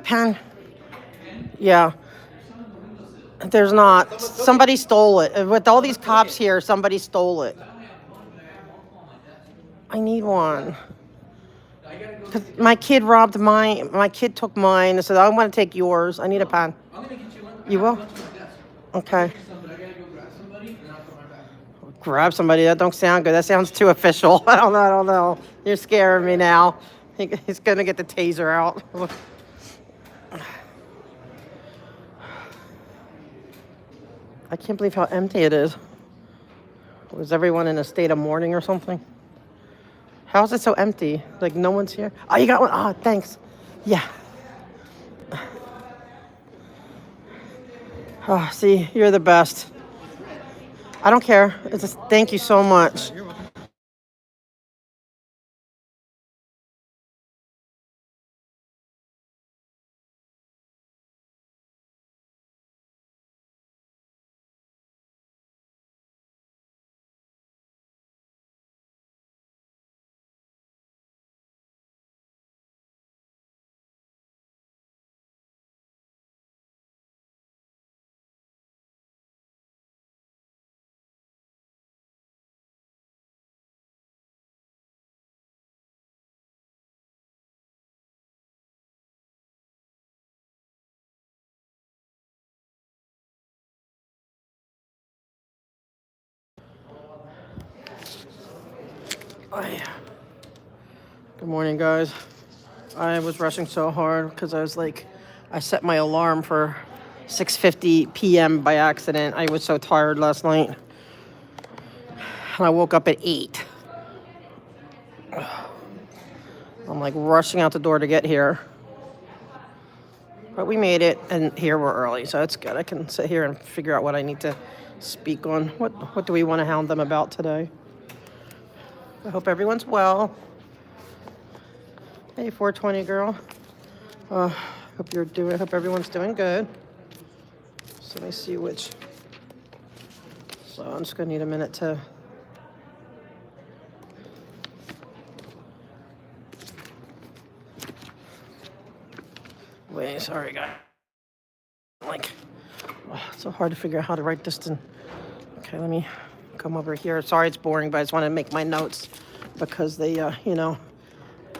pen? Yeah. There's not. Somebody stole it. With all these cops here, somebody stole it. I need one. 'Cause my kid robbed mine. My kid took mine. I said, I want to take yours. I need a pen. You will? Okay. Grab somebody. That don't sound good. That sounds too official. I don't know. You're scaring me now. He's going to get the taser out. I can't believe how empty it is. Was everyone in a state of mourning or something? How is it so empty? Like no one's here? Oh, you got one? Oh, thanks. Yeah. Oh, see, you're the best. I don't care. It's just, thank you so much. Oh, yeah. Good morning, guys. I was rushing so hard because I was like, I set my alarm for 6:50 p.m. by accident. I was so tired last night. And I woke up at 8. I'm like rushing out the door to get here. But we made it, and here we're early, so it's good. I can sit here and figure out what I need to speak on. What do we want to hound them about today? I hope everyone's well. Hey, 420 girl. Hope everyone's doing good. So let me see which. So I'm just gonna need a minute to. Wait, sorry, guys. Like, it's so hard to figure out how to write this. Okay, let me come over here. Sorry, it's boring, but I just want to make my notes because they,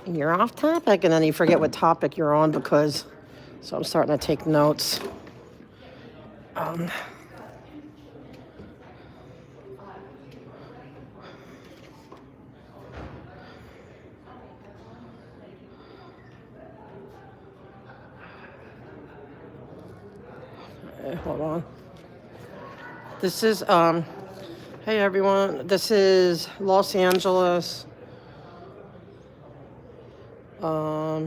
you're off topic, and then you forget what topic you're on because. So I'm starting to take notes. Hold on. This is, hey everyone, this is Los Angeles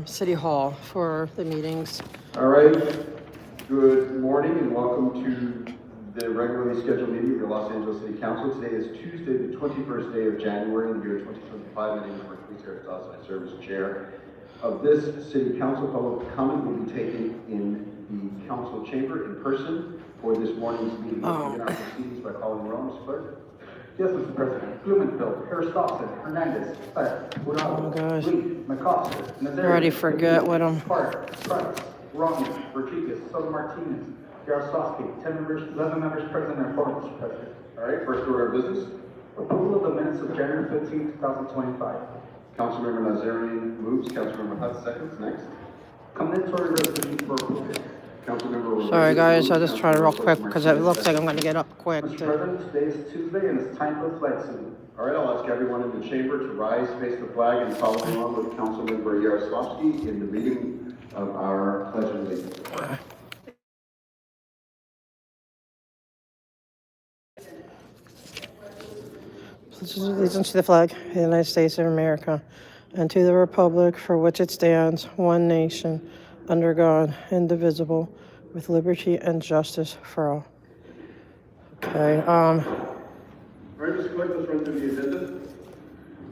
City Hall for the meetings. All right, good morning and welcome to the regularly scheduled meeting of the Los Angeles City Council. Today is Tuesday, the 21st day of January in the year 2025. My name is Mark Harris Dawson. I serve as chair of this City Council. Public comment will be taken in the council chamber in person for this morning's meeting. Let's begin our proceedings by calling the roll, Mr. Clerk. Yes, Mr. President. Blumenfeld, Harris Dawson, Hernandez, Hurado, Lee, McCosker, I already forget what I'm. Park, Price, Romney, Rodriguez, Soto Martinez, Yaroslavsky, 11 members present and 4, Mr. President. All right, first order of business. Approval of the minutes of January 15, 2025. Councilmember Nazarian moves. Councilmember Hutt seconds. Next. Commendatory resolution for approval. Councilmember. Sorry guys, I'll just try to real quick because it looks like I'm going to get up quick. Mr. President, today is Tuesday and it's time for the flag salute. All right, I'll ask everyone in the chamber to rise, face the flag, and follow along with Councilmember Yaroslavsky in the reading of our Pledge of Allegiance. Pledge allegiance to the flag of the United States of America and to the republic for which it stands, one nation, under God, indivisible, with liberty and justice for all. Okay, All right, Mr. Clerk, let's run through the agenda.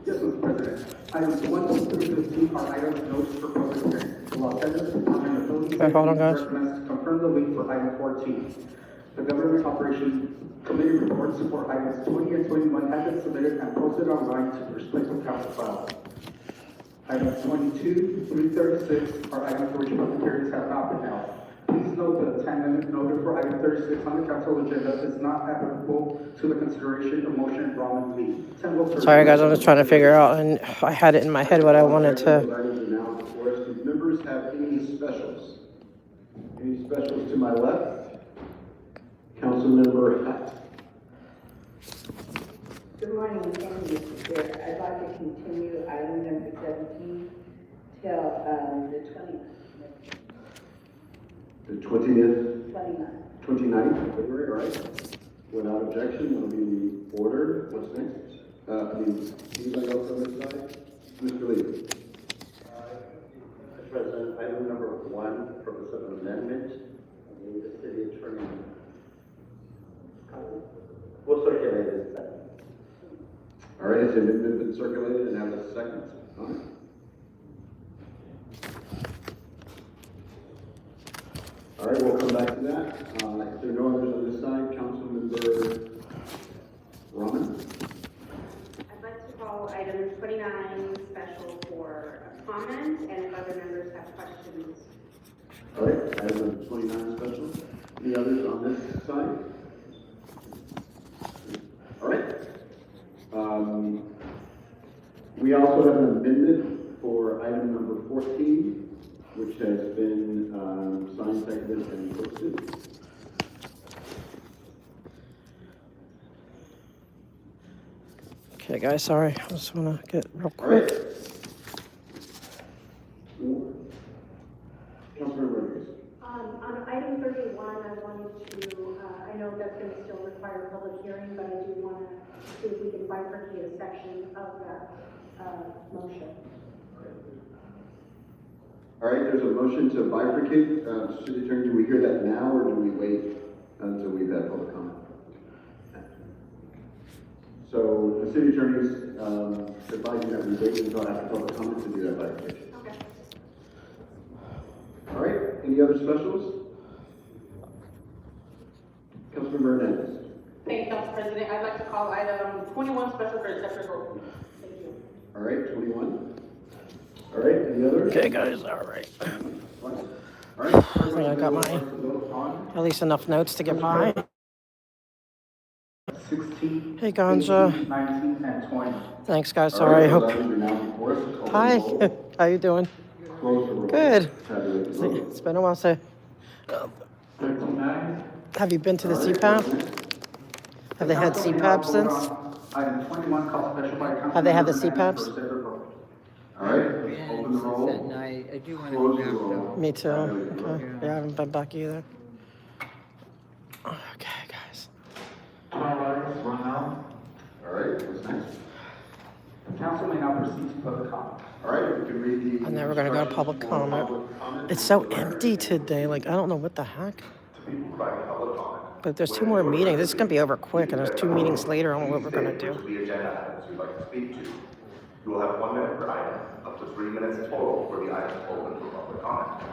Yes, Mr. President. Items 1 through 15 are items noticed for public hearing. The Los Angeles Department of Building Okay, hold on, guys. recommends to confirm the link for item 14. The Government Operations Committee reports for items 20 and 21 have been submitted and posted online to the respective council files. Items 22 through 36 are items for which public hearings have not been held. Please note the 10-minute notice for item 36 on the council agenda is not applicable to the consideration of motion Roman V. 10 votes are- Sorry, guys, I'm just trying to figure out, and I had it in my head what I wanted to. Those items are now before us. Do members have any specials? Any specials to my left? Councilmember Hutt. Good morning, thank you, Mr. Chair. I'd like to continue item number 17 till The 20th, 29th. 29th of February, all right? Without objection, that'll be the order. What's next? Anybody else on this side? Mr. Lee. Mr. President, item number 1, purpose of an amendment, the city attorney. We'll circulate it. All right, has the amendment been circulated and have a second on it? All right, we'll come back to that. If there are no others on this side, Councilmember Rahman. I'd like to call item 29 special for a comment, and if other members have questions. All right, item 29 special. Any others on this side? All right. We also have an amendment for item number 14, which has been signed, seconded, and posted. Okay, guys, sorry. I just want to get real All right. quick. Councilmember Rodriguez. On item 31, I wanted to, I know that's going to still require a public hearing, but I do want to see if we can bifurcate a section of that motion. All right, there's a motion to bifurcate. City Attorney, do we hear that now, or do we wait until we've had public comment? So the City Attorney's advising that we wait until after public comment to do that bifurcation. Okay. All right, any other specials? Councilmember Hernandez. Thank you, Council President. I'd like to call item 21 special for a separate vote. Thank you. All right, 21. All right, any others? Okay, guys, all right. All right. I think I got my- At least enough notes to get by. 16, Hey, Ganja. 18, 19, and 20. Thanks, guys. All Sorry. I right, hope. those items are now before us. Open the Hi. roll. How you doing? Close the roll. Good. Tabulate the roll. It's been a while. So, 39. have you been to the CPAP? Have they had Council may now CPAP vote since? on Item 21, call special by Councilmember Have they had the Hernandez CPAPs? for a separate vote. All right, Yeah, open the it's roll. at night. I do want to Close go the back roll. though. Me too. Tabulate the roll. Okay. Yeah, I haven't been back either. Okay, guys. 12 items run out. All right, what's next? The council may now proceed to public comment. All right, we can read the. And then we're gonna go to public comment. It's so empty today. Like, I don't know what the heck. But there's 2 more meetings. This is gonna be over quick, and there's 2 meetings later on what we're gonna do. The agenda items you'd like to speak to. You will have 1 minute per item, up to 3 minutes total for the items open for public comment.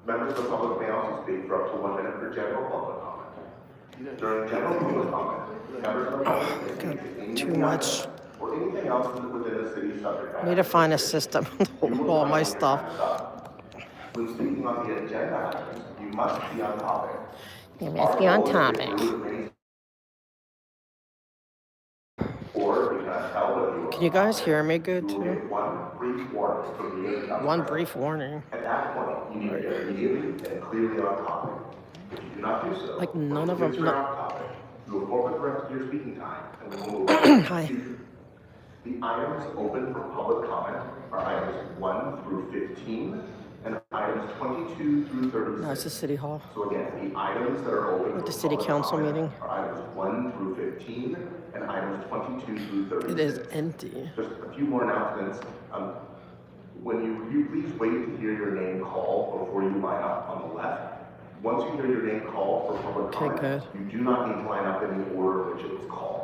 Members of the public may also speak for up to 1 minute for general public comment. During general public comment, members of the public may speak to any Too of the much. items or anything else within the city's subject matter. I need to find a system to hold all my stuff. When speaking on the agenda items, you must be on topic. You must be on topic. Or you cannot tell whether you Can you guys hear me good will get too? one brief warning from the agenda. One brief warning. At that point, you need to get immediately and clearly on topic. If you do not do so, Like, none of once them- you are on topic, you will forfeit the rest of your speaking time and we will move on. Hi. The items open for public comment are items 1 through 15 and items 22 through 36. No, it's the city hall. So again, the items that are open At for the city public council comment meeting. are items 1 through 15 and items 22 through 36. It is empty. Just a few more announcements. When you please wait to hear your name called before you line up on the left. Once you hear your name called for public Okay, comment, good. you do not need to line up in the order in which it was called.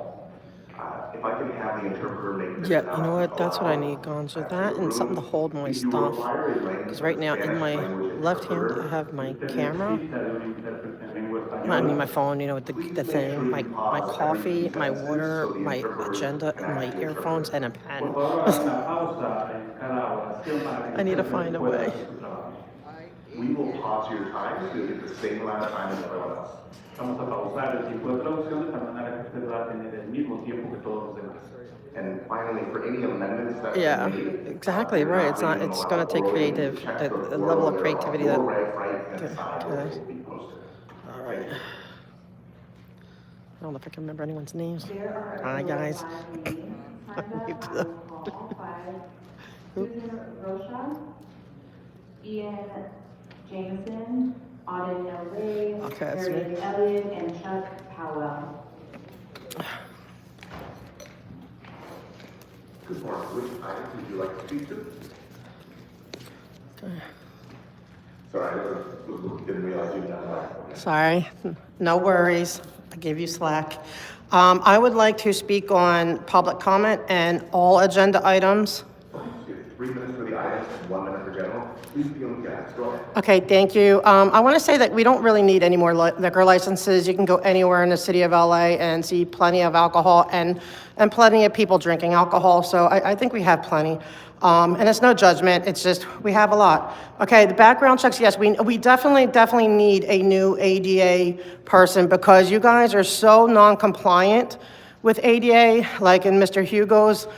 If I can have the interpreter make this Yeah, you know what? announcement That's what I aloud, need, Gonzo. to That the and something to room. hold my If you stuff. require a language Because right now in Spanish my language left hand, interpreter, I have my Si usted camera. necesita de un intérprete en lengua I mean, my española, phone, you know, with please the make sure thing, you my pause every coffee, few my sentences water, so the my interpreter agenda, can and my actually earphones, interpret. and a por pen. favor haga una pausa en cada oración para que I need to el find intérprete a pueda way. hacer su trabajo. We will pause your time so you get the same amount of time as everyone else. Vamos a pausar el tiempo de traducción de tal manera que usted va a tener el mismo tiempo que todos los demás. And finally, for any amendments that Yeah, are made, exactly you're right. not It's not. reading them It's aloud going to take orally. creative, Check a the level of orally. There are creativity that. four red flags Okay, inside okay. that will be posted. All right. I don't know if I can remember anyone's names. There are a Hi, total of guys. 5 names signed You up. too. I will call 5. Susan Rocha, Ian Jameson, Auden L. Ray, Okay, that's me. Meredith Elliott, and Chuck Powell. Good morning. Which item would you like to speak to? Okay. Sorry, I didn't realize you'd done that. Sorry, no worries. I gave you slack. I would like to speak on public comment and all agenda items. You have 3 minutes for the items and 1 minute for general. Please begin with the items. Go ahead. Okay, thank you. I want to say that we don't really need any more liquor licenses. You can go anywhere in the city of LA and see plenty of alcohol and plenty of people drinking alcohol. So I think we have plenty. And it's no judgment. It's just we have a lot. Okay, the background checks. Yes, we definitely need a new ADA person because you guys are so non-compliant with ADA, like in Mr. Hugo's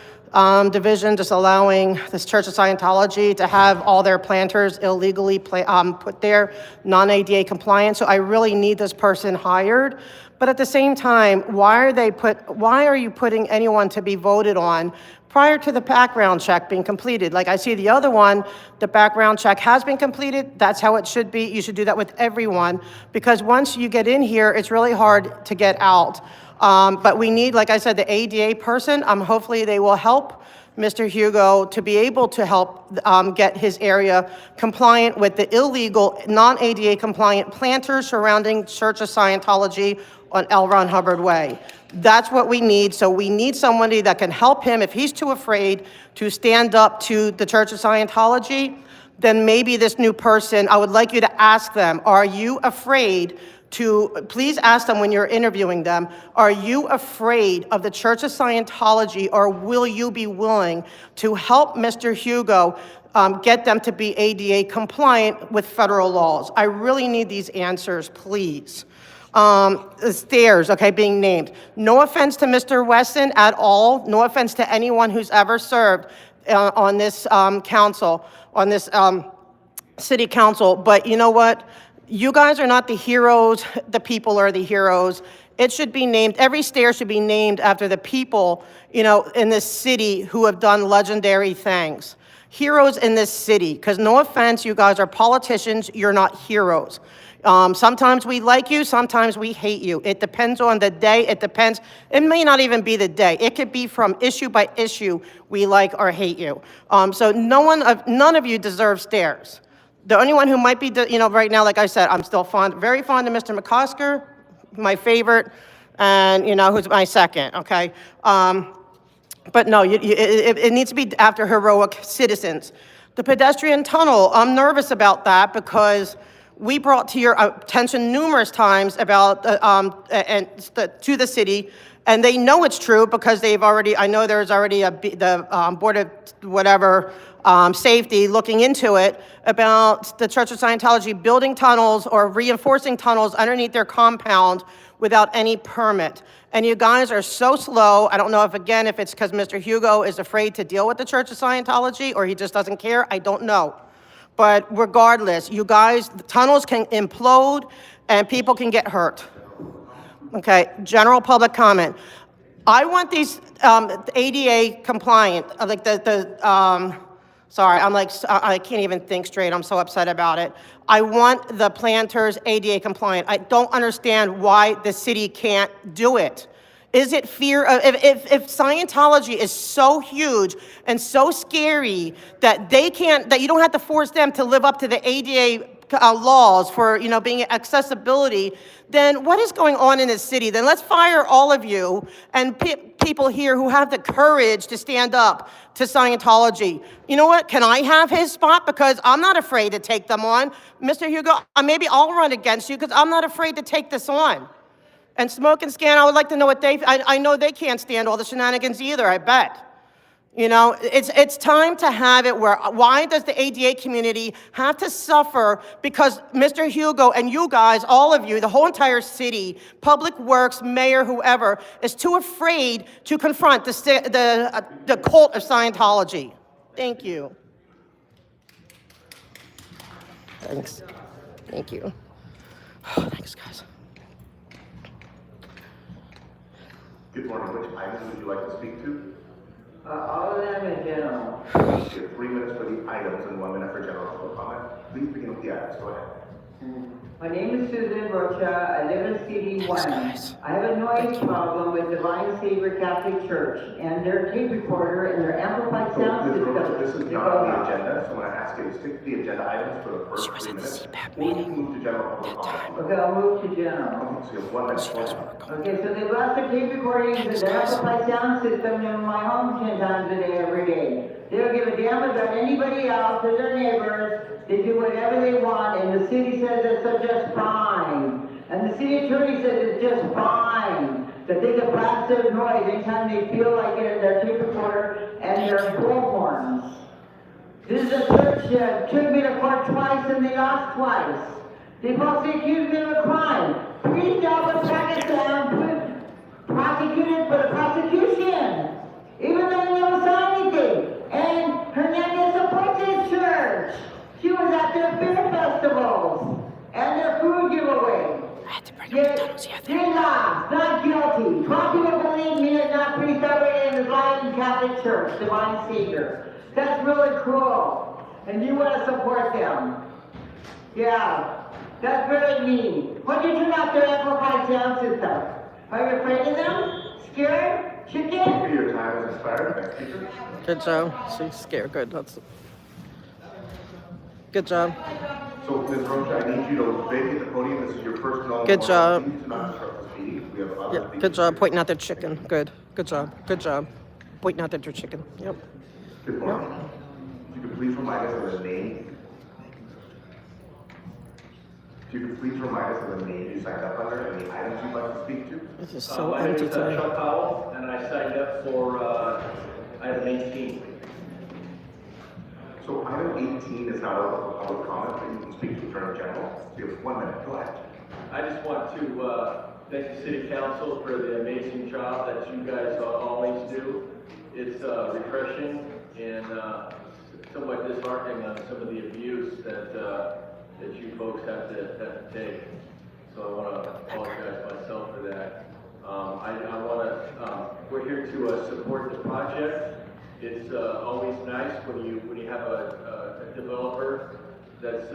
division, just allowing this Church of Scientology to have all their planters illegally put there, non-ADA compliant. So I really need this person hired. But at the same time, why are you putting anyone to be voted on prior to the background check being completed? Like I see the other one, the background check has been completed. That's how it should be. You should do that with everyone because once you get in here, it's really hard to get out. But we need, like I said, the ADA person. Hopefully they will help Mr. Hugo to be able to help get his area compliant with the illegal, non-ADA compliant planters surrounding Church of Scientology on L. Ron Hubbard Way. That's what we need. So we need somebody that can help him if he's too afraid to stand up to the Church of Scientology. Then maybe this new person, I would like you to ask them, are you afraid please ask them when you're interviewing them, are you afraid of the Church of Scientology or will you be willing to help Mr. Hugo get them to be ADA compliant with federal laws? I really need these answers, please. The stairs, okay, being named. No offense to Mr. Wesson at all. No offense to anyone who's ever served on this council, on this city council. But you know what? You guys are not the heroes. The people are the heroes. It should be named, every stair should be named after the people, in this city who have done legendary things. Heroes in this city, because no offense, you guys are politicians, you're not heroes. Sometimes we like you, sometimes we hate you. It depends on the day, it depends. It may not even be the day. It could be from issue by issue, we like or hate you. So none of you deserve stairs. The only one who might be, right now, like I said, I'm still very fond of Mr. McCosker, my favorite, and, who's my second, okay? But no, it needs to be after heroic citizens. The pedestrian tunnel, I'm nervous about that because we brought to your attention numerous times about, to the city, and they know it's true because I know there's already the Board of whatever, safety looking into it about the Church of Scientology building tunnels or reinforcing tunnels underneath their compound without any permit. And you guys are so slow. I don't know if it's because Mr. Hugo is afraid to deal with the Church of Scientology or he just doesn't care. I don't know. But regardless, you guys, the tunnels can implode and people can get hurt. Okay, general public comment. I want these ADA compliant, sorry, I can't even think straight. I'm so upset about it. I want the planters ADA compliant. I don't understand why the city can't do it. Is it fear of, if Scientology is so huge and so scary that that you don't have to force them to live up to the ADA laws for, being accessibility, then what is going on in this city? Then let's fire all of you and people here who have the courage to stand up to Scientology. You know what? Can I have his spot? Because I'm not afraid to take them on. Mr. Hugo, maybe I'll run against you because I'm not afraid to take this on. And Smoke and Scan, I would like to know what I know they can't stand all the shenanigans either, I bet. It's time to have it where, why does the ADA community have to suffer because Mr. Hugo and you guys, all of you, the whole entire city, Public Works, mayor, whoever, is too afraid to confront the cult of Scientology? Thank you. Thanks. Thank you. Oh, thanks, guys. Good morning. Which items would you like to speak to? All of them in general. You have 3 minutes for the items and 1 minute for general public comment. Please begin with the items. Go ahead. My name is Susan Rocha. I live in CD1. I have a noise problem with Divine Savior Catholic Church and their tape recorder and their amplified So, sound Ms. system. Rocha, this is not on the agenda, so I'm going to ask you to stick to the agenda items for the first 3 minutes. Before you move to general public comment. Okay, I'll move to general. Okay, so you have 1 minute. Go ahead. Okay, so they lost the tape recordings and the amplified sound system in my home 10 times a day, every day. They don't give a damn about anybody else or their neighbors. They do whatever they want, and the city says it's just fine. And the city attorney says it's just fine. That they can blast their noise anytime they feel like it in their tape recorder and their bullhorns. This is a church that took me to court twice and they lost twice. They falsely accused me of a crime. Priest Albert Pakistan prosecuted for the prosecution. Even though they never saw anything. And Hernandez supports his church. She was at their beer festivals and their food giveaway. Yet, they lost, not guilty. 12 people believe me and not priest Albert in the Lion Catholic Church, Divine Savior. That's really cruel. And you want to support them. Yeah. That's very mean. Why don't you turn off their amplified sound system? Are you afraid of them? Scared? Chicken? Your time has expired. Next speaker. Good job. She's scared. Good. Good job. So, Ms. Rocha, I need you to vacate the podium. This is your first one. Good job. Please do not disrupt this meeting. We have other Yeah, speakers. good job pointing out their chicken. Good. Good job. Good job. Pointing out their chicken. Yep. Good morning. If you could please remind us of the name. If you could please remind us of the name you signed up under and the items you'd like to speak to. This is so My name empty is today. Chuck Howell, and I signed up for item 18. So item 18 is not open for public comment, but you can speak to Attorney General. You have 1 minute. Go ahead. I just want to thank the City Council for the amazing job that you guys always do. It's refreshing and somewhat disheartening on some of the abuse that you folks have to take. So I want to apologize myself for that. We're here to support the project. It's always nice when you have a developer that's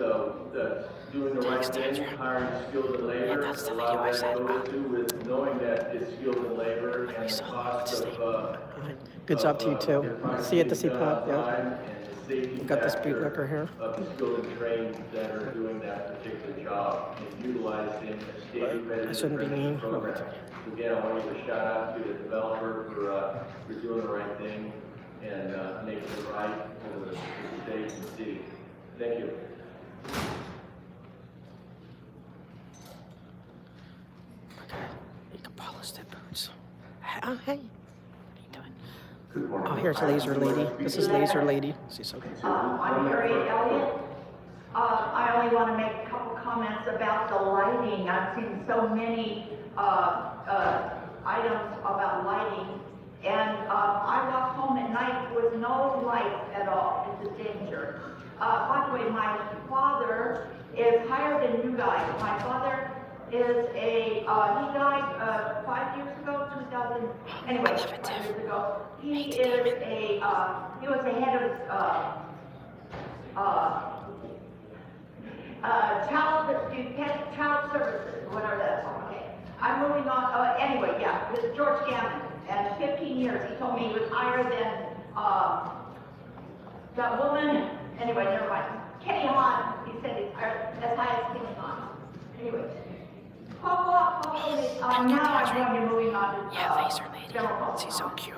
doing the right thing, hiring skilled and labor. A lot of that goes to with knowing that it's skilled and labor and the cost of Good job to you too. See you at the CPAP. Yeah. time and the safety Got this factor bootlicker here. of the skilled and trained that are doing that particular job and utilizing a state I shouldn't be mean. program. So again, I want to give a shout out to the developer for doing the right thing and making it right for the state and the city. Thank you. You can polish their boots. Hey, oh, hey. What are you doing? Good morning. Oh, here's Laser Lady. This is Laser Lady. She's so good. I'm Harriet Elliott. I only want to make a couple comments about the lighting. I've seen so many items about lighting, and I walk home at night with no light at all. It's a danger. By the way, my father is higher than you guys. My father is he died 5 years ago, 2000, anyway, 5 years ago. He was the head of child services, whatever that's called. Okay. I'm moving on. Anyway, yeah, this is George Gammon, and 15 years. He told me he was higher than that woman. Anyway, never mind. Kenny Hahn, he said he's higher. as high as Kingston. Anyway. Now I'm going to moving on to, Laser general lady. public She's so comment. cute.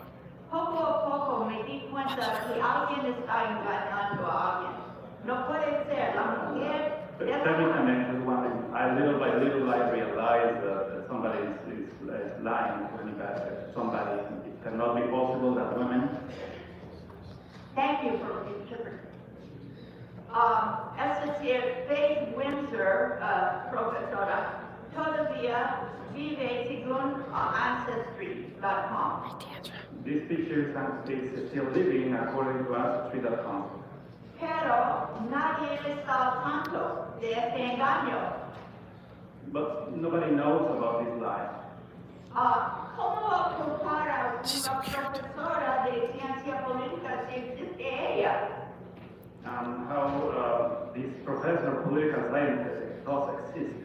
Poco me di cuenta que alguien está engañando a alguien. No puede ser, la mujer Technically, just one thing. Little by little, I realized that somebody is lying to me, that somebody, it cannot be possible that women. Thank you for interpreting. Es decir, Faith Windsor, profesora, todavía vive según Ancestry.com. This picture is still living according to Ancestry.com. Pero nadie está al tanto de este engaño. But nobody knows about this lie. ¿Cómo compara una profesora de ciencia política si existe ella? How this professor, political scientist, does exist.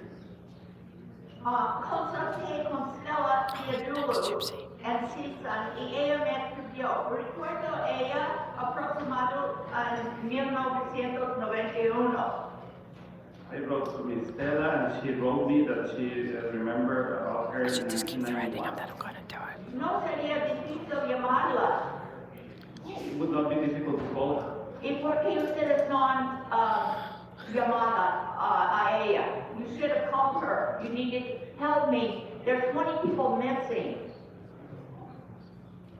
Consulté con Stella Theodulou en CISAN y ella me escribió. Recuerdo ella aproximado en 1991. I wrote to Miss Stella and she wrote me that she remembered about her in Just keep threatening 1991. him that I'm gonna do it. No sería difícil llamarla. It would not be difficult to call her. ¿Y por qué ustedes no han llamada a ella? You should have called her. You need to help me. There's 20 people missing.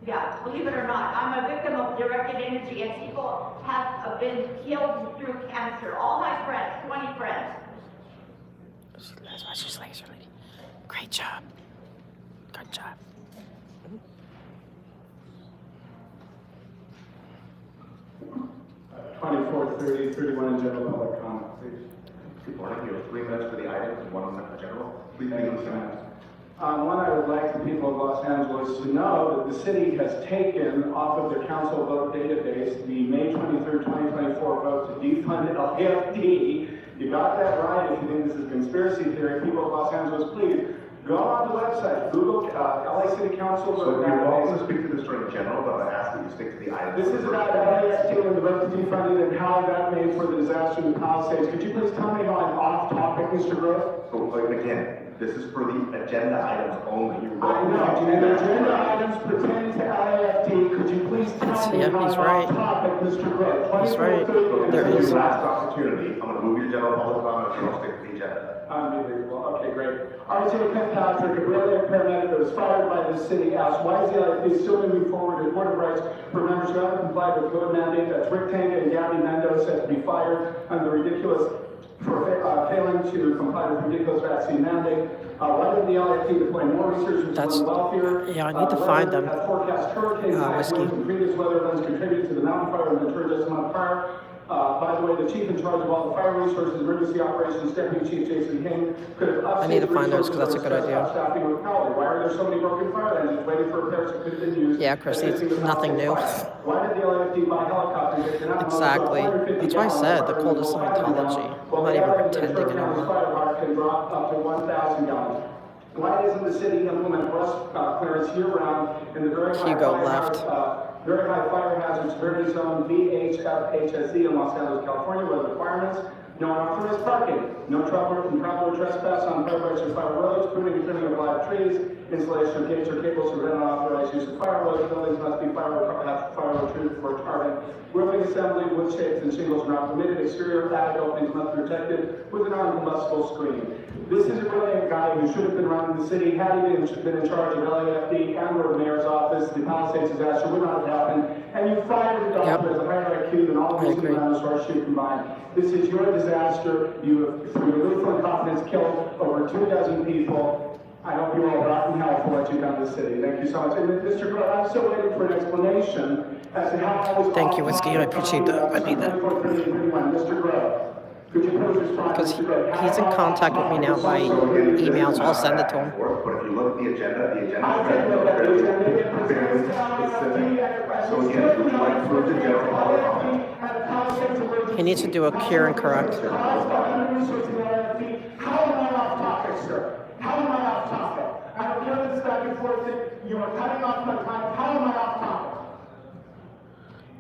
Yeah, believe it or not, I'm a victim of directed energy and people have been killed through cancer. All my friends, 20 friends. That's why she's laser lady. Great job. Good job. 24, 30, 31 in general public comment, please. Good morning. You have 3 minutes for the items and 1 minute for general. Please begin with comments. One, I would like the people of Los Angeles to know that the city has taken off of their council vote database the May 23rd, 2024 vote to defund LAFD. You got that right. If you think this is a conspiracy theory, people of Los Angeles, please go on the website, Google LA City Council. So you're welcome to speak to this during general, but I ask that you stick to the items. This is about LAFD and the vote to defund it and how that made for the disaster in the Palisades. Could you please tell me how I'm off topic, Mr. Gross? So again, this is for the agenda items only. I know, and the agenda items pertaining to LAFD, could you please tell me Yeah, how he's I'm right. off topic, Mr. Gross? He's right. There There is. Last opportunity. I'm going to move you to general public comment if you don't stick to the agenda. Unbelievable. Okay, great. RJ Kirkpatrick, a brilliant paramedic that was fired by the city, asked, why is the LAFD still moving forward with Board of Rights for members who haven't complied with code mandate? That's Rick Tanga and Gabby Mendoza to be fired under ridiculous for failing to comply with ridiculous vaccine mandate. Why did the LAFD deploy more researchers That's- on welfare? yeah, I need to find them. Has forecast hurricanes Whiskey. and previous weather events contributed to the mountain fire in Ventura just a month prior. By the way, the chief in charge of all the fire resources, emergency operations, Deputy Chief Jason King, could have I need to find those, 'cause that's a good idea. Staffing with Crowley. Why are there so many broken fire engines waiting for repairs that could have been used? Yeah, Christy, it's Assisting the nothing new. fire? Why did the LAFD buy helicopters that cannot mount Exactly. 450 That's why I said the gallons coldest of fire Scientology. gallons, I'm while not the even average pretending Ventura County's anymore. fire department can drop up to 1,000 gallons? Why doesn't the city implement rust clearance year-round in the very high Hugo fire left. very high fire hazard severity zone VHFHSE in Los Angeles, California, where the requirements: no unauthorized parking, no traveler or trespass on fire breaks or fire roads, pruning and trimming of live trees, installation of gates or cables to prevent unauthorized use of fire roads. Buildings must be fire retardant. Roofing assembly, wood shapes, and shingles are not permitted. Exterior attic openings must be protected with an uncombustible screen. This is a brilliant guy who should have been running the city. Had he been in charge of LAFD and or the mayor's office, the Palisades disaster would not have happened. And you fired the doctor as a higher IQ than all of I us agree. around this horseshoe combined. This is your disaster. You have, through your lethal incompetence, killed over 24 people. I hope you all rot in hell for what you've done to the city. Thank you so much. And Mr. Gross, I'm still waiting for an explanation as to how I was. Thank you, Whiskey. I appreciate that. I need that. Mr. Gross, could you please respond? Because Mr. Gross? he's in contact with me now by email, so I'll send it to him. But if you look at the agenda is I did look at the agenda. It fairly presents specific. So again, would you like to move to general public comment? He needs to do a cure and correct. How am I off topic, sir? How am I off topic? I don't care this back and forth thing. You are cutting off my time. How am I off topic?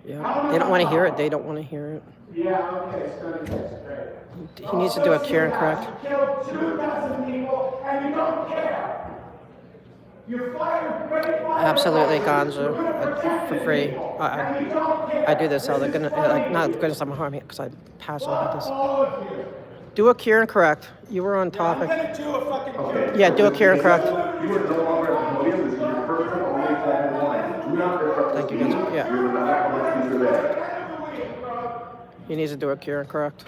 Yeah, they don't want to hear it. They don't want to hear it. Yeah, okay, stunning, that's great. He needs to do a cure and correct. You killed 2,000 people and you don't care. You fired great Absolutely, firefighters ganja who could have protected for free. people, and you don't care. I do this out of the goodness, like, not the goodness of my heart, because I'm passionate about this. Do a cure and correct. You were on topic. I'm gonna do a fucking cure. Yeah, do a cure and correct. You are no longer at the podium. This is your first and only formal warning. Do not interrupt the Thank you, speech. guys. Yeah. You are not a public speaker there. He needs to do a cure and correct.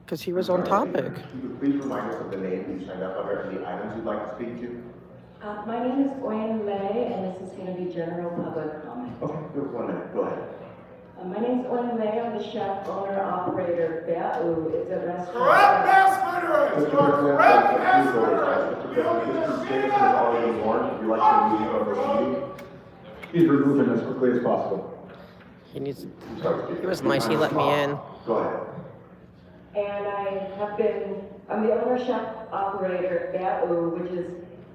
Because he was on topic. You could please remind us of the name you signed up under and the items you'd like to speak to? My name is Oyen Lei, and this is going to be general public comment. Okay, good, 1 minute, go ahead. My name is Oyen Lei. I'm the chef, owner, operator. Be'u. It's a restaurant. Correct mass murderers! Mr. President, Correct please mass go ahead. murderers! Mr. President, Mr. Davis has already been warned. Would you like to remove him from this meeting? Please remove him as quickly as possible. He needs. Sorry, Speaker. He was nice. He let me in. Go ahead. And I'm the owner, chef, operator, Be'u, which is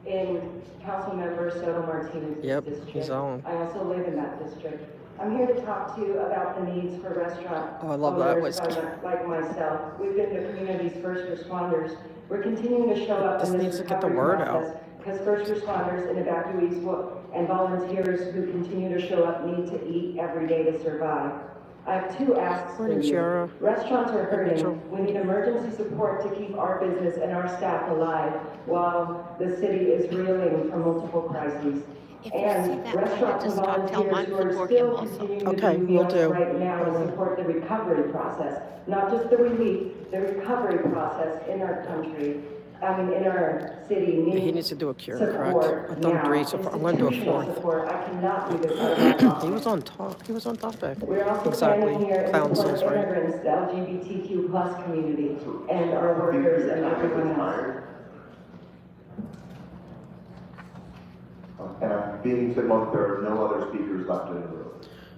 in Councilmember Soto Martinez's Yep, district. he's on. I also live in that district. I'm here to talk to you about the needs for restaurant Oh, I love that owners whiskey. like myself. We've been the community's first responders. We're continuing to show up Just in needs this to get the recovery word out. process because first responders and evacuees and volunteers who continue to show up need to eat every day to survive. I have 2 asks for Morning, you. Shara. Restaurants are Mitchell. hurting. We need emergency support to keep our business and our staff alive while the city is reeling from multiple crises. If you see And that, restaurants and just tell volunteers mine who to are work still him also. continuing Okay, to do will meals do. right now to support the recovery process, not just the relief, the recovery process in our country. In our city He needs to do a cure and support correct. I've done now. 3 so far. I'm going to do a Institutional 4th. support. I cannot do this out of my office. He was on top. He was on topic. We're also standing Exactly. here in Clown support of sauce, right? immigrants, the LGBTQ plus community, and our workers and everyone else. And I'm being informed there are no other speakers left in the room.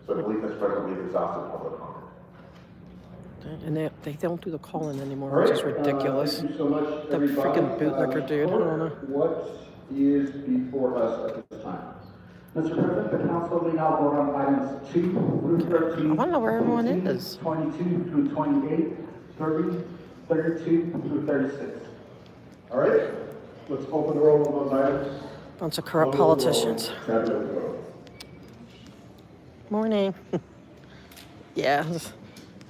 So I believe, Mr. President, we've exhausted public comment. And they don't do the call-in anymore, All which right, is ridiculous. thank you so much, The everybody. freaking bootlicker dude. I don't know. What is before us at this time? Mr. President, the council may now vote on items 2 through 13. I wanna know where everyone 18, is. 22 through 28, 30, 32 through 36. All right, let's open the roll on those items. Bunch of corrupt politicians. Tabulate the vote. Morning. Yeah, just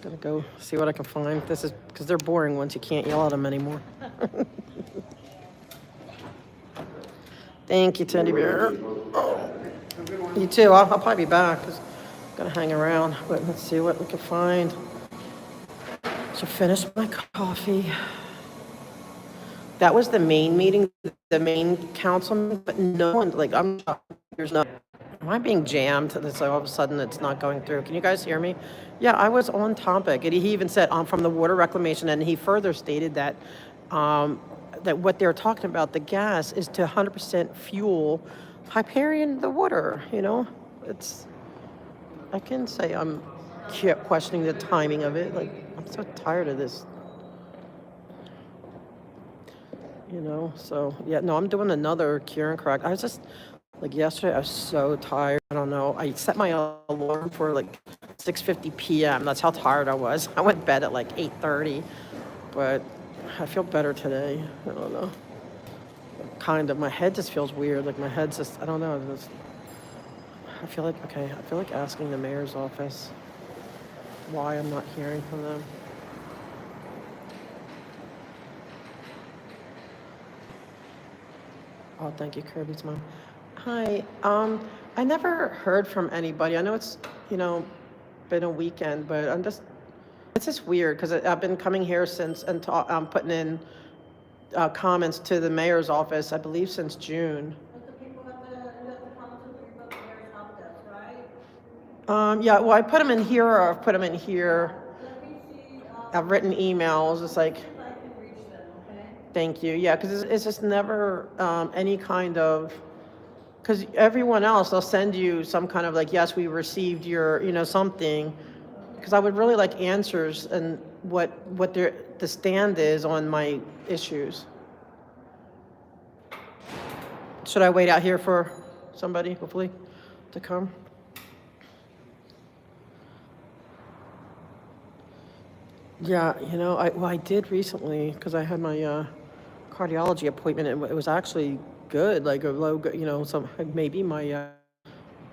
gonna go see what I can find. This is because they're boring once you can't yell at them anymore. Thank you, Teddy Bear. You too. I'll probably be back. Just gonna hang around, but let's see what we can find. So finish my coffee. That was the main meeting, the main council, meeting, but no one, like, there's no, am I being jammed? So all of a sudden it's not going through. Can you guys hear me? Yeah, I was on topic. And he even said, I'm from the water reclamation, and he further stated that, that what they're talking about, the gas, is to 100% fuel Hyperion, the water, you know? I can say I'm kept questioning the timing of it. Like, I'm so tired of this. You know, so yeah, no, I'm doing another cure and correct. I was just like yesterday, I was so tired. I don't know. I set my alarm for like 6:50 p.m. That's how tired I was. I went to bed at like 8:30, but I feel better today. I don't know. Kind of. My head just feels weird. Like my head's just, I don't know. I feel like asking the mayor's office why I'm not hearing from them. Oh, thank you, Kirby's mom. Hi. I never heard from anybody. I know it's, been a weekend, but it's just weird because I've been coming here since and putting in comments to the mayor's office, I believe, since June. But the people have to let the council hear about the mayor's help desk, right? Yeah, well, I put them in here or I've put them in here. Let me see, I've written emails. It's like, if I can reach them, okay? thank you. Yeah, because it's just never any kind of, because everyone else, they'll send you some kind of like, yes, we received your, something. Because I would really like answers and what the stand is on my issues. Should I wait out here for somebody, hopefully, to come? Yeah, you know, I did recently because I had my cardiology appointment, and it was actually good, like a low, you know, some maybe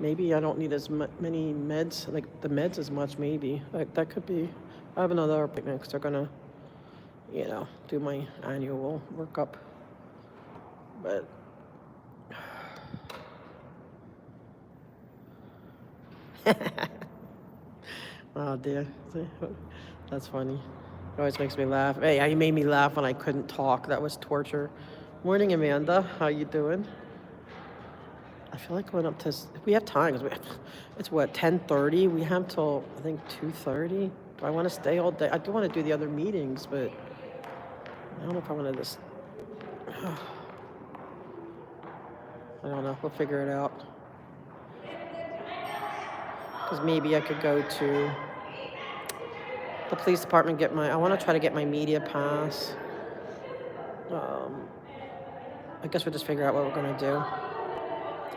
maybe I don't need as many meds, like the meds as much, maybe. Like that could be. I have another appointment because they're gonna, you know, do my annual workup. But oh dear, that's funny. It always makes me laugh. Hey, you made me laugh when I couldn't talk. That was torture. Morning, Amanda. How you doing? I feel like going up to. We have time because it's what 10:30. We have till I think 2:30. Do I want to stay all day? I do want to do the other meetings, but I don't know if I want to just. I don't know. We'll figure it out. Because maybe I could go to the police department, get my. I want to try to get my media pass. I guess we'll just figure out what we're gonna do.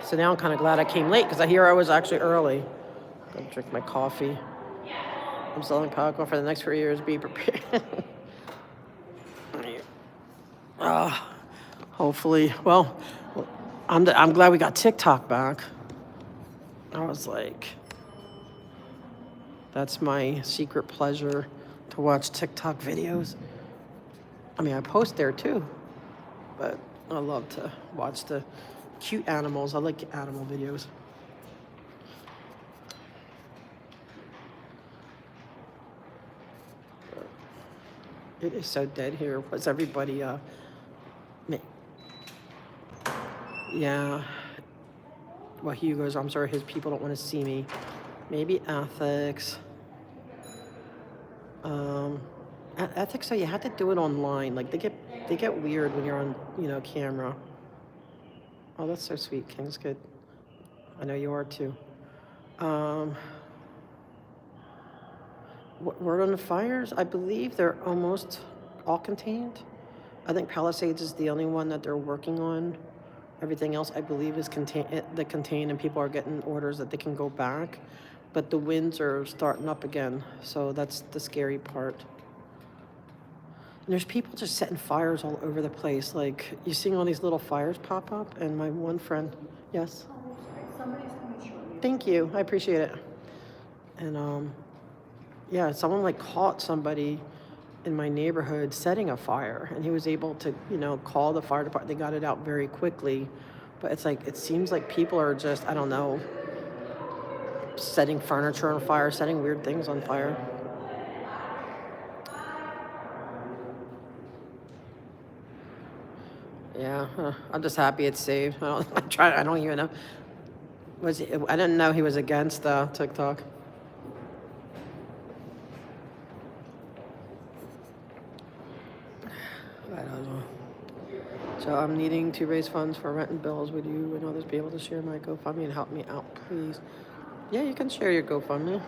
So now I'm kind of glad I came late because I hear I was actually early. Go drink my coffee. I'm selling popcorn for the next 4 years. Be prepared. Hopefully. Well, I'm glad we got TikTok back. I was like, that's my secret pleasure to watch TikTok videos. I mean, I post there too, but I love to watch the cute animals. I like animal videos. It is so dead here. Was everybody, yeah. Well, Hugo's, I'm sorry, his people don't want to see me. Maybe ethics. Ethics, so you have to do it online. Like they get weird when you're on, you know, camera. Oh, that's so sweet. King's good. I know you are too. Word on the fires? I believe they're almost all contained. I think Palisades is the only one that they're working on. Everything else, I believe, is contained, and people are getting orders that they can go back. But the winds are starting up again, so that's the scary part. And there's people just setting fires all over the place. Like, you're seeing all these little fires pop up, and my one friend, yes? Somebody's coming shortly. Thank you, I appreciate it. And, yeah, someone, like, caught somebody in my neighborhood setting a fire, and he was able to, you know, call the fire department. They got it out very quickly, but it's like, it seems like people are just, I don't know, setting furniture on fire, setting weird things on fire. Yeah, I'm just happy it's saved. I don't even know. I didn't know he was against TikTok. I don't know. So I'm needing to raise funds for rent and bills. Would you and others be able to share my GoFundMe and help me out, please? Yeah, you can share your GoFundMe.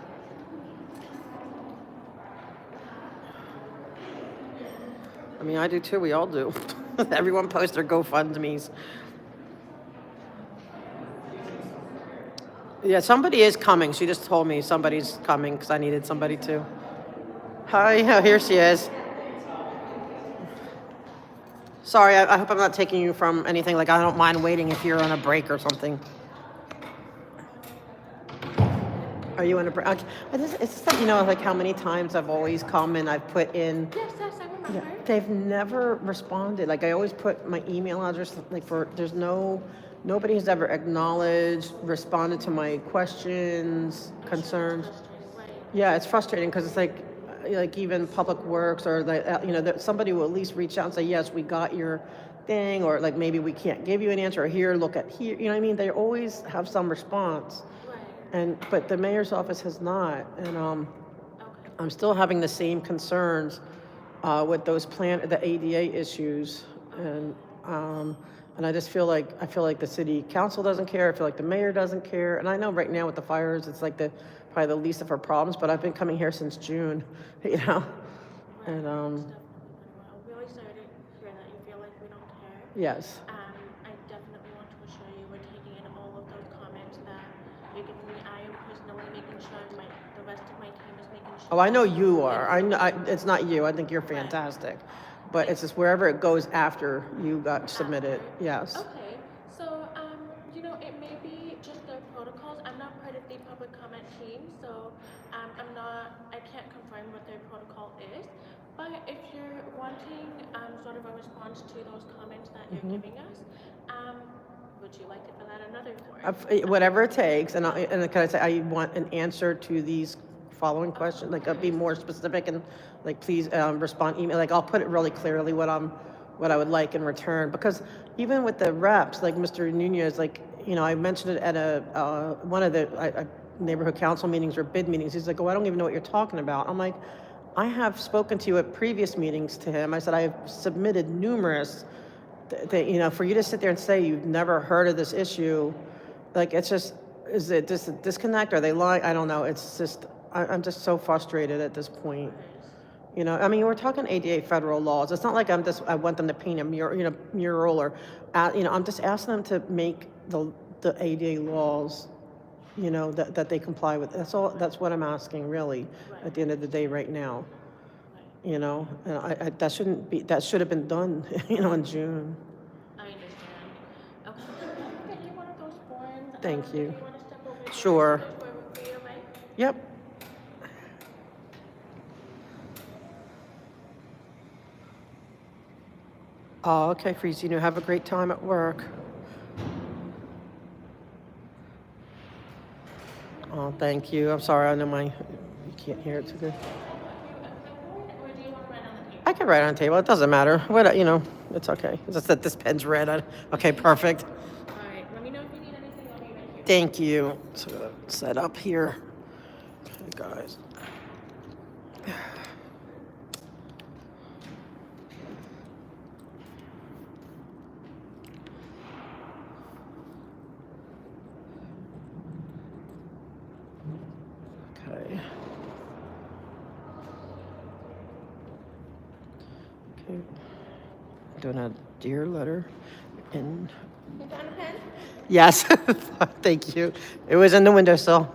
I mean, I do too. We all do. Everyone posts their GoFundMes. Yeah, somebody is coming. She just told me somebody's coming because I needed somebody too. Hi, here she is. Sorry, I hope I'm not taking you from anything. Like, I don't mind waiting if you're on a break or something. Are you on a break? It's just that, you know, like how many times I've always come and I've put in. Yes, I remember. Yeah, they've never responded. Like, I always put my email address, like, nobody has ever acknowledged, responded to my questions, concerns. Yeah, it's frustrating because it's like even Public Works or you know, that somebody will at least reach out and say, yes, we got your thing, or like maybe we can't give you an answer, or here, look at here. You know what I mean? They always have some response. But the mayor's office has not, and I'm still having the same concerns with the ADA issues, and I just feel like the city council doesn't care. I feel like the mayor doesn't care, and I know right now with the fires, it's like probably the least of our problems. But I've been coming here since June, you know, and I'm really sorry to hear that you feel like we don't care. yes. I definitely want to assure you we're taking in all of those comments that you're giving me. I am personally making sure the rest of my team is making sure. Oh, I know you are. It's not you. I think you're fantastic. But it's just wherever it goes after you got submitted. Yes. Okay, so, it may be just their protocols. I'm not part of the public comment team, so I can't confirm what their protocol is. But if you're wanting sort of a response to those comments that you're giving us, would you like to fill out another form? Whatever it takes. And can I say, I want an answer to these following questions. Like, I'll be more specific and like, please respond email. Like, I'll put it really clearly what I would like in return. Because even with the reps, like Mr. Nunez, like, I mentioned it at one of the neighborhood council meetings or bid meetings. He's like, oh, I don't even know what you're talking about. I'm like, I have spoken to you at previous meetings to him. I said, I've submitted numerous, for you to sit there and say you've never heard of this issue, like, it's just, is it just a disconnect? Are they lying? I don't know. It's just, I'm just so frustrated at this point. We're talking ADA federal laws. It's not like I want them to paint a mural or, I'm just asking them to make the ADA laws, that they comply with. That's all. That's what I'm asking, really, at the end of the day, right now. And that should have been done, in June. I understand. Okay, I'll get you one of those forms. Thank you. If you want to step over here, Sure. that's where we'll be, right? Yep. Oh, okay, Freeze. Have a great time at work. Oh, thank you. I'm sorry. I know you can't hear it too good. Or do you want to write on the table? I can write on the table. It doesn't matter. It's okay. It's just that this pen's red. Okay, perfect. All right, let me know if you need anything. I'll be right here. Thank you. So I'm gonna set up here. Okay, guys. Okay. Okay. Doing a dear letter in. You found a pen? Yes. Thank you. It was in the windowsill.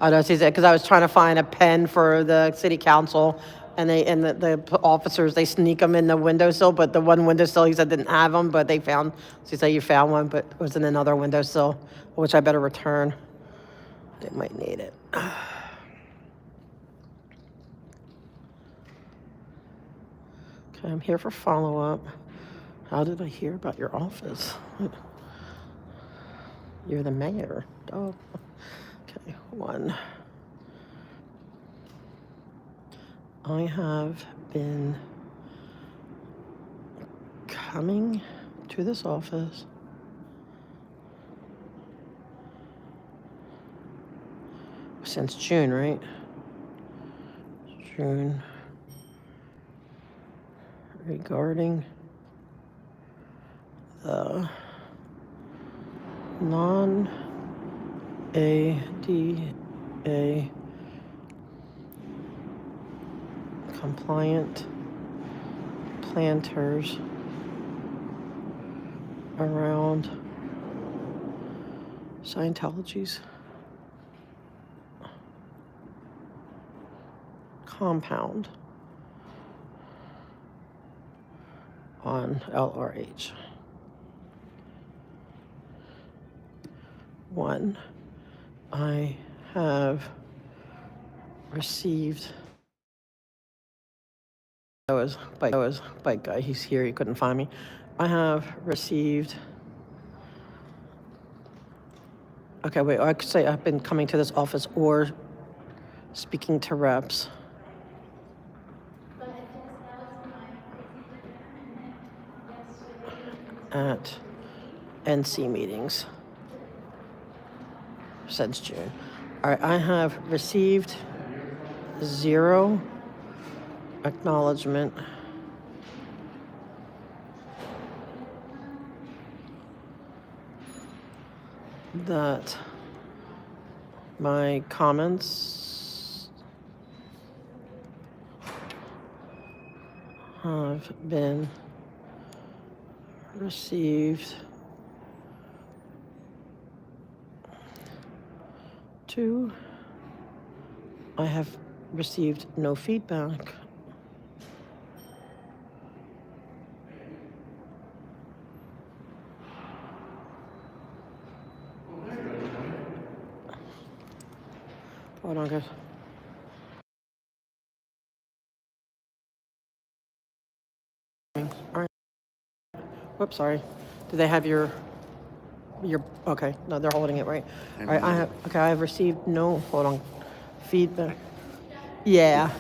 I know, because I was trying to find a pen for the city council, and the officers, they sneak them in the windowsill, but the one windowsill he said didn't have them, but they found. So he said you found one, but it was in another windowsill, which I better return. They might need it. Okay, I'm here for follow-up. How did I hear about your office? You're the mayor. Oh, okay, one. I have been coming to this office since June, right? June. Regarding the non-ADA compliant planters around Scientology's compound on LRH. One, I have received. That was bike guy. He's here. He couldn't find me. I have received. Okay, wait. I could say I've been coming to this office or speaking to reps. At NC meetings since June. All right, I have received 0 acknowledgement that my comments have been received 2, I have received no feedback. Hold on, guys. All right. Whoops, sorry. Do they have your, okay, no, they're holding it right. All right, I have received no, hold on, feedback. Yeah,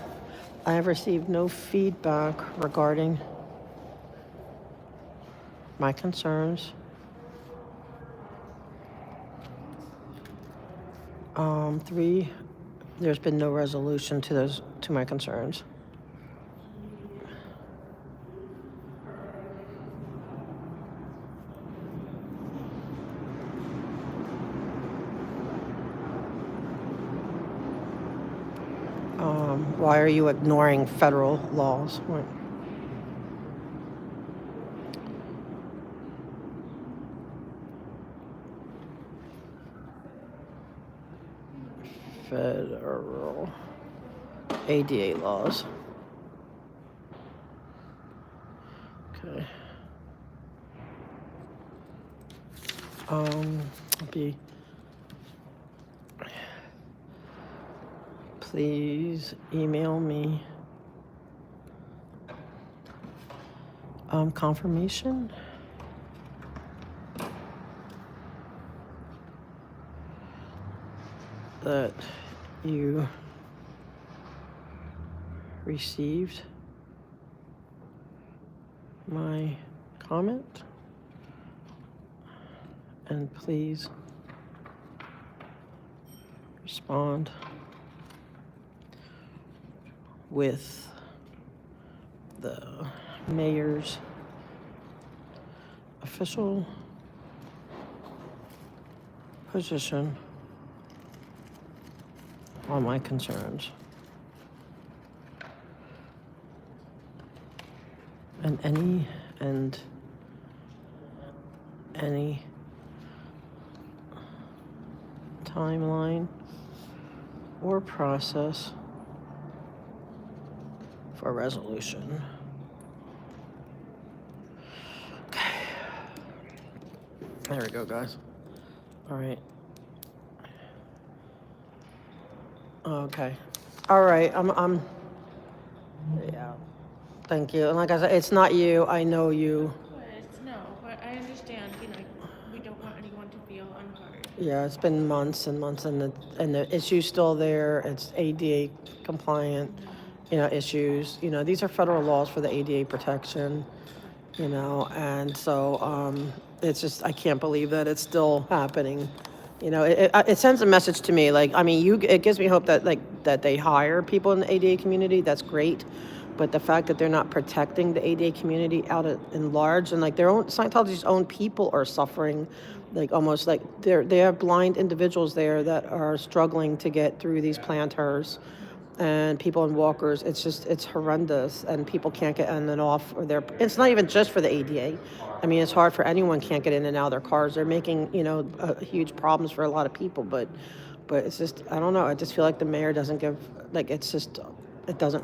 I have received no feedback regarding my concerns. 3, there's been no resolution to my concerns. Why are you ignoring federal laws? What? Federal ADA laws. Okay. Please email me confirmation that you received my comment, and please respond with the mayor's official position on my concerns. And any timeline or process for resolution. Okay. There we go, guys. All right. Okay. All right. Yeah. Thank you. And like I said, it's not you. I know you. No, but I understand, we don't want anyone to feel unheard. Yeah, it's been months and months, and the issue's still there. It's ADA compliant, issues. These are federal laws for the ADA protection, and so it's just, I can't believe that it's still happening. It sends a message to me, like, it gives me hope that that they hire people in the ADA community. That's great. But the fact that they're not protecting the ADA community out in large, and their own Scientology's own people are suffering, almost like they have blind individuals there that are struggling to get through these planters, and people in walkers. It's horrendous, and people can't get in and off. It's not even just for the ADA. It's hard for anyone, can't get in and out of their cars. They're making huge problems for a lot of people. But it's just, I don't know. I just feel like the mayor doesn't give, it's just.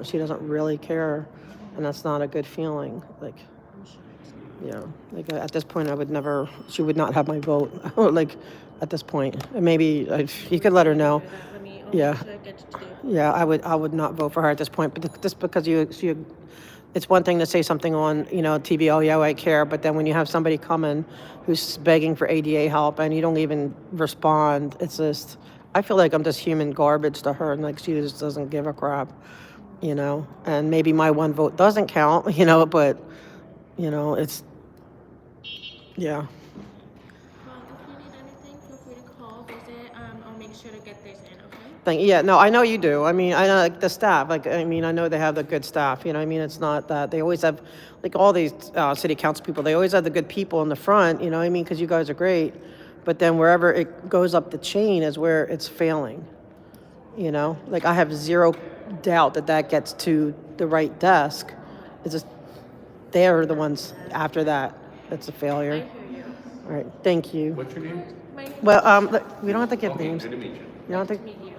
She doesn't really care, and that's not a good feeling. At this point, she would not have my vote, at this point. And maybe you could let her know. Yeah. Yeah, I would not vote for her at this point, but just because it's one thing to say something on, TV, oh yeah, I care, but then when you have somebody coming who's begging for ADA help and you don't even respond, it's just, I feel like I'm just human garbage to her, and she just doesn't give a crap. And maybe my one vote doesn't count, but, it's, yeah. Well, if you need anything, feel free to call, visit, I'll make sure to get this in, okay? Yeah, no, I know you do. I know the staff, I know they have the good staff, it's not that, they always have, all these city council people, they always have the good people in the front, because you guys are great, but then wherever it goes up the chain is where it's failing, I have zero doubt that gets to the right desk. It's just, they're the ones after that. That's a failure. I hear you. All right, thank you. What's your name? My name Well, we don't have to give names. Good to meet you. You don't think? Meet you.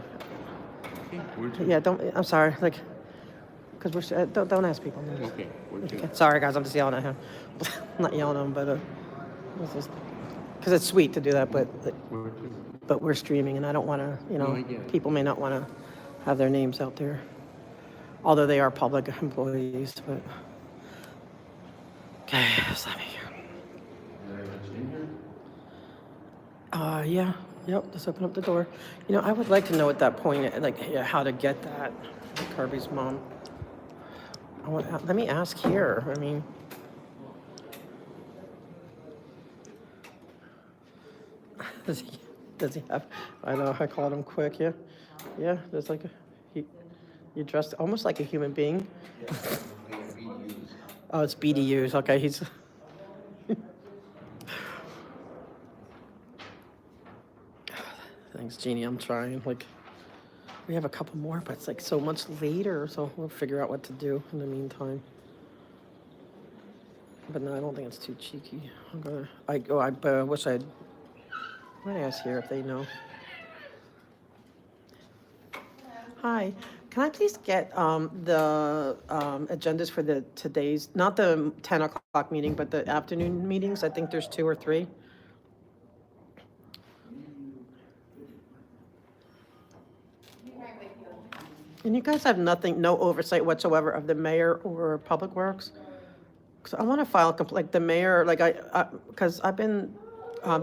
Yeah, don't, I'm sorry, like, because don't ask people. No. Okay. Okay, sorry, guys, I'm just yelling at him. I'm not yelling at him, but because it's sweet to do that, but we're streaming, and I don't want to, No, I get it. people may not want to have their names out there, although they are public employees, but. Okay, so let me. Yeah, yep, just open up the door. I would like to know at that point, like, yeah, how to get that, Kirby's mom. Let me ask here, I mean. Does he have, I know, I called him quick, yeah. Yeah, there's like you dressed almost like a human being. Oh, it's BDUs, okay, he's. Thanks, Jeannie, I'm trying, like, we have a couple more, but it's like so much later, so we'll figure out what to do in the meantime. But no, I don't think it's too cheeky. I wish I'm gonna ask here if they know. Hi, can I please get the agendas for today's, not the 10 o'clock meeting, but the afternoon meetings? I think there's 2 or 3. And you guys have no oversight whatsoever of the mayor or Public Works? Because I want to file a complaint, like the mayor, like because I've been,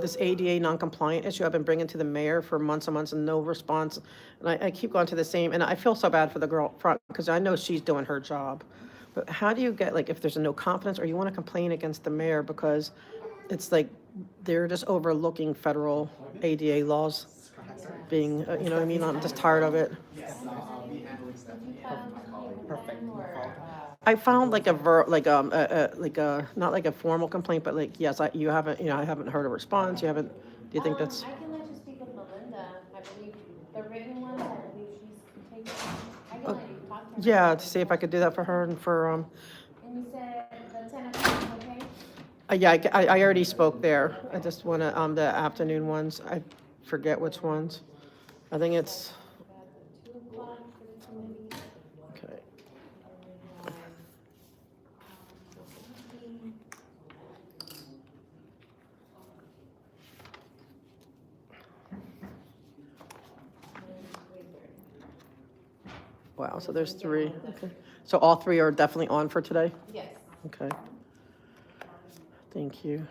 this ADA non-compliant issue, I've been bringing to the mayor for months and months and no response. And I keep going to the same, and I feel so bad for the girl front, because I know she's doing her job. But how do you get, like, if there's a no confidence, or you want to complain against the mayor, because it's like, they're just overlooking federal ADA laws being, you know what I mean? I'm just tired of it. I found like not like a formal complaint, but like, yes, you haven't, I haven't heard a response. You haven't, do you think that's? I can let you speak with Melinda. I believe the written ones, I believe she's taking, I can let you talk to her. Yeah, to see if I could do that for her and for, And you said the 10 o'clock, okay? yeah, I already spoke there. I just want to, the afternoon ones, I forget which ones. I think it's, 2 o'clock for the committee. okay. Wow, so there's 3. Okay. So all 3 are definitely on for today? Yes. Okay. Thank you.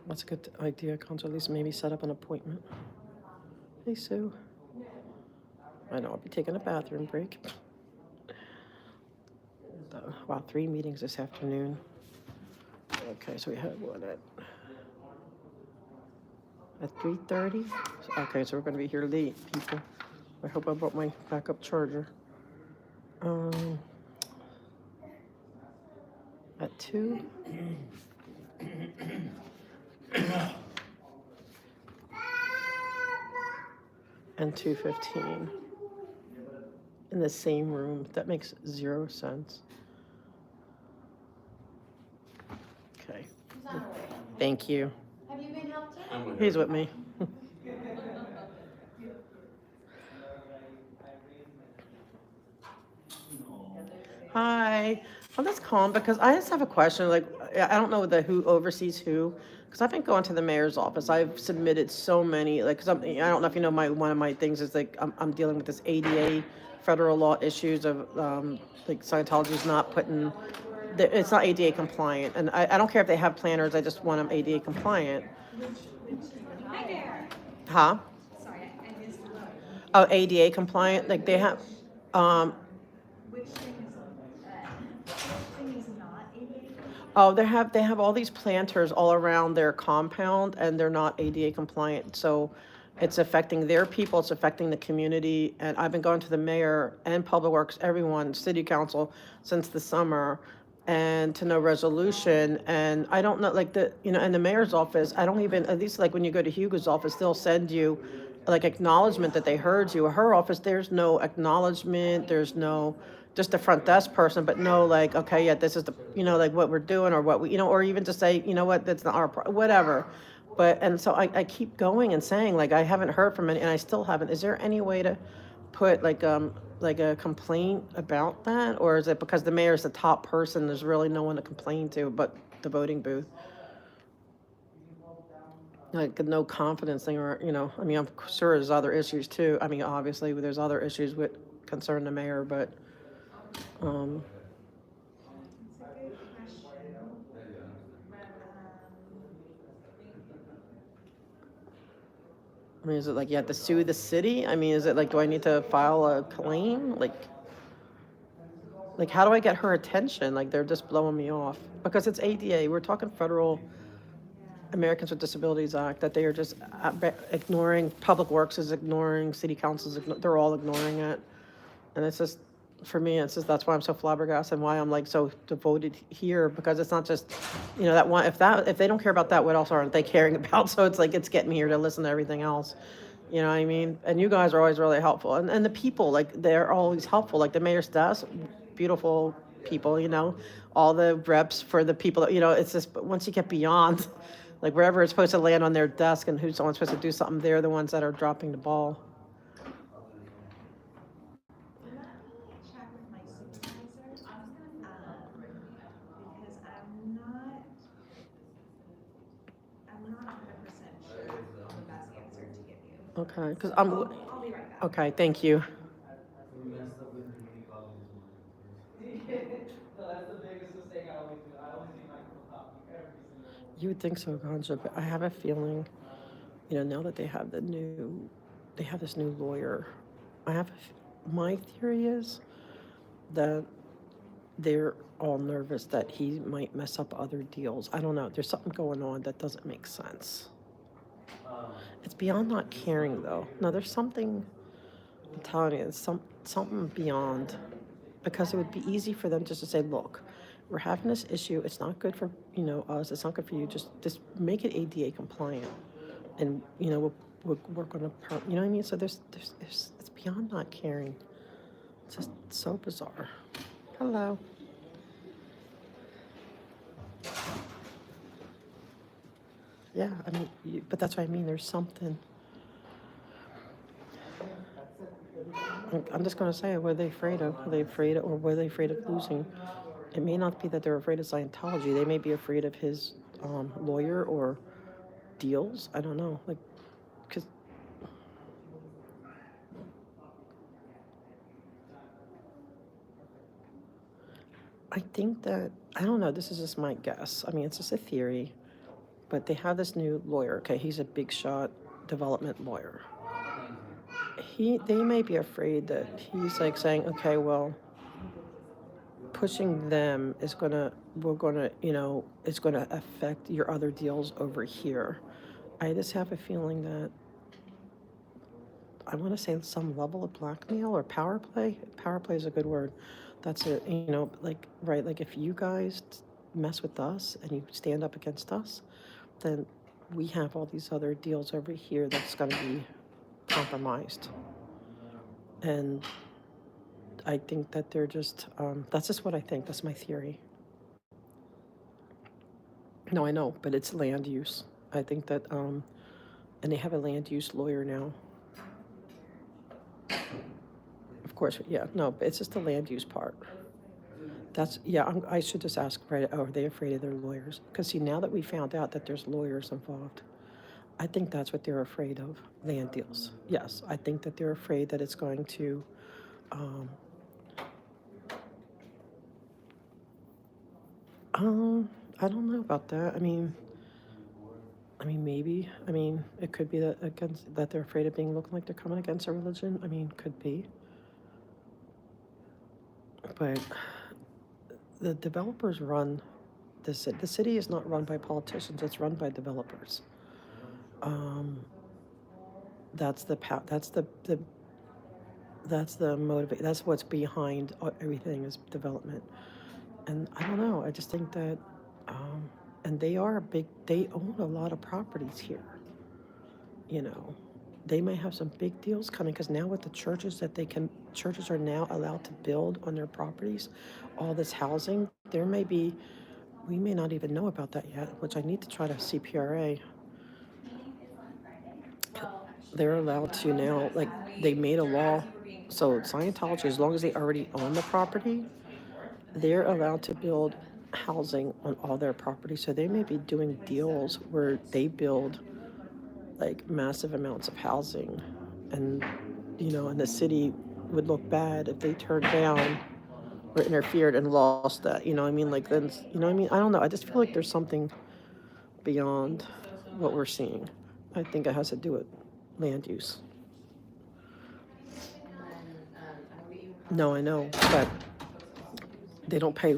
That's a good idea, Council. At least maybe set up an appointment. Hey, Sue. I know, I'll be taking a bathroom break. Wow, 3 meetings this afternoon. Okay, so we had one at 3:30? Okay, so we're gonna be here late, people. I hope I brought my backup charger. At 2? And 2:15 in the same room. That makes 0 sense. Okay. Thank you. Have you been helped yet? He's with me. Hi. I'm just calling because I just have a question. Like, I don't know who oversees who. Because I've been going to the mayor's office. I've submitted so many, like, I don't know if you know, one of my things is like, I'm dealing with this ADA federal law issues of, like, Scientology's not putting, it's not ADA compliant. And I don't care if they have planners, I just want them ADA compliant. Hi there. Huh? Sorry, I missed the vote. Oh, ADA compliant, like they have, Which thing is not ADA? oh, they have all these planters all around their compound, and they're not ADA compliant. So it's affecting their people, it's affecting the community. And I've been going to the mayor and Public Works, everyone, city council, since the summer, and to no resolution. And I don't know, like in the mayor's office, I don't even, at least like when you go to Hugo's office, they'll send you like acknowledgement that they heard you. Her office, there's no acknowledgement, there's no, just a front desk person, but no like, okay, yeah, this is the, like what we're doing or what we, or even to say, you know what, that's not our, whatever. But, and so I keep going and saying, like, I haven't heard from any, and I still haven't. Is there any way to put like a complaint about that? Or is it because the mayor's the top person, there's really no one to complain to but the voting booth? Like no confidence thing, or, I mean, I'm sure there's other issues too. I mean, obviously, there's other issues with concern the mayor, but, I mean, is it like you have to sue the city? I mean, is it like, do I need to file a claim? Like how do I get her attention? Like, they're just blowing me off. Because it's ADA, we're talking federal Americans with Disabilities Act, that they are just ignoring, Public Works is ignoring, City Council's, they're all ignoring it. And it's just, for me, it's just, that's why I'm so flabbergasted and why I'm like so devoted here, because it's not just, that one, if they don't care about that, what else aren't they caring about? So it's like, it's getting me here to listen to everything else. You know what I mean? And you guys are always really helpful. And the people, like, they're always helpful. Like the mayor's desk, beautiful people, all the reps for the people, it's just, but once you get beyond, like wherever it's supposed to land on their desk and who's someone's supposed to do something, they're the ones that are dropping the ball. Check with my supervisor, because I'm not 100% sure on the best answer to give you. Okay, because I'll be right back. okay, thank you. That's the biggest mistake I always do. I always eat my cup of coffee every single morning. You would think so, Ganja, but I have a feeling, now that they have this new lawyer, my theory is that they're all nervous that he might mess up other deals. I don't know. There's something going on that doesn't make sense. It's beyond not caring, though. No, there's something, I'm telling you, it's something beyond. Because it would be easy for them just to say, look, we're having this issue. It's not good for, us. It's not good for you. Just make it ADA compliant. And, we'll work on you know what I mean? So there's it's beyond not caring. It's just so bizarre. Hello. Yeah, I mean, but that's what I mean. There's something. I'm just going to say, what are they afraid of? Are they afraid of, or were they afraid of losing? It may not be that they're afraid of Scientology. They may be afraid of his lawyer or deals. I don't know. Like, because I think that, I don't know, this is just my guess. I mean, it's just a theory, but they have this new lawyer. Okay, he's a big shot development lawyer. They may be afraid that he's like saying, okay, well, pushing them is it's gonna affect your other deals over here. I just have a feeling that, I want to say some level of blackmail or power play. Power play is a good word. That's it, like, right, like if you guys mess with us and you stand up against us, then we have all these other deals over here that's going to be compromised. And I think that they're just, that's just what I think. That's my theory. No, I know, but it's land use. I think that, and they have a land use lawyer now. Of course, yeah, no, but it's just the land use part. That's, yeah, I should just ask, right, are they afraid of their lawyers? Because see, now that we found out that there's lawyers involved, I think that's what they're afraid of, land deals. Yes, I think that they're afraid that it's going to, I don't know about that. I mean, maybe. I mean, it could be that they're afraid of being looked like they're coming against a religion. I mean, could be. But the developers run the city. The city is not run by politicians. It's run by developers. That's the motivate. That's what's behind everything is development. And I don't know. I just think that, and they own a lot of properties here. they may have some big deals coming, because now with the churches churches are now allowed to build on their properties, all this housing, we may not even know about that yet, which I need to try to CPRA. They're allowed to now, like, they made a law, so Scientology, as long as they already own the property, they're allowed to build housing on all their property. So they may be doing deals where they build like massive amounts of housing, and and the city would look bad if they turned down or interfered and lost that. You know what I mean? Like, then, what I mean? I don't know. I just feel like there's something beyond what we're seeing. I think it has to do with land use. No, I know, but they don't pay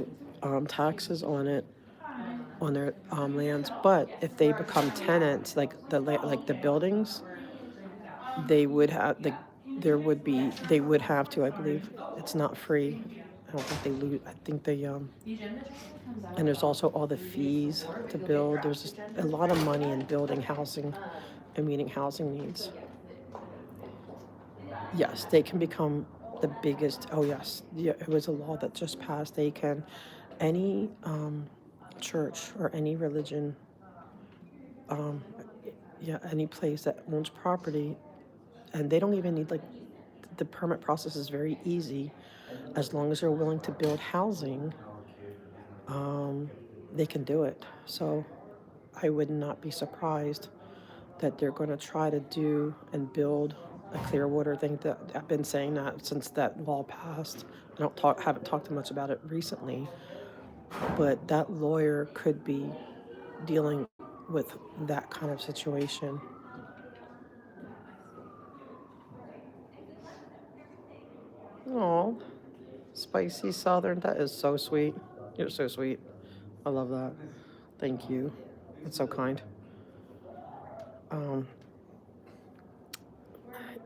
taxes on it, on their lands. But if they become tenants, like the buildings, they would have they would have to. I believe it's not free. I don't think they lose. I think they and there's also all the fees to build. There's just a lot of money in building housing and meeting housing needs. Yes, they can become the biggest. Oh yes, yeah, it was a law that just passed. They can, any church or any religion, any place that owns property, and they don't even need, like, the permit process is very easy, as long as they're willing to build housing. They can do it. So I would not be surprised that they're going to try to do and build a Clearwater thing. That I've been saying that since that law passed. Haven't talked much about it recently, but that lawyer could be dealing with that kind of situation. Oh, spicy Southern. That is so sweet. You're so sweet. I love that. Thank you. That's so kind.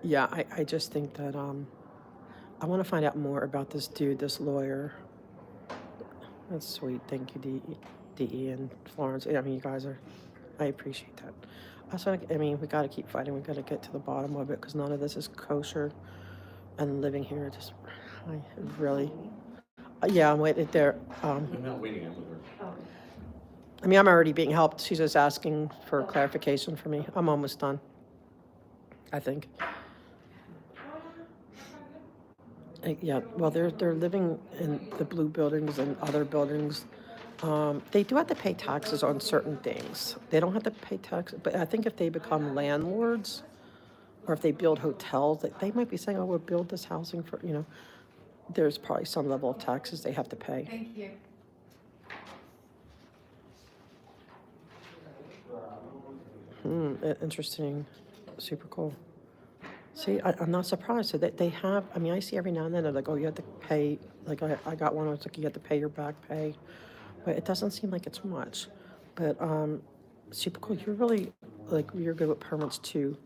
Yeah, I just think that I want to find out more about this dude, this lawyer. That's sweet. Thank you, DE and Florence. I mean, you guys are, I appreciate that. We got to keep fighting. We got to get to the bottom of it, because none of this is kosher. And living here, I really, yeah, I'm waiting there. I'm not waiting, I'm with her. I'm already being helped. She's just asking for clarification for me. I'm almost done, I think. Yeah, well, they're living in the blue buildings and other buildings. They do have to pay taxes on certain things. They don't have to pay taxes, but I think if they become landlords, or if they build hotels, they might be saying, "Oh, we'll build this housing for," there's probably some level of taxes they have to pay. Thank you. Interesting. Super cool. See, I'm not surprised. So they have, I see every now and then they're like, "Oh, you have to pay," like I got one, it's like, "You have to pay your back pay," but it doesn't seem like it's much. But super cool. You're really, you're good with permits too.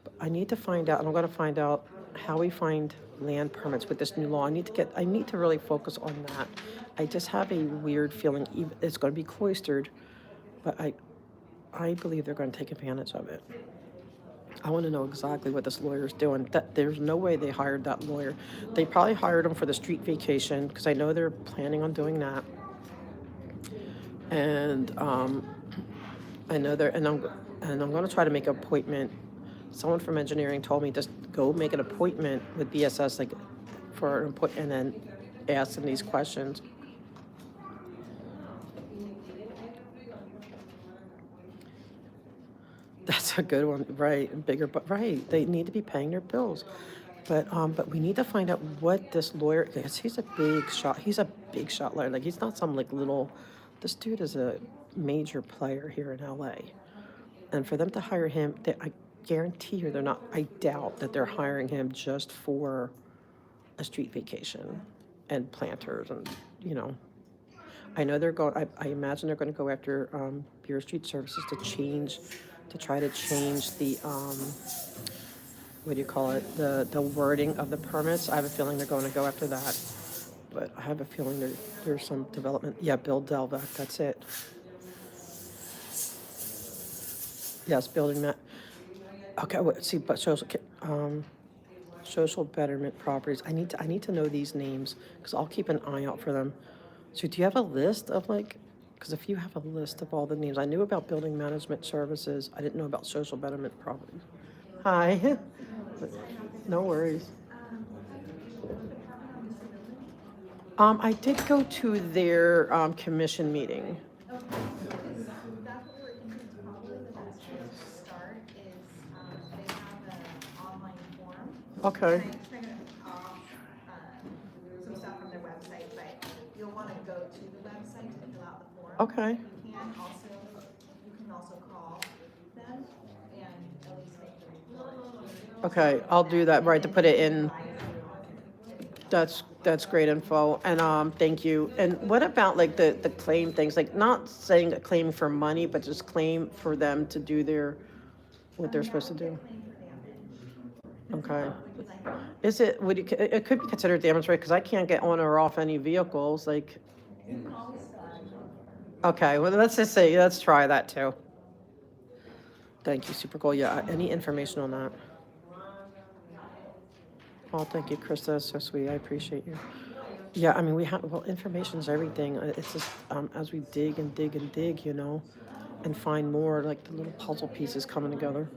But I need to find out, and I'm going to find out how we find land permits with this new law. I need to really focus on that. I just have a weird feeling it's going to be cloistered, but I believe they're going to take advantage of it. I want to know exactly what this lawyer's doing. There's no way they hired that lawyer. They probably hired him for the street vacation, because I know they're planning on doing that. And I know I'm going to try to make an appointment. Someone from engineering told me just go make an appointment with BSS, like, for an appointment, and then ask them these questions. That's a good one, right? Bigger, but right, they need to be paying their bills. But we need to find out what this lawyer, because he's a big shot. He's a big shot lawyer. Like, he's not some little. This dude is a major player here in LA, and for them to hire him, I guarantee you they're not. I doubt that they're hiring him just for a street vacation and planters, and I know they're going. I imagine they're going to go after Bureau of Street Services to try to change the what do you call it? The wording of the permits. I have a feeling they're going to go after that. But I have a feeling there's some development. Yeah, Bill Delvac, that's it. Yes, building that. Okay, wait, see, but social betterment properties, I need to know these names, because I'll keep an eye out for them. So do you have a list of like, because if you have a list of all the names, I knew about building management services, I didn't know about social betterment properties. Hi. No worries. I did go to their, commission meeting. Okay, so that's what we're thinking, probably the best way to start is, they have an online form. Okay. And I'm just gonna off, some stuff from their website, but you'll wanna go to the website to fill out the form. Okay. You can also call them and at least make the report. Okay, I'll do that, right, to put it in. That's great info, and, thank you. And what about like the claim things, like not saying a claim for money, but just claim for them to do what they're supposed to do? Okay. Is it, it could be considered damage, right, because I can't get on or off any vehicles, like. Okay, well, let's try that too. Thank you, super cool, yeah, any information on that? Oh, thank you, Krista, that's so sweet, I appreciate you. Yeah, I mean, well, information's everything. It's just, as we dig and dig and dig, and find more, like the little puzzle pieces coming together.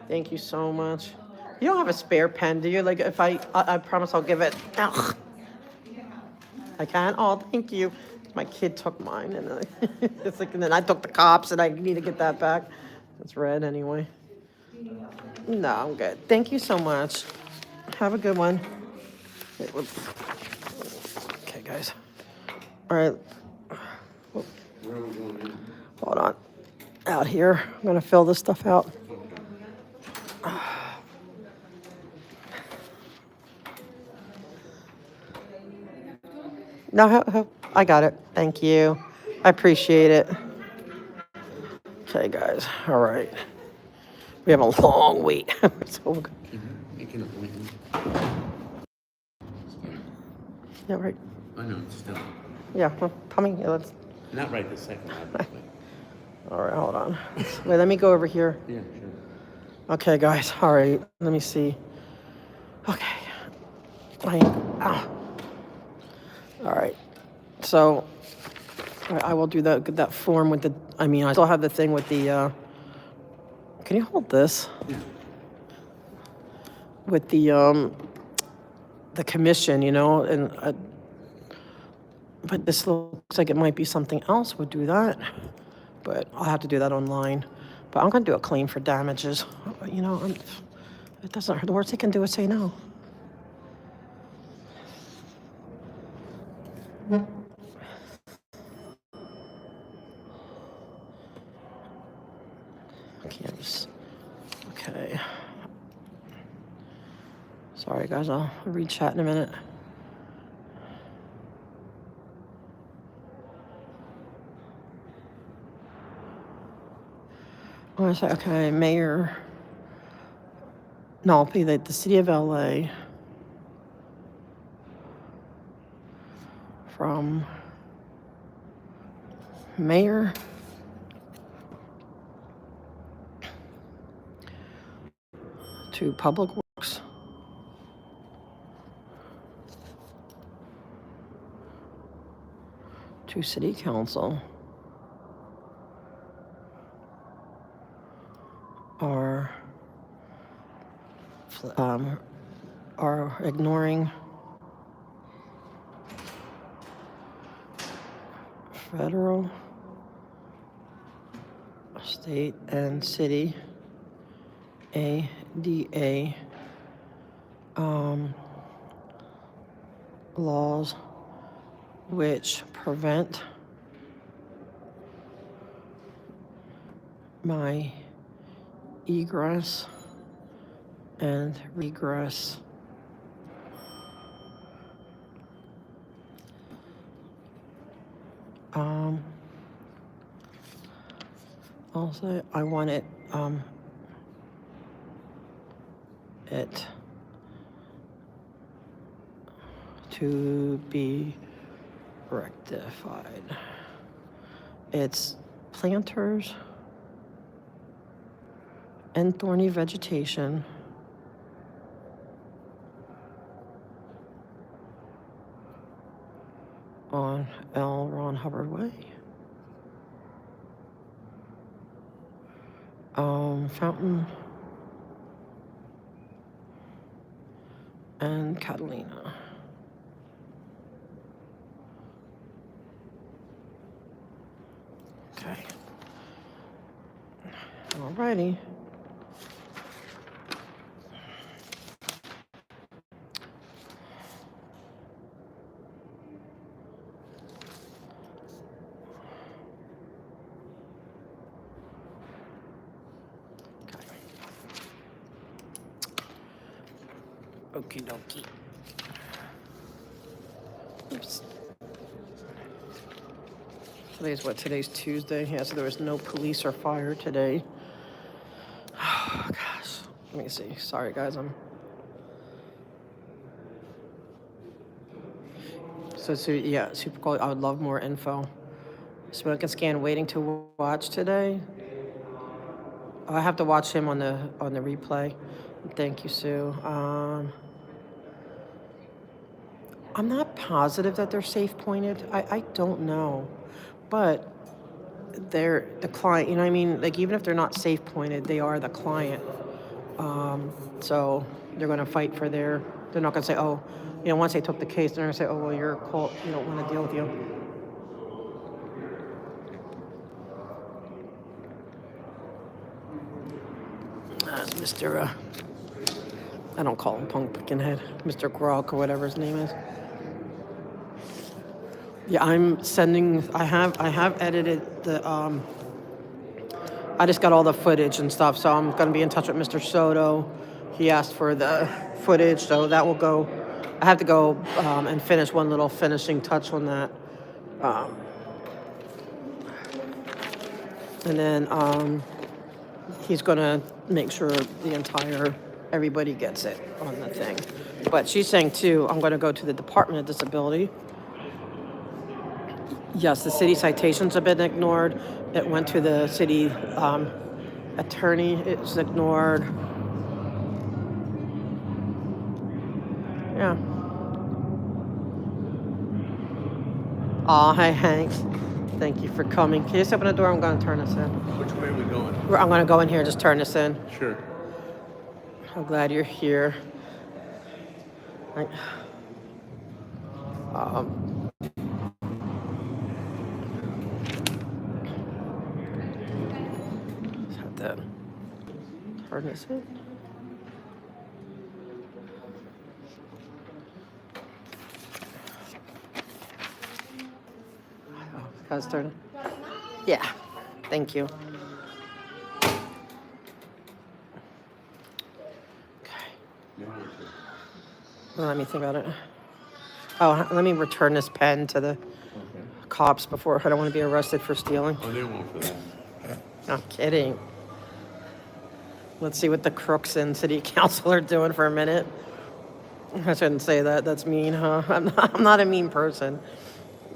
Thank you so much. You don't have a spare pen, do you? Like, if I promise I'll give it. Ugh. I can? Oh, thank you. My kid took mine, and it's like, and then I took the cops, and I need to get that back. It's red anyway. No, I'm good. Thank you so much. Have a good one. Wait, whoops. Okay, guys. All right. Hold on. Out here. I'm going to fill this stuff out. No, I got it. Thank you. I appreciate it. Okay, guys. All right. We have a long wait. So, yeah, right. I know, it's still. Yeah, well, coming. Yeah, let's. Not right this second, obviously. All right, hold on. Wait, let me go over here. Yeah, sure. Okay, guys. All right. Let me see. Okay. All right. So I will do that form with I still have the thing with the, can you hold this? Yeah. With the commission, but this looks like it might be something else would do that, but I'll have to do that online. But I'm going to do a claim for damages. It doesn't hurt. The worst they can do is say no. Okay. Sorry, guys. I'll read chat in a minute. I want to say, okay, mayor. No, I'll be the city of LA. From mayor to public works to city council are ignoring federal, state, and city ADA laws which prevent my egress and regress also I want it to be rectified. It's planters and thorny vegetation on L. Ron Hubbard Way. Fountain and Catalina. Okay. Alrighty. Okie dokie. Oops. Today's what? Today's Tuesday. Yeah, so there was no police or fire today. Oh, gosh. Let me see. Sorry, guys. So yeah, super cool. I would love more info. Smoke and Scan waiting to watch today. I have to watch him on the replay. Thank you, Sue. I'm not positive that they're safe pointed. I don't know, but they're the client. You know what I mean? Like even if they're not safe pointed, they are the client. So they're going to fight for their. They're not going to say, oh, you know, once they took the case, they're going to say, oh, well, you're a cult. You don't want to deal with you. Mr. I don't call him Pumpkin Head. Mr. Grok or whatever his name is. Yeah, I'm sending. I have edited the. I just got all the footage and stuff, so I'm going to be in touch with Mr. Soto. He asked for the footage, so that will go. I have to go and finish one little finishing touch on that. And then he's going to make sure everybody gets it on the thing. But she's saying, too, I'm going to go to the Department of Disability. Yes, the city citations have been ignored. It went to the city attorney. It's ignored. Yeah. Aw, hi, Hank. Thank you for coming. Can you just open the door? I'm going to turn this in. Which way are we going? I'm going to go in here and just turn this in. Sure. I'm glad you're here. Just have to turn this in. Guys, turn. Yeah. Thank you. Let me think about it. Oh, let me return this pen to the cops before I don't want to be arrested for stealing. Oh, they won't for that. I'm kidding. Let's see what the crooks in city council are doing for a minute. I shouldn't say that. That's mean, huh? I'm not a mean person,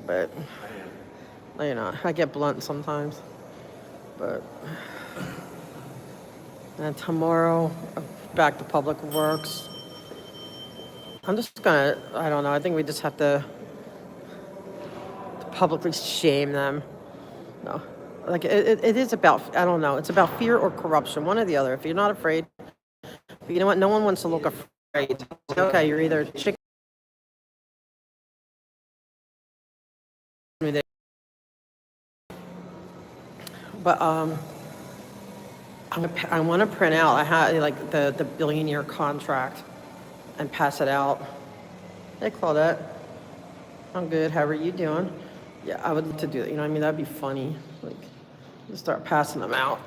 but you know, I get blunt sometimes. But and tomorrow, back to Public Works. I'm just gonna, I don't know, I think we just have to publicly shame them. No, like it is about, I don't know, it's about fear or corruption, one or the other. If you're not afraid, you know what, no one wants to look afraid. Okay, you're either chicken. But I want to print out, I had like the billionaire contract and pass it out. Hey, Claudette. I'm good. How are you doing? Yeah, I would love to do that. You know what I mean? That'd be funny. Like, just start passing them out.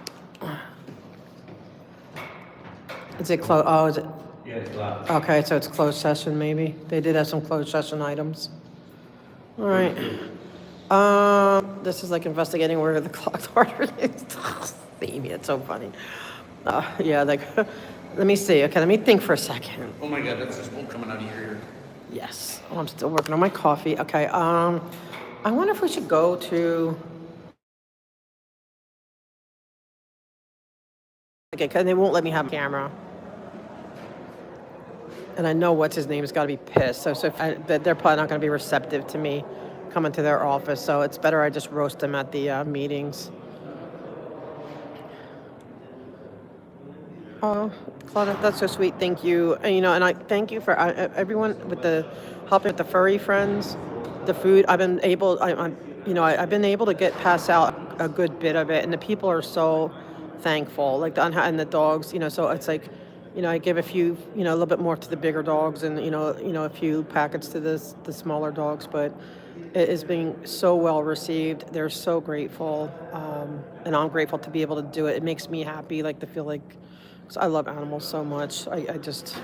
Is it closed? Oh, is it? Yeah, it's loud. Okay, so it's closed session maybe. They did have some closed session items. All right. This is like investigating where the clocked order is. Amy, it's so funny. Yeah, like, let me see. Okay, let me think for a second. Oh my God, that's the smoke coming out of your ear. Yes. Oh, I'm still working on my coffee. Okay. I wonder if we should go to Okay, 'cause they won't let me have a camera. And I know what's his name has got to be pissed. But they're probably not going to be receptive to me coming to their office. So it's better I just roast them at the meetings. Oh, Claudia, that's so sweet. Thank you. And, and I thank you for everyone with the helping with the furry friends, the food. I've been able, I've been able to get pass out a good bit of it, and the people are so thankful. Like and the dogs, so it's like, I give a few, a little bit more to the bigger dogs, and a few packets to the smaller dogs, but. It is being so well received. They're so grateful, and I'm grateful to be able to do it. It makes me happy, like to feel like, 'cause I love animals so much. I just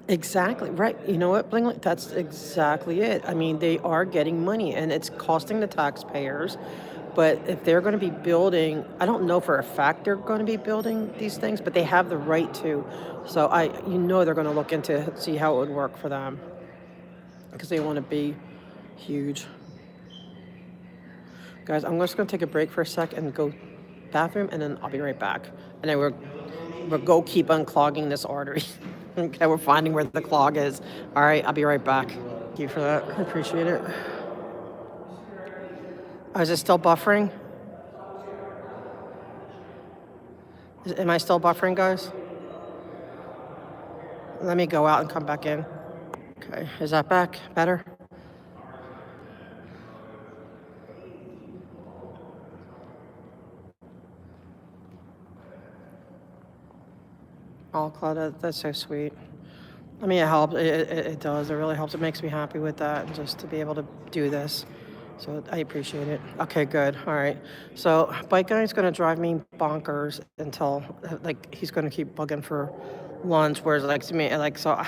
exactly right. You know what, Blingley? That's exactly it. I mean, they are getting money, and it's costing the taxpayers. But if they're going to be building, I don't know for a fact they're going to be building these things, but they have the right to. So they're going to look into see how it would work for them because they want to be huge. Guys, I'm just going to take a break for a sec and go bathroom, and then I'll be right back. And then we'll go keep unclogging this artery. Okay, we're finding where the clog is. All right, I'll be right back. Thank you for that. I appreciate it. Oh, is it still buffering? Am I still buffering, guys? Let me go out and come back in. Okay, is that back? Better? Oh, Claudia, that's so sweet. I mean, it helps. It does. It really helps. It makes me happy with that, and just to be able to do this. So I appreciate it. Okay, good. All right. So bike guy's going to drive me bonkers until he's going to keep bugging for lunch. Whereas to me, so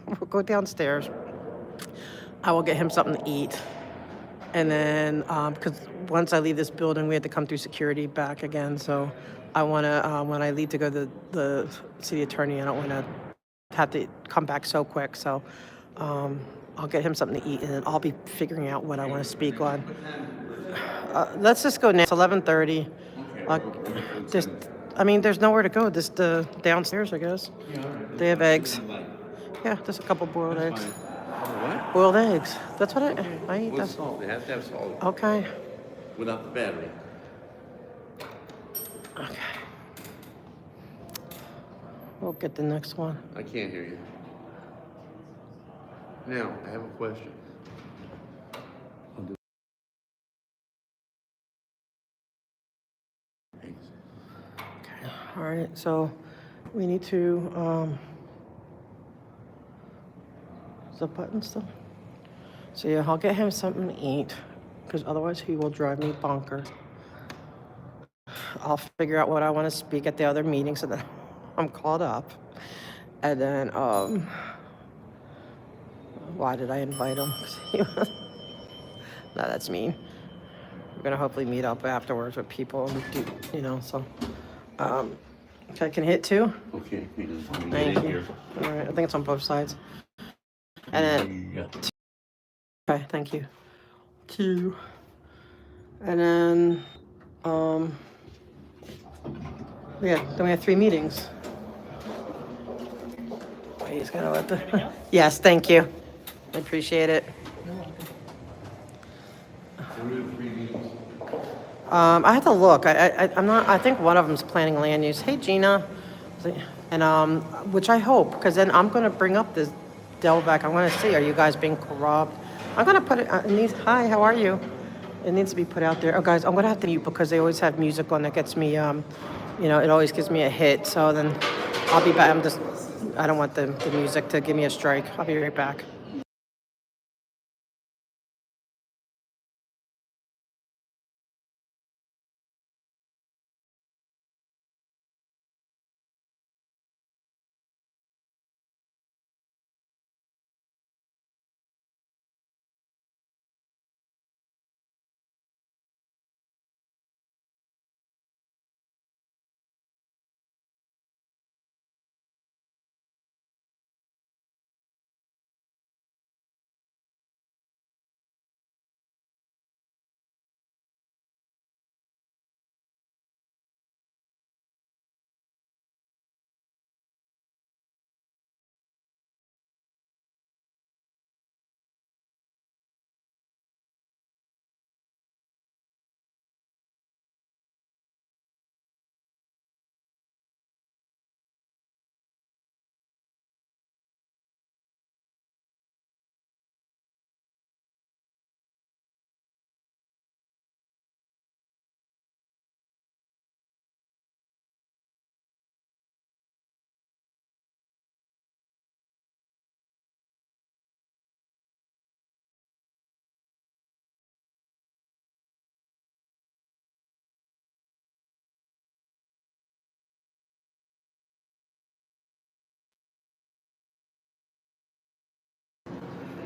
we'll go downstairs. I will get him something to eat, and then because once I leave this building, we have to come through security back again. So I want to when I leave to go to the city attorney, I don't want to have to come back so quick. So I'll get him something to eat, and then I'll be figuring out what I want to speak on. Let's just go now. It's 11:30. There's nowhere to go. Just downstairs, I guess. They have eggs. Yeah, just a couple boiled eggs. What? Boiled eggs. That's what I eat. With salt. They have to have salt. Okay. Without the battery. Okay. We'll get the next one. I can't hear you. Now, I have a question. Okay. All right. So we need to. Is the button still? So yeah, I'll get him something to eat, because otherwise he will drive me bonkers. I'll figure out what I want to speak at the other meeting so that I'm caught up. And then, why did I invite him? No, that's mean. We're gonna hopefully meet up afterwards with people and do, so. Okay, can I hit 2? Okay. Thank you. All right, I think it's on both sides. And then, okay, thank you. 2. And then, then we have 3 meetings. He's gonna let the. Yes, thank you. I appreciate it. I have to look. I'm not. I think one of them's planning land use. Hey, Gina, and which I hope, because then I'm gonna bring up this Delvac. I want to see, are you guys being corrupt? I'm gonna put it. It needs. Hi, how are you? It needs to be put out there. Oh, guys, I'm gonna have to mute because they always have music on that gets me. It always gives me a hit. So then, I'll be back. I don't want the music to give me a strike. I'll be right back.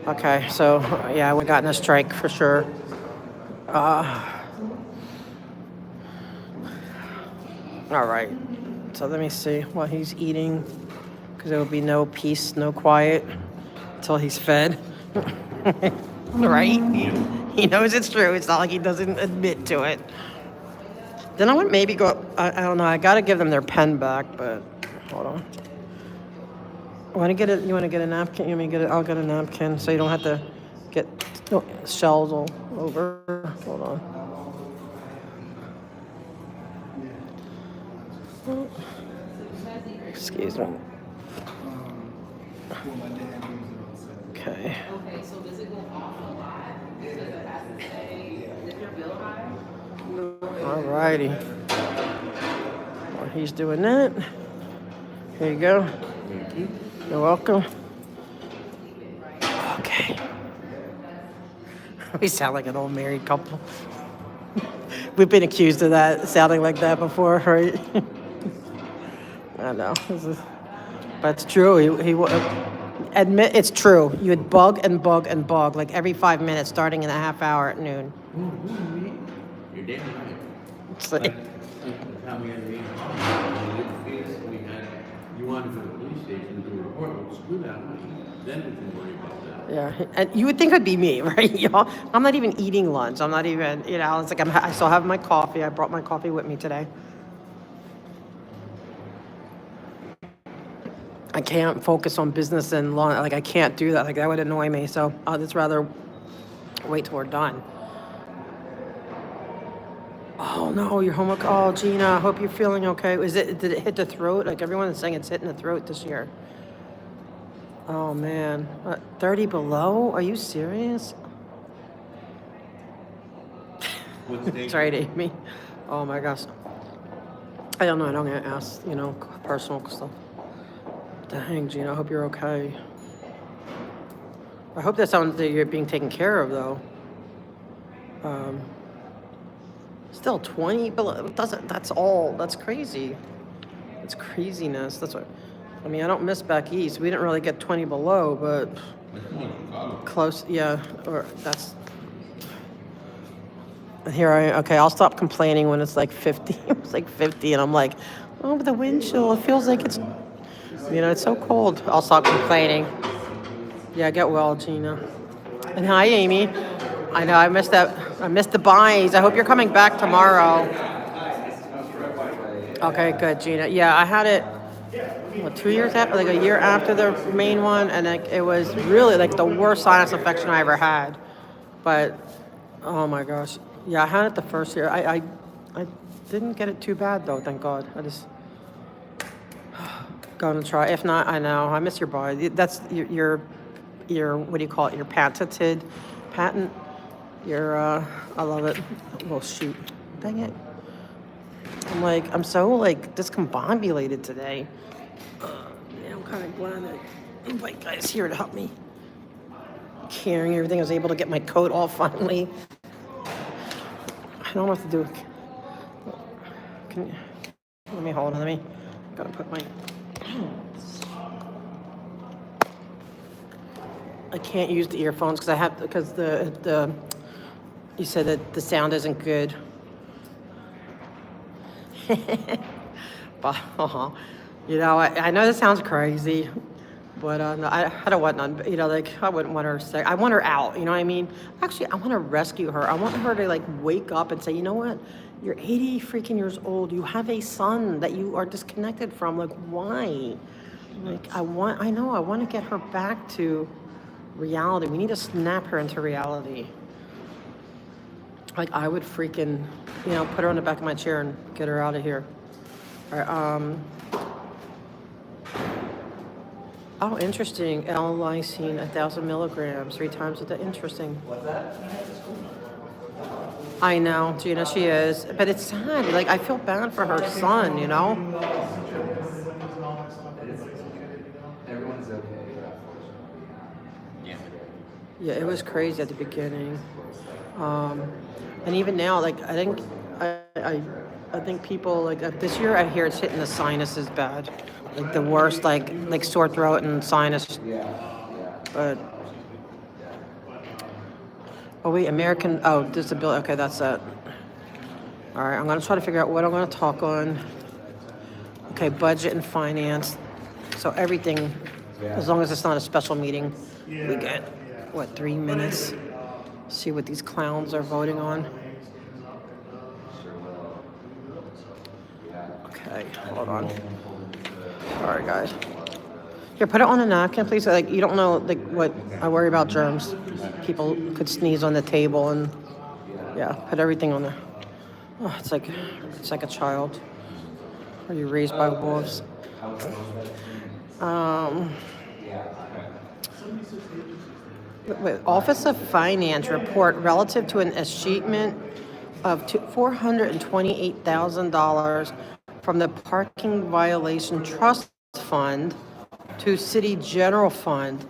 Okay, so yeah, we got in a strike for sure. All right. So let me see while he's eating, because there will be no peace, no quiet until he's fed. Right? He knows it's true. It's not like he doesn't admit to it. Then I would maybe go. I don't know. I gotta give them their pen back, but hold on. Want to get it? You want to get a napkin? You want me to get it? I'll get a napkin so you don't have to get shells all over. Hold on. Excuse me. Okay. Okay, so does it go off a lot? Does it have to say, is your bill high? All righty. While he's doing that, here you go. You're welcome. Okay. We sound like an old married couple. We've been accused of that, sounding like that before, right? I know. But it's true. He admit it's true. You would bug and bug and bug like every 5 minutes, starting in a half hour at noon. You're damn right. It's like, Time we had the you wanted to go to the police station to do a report, well, screw that money. Then we can worry about that. yeah, and you would think it'd be me, right? Y'all, I'm not even eating lunch. I'm not even, it's like I still have my coffee. I brought my coffee with me today. I can't focus on business and lunch. Like, I can't do that. Like, that would annoy me. So I'll just rather wait till we're done. Oh, no, your homework. Oh, Gina, I hope you're feeling okay. Did it hit the throat? Like, everyone is saying it's hitting the throat this year. Oh, man. 30 below? Are you serious? Sorry, Amy. Oh, my gosh. I don't know. I don't get asked, personal stuff. Dang, Gina, I hope you're okay. I hope that sounds that you're being taken care of, though. Still 20 below. That's all. That's crazy. It's craziness. That's what. I mean, I don't miss back east. We didn't really get 20 below, but close. Yeah, or that's. Here okay, I'll stop complaining when it's like 50. It's like 50, and I'm like, oh, but the wind chill. It feels like it's. It's so cold. I'll stop complaining. Yeah, get well, Gina. And hi, Amy. I know I missed that. I missed the buys. I hope you're coming back tomorrow. Okay, good, Gina. Yeah, I had it 2 years after, like a year after the main one, and it was really like the worst sinus infection I ever had. But oh my gosh, yeah, I had it the first year. I didn't get it too bad though, thank God. I just. Gonna try. If not, I know. I miss your body. That's your what do you call it? Your patent. I love it. Well, shoot. Dang it. I'm so discombobulated today. Yeah, I'm kind of glad that my guy's here to help me. Carrying everything. I was able to get my coat off finally. I don't know what to do. Let me hold on. Gotta put my. I can't use the earphones because the you said that the sound isn't good. But I know this sounds crazy, but I don't want none. I wouldn't want her sick. I want her out. You know what I mean? Actually, I want to rescue her. I want her to wake up and say, you know what? You're 80 freaking years old. You have a son that you are disconnected from. Why? I want to get her back to reality. We need to snap her into reality. I would freaking, put her on the back of my chair and get her out of here. All right, oh, interesting. L-lysine, 1,000 milligrams, 3 times a day. Interesting. What's that? I know, Gina, she is. But it's sad. I feel bad for her son, Everyone's okay. Yeah, it was crazy at the beginning. And even now, I think people, this year I hear it's hitting the sinuses bad. The worst, like sore throat and sinus. But Oh, wait, American, oh, disability, okay, that's it. All right, I'm gonna try to figure out what I'm gonna talk on. Okay, budget and finance. So everything, as long as it's not a special meeting, we get, what, 3 minutes? See what these clowns are voting on. Okay, hold on. Sorry, guys. Here, put it on a napkin, please. Like, you don't know, like, what, I worry about germs. People could sneeze on the table and, yeah, put everything on there. Oh, it's like a child. Are you raised by wolves? Office of Finance report relative to an achievement of $428,000 from the parking violation trust fund to city general fund.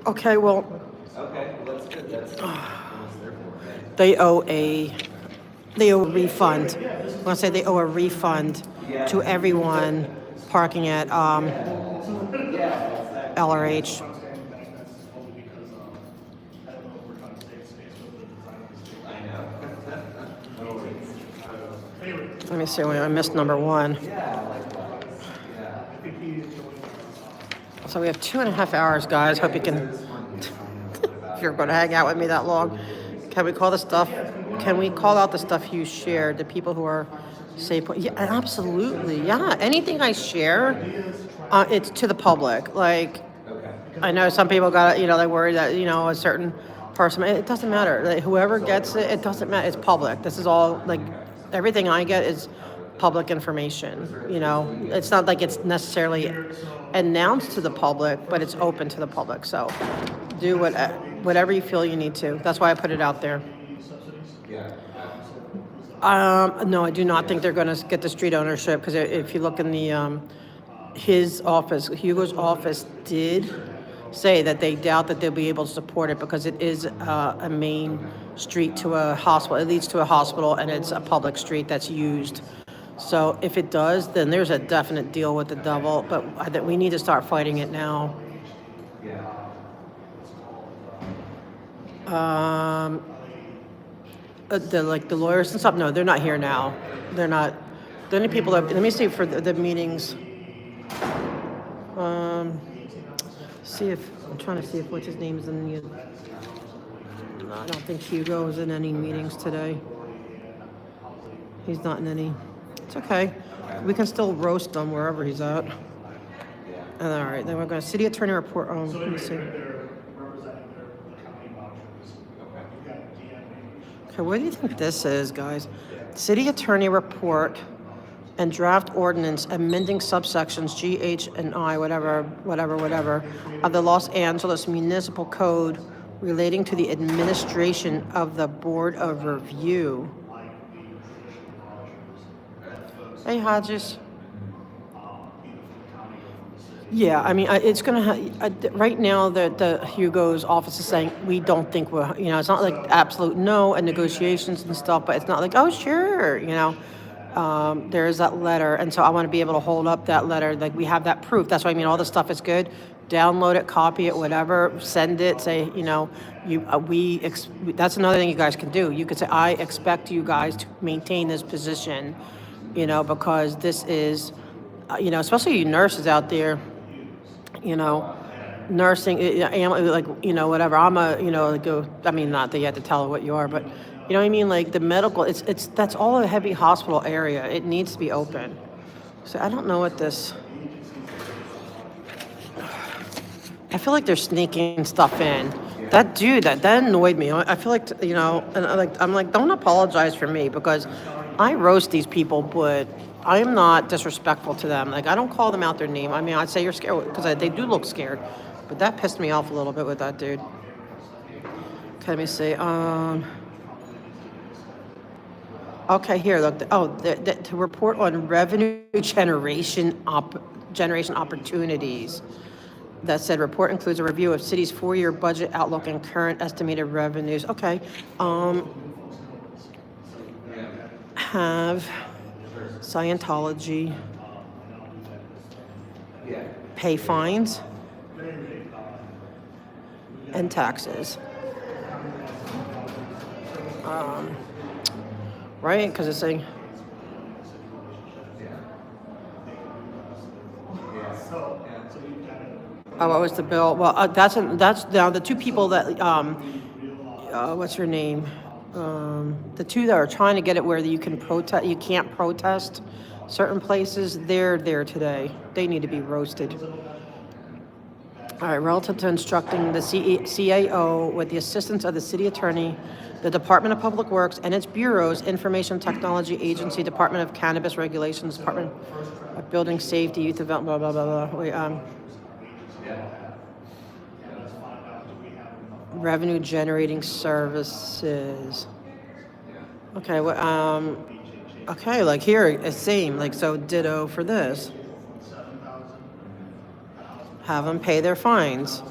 Okay, well, they owe a refund. I'm gonna say they owe a refund to everyone parking at LRH. Let me see, I missed number 1. So we have 2.5 hours, guys. Hope you can, if you're gonna hang out with me that long. Can we call out the stuff you shared, the people who are safe? Yeah, absolutely, yeah. Anything I share, it's to the public. Like, I know some people got, they worry that, a certain person, it doesn't matter. Like, whoever gets it, it doesn't matter. It's public. This is all, like, everything I get is public information. It's not like it's necessarily announced to the public, but it's open to the public. So do whatever you feel you need to. That's why I put it out there. No, I do not think they're going to get the street ownership, because if you look in the his office, Hugo's office did say that they doubt that they'll be able to support it because it is a main street to a hospital. It leads to a hospital, and it's a public street that's used. So if it does, then there's a definite deal with the devil, but we need to start fighting it now. The lawyers and stuff, no, they're not here now. They're not. The only people that, let me see for the meetings. I'm trying to see if what's his name is in the. No, I don't think Hugo is in any meetings today. He's not in any. It's okay. We can still roast him wherever he's at. And all right, then we're going to city attorney report. Let me see. Okay, what do you think this is, guys? City attorney report and draft ordinance amending subsections G, H, and I, whatever, of the Los Angeles Municipal Code relating to the administration of the Board of Review. Hey, Hodges. Yeah, I mean, it's going to right now, the Hugo's office is saying, we don't think we're, it's not like absolute no and negotiations and stuff, but it's not like, oh, sure, there is that letter. And so I want to be able to hold up that letter. Like, we have that proof. That's why I mean, all the stuff is good. Download it, copy it, whatever, send it, say, that's another thing you guys can do. You could say, I expect you guys to maintain this position, because this is, especially you nurses out there, nursing, whatever. I'm I mean, not that you have to tell her what you are, but you know what I mean? Like the medical, that's all a heavy hospital area. It needs to be open. So I don't know what this, I feel like they're sneaking stuff in. That dude, that annoyed me. I feel like, and I'm like, don't apologize for me, because I roast these people, but I am not disrespectful to them. Like, I don't call them out their name. I mean, I'd say you're scared, because they do look scared. But that pissed me off a little bit with that dude. Okay, let me see. Okay, here, look. To report on revenue generation opportunities. That said, report includes a review of city's 4-year budget outlook and current estimated revenues. Okay. Have Scientology pay fines and taxes. Right, because it's saying, oh, what was the bill? Well, that's now the two people that, what's her name? The two that are trying to get it where you can protest, you can't protest certain places, they're there today. They need to be roasted. All right, relative to instructing the CAO with the assistance of the city attorney, the Department of Public Works and its bureaus, Information Technology Agency, Department of Cannabis Regulations, Department of Building Safety, Youth Development, blah, blah, blah, blah. Wait, revenue generating services. Okay, okay, like here, it's same, like, so ditto for this. Have them pay their fines.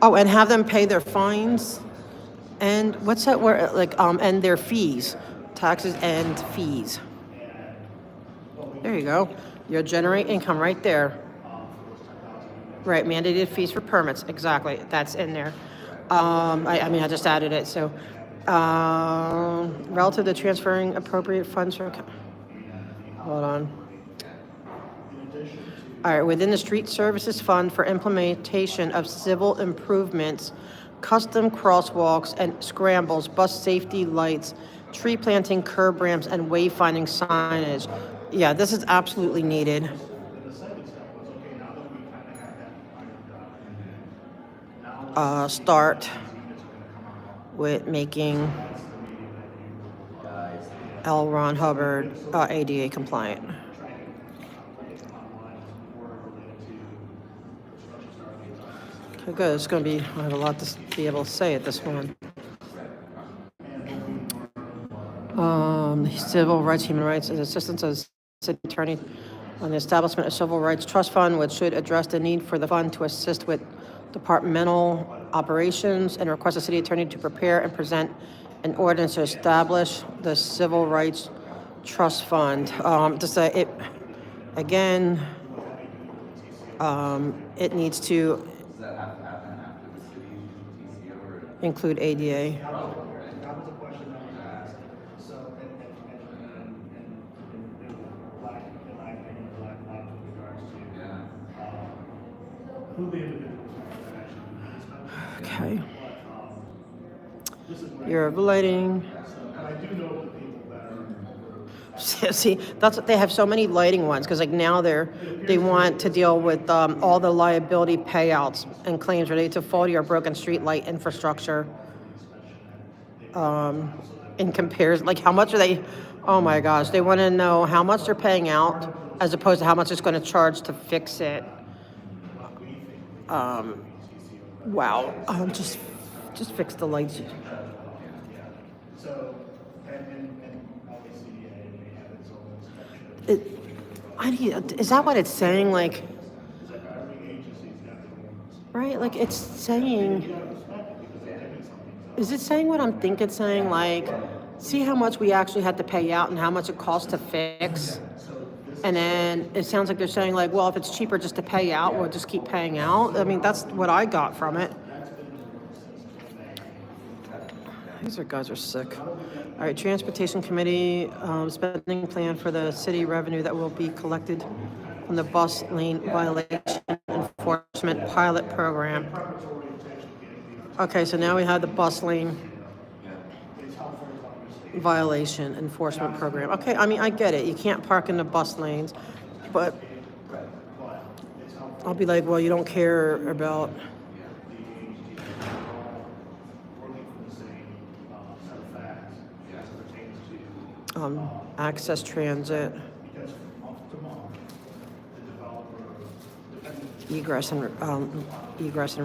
Oh, and have them pay their fines, and what's that word, like, and their fees, taxes and fees. There you go. You'll generate income right there. Right, mandated fees for permits, exactly, that's in there. I mean, I just added it, so. Relative to transferring appropriate funds from, hold on. All right, within the Street Services Fund for implementation of civil improvements, custom crosswalks and scrambles, bus safety lights, tree planting, curb ramps, and wayfinding signage. Yeah, this is absolutely needed. Start with making L. Ron Hubbard ADA compliant. Okay, good. It's going to be, I have a lot to be able to say at this one. Civil rights, human rights, and assistance as city attorney on the establishment of civil rights trust fund, which should address the need for the fund to assist with departmental operations, and request the city attorney to prepare and present an ordinance to establish the civil rights trust fund. To say it again, it needs to include ADA. Okay. You're lighting. See, that's what they have, so many lighting ones, because like now they want to deal with all the liability payouts and claims related to faulty or broken street light infrastructure. In comparison, like how much are they? Oh my gosh, they want to know how much they're paying out as opposed to how much it's going to charge to fix it. Wow, just fix the lights. Is that what it's saying? Like, right? Like it's saying, is it saying what I'm thinking it's saying? Like, see how much we actually had to pay out and how much it costs to fix? And then it sounds like they're saying like, well, if it's cheaper just to pay out, we'll just keep paying out. I mean, that's what I got from it. These guys are sick. All right, Transportation Committee, spending plan for the city revenue that will be collected from the bus lane violation enforcement pilot program. Okay, so now we have the bus lane violation enforcement program. Okay, I mean, I get it. You can't park in the bus lanes, but I'll be like, well, you don't care about access transit, egress and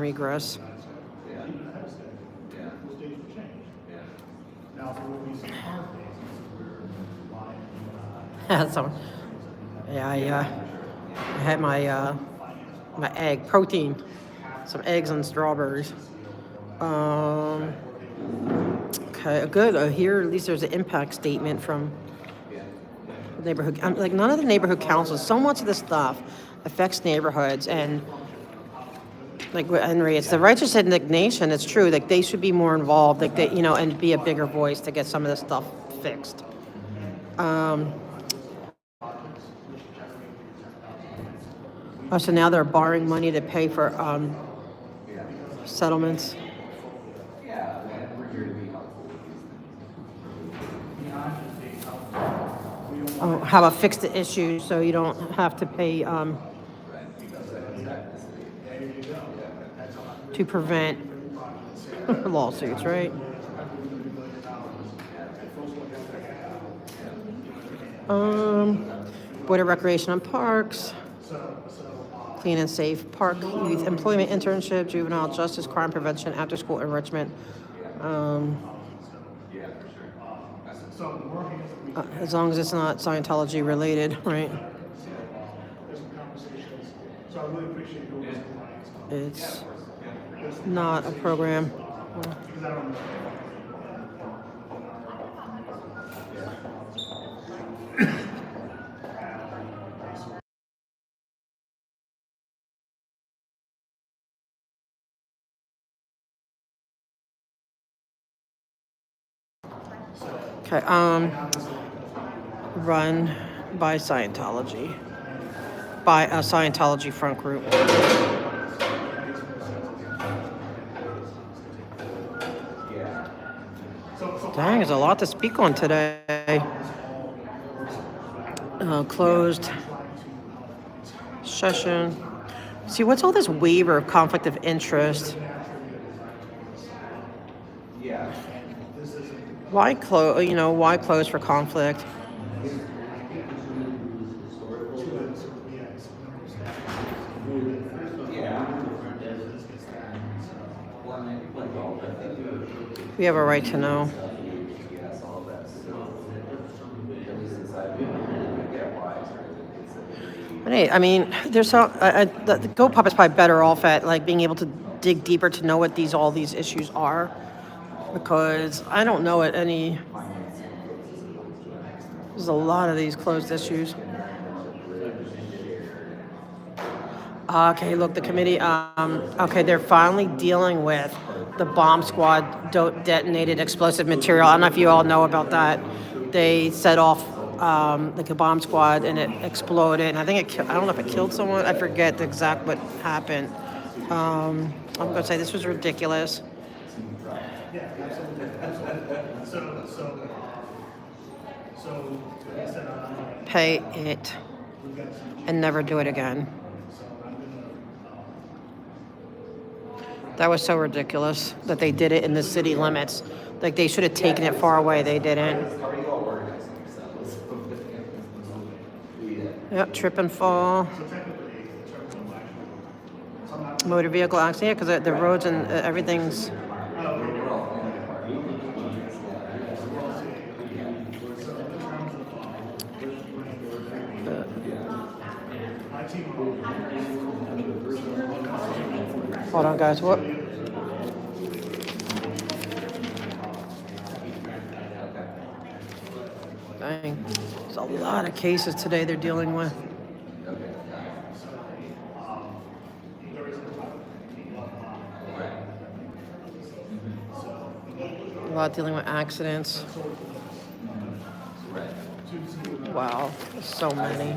regress. So, yeah, I had my my egg protein, some eggs and strawberries. Okay, good. Here, at least there's an impact statement from the neighborhood. Like none of the neighborhood councils. So much of this stuff affects neighborhoods, and like Henry, it's the righteous indignation. It's true. Like they should be more involved. Like they, and be a bigger voice to get some of this stuff fixed. So now they're borrowing money to pay for settlements. Oh, how about fix the issue so you don't have to pay to prevent lawsuits, right? Board of Recreation and Parks, clean and safe park, youth employment internship, juvenile justice, crime prevention, after school enrichment. As long as it's not Scientology related, right? It's not a program. Okay, run by Scientology, by a Scientology front group. Dang, there's a lot to speak on today. Closed session. See, what's all this waiver of conflict of interest? Why close? Why close for conflict? We have a right to know. Hey, I mean, there's so the Go Pop is probably better off at like being able to dig deeper to know what all these issues are, because I don't know at any. There's a lot of these closed issues. Okay, look, the committee. Okay, they're finally dealing with the bomb squad detonated explosive material. I don't know if you all know about that. They set off like a bomb squad and it exploded. And I think I don't know if it killed someone. I forget the exact what happened. I'm going to say this was ridiculous. Pay it and never do it again. That was so ridiculous that they did it in the city limits. Like they should have taken it far away. They didn't. Yep, trip and fall. Motor vehicle accident, because the roads and everything's. Hold on, guys. What? Dang. There's a lot of cases today they're dealing with. A lot dealing with accidents. Wow, there's so many.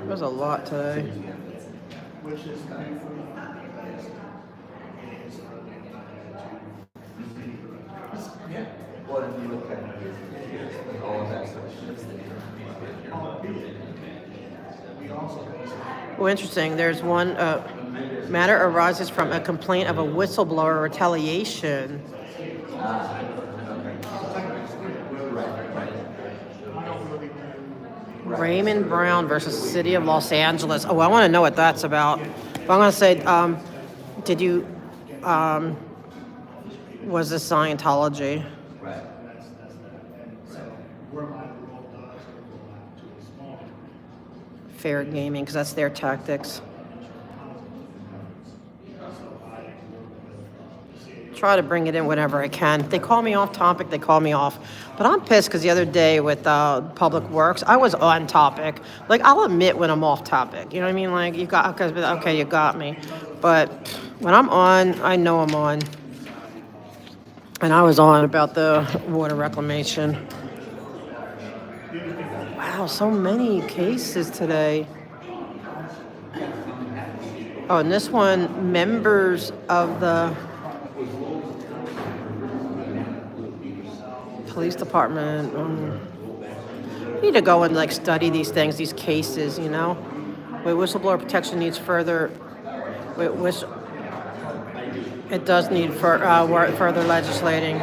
There's a lot today. Well, interesting. There's one matter arises from a complaint of a whistleblower retaliation. Raymond Brown versus City of Los Angeles. Oh, I want to know what that's about. But I'm going to say, did you, was this Scientology? Fair gaming, because that's their tactics. try to bring it in whenever I can. If they call me off topic, they call me off. But I'm pissed because the other day with Public Works, I was on topic. Like, I'll admit when I'm off topic. You know what I mean? Like, you got, okay, you got me. But when I'm on, I know I'm on. And I was on about the water reclamation. Wow, so many cases today. Oh, and this one, members of the police department need to go and like study these things, these cases, you know. Wait, whistleblower protection needs further. It does need further legislating.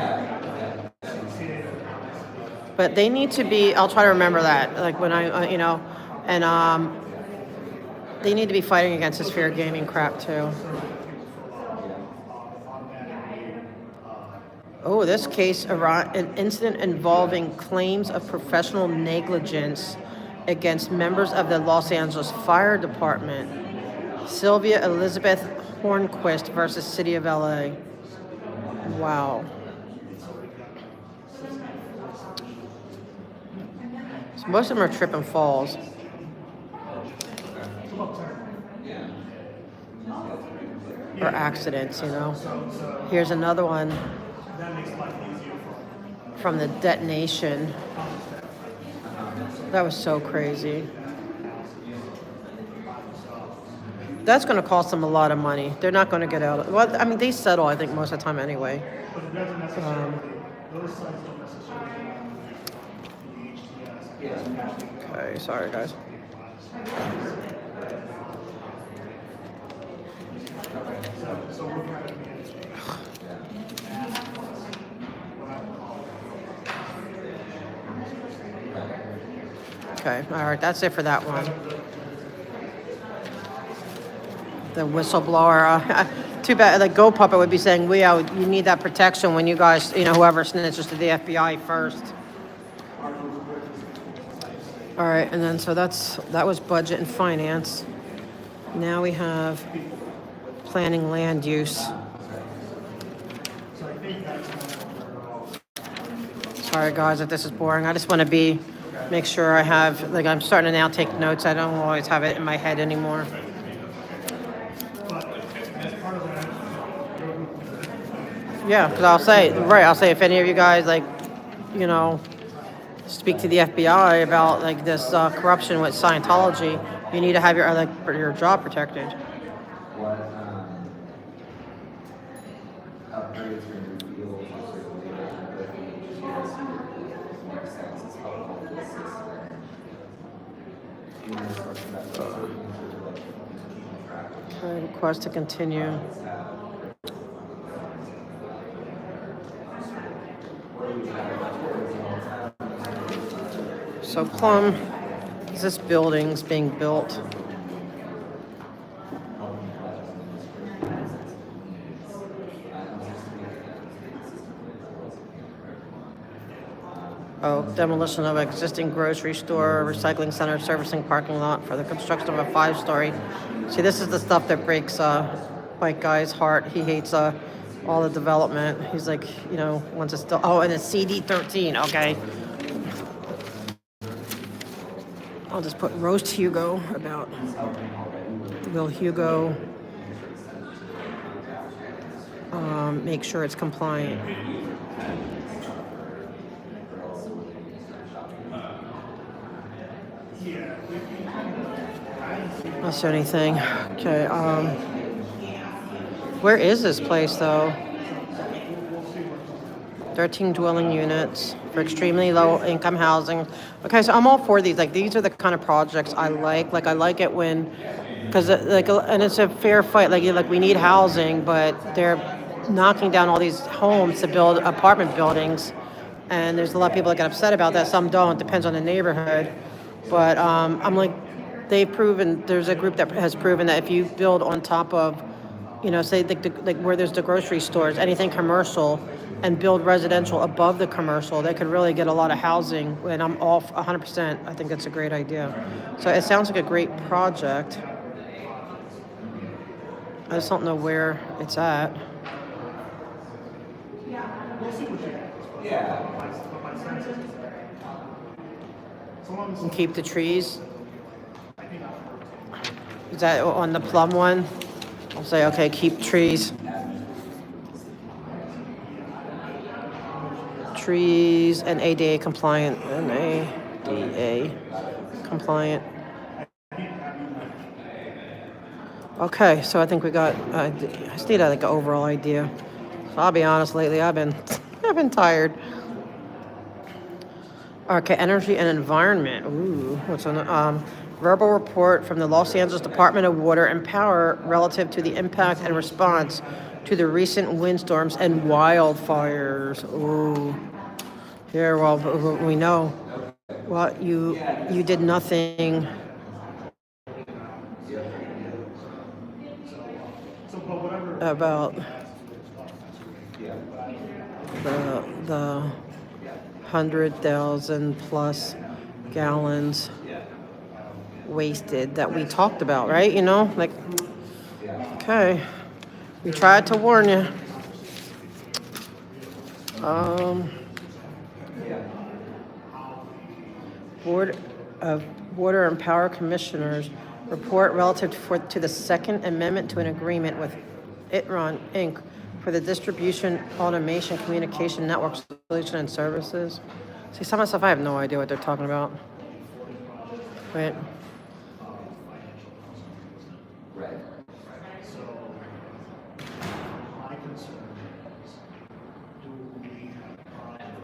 But they need to be. I'll try to remember that. Like when I, and they need to be fighting against this fair gaming crap too. Oh, this case, an incident involving claims of professional negligence against members of the Los Angeles Fire Department. Sylvia Elizabeth Hornquist versus City of LA. Wow. So most of them are trip and falls. Or accidents, you know. Here's another one from the detonation. That was so crazy. That's going to cost them a lot of money. They're not going to get out. Well, I mean, they settle, I think, most of the time anyway. Okay, sorry, guys. Okay, all right, that's it for that one. The whistleblower. Too bad, like Go Puppet would be saying, Leo, you need that protection when you guys, whoever snitches to the FBI first. All right, and then so that was budget and finance. Now we have planning land use. Sorry guys if this is boring. I just want to make sure I have, like I'm starting to now take notes. I don't always have it in my head anymore. Yeah, because I'll say if any of you guys speak to the FBI about like this corruption with Scientology, you need to have your job protected. Okay, request to continue. So Plum, this building's being built. Oh, demolition of existing grocery store, recycling center, servicing parking lot for the construction of a 5-story. See, this is the stuff that breaks Mike Guy's heart. He hates all the development. He's like, wants to still. Oh, and it's CD13. Okay. I'll just put roast Hugo about. Will Hugo make sure it's compliant? Not see anything. Okay. Where is this place though? 13 dwelling units for extremely low income housing. Okay, so I'm all for these. Like these are the kind of projects I like. Like I like it when, because and it's a fair fight. Like we need housing, but they're knocking down all these homes to build apartment buildings, and there's a lot of people that get upset about that. Some don't. Depends on the neighborhood. But I'm like, they've proven. There's a group that has proven that if you build on top of, say like where there's the grocery stores, anything commercial, and build residential above the commercial, they could really get a lot of housing. And I'm all 100%. I think that's a great idea. So it sounds like a great project. I just don't know where it's at. We'll see what you get. Yeah. But my sense is that so long as And keep the trees. I think Is that on the plum one? I'll say, okay, keep trees. Trees and ADA compliant. And ADA compliant. Okay, so I think we got, I just need like an overall idea. So I'll be honest, lately I've been tired. Okay, energy and environment. Ooh, what's on the, verbal report from the Los Angeles Department of Water and Power relative to the impact and response to the recent windstorms and wildfires. Ooh. Here, well, we know. Well, you did nothing. About the 100,000 plus gallons wasted that we talked about, right? You know, like, okay, we tried to warn you. Board of Water and Power Commissioners report relative to the Second Amendment to an agreement with Itron Inc. for the distribution, automation, communication network solution and services. See, some of the stuff I have no idea what they're talking about. Wait.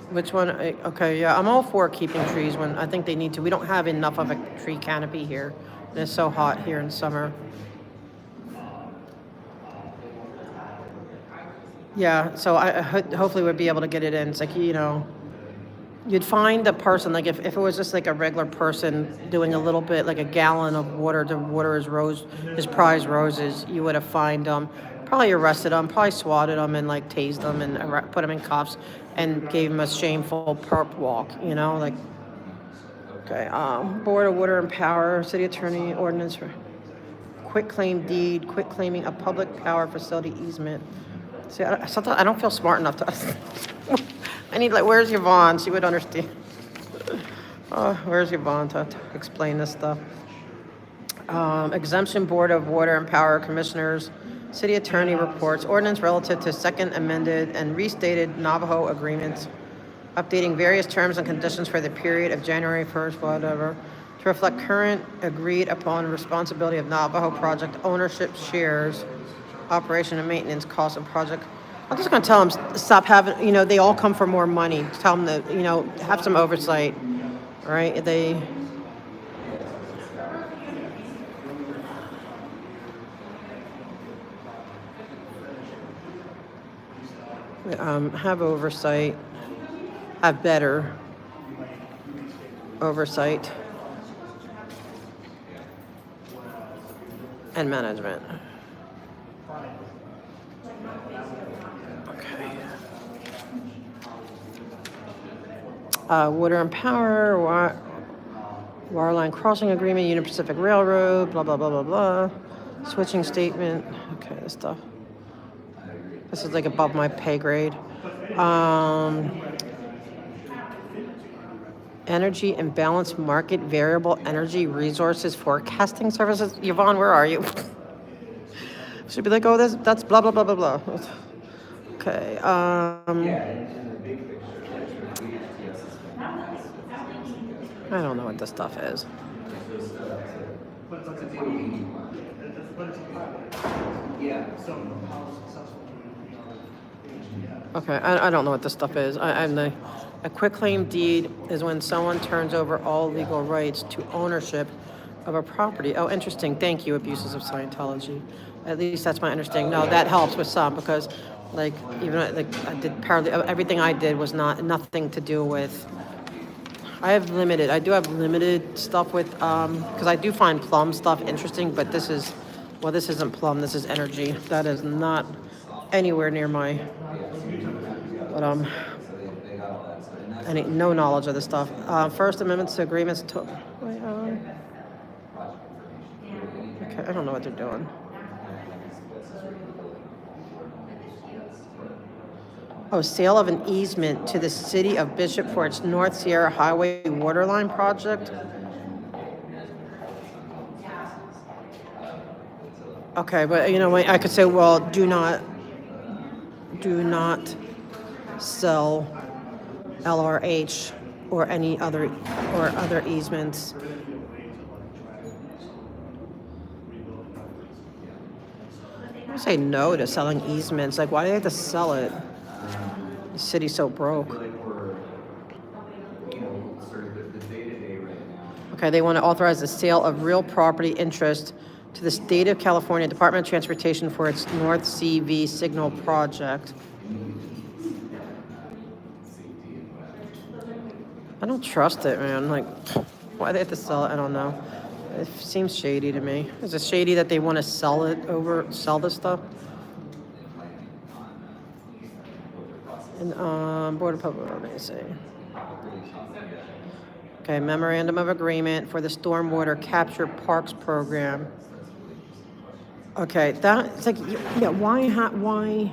Which one? Okay, yeah, I'm all for keeping trees when I think they need to. We don't have enough of a tree canopy here. And it's so hot here in summer. Yeah, so I hopefully we'll be able to get it in. It's like, you know, you'd find a person, like if it was just like a regular person doing a little bit, like a gallon of water to water his prized roses, you would have fined them, probably arrested them, probably swatted them and like tased them and put them in cuffs and gave them a shameful perp walk, you know, like, okay, Board of Water and Power, City Attorney Ordinance for quit claim deed, quit claiming a public power facility easement. See, sometimes I don't feel smart enough to. I need, like, where's Yvonne? She would understand. Where's Yvonne to explain this stuff? Exemption Board of Water and Power Commissioners, City Attorney reports, ordinance relative to second amended and restated Navajo agreements, updating various terms and conditions for the period of January 1st, whatever, to reflect current agreed upon responsibility of Navajo project ownership shares, operation and maintenance costs and project. I'm just going to tell them stop having, you know, they all come for more money. Tell them that, you know, have some oversight, right? They have oversight, have better oversight and management. Water and Power, Waterline Crossing Agreement, Union Pacific Railroad, blah, blah, blah, blah, blah. Switching statement. Okay, this stuff. This is like above my pay grade. Energy and Balanced Market Variable Energy Resources Forecasting Services. Yvonne, where are you? Should be like, oh, that's blah, blah, blah, blah, blah. Okay. I don't know what this stuff is. Okay, I don't know what this stuff is. A quitclaim deed is when someone turns over all legal rights to ownership of a property. Oh, interesting. Thank you, abuses of Scientology. At least that's my understanding. No, that helps with some because, like, even like I did everything I did was nothing to do with. I do have limited stuff with, because I do find plum stuff interesting, but this isn't plum, this is energy. That is not anywhere near my, but, no knowledge of this stuff. First Amendments to agreements okay, I don't know what they're doing. Oh, sale of an easement to the city of Bishop for its North Sierra Highway Waterline project. Okay, but you know what, I could say, well, do not sell LRH or any other, or other easements. I'm gonna say no to selling easements. Like, why do they have to sell it? The city's so broke. Okay, they want to authorize the sale of real property interest to the State of California Department of Transportation for its North CV signal project. I don't trust it, man. Like, why they have to sell it, I don't know. It seems shady to me. Is it shady that they want to sell this stuff? And, Board of Public, let me see. Okay, memorandum of agreement for the stormwater capture parks program. Okay, that's like, yeah, why?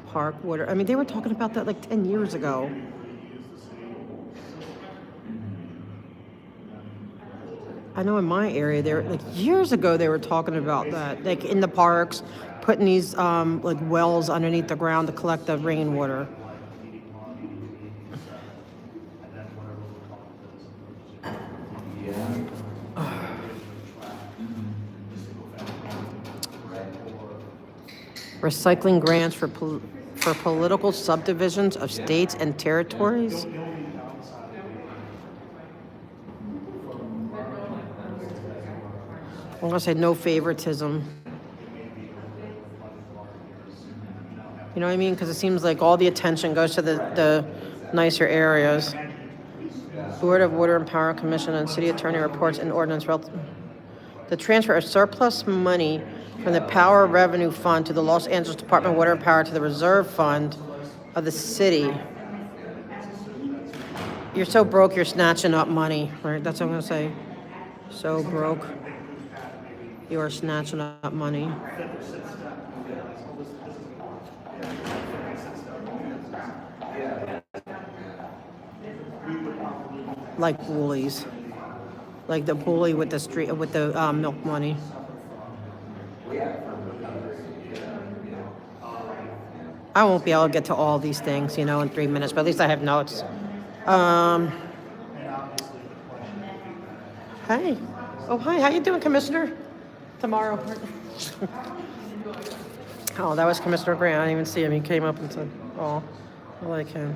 Park water. I mean, they were talking about that like 10 years ago. I know in my area, there like years ago they were talking about that, like in the parks, putting these like wells underneath the ground to collect the rainwater. Recycling grants for political subdivisions of states and territories. I'm gonna say no favoritism. You know what I mean? Because it seems like all the attention goes to the nicer areas. Board of Water and Power Commission and City Attorney reports and ordinance. The transfer of surplus money from the Power Revenue Fund to the Los Angeles Department of Water and Power to the Reserve Fund of the city. You're so broke, you're snatching up money, right? That's what I'm gonna say. So broke, you are snatching up money. Like bullies. Like the bully with the milk money. I won't be able to get to all these things, in 3 minutes, but at least I have notes. Hey. Oh, hi. How you doing, Commissioner? Tomorrow. Oh, that was Commissioner Grant. I didn't even see him. He came up and said, oh, I like him.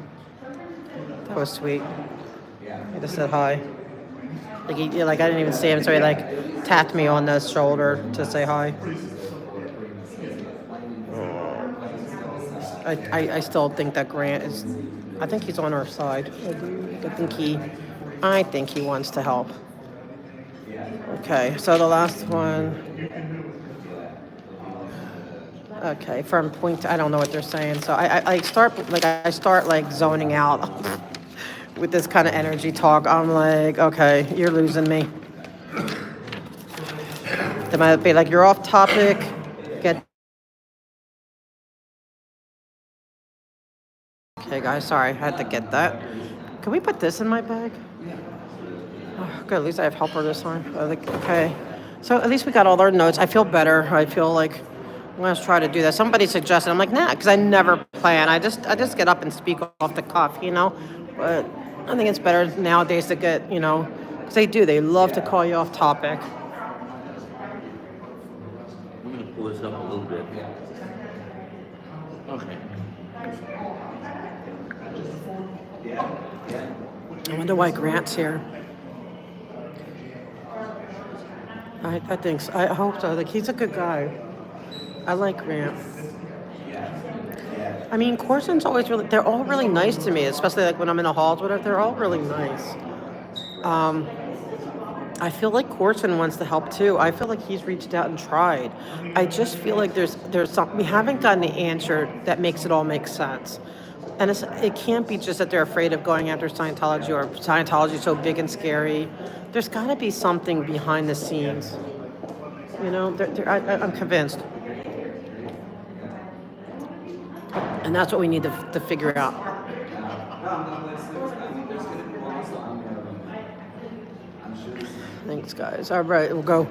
That was sweet. He just said hi. I didn't even see him, so he tapped me on the shoulder to say hi. I still think that Grant is, I think he's on our side. I think he wants to help. Okay, so the last one. Okay, from point to, I don't know what they're saying. So I start zoning out with this kind of energy talk. I'm like, okay, you're losing me. They might be like, you're off topic. Okay, guys, sorry, I had to get that. Can we put this in my bag? Oh, good, at least I have helper this time. Okay, so at least we got all our notes. I feel better. I feel like I'm gonna try to do that. Somebody suggested. I'm like, nah, because I never plan. I just get up and speak off the cuff, But I think it's better nowadays to get, because they love to call you off topic. I'm gonna pull this up a little bit. Okay. I wonder why Grant's here. I think so. I hope so. He's a good guy. I like Grant. I mean, Corson's always they're all really nice to me, especially when I'm in the halls, whatever. They're all really nice. I feel like Corson wants to help too. I feel like he's reached out and tried. I just feel like there's something, we haven't gotten the answer that makes it all make sense. And it can't be just that they're afraid of going after Scientology, or Scientology is so big and scary. There's got to be something behind the scenes. You know, I'm convinced. And that's what we need to figure out. Thanks, guys. All right, we'll go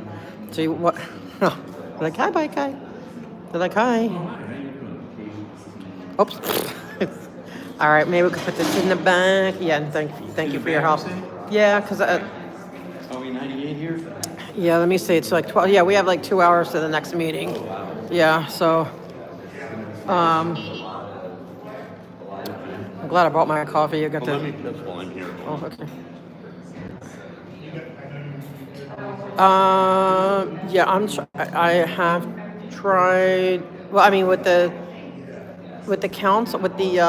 see what. Oh, they're like, hi, bike guy. They're like, hi. Oops. All right, maybe we could put this in the back. Yeah, and thank you for your help. Yeah, because Are we 98 here? yeah, let me see. It's like 12. Yeah, we have like 2 hours to the next meeting. Yeah, so I'm glad I brought my coffee. You got Well, the. that's while I'm here. Oh, okay. Yeah, I have tried. Well, I mean, with the council, with the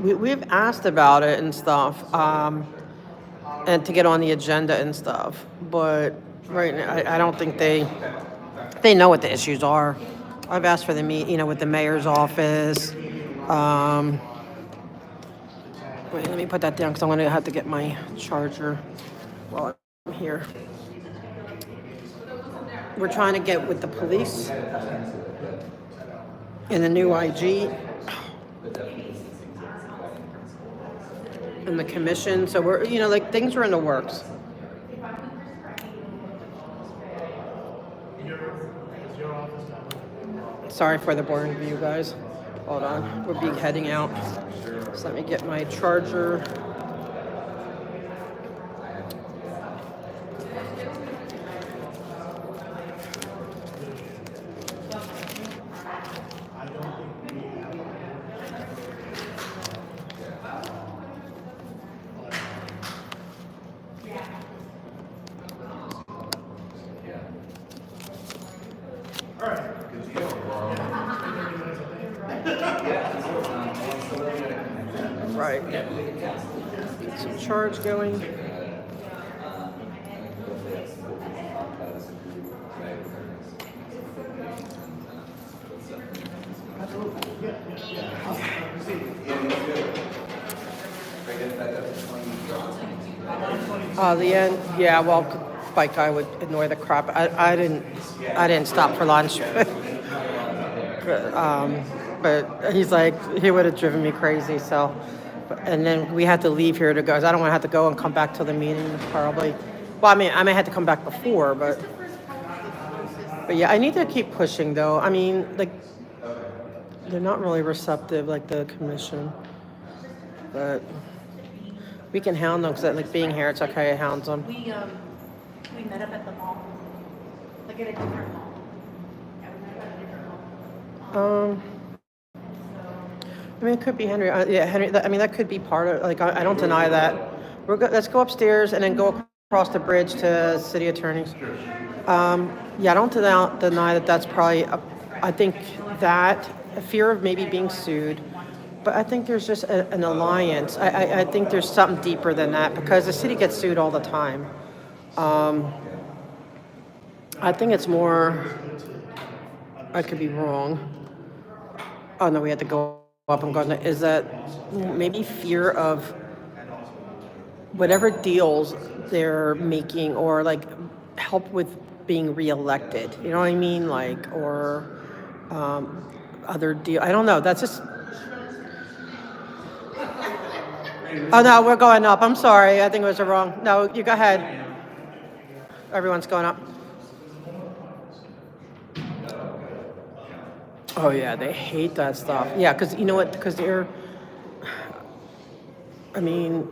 we've asked about it and stuff, and to get on the agenda and stuff. But right now, I don't think they know what the issues are. I've asked for the with the mayor's office. Wait, let me put that down because I'm going to have to get my charger while I'm here. We're trying to get with the police and the new IG and the commission. So we're, like things are in the works. Sorry for the boring view, guys. Hold on. We'll be heading out. So let me get my charger. Right. Get some charge going. The end. Yeah. Well, bike guy would annoy the crap. I didn't stop for lunch. But he's like, he would have driven me crazy. So, and then we had to leave here to go. 'Cause I don't want to have to go and come back till the meeting probably. Well, I mean, I may have to come back before, but yeah, I need to keep pushing though. I mean, like, they're not really receptive, like the commission, but we can hound them because like being here, it's okay to hound them. We met up at the mall, like at a different mall. Yeah, we met up at a different mall. I mean, it could be Henry. Yeah, Henry. I mean, that could be part of. Like, I don't deny that. Let's go upstairs and then go across the bridge to city attorneys. Yeah, I don't deny that. That's probably. I think that a fear of maybe being sued, but I think there's just an alliance. I think there's something deeper than that because the city gets sued all the time. I think it's more. I could be wrong. Oh no, we had to go up and go. Is that maybe fear of whatever deals they're making or like help with being reelected? You know what I mean? Like, or other deal. I don't know. That's just. Oh no, we're going up. I'm sorry. I think it was wrong. No, you go ahead. Everyone's going up. Oh yeah, they hate that stuff. Yeah, because you know what? Because they're. I mean,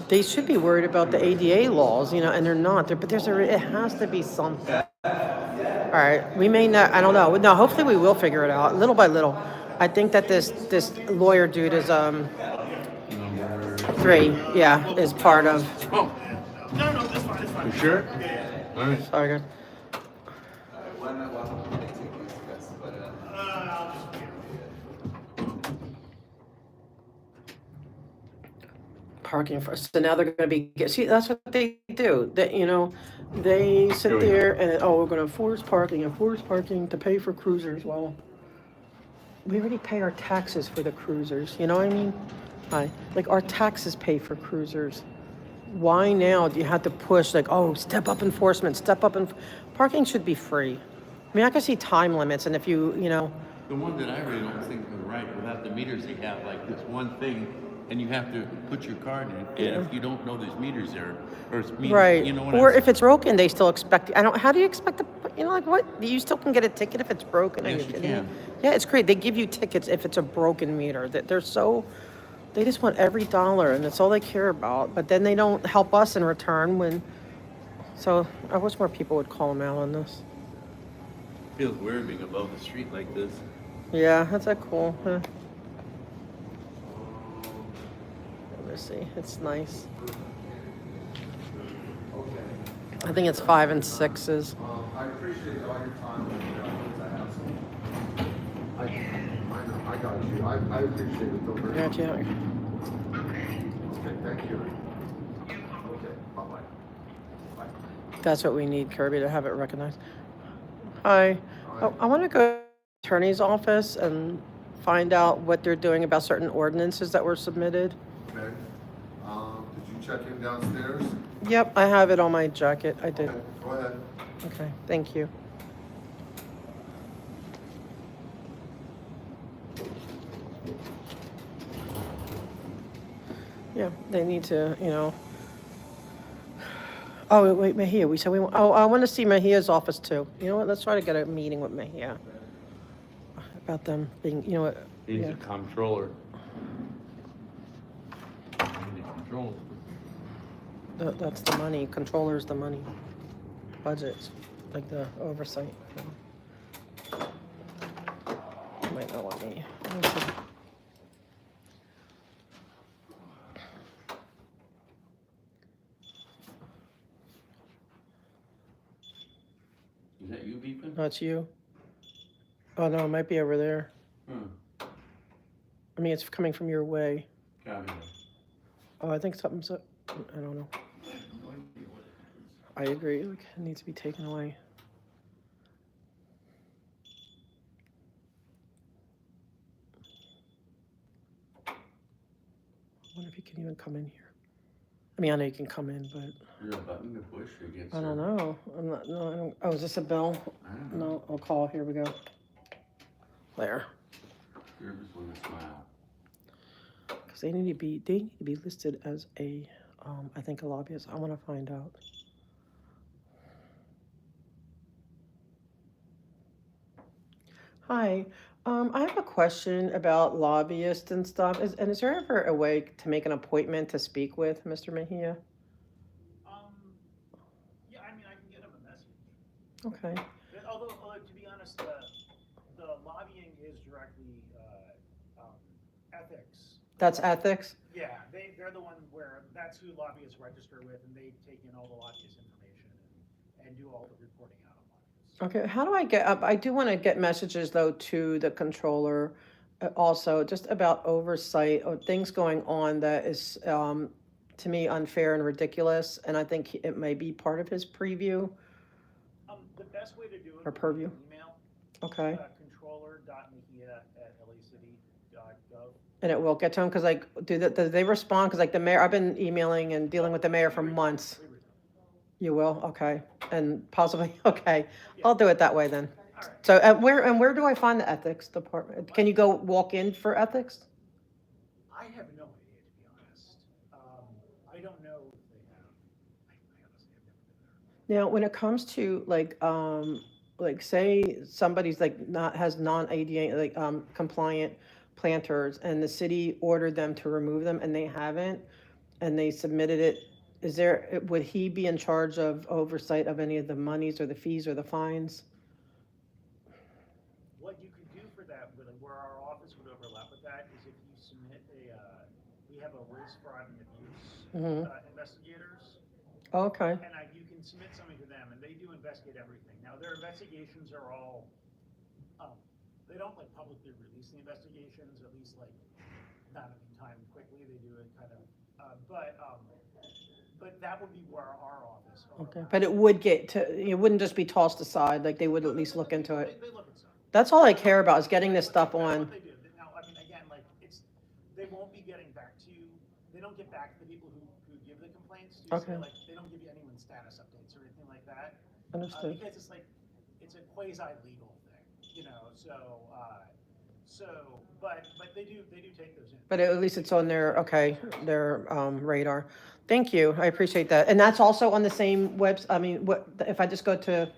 they should be worried about the ADA laws, and they're not. But it has to be something. All right, we may not. I don't know. No, hopefully we will figure it out little by little. I think that this lawyer dude is 3. Yeah, is part of. Oh. No, that's fine. It's fine. You sure? All right. Sorry, guys. Parking for us. So now they're going to be. See, that's what they do. That they sit there and we're going to enforce parking to pay for cruisers. Well, we already pay our taxes for the cruisers. You know what I mean? Like our taxes pay for cruisers. Why now do you have to push step up enforcement? Parking should be free. I mean, I can see time limits, and if you know, The one that I really don't think is right, without the meters, they have like this one thing, and you have to put your card in, and if you don't know there's meters there, or it's meters, right, you know what or I'm if it's broken, they still expect, I don't, how do you expect to, like what? You still can get a ticket if it's broken, are Yes, you you kidding me? can. Yeah, it's great, they give you tickets if it's a broken meter, that they're so, they just want every dollar, and that's all they care about, but then they don't help us in return when, so I wish more people would call them out on this. Feels weird being above the street like this. Yeah, that's a cool, huh? Let's see, it's nice. I think it's 5 and 6s. I appreciate all your time and I have some. I got you. I appreciate it. Though, very much. Gotcha. Okay, thank you. Okay, bye-bye. Bye. That's what we need, Kirby, to have it recognized. Hi. Oh, I want to go to the attorney's office and find out what they're doing about certain ordinances that were submitted. Okay. Did you check in downstairs? Yep, I have it on my jacket. I did. Okay, go ahead. Okay, thank you. Yeah, they need to, Oh, wait, Mejia, we said we want, I want to see Mejia's office too. You know what, let's try to get a meeting with Mejia. About them being, what. He's Yeah. a controller. He's a controller. That's the money, controller's the money. Budgets, like the oversight. Might not want me. Let me see. Is that you beeping? No, it's you. Oh, no, it might be over there. I mean, it's coming from your way. Copy. Oh, I think something's up. I don't know. I agree, like, it needs to be taken away. I wonder if he can even come in here. I mean, I know you can come in, but Is there a button to push or get I don't know. I'm not, no, I don't. Oh, is this a bill? I don't know. No, I'll call. Here we go. There. Nervous with a smile. Because they need to be listed as a, I think a lobbyist. I want to find out. Hi, I have a question about lobbyists and stuff. Is there ever a way to make an appointment to speak with Mr. Mejia? Yeah, I mean, I can get him a message. Okay. Although to be honest, the lobbying is directly ethics. That's ethics? Yeah, they're the one where that's who lobbyists register with, and they take in all the lobbyist information and do all the reporting out on lobbyists. Okay, how do I get up? I do want to get messages though to the controller also just about oversight or things going on that is to me unfair and ridiculous, and I think it may be part of his preview The best way to do it or purview. would be email. Okay. Controller.mejia@lacity.gov. And it will get to him because like do they respond? Because like the mayor, I've been emailing and dealing with the mayor for months. You will, okay, and possibly okay. I'll do it that way then. So where do I find the ethics department? Can you go walk in for ethics? I have no idea, to be honest. I don't know if they have. I honestly have never been there. Now, when it comes to like say somebody's like has non-ADA compliant planters and the city ordered them to remove them and they haven't and they submitted it, would he be in charge of oversight of any of the monies or the fees or the fines? What you could do for that, where our office would overlap with that, is if you submit we have a race, fraud, and abuse investigators. Okay. And you can submit something to them, and they do investigate everything. Now, their investigations are all, they don't like publicly release the investigations, at least like not at the time quickly. They do it kind of, but that would be where our office. Okay, but it wouldn't just be tossed aside, like they would at least look into it. They look at stuff. That's all I care about is getting this stuff on. They do. Now, I mean, again, like they won't be getting back to you. They don't get back to the people who give the complaints. Okay. Like they don't give you anyone's status updates or anything like that. Understood. Because it's it's a quasi-legal thing, you know, but they do take those in. But at least it's on their, okay, their radar. Thank you, I appreciate that. And that's also on the same webs, I mean, what, if I just go to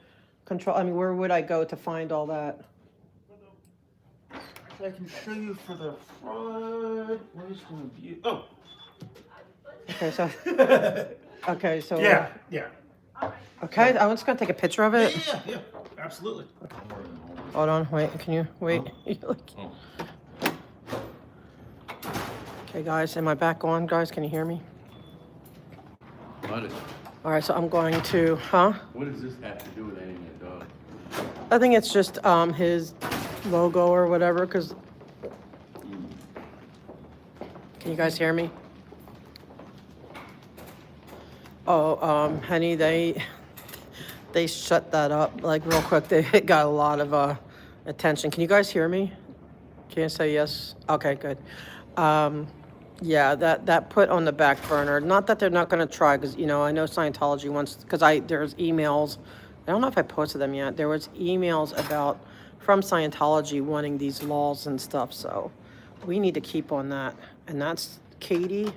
control, I mean, where would I go to find all that? Actually, I can show you for the fraud, where's the view, oh. Okay, so, okay, so. Yeah. Okay, I'm just gonna take a picture of it. Yeah, absolutely. Hold on, wait, can you, wait? Okay, guys, am I back on, guys? Can you hear me? Got it. All right, so I'm going to, huh? What does this have to do with any of the dog? I think it's just his logo or whatever, because, can you guys hear me? Oh, honey, they shut that up, like, real quick. They got a lot of attention. Can you guys hear me? Can you say yes? Okay, good. Yeah, that put on the back burner. Not that they're not going to try, because, you know, I know Scientology wants, because there's emails. I don't know if I posted them yet. There was emails from Scientology wanting these laws and stuff, so we need to keep on that. And that's Katie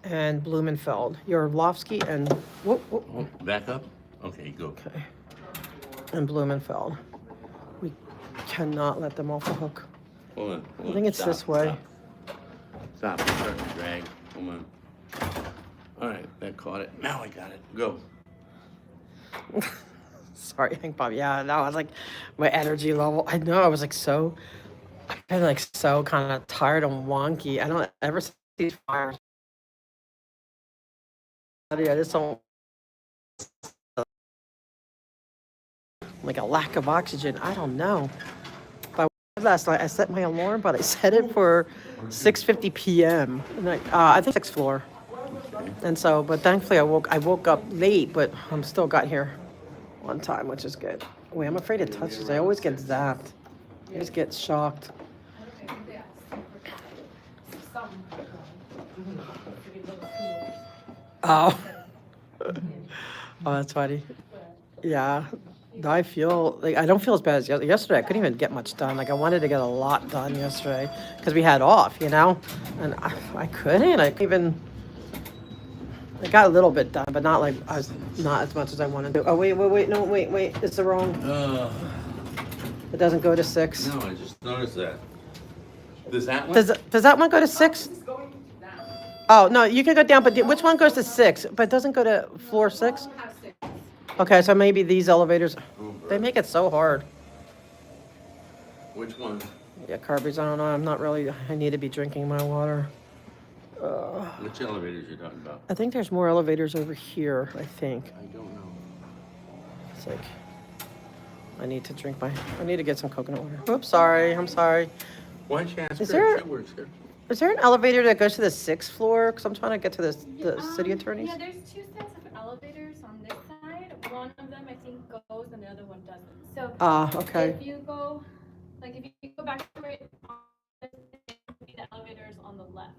and Blumenfeld, Yorlovsky and, whoop. Back up? Okay, go. Okay. And Blumenfeld. We cannot let them off the hook. Hold on. I think it's this way. Stop. It's starting to drag. Hold on. All right, that caught it. Now I got it. Go. Sorry, Hank Bob. Yeah, that was like my energy level. I know I was like I've been like so kind of tired and wonky. I don't ever see these fires. I just don't, like a lack of oxygen. I don't know. Last night I set my alarm, but I set it for 6:50 p.m. And I think 6th floor. And so, but thankfully I woke up late, but I'm still got here on time, which is good. Wait, I'm afraid to touch this. I always get zapped. I just get shocked. Oh. Oh, that's funny. Yeah. I feel like I don't feel as bad as yesterday. I couldn't even get much done. Like I wanted to get a lot done yesterday because we had off, you know, and I couldn't. I got a little bit done, but not not as much as I wanted to. Oh wait, no, wait. It's the wrong. It doesn't go to 6. No, I just noticed that. Does that one? Does that one go to 6? Oh no, you can go down, but which one goes to 6? But it doesn't go to floor 6. Okay, so maybe these elevators, they make it so hard. Which one? Yeah, Kirby's, I don't know. I need to be drinking my water. Which elevators you're talking about? I think there's more elevators over here, I think. I don't know. It's like, I need to get some coconut water. Oops, sorry, I'm sorry. Why don't you ask Is her there- if she works here? Is there an elevator that goes to the 6th floor? Because I'm trying to get to the city attorney's. Yeah, there's 2 sets of elevators on this side. One of them I think goes and the other one doesn't. So Okay. if you go back to it, the elevators on the left.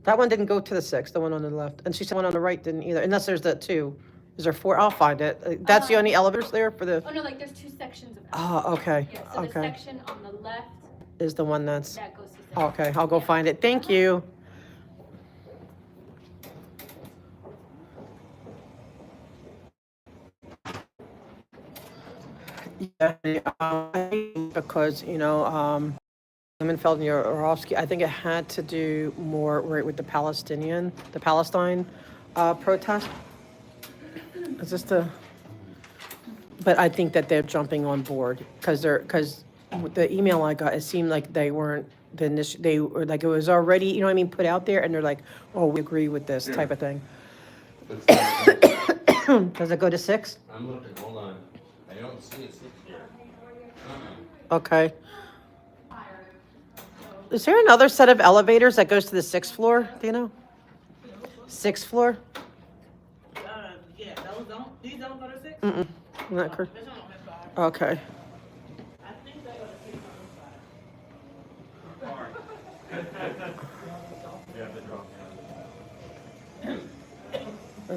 That one didn't go to the 6th, the one on the left. And she said one on the right didn't either, unless there's the 2. Is there 4? I'll find it. That's the only elevators there for the... Oh no, like there's 2 sections of elevators. Oh, okay. Yeah, so the Okay. section on the left, Is the one that goes to 6. Okay, I'll go find it. Thank you. Yeah, because, you know, Blumenfeld and Yorovsky, I think it had to do more right with the Palestine protest. Is this but I think that they're jumping on board because the email I got, it seemed like they weren't they were like, it was already, you know what I mean, put out there, and they're like, oh, we agree with this type of thing. Does it go to 6? I'm looking, hold on. I don't see a 6 here. Okay. Is there another set of elevators that goes to the 6th floor? Do you know? 6th floor? Yeah, these don't go to 6? Not correct. Okay.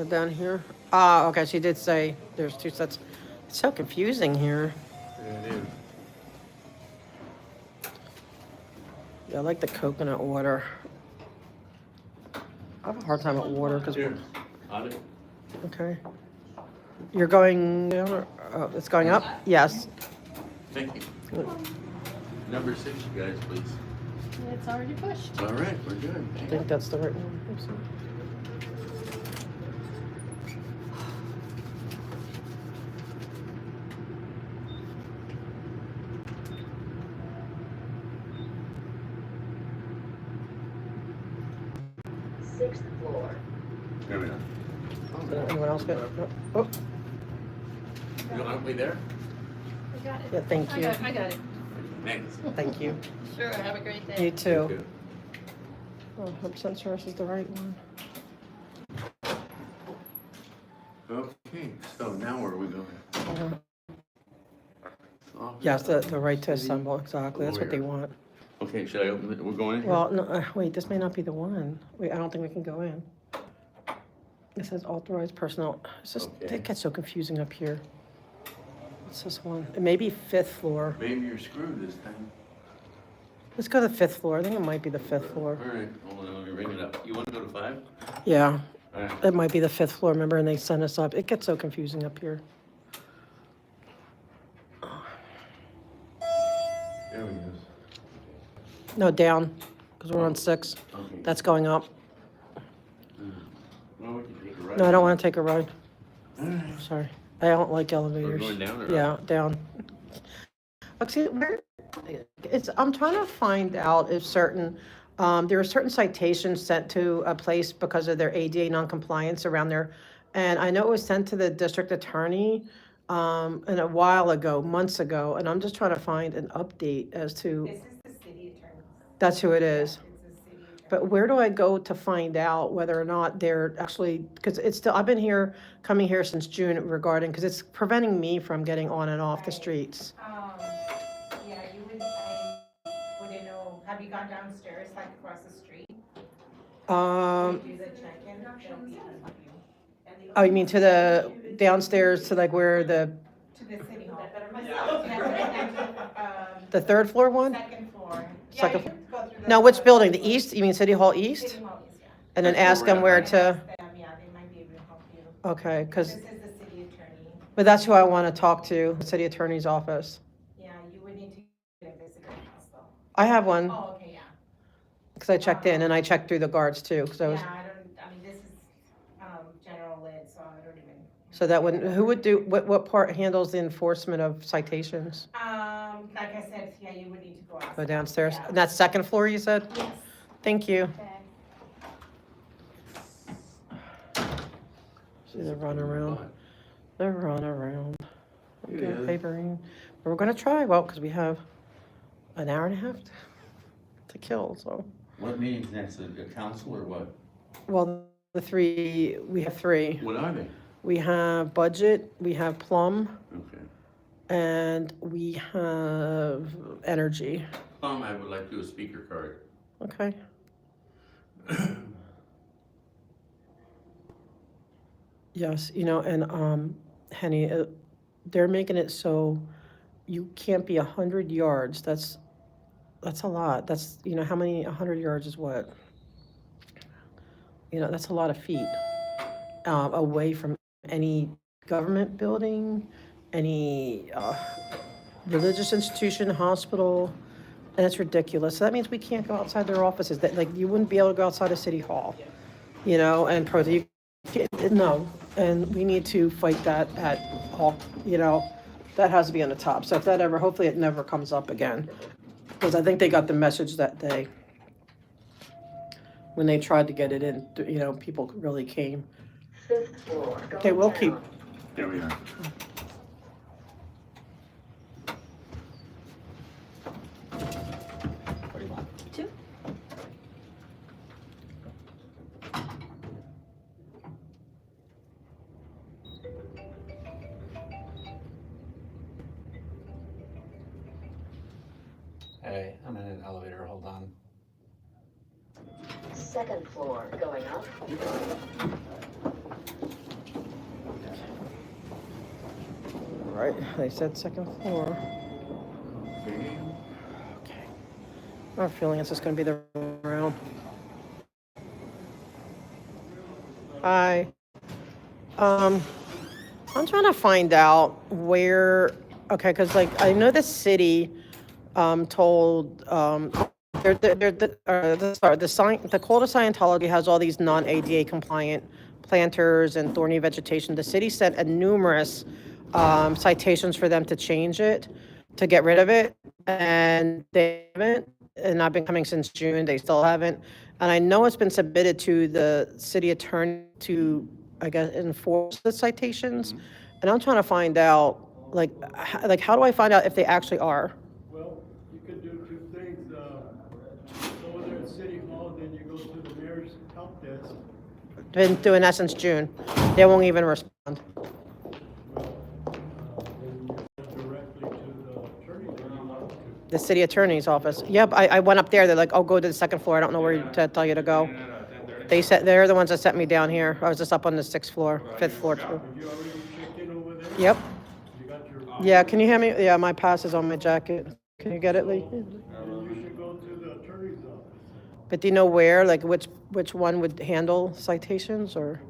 Down here? Okay, she did say there's 2 sets. It's so confusing here. It is. Yeah, I like the coconut water. I have a hard time with water because. Here, on it. Okay. You're going down or, oh, it's going up? Yes. Thank you. Number 6, you guys, please. It's already pushed. All right, we're good. I think that's the right one. Let's see. Sixth floor. There we go. Anyone else get? Oh, You want me there? I got it. yeah, thank you. I got it. Thanks. Thank you. Sure, have a great day. You too. Thank you. Oh, 100% sure this is the right one. Okay, so now where are we going? Office Yes, the of right to city assemble, exactly. That's what they lawyer. want. Okay, should I open it? We're going in here? Well, no, wait, this may not be the one. Wait, I don't think we can go in. It says authorized personnel. It's just, Okay. it gets so confusing up here. What's this one? It may be 5th floor. Maybe you're screwed this time. Let's go to the 5th floor. I think it might be the 5th floor. All right, hold on, let me ring it up. You want to go to 5? Yeah, All right. it might be the 5th floor, remember, and they sent us up. It gets so confusing up here. There we go. No, down, because we're on 6. Okay. That's going up. Well, we can take a ride. No, I don't want to take a ride. All right. Sorry. I don't like elevators. going down or Yeah, up? down. Look, see, I'm trying to find out if certain, there are certain citations sent to a place because of their ADA noncompliance around there. And I know it was sent to the district attorney, and a while ago, months ago, and I'm just trying to find an update as to. This is the city attorney. That's who it is. It's the city attorney. But where do I go to find out whether or not they're actually, because it's still, I've been here, coming here since June regarding, because it's preventing me from getting on and off the streets. Yeah, you would, I wouldn't know, have you gone downstairs, like across the street? Do the check-in, they'll be able to help you. Oh, you mean to the downstairs to like where the To the city hall. the 3rd floor one? Second floor. Yeah, Second you can go through the. No, which building? The east? You mean City Hall East? City hall is, yeah. And then ask them where to, Them, yeah, they might be able to help you. okay, because, This is the city attorney. but that's who I want to talk to, the city attorney's office. Yeah, you would need to get a visitor pass though. I have one, Oh, okay, yeah. because I checked in and I checked through the guards too, because I was, Yeah, I mean, this is, general lit, so I don't even. so that wouldn't, who would do, what part handles the enforcement of citations? Like I said, yeah, you would need to go out. Go downstairs? Yeah. And that's 2nd floor, you said? Yes. Thank you. Okay. See, they're running around. They're running around. Okay, Yeah. papering. But we're gonna try, well, because we have an hour and a half to kill, so. What meeting's next, the council or what? Well, we have 3. What are they? We have budget, we have plum, Okay. and we have energy. I would like to do a speaker card. Okay. Yes, and Henny, they're making it so you can't be 100 yards. That's a lot. That's, how many, 100 yards is what? That's a lot of feet away from any government building, any religious institution, hospital, and it's ridiculous. So that means we can't go outside their offices. That, like, you wouldn't be able to go outside of City Hall, and you can't, no. And we need to fight that at all, that has to be on the top. So if that ever, hopefully it never comes up again. Because I think they got the message that day when they tried to get it in, people really came. 5th floor. Okay, we'll keep. There we are. Two. Hey, I'm in an elevator, hold on. 2nd floor. Going up. right, they said second floor. Okay. I have a feeling it's just gonna be the round. Hi. I'm trying to find out where, okay, because like I know the city told the Call to Scientology has all these non-ADA compliant planters and thorny vegetation. The city sent a numerous citations for them to change it, to get rid of it, and they haven't. And I've been coming since June. They still haven't. And I know it's been submitted to the city attorney to, I guess, enforce the citations. And I'm trying to find out, like how do I find out if they actually are? Well, you could do two things. Go there at City Hall, then you go to the mayor's help desk. Been doing that since June. They won't even respond. Directly to the attorney that you want to. The city attorney's office. Yep, I went up there. They're like, oh, go to the second floor. I don't know where to tell you to go. They said, they're the ones that sent me down here. I was just up on the sixth floor, fifth floor too. Did you already check in over there? Yep. You got your. Yeah, can you hear me? Yeah, my pass is on my jacket. Can you get it, Lee? Then you should go to the attorney's office. But do you know where, like which one would handle citations or?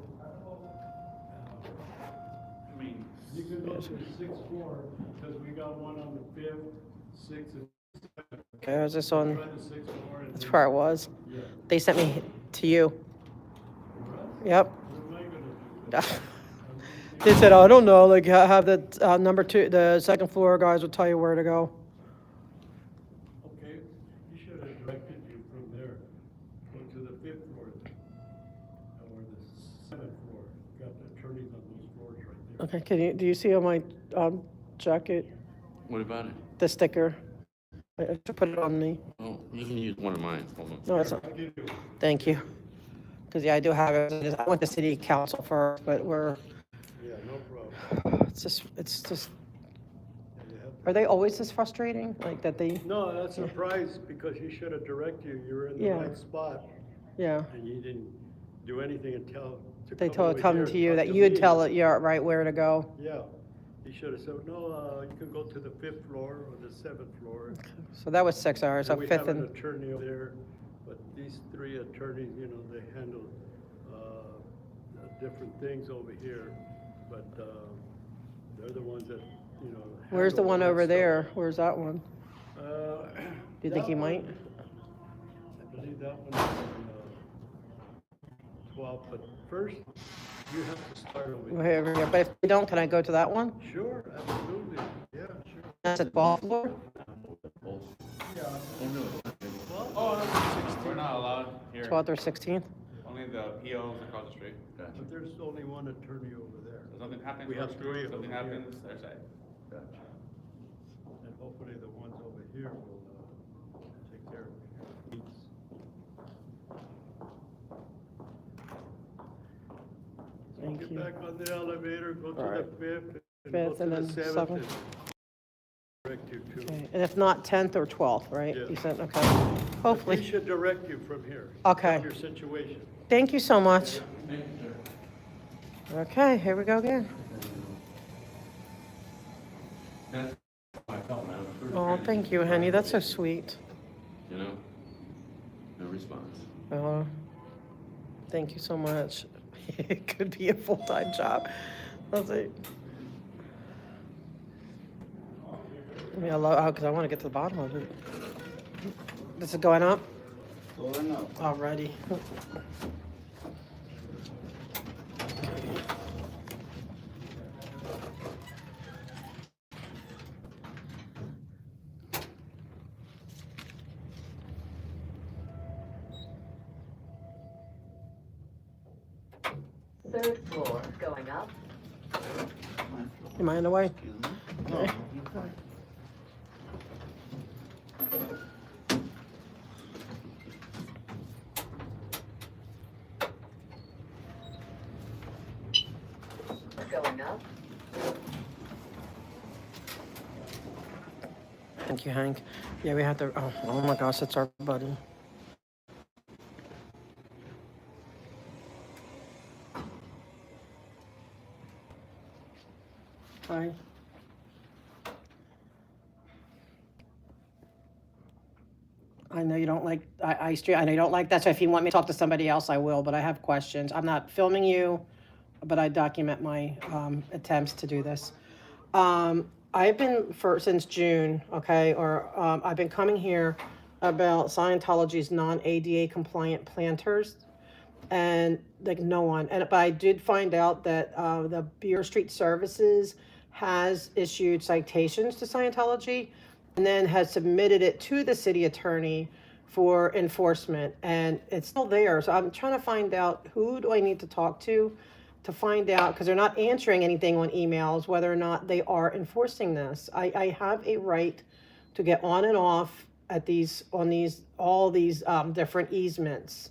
I mean, you can go to the sixth floor, because we got one on the fifth, sixth, and seventh. Okay, I was just on, Try the sixth floor and that's then- where I was. Yeah. They sent me to you. Yep. What am I gonna do? They said, I don't know, like have the number two, the second floor guys will tell you where to go. Okay, he should have directed you from there. Go to the fifth floor then, or the seventh floor. Got the attorneys on those floors right there. Okay, do you see on my jacket, What about it? the sticker? I should put it on me. Oh, you can use one of mine. Hold on. No, it's not. Thank you. Because, yeah, I do have it. I went to city council first, but Yeah, no problem. it's just, are they always this frustrating? Like that they, No, that's a surprise, because he should have directed you. You were in the Yeah. right spot, yeah, and you didn't do anything until. they come to you, that you would tell it, yeah, right, where to go. Yeah, he should have said, no, you can go to the fifth floor or the seventh floor. So that was 6 hours, so We fifth have an and, attorney over there, but these three attorneys, they handle different things over here, but they're the ones that, where's the handle one that over stuff. there? Where's that one? Uh, Do you think he that might? one, I believe that one is on 12, but first, you have to start over here. Wherever, yeah, but if they don't, can I go to that one? Sure, absolutely, yeah, sure. That's at 12th floor? Oh, we're not allowed here. 12th or 16th? Only the POs across the street. But there's only one attorney over there. If something happens, We have three of them something here. happens, their side. And hopefully the ones over here will take care of it. Thank Get you. back on the elevator, go to All the right. fifth, and Fifth go and to the then seventh. seventh. And direct you to. Okay, and if not 10th or 12th, right? Yeah. You said, okay. He Hopefully. should direct you from here. Okay. Tell Your situation. Thank you so much. Okay, here we go again. That's how I felt, man. Oh, thank you, honey. That's so sweet. You know? No response. Oh, thank you so much. It could be a full-time job. I'll say. I mean, because I want to get to the bottom of it. This is going up? Going up. Alrighty. Third floor, going up. Am I in the way? Okay. Going up. Thank you, Hank. Yeah, we have to. Oh my gosh, it's our buddy. Hi. I know you don't like I stream. I know you don't like that. So if you want me to talk to somebody else, I will. But I have questions. I'm not filming you, but I document my attempts to do this. I've been since June, okay, or I've been coming here about Scientology's non-ADA compliant planters, and like no one. But I did find out that the Beer Street Services has issued citations to Scientology, and then has submitted it to the city attorney for enforcement, and it's still there. So I'm trying to find out who do I need to talk to find out, because they're not answering anything on emails, whether or not they are enforcing this. I have a right to get on and off at all these different easements,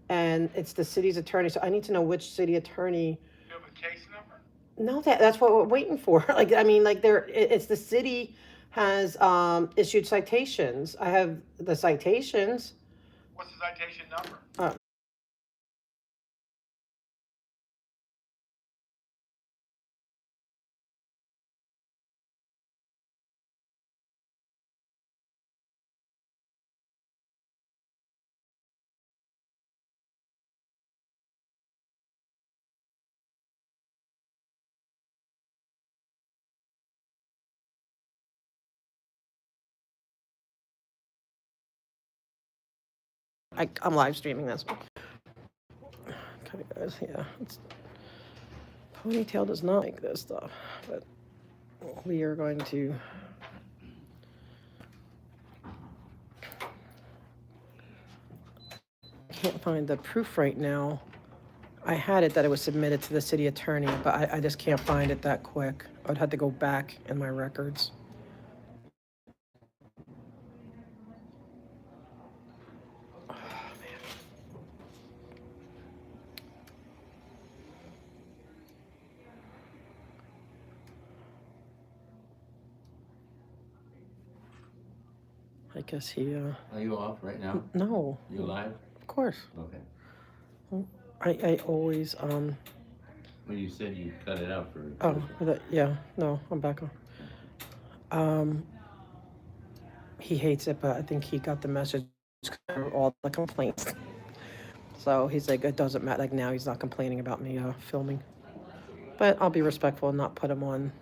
and it's the city's attorney. So I need to know which city attorney. You have a case number? No, that's what we're waiting for. Like, I mean, like it's the city has issued citations. I have the citations. What's the citation number? I'm live streaming this. Okay, guys, yeah. Ponytail does not like this stuff, but we are going to. Can't find the proof right now. I had it that it was submitted to the city attorney, but I just can't find it that quick. I'd have to go back in my records. I guess he, Are you off right now? No. You live? Of course. Okay. I always, Well, you said you cut it out for. yeah, no, I'm back on. He hates it, but I think he got the message of all the complaints. So he's like, it doesn't matter. Like now he's not complaining about me filming. But I'll be respectful and not put him on,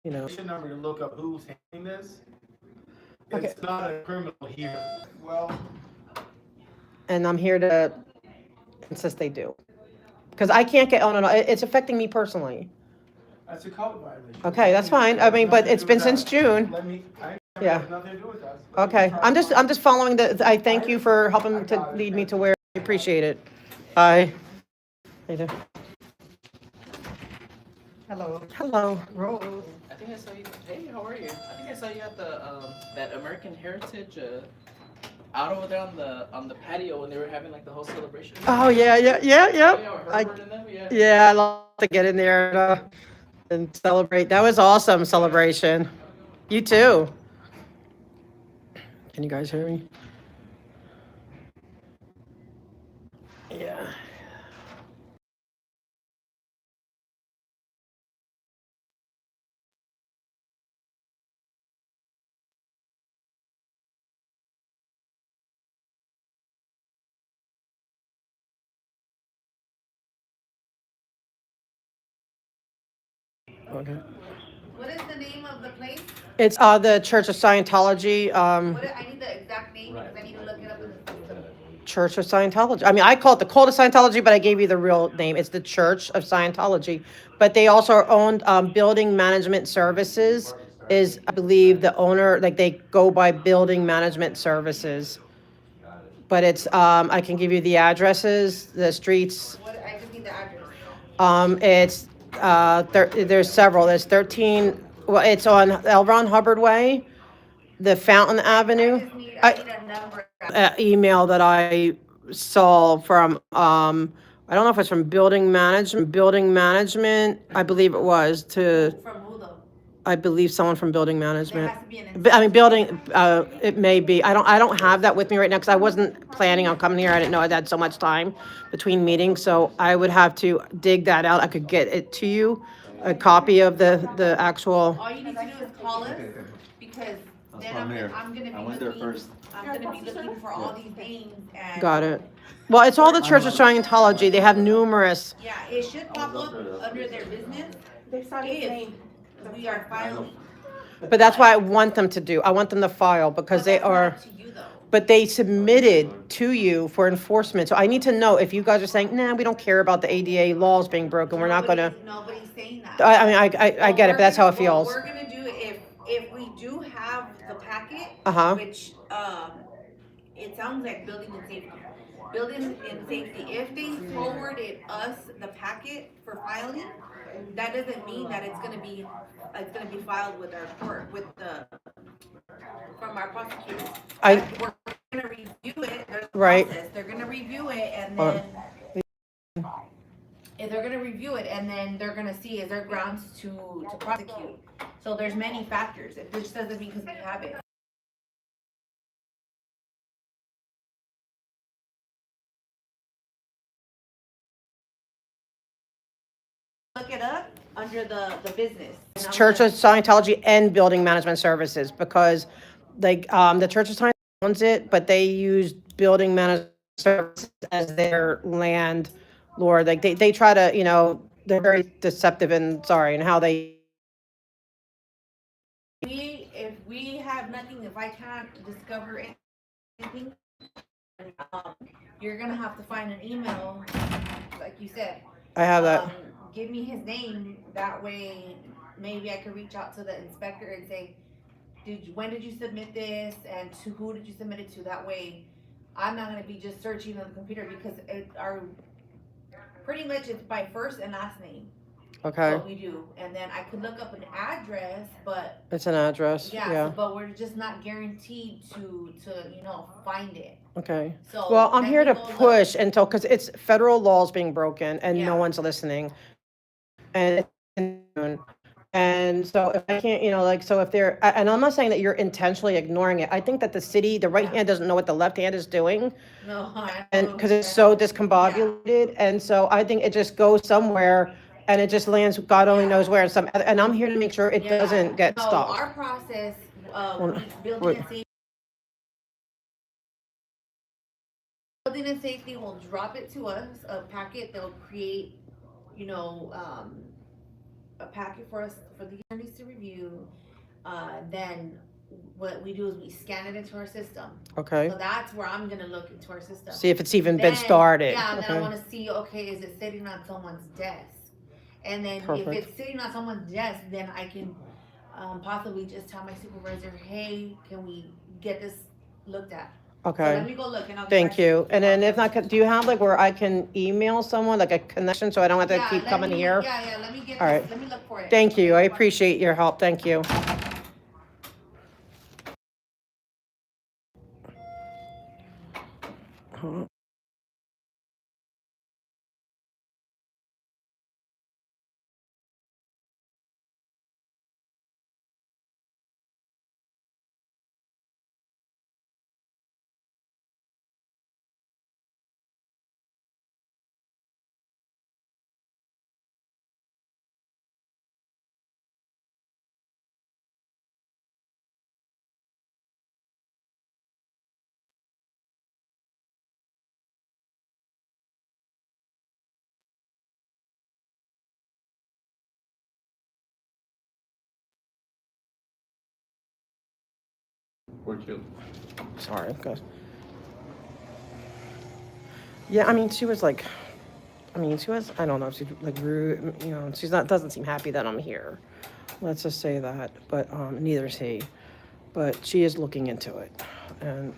you know. Number to look up who's handling this. Okay. It's not a criminal here. Well. And I'm here to insist they do. Because I can't get on and on. It's affecting me personally. That's a code violation. Okay, that's fine. I mean, but it's been since June. Yeah. Nothing to do with us. Okay, I'm just following I thank you for helping to lead me to where I appreciate it. Bye. Later. Hello. Hello. Rose. I think I saw you. Hey, how are you? I think I saw you at the that American Heritage out over there on the patio when they were having like the whole celebration. Oh yeah. I love to get in there and celebrate. That was awesome celebration. You too. Can you guys hear me? Yeah. Okay. What is the name of the place? It's the Church of Scientology. I need the exact name because I need to look it up in the system. Church of Scientology. I mean, I call it the Cult of Scientology, but I gave you the real name. It's the Church of Scientology. But they also are owned Building Management Services is, I believe, the owner. Like they go by Building Management Services. But it's I can give you the addresses, the streets. I just need the address. It's there's several. There's 13. Well, it's on L. Ron Hubbard Way, the Fountain Avenue. I need a number. Email that I saw from I don't know if it's from building management. I believe it was to. From who though? I believe someone from building management. There has to be an I mean, building. It may be. I don't have that with me right now because I wasn't planning on coming here. I didn't know I'd had so much time between meetings, so I would have to dig that out. I could get it to you, a copy of the actual. All you need to do is call us because then why I'm here. I'm gonna I be went there looking, first. I'm gonna be looking for all these names and. Got it. Well, it's all the Church of Scientology. They have numerous. Yeah, it should pop up under their business if we are filing. But that's why I want them to do. I want them to file because they are. But they submitted to you for enforcement. So I need to know if you guys are saying, nah, we don't care about the ADA laws being broken. We're not gonna. Nobody's saying that. I mean, I get it, but that's how it feels. What we're gonna do, if we do have the packet, Uh-huh. which, it sounds like building and safety. Building and safety, if they forwarded us the packet for filing, that doesn't mean that it's gonna be filed with our court, from our prosecutors. We're gonna review it, there's a Right. process, they're gonna review it, and then, if they're gonna review it, and then they're gonna see, is there grounds to prosecute? So there's many factors, it just doesn't mean because we have it. Look it up under the business. It's Church of Scientology and Building Management Services because like the Church of Scientology owns it, but they use Building Management Services as their landlord. Like they try to, they're very deceptive and how they. If we have nothing, if I can't discover anything, you're gonna have to find an email, like you said. I have that. Give me his name, that way maybe I could reach out to the inspector and say, when did you submit this, and to who did you submit it to? That way I'm not gonna be just searching on the computer, because pretty much it's by first and last name. Okay. What we do, and then I could look up an address, but It's an address. yeah. So, but we're just not guaranteed to find it. Okay. So Well, I'm let here me to go push until, because it's federal laws being broken and no one's listening. And so if I can't, so if they're, and I'm not saying that you're intentionally ignoring it. I think that the right hand doesn't know what the left hand is doing. No, And because it's so discombobulated. And so I think it just goes somewhere and it just lands, God only knows where. And I'm here to make sure it doesn't get No, stuck. our process, Wait. Building and safety will drop it to us, a packet. They'll create, a packet for us, for the attorneys to review. Then what we do is we scan it into our system. Okay. So that's where I'm gonna look into our system. See if it's even been started. Yeah, and then I Okay. wanna see, okay, is it sitting on someone's desk? And then if Perfect. it's sitting on someone's desk, then I can possibly just tell my supervisor, hey, can we get this looked at? Okay. So let me go look and I'll get Thank back to you. And then if not, do you have where I can email someone, like a connection, so I don't have to Yeah, keep let coming me- here? Yeah, let me get All this, right. let me look for it. Thank you. I appreciate your help. Thank you. Poor children. Sorry, guys. Yeah, I mean, she was I don't know, she's rude, doesn't seem happy that I'm here. Let's just say that, but neither is he. But she is looking into it. And,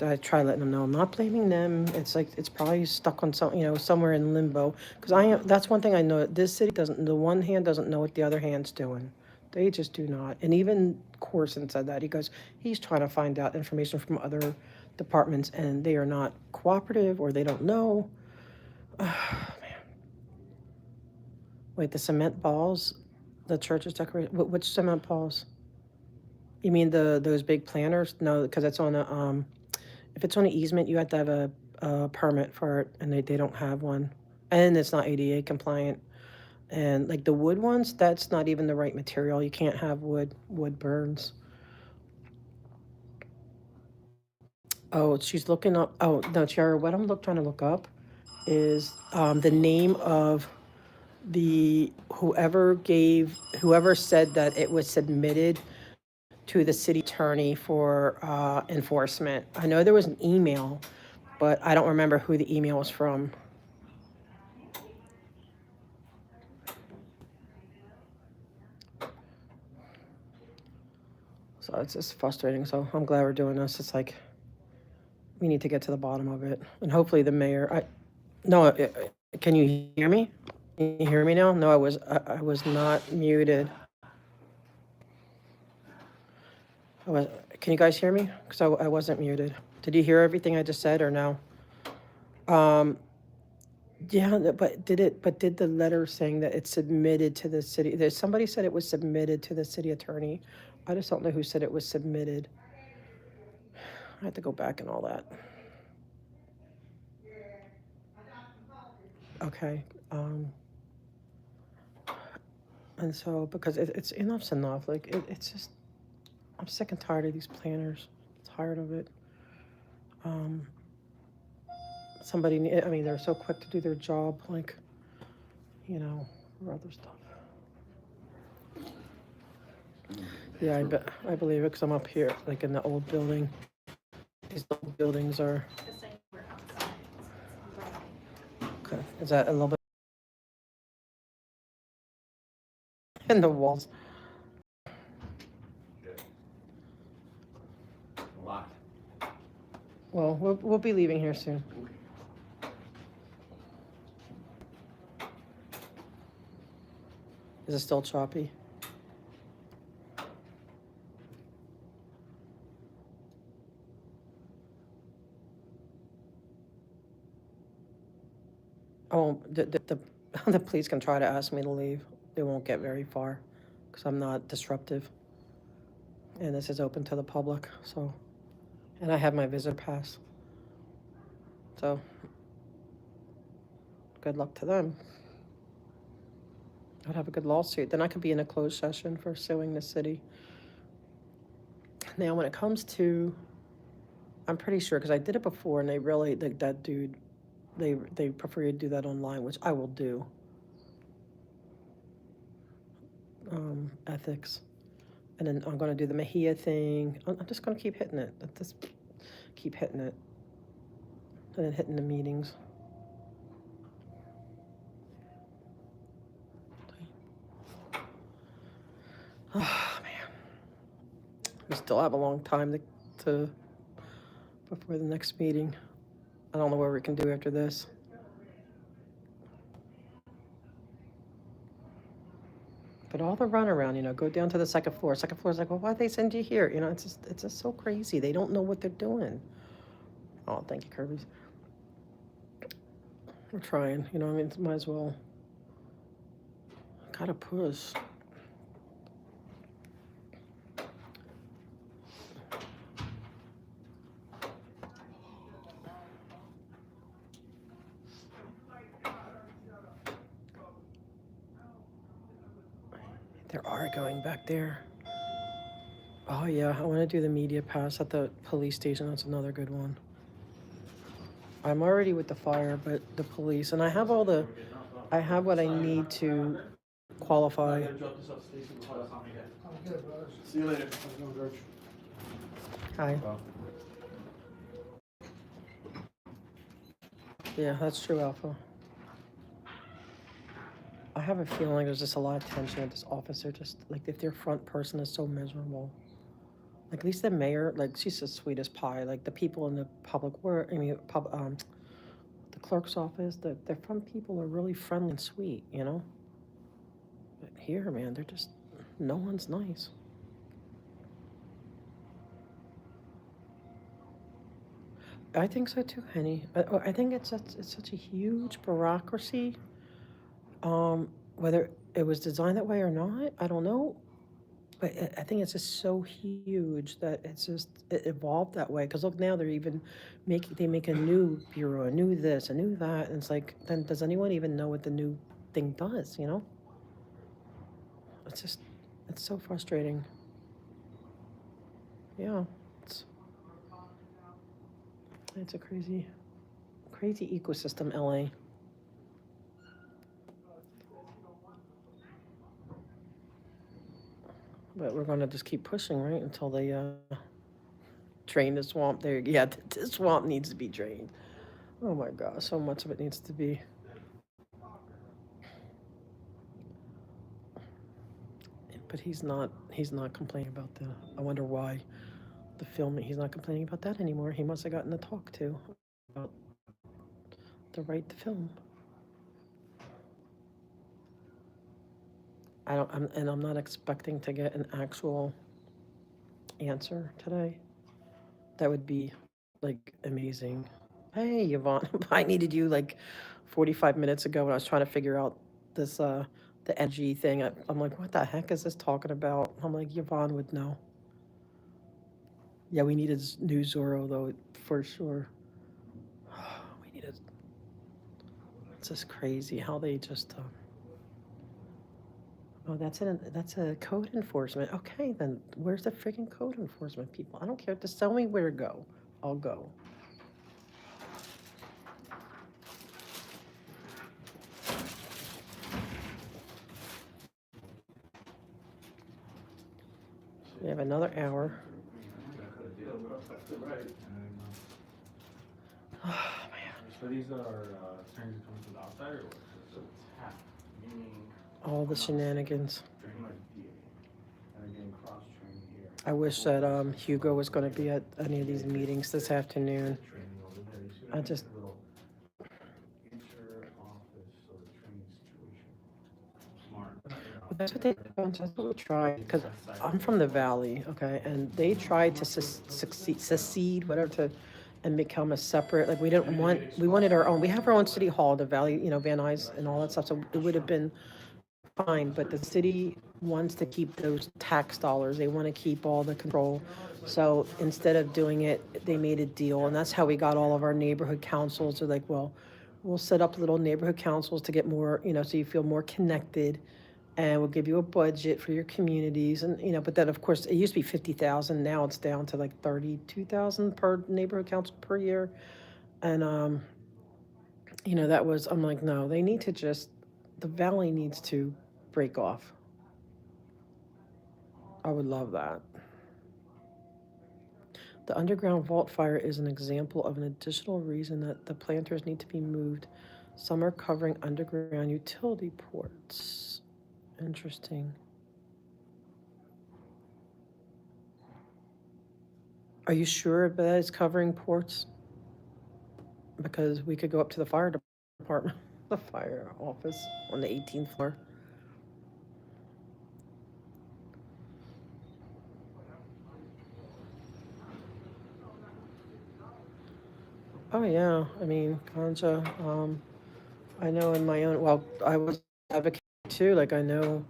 I try letting them know I'm not blaming them. It's probably stuck on somewhere in limbo. Because that's one thing I know, this city the one hand doesn't know what the other hand's doing. They just do not. And even Corson said that. He goes, he's trying to find out information from other departments and they are not cooperative or they don't know. Man. Wait, the cement balls? The church is decorated? Which cement balls? You mean those big planters? No, because it's on if it's on an easement, you have to have a permit for it, and they don't have one. And it's not ADA compliant. And like the wood ones, that's not even the right material. You can't have wood burns. Oh, she's looking up. Oh, no, Tiara, what I'm trying to look up is the name of whoever said that it was submitted to the city attorney for enforcement. I know there was an email, but I don't remember who the email was from. So it's just frustrating. So I'm glad we're doing this. It's like we need to get to the bottom of it, and hopefully the mayor. Can you hear me? Can you hear me now? No, I was not muted. Can you guys hear me? Because I wasn't muted. Did you hear everything I just said or no? Yeah, but did the letter saying that it's submitted to the city? Somebody said it was submitted to the city attorney. I just don't know who said it was submitted. I have to go back and all that. Okay. And so, because it's enough's enough. Like, it's just, I'm sick and tired of these planners. Tired of it. They're so quick to do their job, like, or other stuff. Yeah, I believe it because I'm up here, like in the old building. These old buildings are. Okay, is that a little bit? In the walls. Locked. Well, we'll be leaving here soon. Is it still choppy? Oh, the police can try to ask me to leave. They won't get very far because I'm not disruptive. And this is open to the public, so. And I have my visitor pass. So, good luck to them. I'd have a good lawsuit. Then I could be in a closed session for suing the city. Now, when it comes to, I'm pretty sure, because I did it before, and they really, that dude, they prefer you to do that online, which I will do. Ethics. And then I'm going to do the Mejia thing. I'm just going to keep hitting it. Just keep hitting it. And then hitting the meetings. Oh, man. We still have a long time to before the next meeting. I don't know what we can do after this. But all the runaround, go down to the second floor. Second floor is like, well, why'd they send you here? It's just so crazy. They don't know what they're doing. Oh, thank you, Kirby's. We're trying, might as well. Gotta push. They're arguing back there. Oh, yeah, I want to do the media pass at the police station. That's another good one. I'm already with the fire, but the police, and I have what I need to qualify. See you later. Hi. Yeah, that's true, Alpha. I have a feeling there's just a lot of tension at this office. They're just, like, if their front person is so miserable. Like, at least the mayor, like, she's the sweetest pie. Like, the people in the public work, the clerk's office, the front people are really friendly and sweet, But here, man, they're just, no one's nice. I think so too, Henny. I think it's such a huge bureaucracy. Whether it was designed that way or not, I don't know. But I think it's just so huge that it evolved that way. Because look, now they make a new bureau, a new this, a new that, and it's like, then does anyone even know what the new thing does? it's just, it's so frustrating. Yeah, it's a crazy ecosystem, LA. But we're gonna just keep pushing, right, until they drain the swamp there. Yeah, the swamp needs to be drained. Oh my gosh, so much of it needs to be. But he's not complaining about the, I wonder why the filming, he's not complaining about that anymore. He must have gotten to talk to about the right to film. I'm not expecting to get an actual answer today. That would be like amazing. Hey, Yvonne, I needed you like 45 minutes ago when I was trying to figure out this the energy thing. I'm like, what the heck is this talking about? I'm like, Yvonne would know. Yeah, we needed new Zorro though, for sure. We needed. It's just crazy how they just. Oh, that's a code enforcement. Okay, then where's the freaking code enforcement people? I don't care. Just tell me where to go. I'll go. We have another hour. Oh, man. So these are trains coming from the outside or what? So it's half, meaning. All the shenanigans. And they're getting cross-trained here. I wish that Hugo was going to be at any of these meetings this afternoon. I just. Well, that's what they that's what we tried, because I'm from the valley, okay, and they tried to secede, whatever, and become a separate, like, we wanted our own, we have our own city hall, the valley, you know, Van Nuys and all that stuff, so it would have been fine, but the city wants to keep those tax dollars, they want to keep all the control, so instead of doing it, they made a deal, and that's how we got all of our neighborhood councils. They're like, well, we'll set up little neighborhood councils to get more, you know, so you feel more connected, and we'll give you a budget for your communities, and, you know, but then, of course, it used to be 50,000, now it's down to like 32,000 per neighborhood council per year, and, you know, that was, I'm like, no, they need to just, the valley needs to break off. I would love that. The underground vault fire is an example of an additional reason that the planters need to be moved. Some are covering underground utility ports. Interesting. Are you sure that it's covering ports? Because we could go up to the fire department, the fire office on the 18th floor. Oh yeah, I mean, ganja. I know in my own. Well, I was advocating too. Like I know,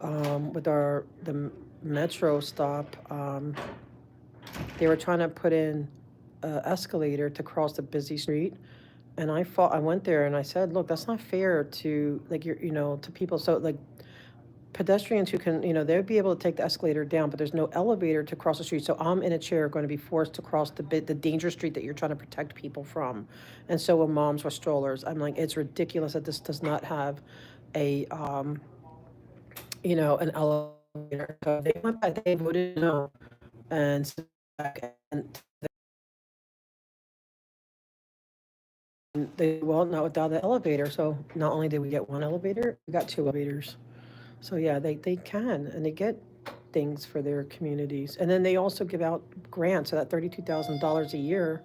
with the metro stop, they were trying to put in an escalator to cross the busy street, and I went there and I said, look, that's not fair to like you know, to people. So like pedestrians who can, you know, they'd be able to take the escalator down, but there's no elevator to cross the street. So I'm in a chair going to be forced to cross the danger street that you're trying to protect people from. And so will moms with strollers. I'm like, it's ridiculous that this does not have a, you know, an elevator. So they went back, they voted no. And they, well, not without the elevator. So not only did we get one elevator, we got two elevators. So yeah, they can, and they get things for their communities. And then they also give out grants, so that $32,000 a year,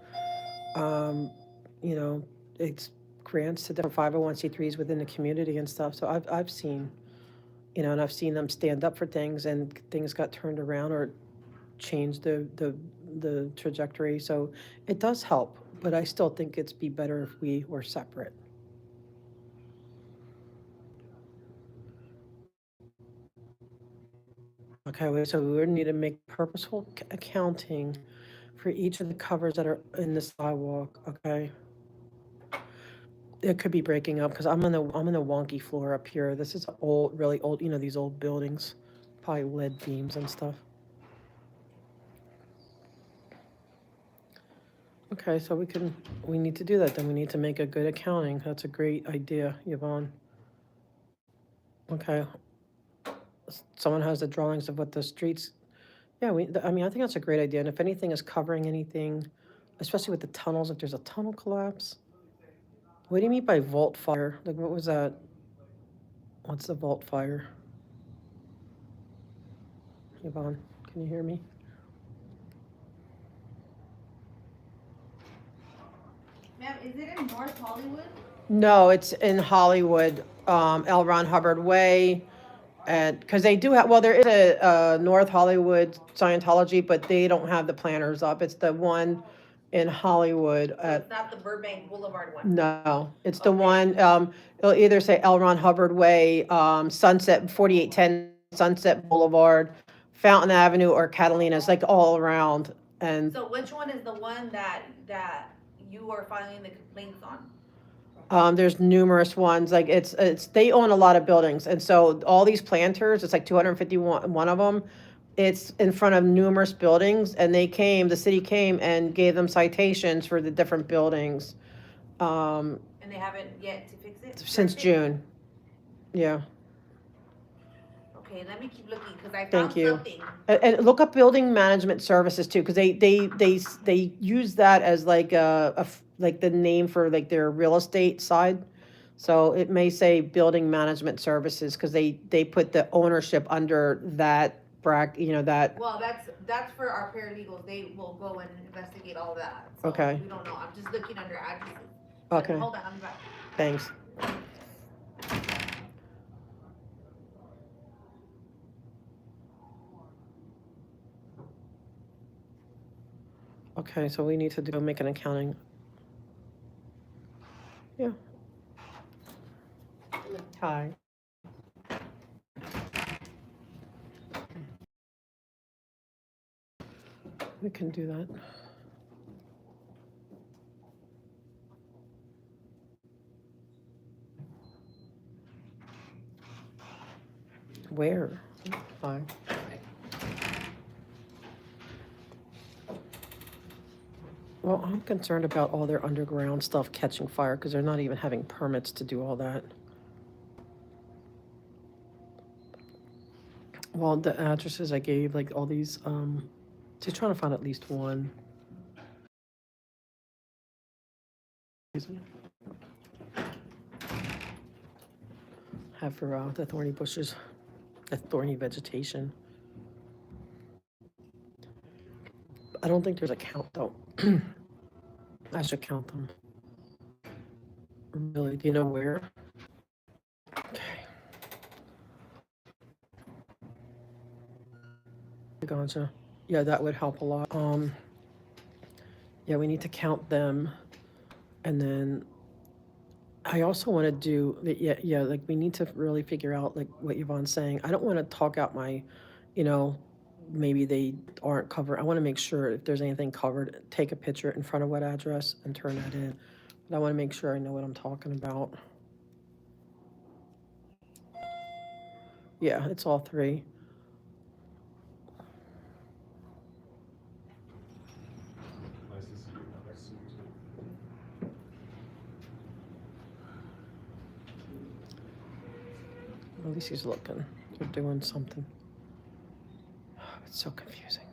you know, it's grants to different 501c3s within the community and stuff. So I've seen, you know, and I've seen them stand up for things and things got turned around or changed the trajectory. So it does help, but I still think it's be better if we were separate. Okay, so we would need to make purposeful accounting for each of the covers that are in the sidewalk, okay? It could be breaking up because I'm in the wonky floor up here. This is old, really old, these old buildings, probably lead beams and stuff. Okay, so we need to do that, then we need to make a good accounting. That's a great idea, Yvonne. Okay. Someone has the drawings of what the streets, yeah, I mean, I think that's a great idea, and if anything is covering anything, especially with the tunnels, if there's a tunnel collapse. What do you mean by vault fire? Like, what was that? What's the vault fire? Yvonne, can you hear me? Ma'am, is it in North Hollywood? No, it's in Hollywood, L. Ron Hubbard Way. And because they do have, well, there is a North Hollywood Scientology, but they don't have the planners up. It's the one in Hollywood. It's not the Burbank Boulevard one? No, it's the one, it'll either say L. Ron Hubbard Way, Sunset, 4810 Sunset Boulevard, Fountain Avenue, or Catalina's, like all around. And So which one is the one that you are filing the complaints on? there's numerous ones, like it's, they own a lot of buildings. And so all these planters, it's like 251 of them. It's in front of numerous buildings, and the city came and gave them citations for the different buildings. And they haven't yet to fix it? Since June. Yeah. Okay, let me keep looking, because I found Thank you. something. And look up building management services too, because they use that as like like the name for like their real estate side. So it may say building management services because they put the ownership under that that. Well, that's for our paralegals. They will go and investigate all that. So Okay. we don't know. I'm just looking under addresses. But Okay. hold on, I'm back. Thanks. Okay, so we need to make an accounting. Yeah. Hi. We can do that. Where? Hi. Well, I'm concerned about all their underground stuff catching fire because they're not even having permits to do all that. Well, the addresses I gave, like all these, just trying to find at least one. Have for the thorny bushes, the thorny vegetation. I don't think there's a count though. I should count them. Really, do you know where? Okay. Gotcha. Yeah, that would help a lot. Yeah, we need to count them. And then I also want to do, yeah, like we need to really figure out like what Yvonne's saying. I don't want to talk out my, maybe they aren't covered. I want to make sure if there's anything covered, take a picture in front of what address and turn that in. But I want to make sure I know what I'm talking about. Yeah, it's all three. At least he's looking. They're doing something. It's so confusing.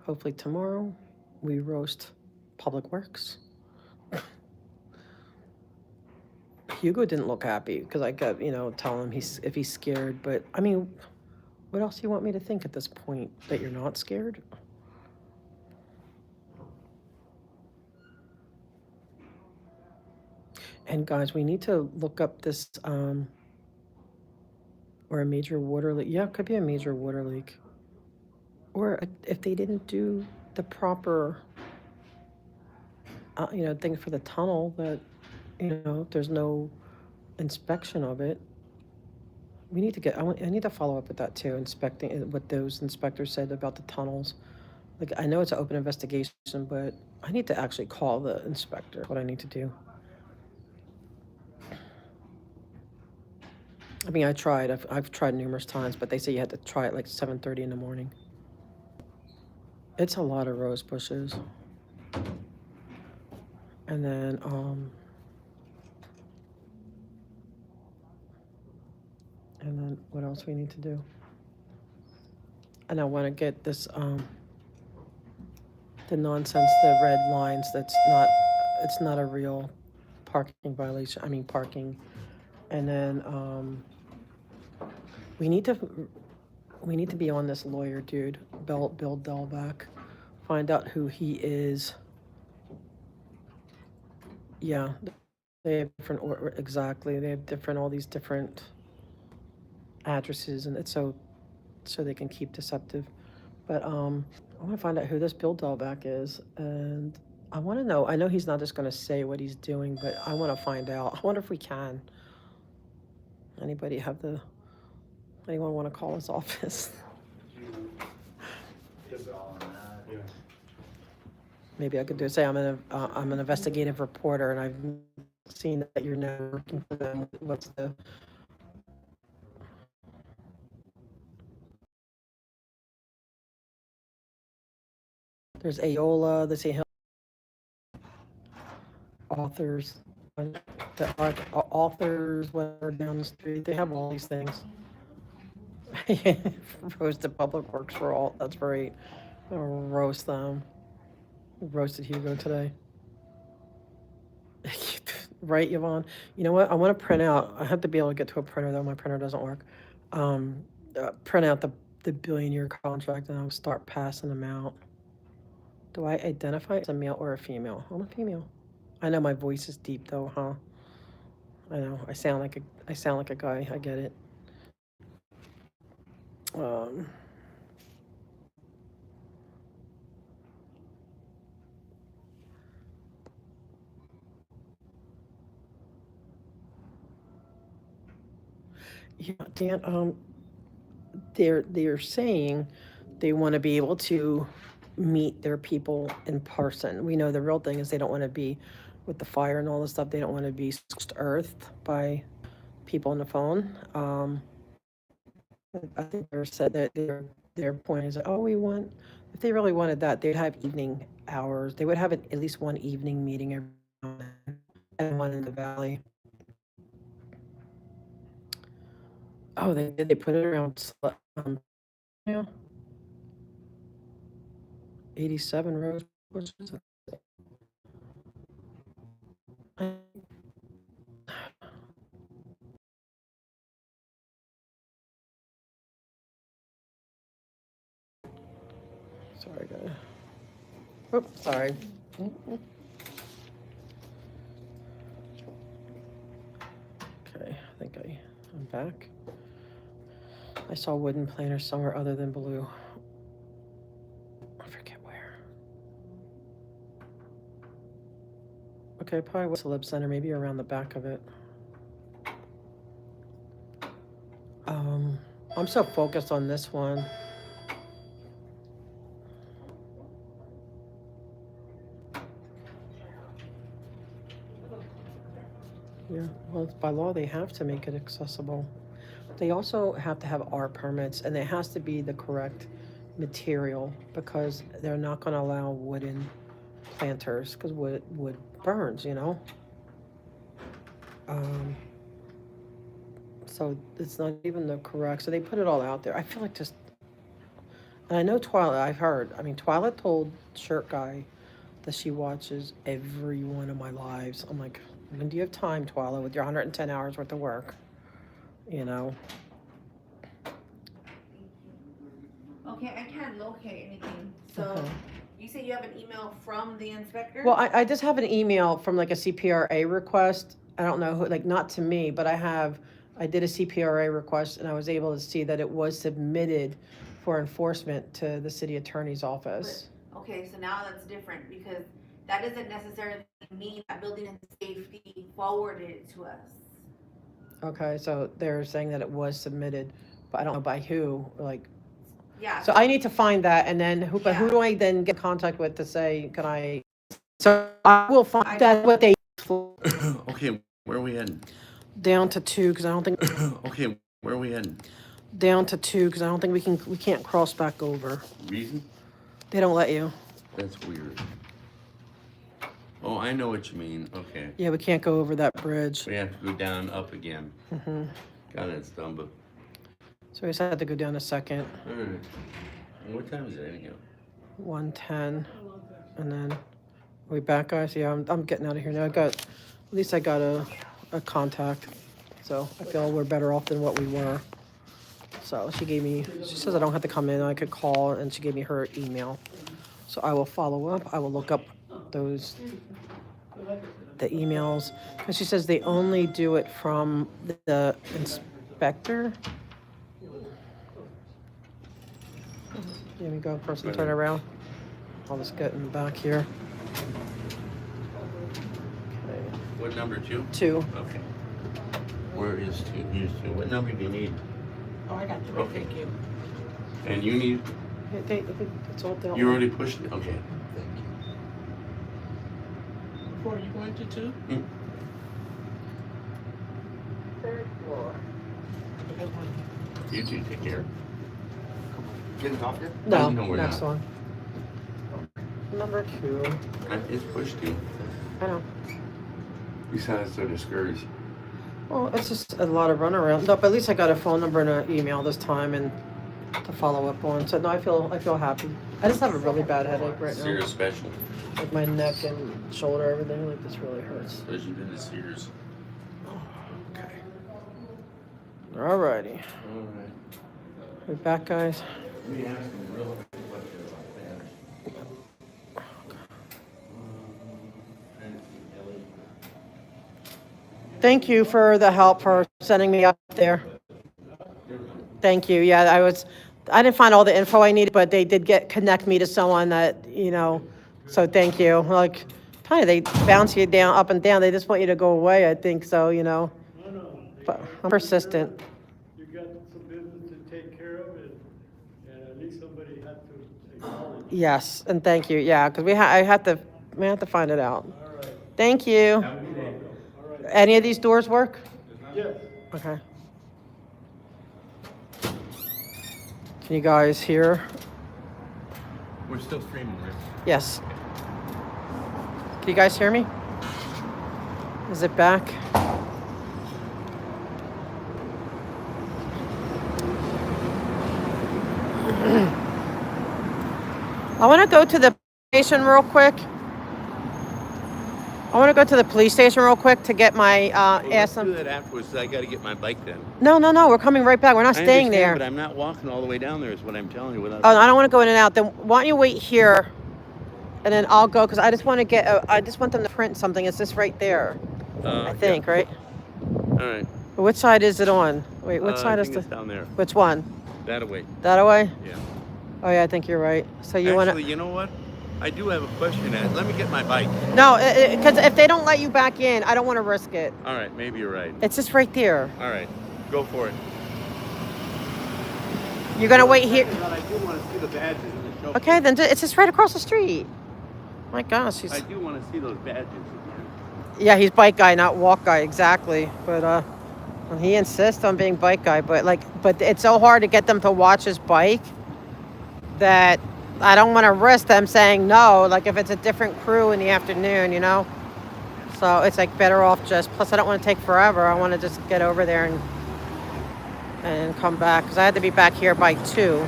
Hopefully tomorrow we roast Public Works. Hugo didn't look happy because I kept, telling him if he's scared. But I mean, what else do you want me to think at this point? That you're not scared? And guys, we need to look up this, or a major water leak. Yeah, it could be a major water leak. Or if they didn't do the proper, thing for the tunnel, that, if there's no inspection of it. We need to get, I need to follow up with that too, inspecting what those inspectors said about the tunnels. Like, I know it's an open investigation, but I need to actually call the inspector, what I need to do. I mean, I've tried numerous times, but they say you had to try it like 7:30 in the morning. It's a lot of rose bushes. And then, what else we need to do? And I want to get this, the nonsense, the red lines, it's not a real parking violation, I mean, parking. And then, we need to be on this lawyer dude, Bill Delvac, find out who he is. Yeah, they have different, exactly, they have different, all these different addresses, and it's so they can keep deceptive. But I want to find out who this Bill Delvac is, and I want to know. I know he's not just going to say what he's doing, but I want to find out. I wonder if we can. Anyone want to call his office? Maybe I could say I'm an investigative reporter, and I've seen that you're now working for them. What's the There's Aola, there's authors, the authors, whatever down the street, they have all these things. Roasted Public Works for all, that's great. I'll roast them. Roasted Hugo today. Right, Yvonne? You know what? I want to print out, I have to be able to get to a printer, though my printer doesn't work. Print out the billion-year contract, and I'll start passing them out. Do I identify as a male or a female? I'm a female. I know my voice is deep, though, huh? I know. I sound like a guy. I get it. Yeah, Dan, they're saying they want to be able to meet their people in person. We know the real thing is they don't want to be with the fire and all this stuff. They don't want to be earthed by people on the phone. I think they said that their point is, oh, if they really wanted that, they'd have evening hours. They would have at least one evening meeting every now and then, and one in the valley. Oh, they did. They put it around, 87 rose bushes. Sorry, guys. Oops, sorry. Okay, I think I'm back. I saw wooden planters somewhere other than blue. I forget where. Okay, probably was the Lib Center, maybe around the back of it. I'm so focused on this one. Yeah, well, by law, they have to make it accessible. They also have to have R permits, and it has to be the correct material, because they're not going to allow wooden planters, because wood burns, you know? So it's not even the correct, so they put it all out there. I feel like just, and I know Twyla told Shirt Guy that she watches every one of my lives. I'm like, when do you have time, Twyla, with your 110 hours worth of work? You know? Okay, I can't locate anything, so Okay. you say you have an email from the inspector? Well, I just have an email from like a CPRA request. I don't know who, like, not to me, but I did a CPRA request, and I was able to see that it was submitted for enforcement to the city attorney's office. Okay, so now that's different, because that doesn't necessarily mean that building and safety forwarded it to us. Okay, so they're saying that it was submitted, but I don't know by who, like. Yeah. So I need to find that, and then who do I then get in contact with to say, so I will find that what they. Okay, where are we heading? Down to 2, because I don't think, Okay, where are we heading? down to 2, because I don't think we can't cross back over. Reason? They don't let you. That's weird. Oh, I know what you mean. Okay. Yeah, we can't go over that bridge. We have to go down, up again. Mm-hmm. God, that's dumb, but. So we just had to go down a second. All right. What time is it anyhow? 1:10, and then are we back, guys? Yeah, I'm getting out of here now. At least I got a contact, so I feel we're better off than what we were. So she says I don't have to come in, I could call, and she gave me her email. So I will follow up. I will look up the emails, because she says they only do it from the inspector. Here we go, person turn around. I'll just get in the back here. Okay. What number, 2? 2. Okay. Where is 2? Here's 2. What number do you need? Oh, I got 3, Okay. thank you. And you need, It's all down. you already pushed it? Okay. Thank you. Before you going to 2? Third floor. You two take care. Getting off yet? No, No, we're next not. one. Number 2. It's pushed you. I know. You sound so discouraged. Well, it's just a lot of runaround. No, but at least I got a phone number and an email this time, and to follow up on. So no, I feel happy. I just have a really bad headache right now. Sears special. Like my neck and shoulder, everything. Like this really hurts. Because you've been to Sears. Okay. Alrighty. All right. We back, guys. We asked them real questions about Thank you for the help for sending me up there. Thank you. Yeah, I didn't find all the info I needed, but they did connect me to someone that, so thank you. Like, kind of, they bounce you down, up and down. They just want you to go away, I think, so, No, but I'm persistent. you got some business to take care of, and at least somebody had to acknowledge. Yes, and thank you. Yeah, because we have to find it out. All right. Thank you. Have a good day. All right. Any of these doors work? Yes. Okay. Can you guys hear? We're still streaming, right? Yes. Can you guys hear me? Is it back? I want to go to the station real quick. I want to go to the police station real quick to get my Let's ass. do that afterwards. I got to get my bike then. No, we're coming right back. We're not I staying understand, there. but I'm not walking all the way down there. Is what I'm telling you. Without. Oh, I don't want to go in and out. Then why don't you wait here, and then I'll go, because I just want to get. I just want them to print something. It's just right there. I think, right? All right. Which side is it on? Wait, which side I is think the? it's down there. Which one? That away. That away? Yeah. Oh yeah, I think you're right. So you want to? Actually, you know what? I do have a question. Let me get my bike. No, because if they don't let you back in, I don't want to risk it. All right. Maybe you're right. It's just right there. All right. Go for it. You're gonna wait here. But I do want to see the badges in the show. Okay, then it's just right across the street. My gosh, I do want to see those badges again. Yeah, he's bike guy, not walk guy, exactly. But he insists on being bike guy. But it's so hard to get them to watch his bike that I don't want to risk them saying no. Like if it's a different crew in the afternoon, So it's like better off just. Plus, I don't want to take forever. I want to just get over there and come back, because I had to be back here by 2.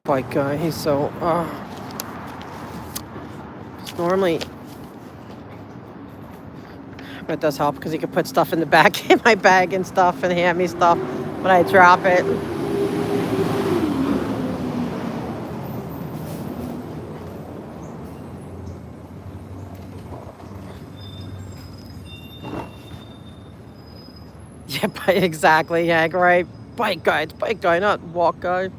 Bike guy, he's so. Normally, but it does help because he can put stuff in the back in my bag and stuff, and hand me stuff when I drop it. Yeah, exactly. Yeah, right. Bike guy. It's bike guy, not walk guy.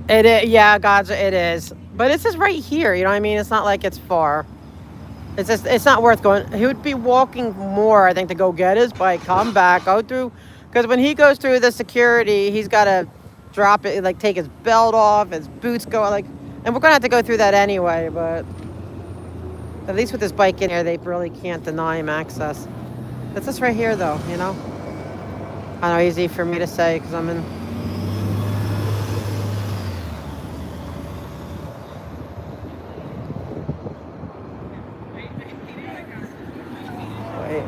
It is. Yeah, it is. But it's just right here. You know what I mean? It's not like it's far. It's not worth going. He would be walking more, I think, to go get his bike, come back, go through. Because when he goes through the security, he's got to drop it, like take his belt off, his boots go. Like, And we're gonna have to go through that anyway, but at least with this bike in here, they really can't deny him access. It's this right here though, you know? I know, easy for me to say because I'm in. Wait.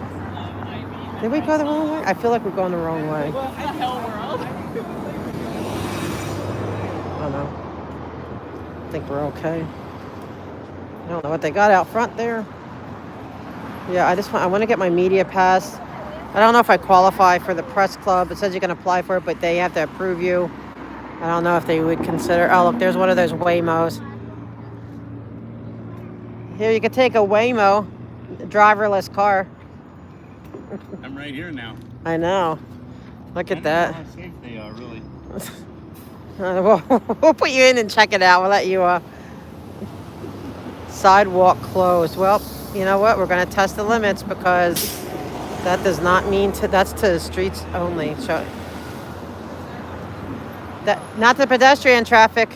Did we go the wrong way? I feel like we're going the wrong way. I don't know. I think we're okay. I don't know what they got out front there. Yeah, I want to get my media pass. I don't know if I qualify for the press club. It says you can apply for it, but they have to approve you. I don't know if they would consider. Oh, look, there's one of those Waymos. Here, you could take a Waymo, driverless car. I'm right here now. I know. Look at that. I don't know how safe they are, really. We'll put you in and check it out. We'll let you. Sidewalk closed. Well, you know what? We're going to test the limits because that does not mean that's to the streets only. So that not the pedestrian traffic.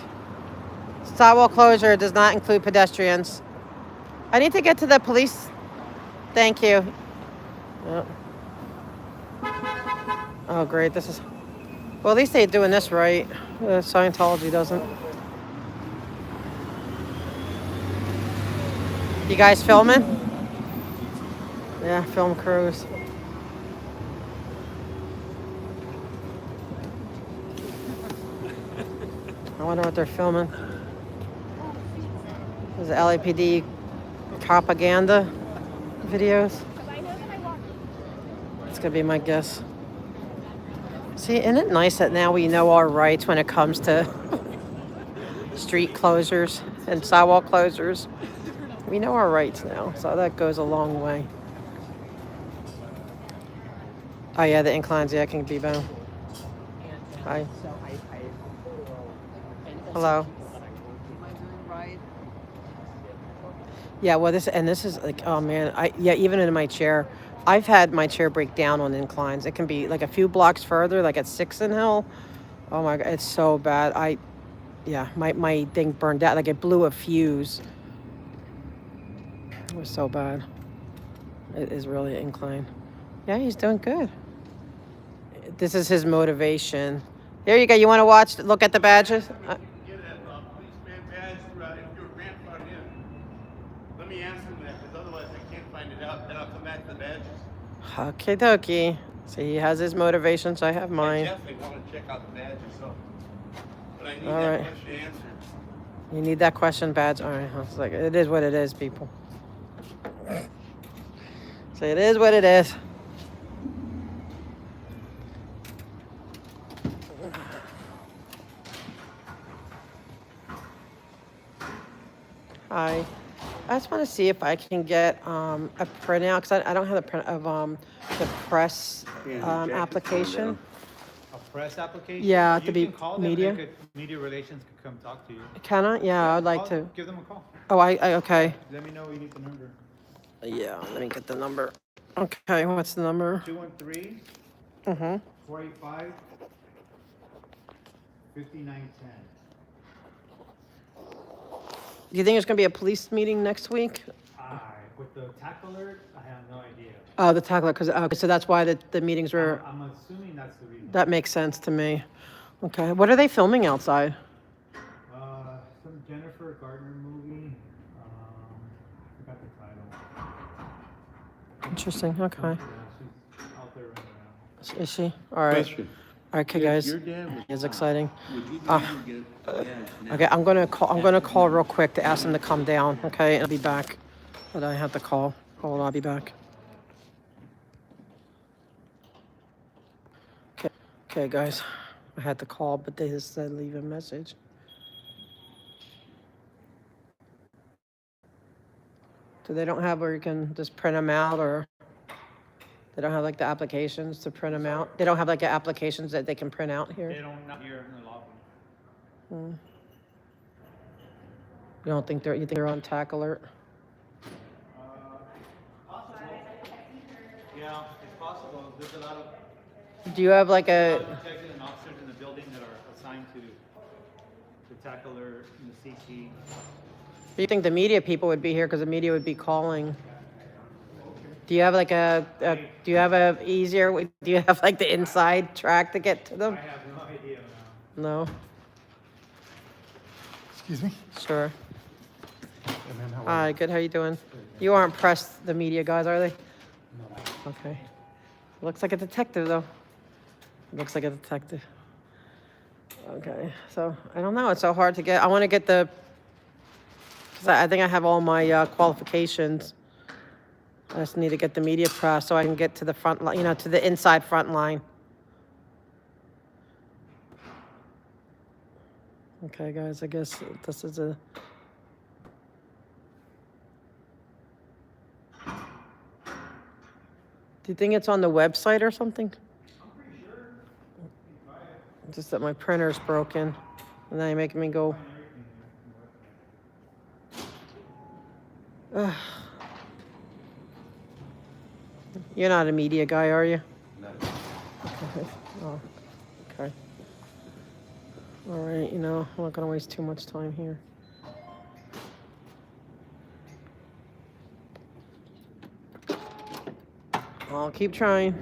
Sidewalk closure does not include pedestrians. I need to get to the police. Thank you. Yep. Oh, great. This is. Well, at least they're doing this right. Scientology doesn't. You guys filming? Yeah, film crews. I wonder what they're filming. Is it LAPD propaganda videos? It's gonna be my guess. See, isn't it nice that now we know our rights when it comes to street closures and sidewalk closures? We know our rights now, so that goes a long way. Oh yeah, the inclines, yeah, can be bound. Hi. Hello. Yeah, well, this is like, oh man, even in my chair, I've had my chair break down on inclines. It can be like a few blocks further, like at 6th and Hill. Oh my God, it's so bad. My thing burned out, like it blew a fuse. It was so bad. It is really inclined. Yeah, he's doing good. This is his motivation. There you go. You want to look at the badges? Get a policeman badge if your grandfather in. Let me answer that, because otherwise I can't find it out. Then I'll come back to the badges. Okie dokie. So he has his motivations. I have mine. I definitely want to check out the badges, so. But I need All that right. question answered. You need that question badge? All right. It's like, it is what it is, people. So it is what it is. Hi. I just want to see if I can get a printout because I don't have the print of the press application. A press application? Yeah, You to be can call them, media. Media relations could come talk to you. Can I? Yeah, I'd like to. Give them a call. Oh, I okay. Let me know you need the number. Yeah, let me get the number. Okay, what's the number? 213 Mm-hmm. 485 5910. Do you think there's going to be a police meeting next week? With the tack alert, I have no idea. Oh, the tackler, because so that's why the meetings were. I'm assuming that's the reason. That makes sense to me. Okay, what are they filming outside? Some Jennifer Gardner movie. I forgot the title. Interesting. Okay. Yeah, she's out there running around. Is she? All right. Question. All right, okay, If guys. your dad was It's shot, exciting. would you be able to get a badge now? Okay, I'm gonna call real quick to ask them to come down. Okay, and I'll be back. But I have to call. Hold on, I'll be back. Okay, guys. I had to call, but they just said leave a message. So they don't have where you can just print them out, or they don't have like the applications to print them out. They don't have like the applications that they can print out here. They don't, not here in the lobby. You don't think you think they're on tack alert? Possible. Yeah, it's possible. There's a lot of Do you have like a? detectives and officers in the building that are assigned to the tackler and the CT. You think the media people would be here because the media would be calling? Do you have like do you have a easier, do you have like the inside track to get to them? I have no idea now. No? Excuse me? Sure. Hey, man, how are Hi, you? good, how you doing? You aren't pressed, the media guys, are they? No. Okay. Looks like a detective, though. Looks like a detective. Okay, so, I don't know, it's so hard to get, I want to get the, because I think I have all my qualifications. I just need to get the media press so I can get to the front line, to the inside front line. Okay, guys, I guess this is a... Do you think it's on the website or something? I'm pretty sure. Just that my printer's broken, and then you're making me go. Ugh. You're not a media guy, are you? No. Okay. Oh, okay. All right, I'm not gonna waste too much time here. I'll keep trying.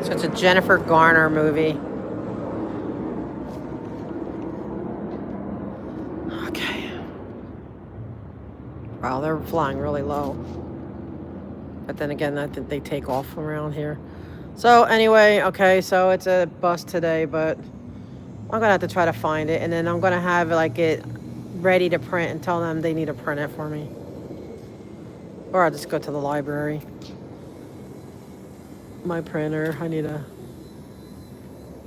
So it's a Jennifer Garner movie. Okay. Wow, they're flying really low. But then again, I think they take off from around here. So anyway, okay, so it's a bus today, but I'm gonna have to try to find it, and then I'm gonna have it ready to print and tell them they need to print it for me. Or I'll just go to the library. My printer,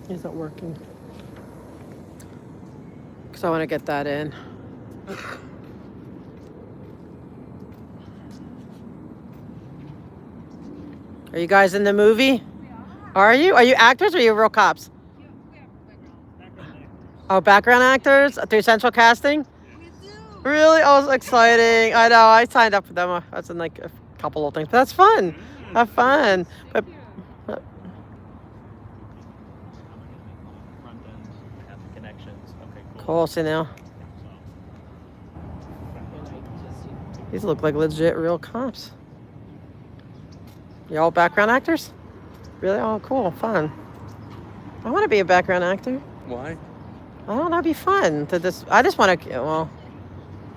is not working. Because I want to get that in. Are you guys in the movie? Are you? Are you actors or are you real cops? Oh, background actors? Through Central Casting? Really? Oh, it's exciting. I know. I signed up for them. I was in a couple of things. But that's fun. Have fun. But cool. See now. These look like legit real cops. You all background actors? Really? Oh, cool. Fun. I want to be a background actor. Why? I don't know. That'd be fun. I just want to, well,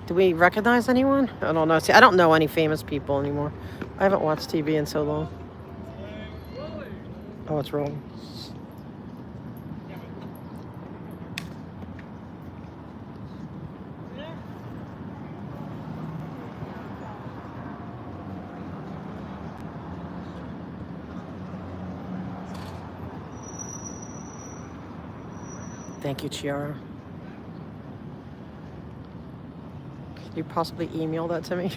do we recognize anyone? I don't know. See, I don't know any famous people anymore. I haven't watched TV in so long. Oh, it's rolling. Thank you, Chiara. Could you possibly email that to me?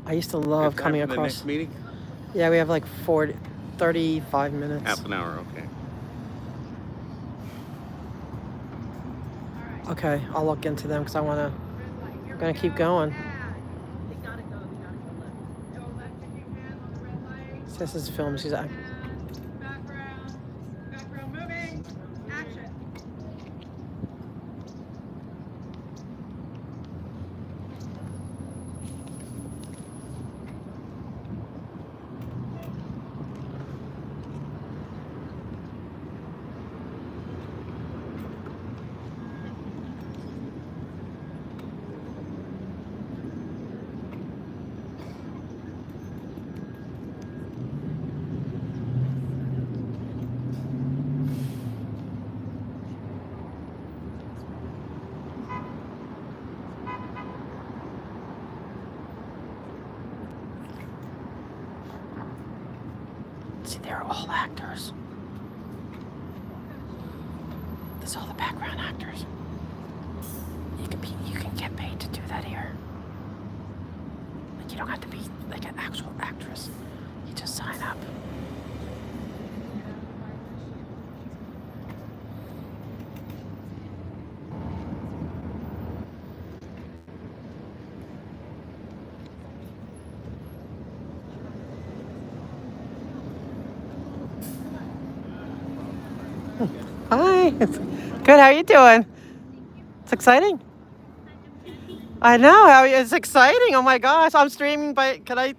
I used to love coming across. The next meeting? Yeah, we have 35 minutes. Half an hour, okay. Okay, I'll look into them because I'm gonna keep going. This is film. She's acting. Background moving. Action. See, they're all actors. That's all the background actors. You can get paid to do that here. You don't have to be an actual actress. You just sign up. Hi. Good. How are you doing? It's exciting. I know. It's exciting. Oh my gosh. I'm streaming, but can I?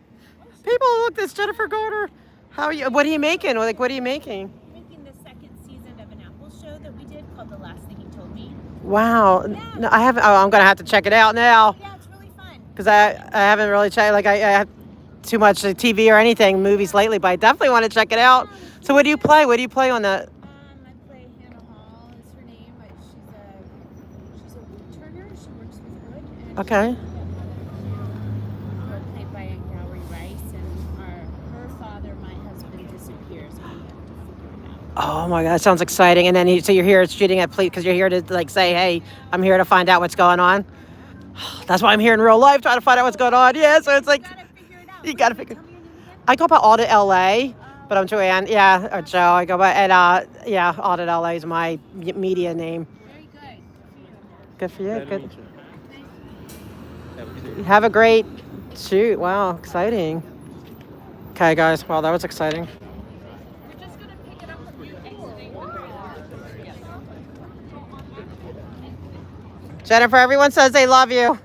People, look. This Jennifer Garner. How are you? What are you making? Like, what are you making? Making the second season of an Apple show that we did called The Last Thing He Told Me. Wow. No, I haven't. Oh, I'm gonna have to check it out now. Yeah, it's really fun. Because I haven't really checked. Like I have too much TV or anything movies lately, but I definitely want to check it out. So what do you play? What do you play on that? I play Hannah Hall is her name. She's a wood turner. She works with wood. And Okay. played by Gowrie Rice, and her father, my husband, disappears. And we have to figure it out. Oh my God, that sounds exciting. And then so you're here shooting at Pleat because you're here to like say, hey, I'm here to find out what's going on. That's why I'm here in real life trying to find out what's going on. Yeah, so it's like you gotta figure. I go by Audit LA, but I'm Joanne. Yeah, or Joe. I go by yeah, Audit LA is my media name. Very good. Good for you. Good. Have a great shoot. Wow, exciting. Okay, guys. Wow, that was exciting. Jennifer, everyone says they love you.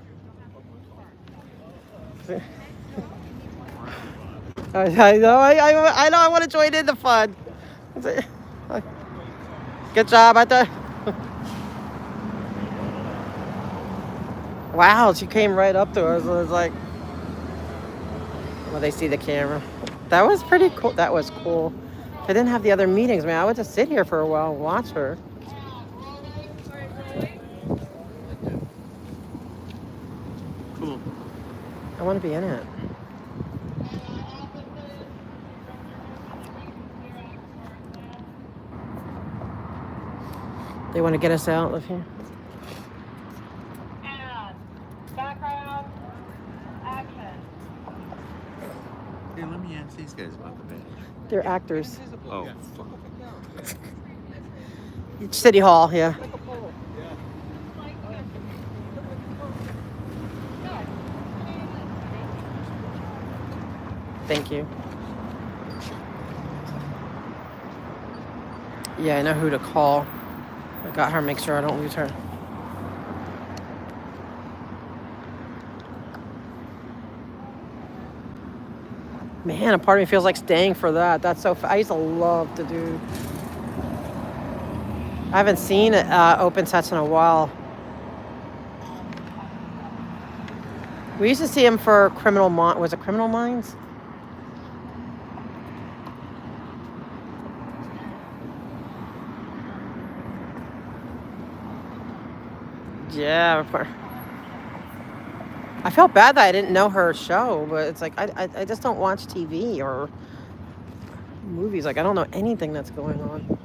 I know. I know. I want to join in the fun. Good job. Wow, she came right up to us. It was like, well, they see the camera. That was pretty cool. That was cool. If I didn't have the other meetings, man, I would just sit here for a while and watch her. Cool. I want to be in it. They want to get us out of here. Background, action. Hey, let me ask these guys about the badge. They're actors. Oh. City Hall, yeah. Thank you. Yeah, I know who to call. I got her, make sure I don't lose her. Man, a part of me feels like staying for that. That's so I used to love to do. I haven't seen open sets in a while. We used to see him for Criminal Minds. Was it Criminal Minds? Yeah. I felt bad that I didn't know her show, but it's like I just don't watch TV or movies. Like I don't know anything that's going on.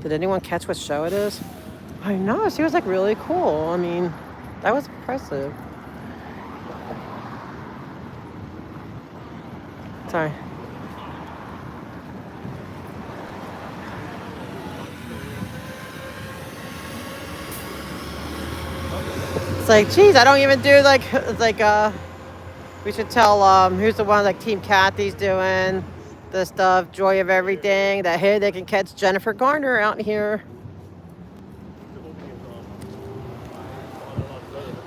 Did anyone catch what show it is? I know, she was like really cool. I mean, that was impressive. Sorry. It's like, geez, I don't even do like, it's like, we should tell, who's the one like Team Kathy's doing the stuff, Joy of Everything, that hey, they can catch Jennifer Garner out here.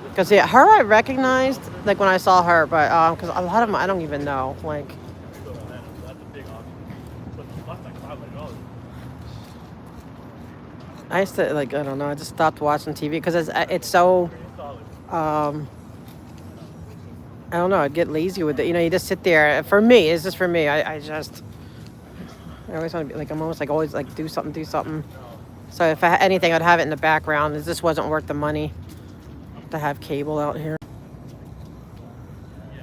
Because yeah, her I recognized like when I saw her, but because a lot of them I don't even know. Like, I used to like I don't know. I just stopped watching TV because it's so. I don't know. I'd get lazy with it. You know, you just sit there. For me, it's just for me. I always want to be like I'm almost like always like do something. So if I had anything, I'd have it in the background. It just wasn't worth the money to have cable out here.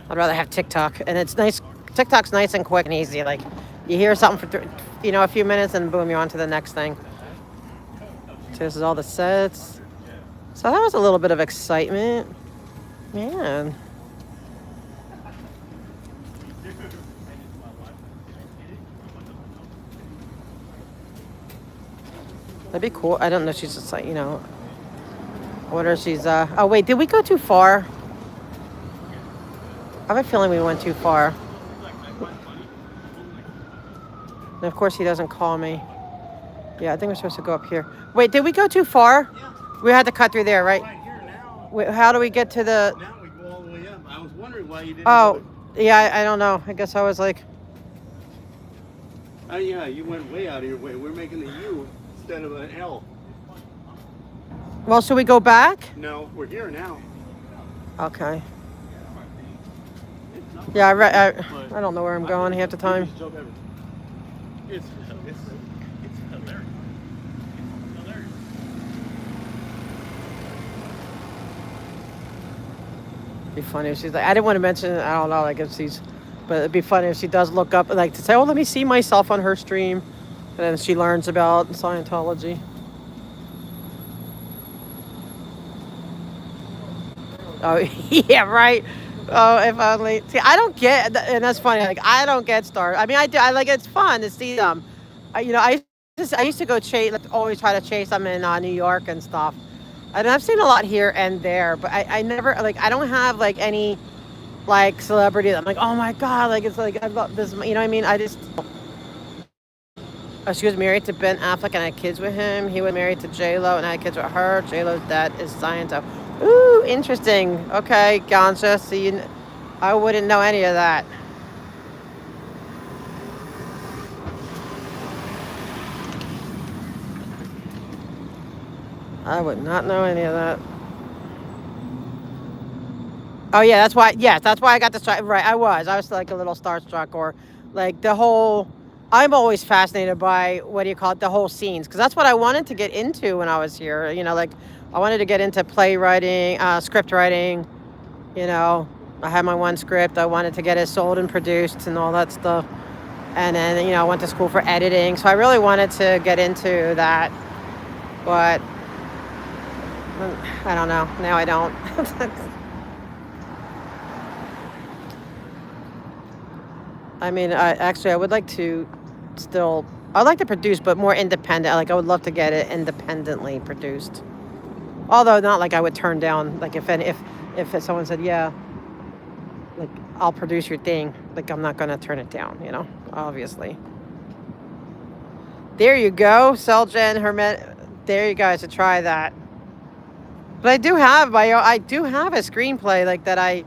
I'd rather have TikTok, and it's nice. TikTok's nice and quick and easy. Like you hear something for a few minutes, and boom, you're on to the next thing. So this is all the sets. So that was a little bit of excitement, man. That'd be cool. I don't know. She's just like, I wonder if she's, oh wait, did we go too far? I have a feeling we went too far. And of course he doesn't call me. Yeah, I think we're supposed to go up here. Wait, did we go too far? We had to cut through there, right? Right here now. Wait, how do we get to the? Now we go all the way up. I was wondering why you didn't Oh, go. yeah, I don't know. I guess I was like, Oh yeah, you went way out of your way. We're making a U instead of an L. well, should we go back? No, we're here now. Okay. Yeah, I don't know where I'm going half the time. It's hilarious. It's hilarious. It's hilarious. Be funny if she's like, I didn't want to mention it. I don't know, like if she's, but it'd be funny if she does look up, like to say, oh, let me see myself on her stream, and then she learns about Scientology. Oh yeah, right. Oh, if only. See, I don't get, and that's funny. Like I don't get stars. I mean, I do. I like it's fun to see them. I used to go chase, like, always try to chase them in New York and stuff. And I've seen a lot here and there, but I never like. I don't have like any like celebrity that I'm like, oh my god, like it's like I love this. You know what I mean? I just. She was married to Ben Affleck and had kids with him. He was married to J-Lo and had kids with her. J-Lo's dad is Scientology. Ooh, interesting. Okay, Gansha. See, I wouldn't know any of that. I would not know any of that. Oh yeah, that's why. Yes, that's why I got this. Right, I was like a little starstruck, or like the whole. I'm always fascinated by what do you call it, the whole scenes, because that's what I wanted to get into when I was here. You know, like I wanted to get into playwriting, script writing. You know, I had my one script. I wanted to get it sold and produced and all that stuff. And then I went to school for editing, so I really wanted to get into that, but I don't know. Now I don't. I mean, I would like to still. I'd like to produce, but more independent. Like I would love to get it independently produced. Although not like I would turn down. Like if someone said, yeah, like I'll produce your thing. Like I'm not gonna turn it down. Obviously. There you go, Seljen Hermet. There you go. I should try that. But I do have a screenplay like that. I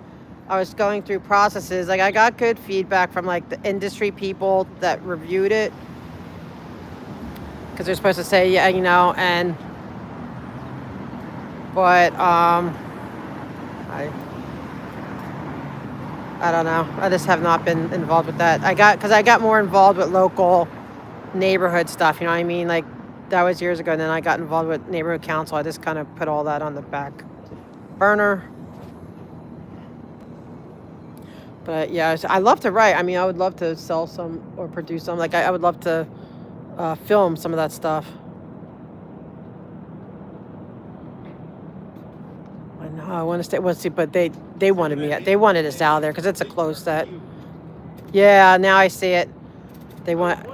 was going through processes. Like I got good feedback from like the industry people that reviewed it, because they're supposed to say but I don't know. I just have not been involved with that. I got more involved with local neighborhood stuff. You know what I mean? Like that was years ago. And then I got involved with neighborhood council. I just kind of put all that on the back burner. But yeah, I love to write. I mean, I would love to sell some or produce some. Like I would love to film some of that stuff. I know. I want to stay. Well, see, but they wanted me. They wanted us out there because it's a closed set. Yeah, now I see it. They want.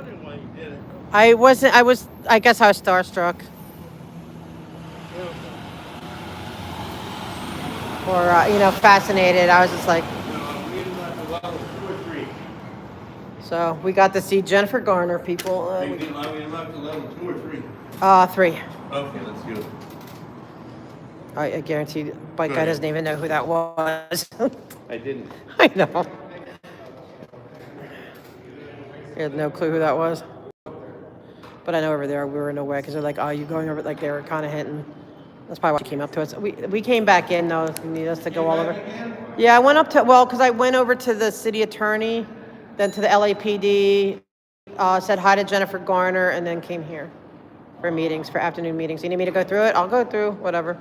I wasn't. I was. I guess I was starstruck. Or fascinated. I was just like. So we got to see Jennifer Garner, people. Are you going to allow me to lock to level 2 or 3? 3. Okay, let's do it. I guarantee Bike Guy doesn't even know who that was. I didn't. I know. He had no clue who that was. But I know over there we were in a way because they're like, oh, you going over? Like they were kind of hinting. That's probably why she came up to us. We came back in though. You need us to go all over. Yeah, I went up to because I went over to the city attorney, then to the LAPD, said hi to Jennifer Garner, and then came here for meetings, for afternoon meetings. You need me to go through it? I'll go through whatever.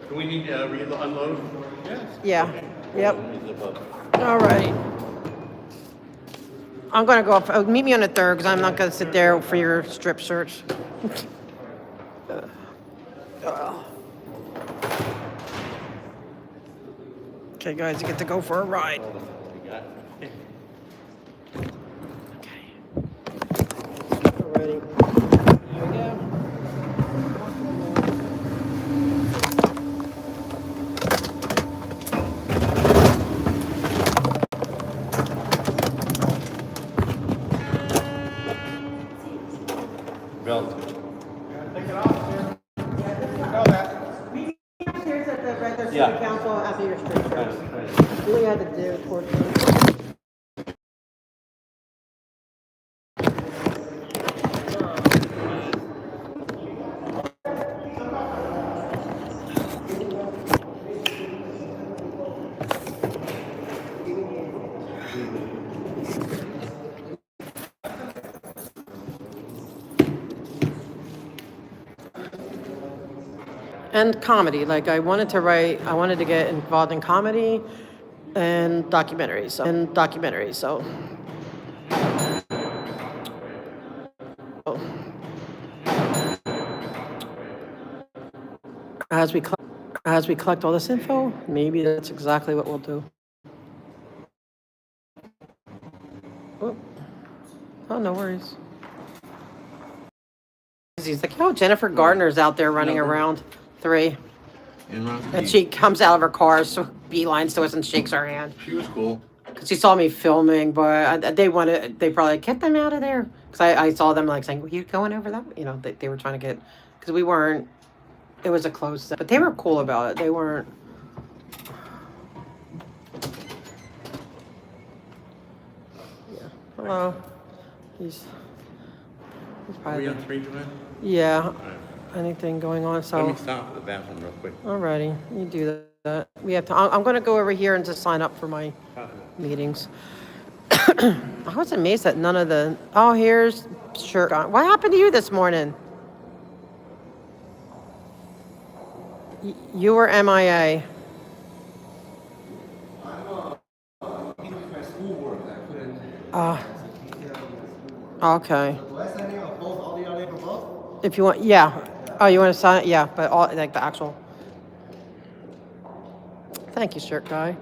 Do we need to unload? Yes. Yeah. Okay. Yep. All right. I'm going to go up. Meet me on the 3rd because I'm not going to sit there for your strip search. Okay, guys, you get to go for a ride. Okay. Ready. Here we go. relative. Take it off, man. I know that. Here's at the regular Yeah. city council after your street show. Right. Do what you had to do towards them. And comedy, like I wanted to get involved in comedy and documentaries. So as we collect all this info, maybe that's exactly what we'll do. Oh, no worries. He's like, oh, Jennifer Gardner's out there running around 3. And she comes out of her car, so beelines to us and shakes our hand. She was cool. Because she saw me filming, but they probably get them out of there. Because I saw them like saying, were you going over that? You know, they were trying to get, because we weren't, it was a closed set. But they were cool about it. They weren't. Yeah. Hello. He's Are probably. we on 3, Joanne? Yeah. All right. Anything going on? So. Let me stop at the bathroom real quick. Alrighty, you do that. We have to. I'm going to go over here and just sign up for my meetings. I was amazed that none of the. Oh, here's shirt on. What happened to you this morning? You were MIA. Okay. If you want, yeah. Oh, you want to sign it? Yeah, but all like the actual. Thank you, shirt guy.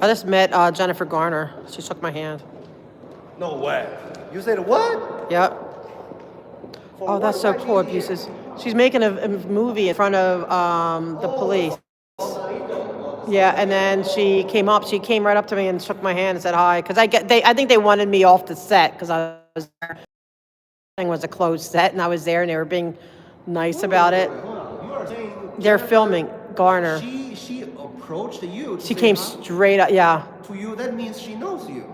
I just met Jennifer Garner. She shook my hand. No way. You said what? Yep. Oh, that's so cool. Abuses. She's making a movie in front of the police. Yeah, and then she came right up to me and shook my hand and said hi. Because I think they wanted me off the set because I was there. It was a closed set and I was there and they were being nice about it. You are saying They're filming Garner. she approached you. She came straight up, yeah. To you, that means she knows you.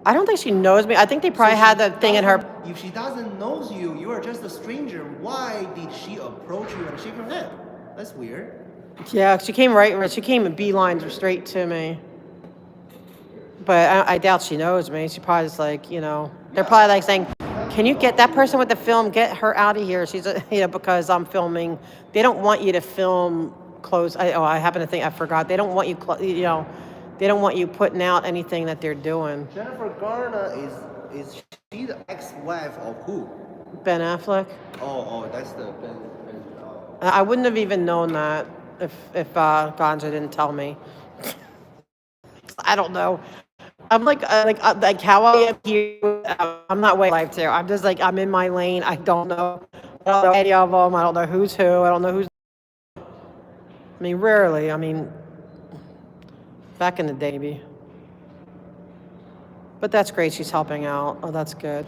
I don't think she knows me. I think they probably had the thing in her. If she doesn't knows you, you are just a stranger. Why did she approach you and shake your hand? That's weird. Yeah, she came in beelines straight to me. But I doubt she knows me. She probably just like, they're probably like saying, can you get that person with the film, get her out of here? She's, because I'm filming. They don't want you to film close. I happen to think, I forgot. They don't want you, they don't want you putting out anything that they're doing. Jennifer Garner is she the ex-wife of who? Ben Affleck. Oh, that's the Ben. I wouldn't have even known that if Ganja didn't tell me. I don't know. I'm like how I am here. I'm not way live too. I'm just like I'm in my lane. I don't know. I don't know any of them. I don't know who's who. I don't know who's. I mean, rarely. I mean, back in the day, maybe. But that's great. She's helping out. Oh, that's good.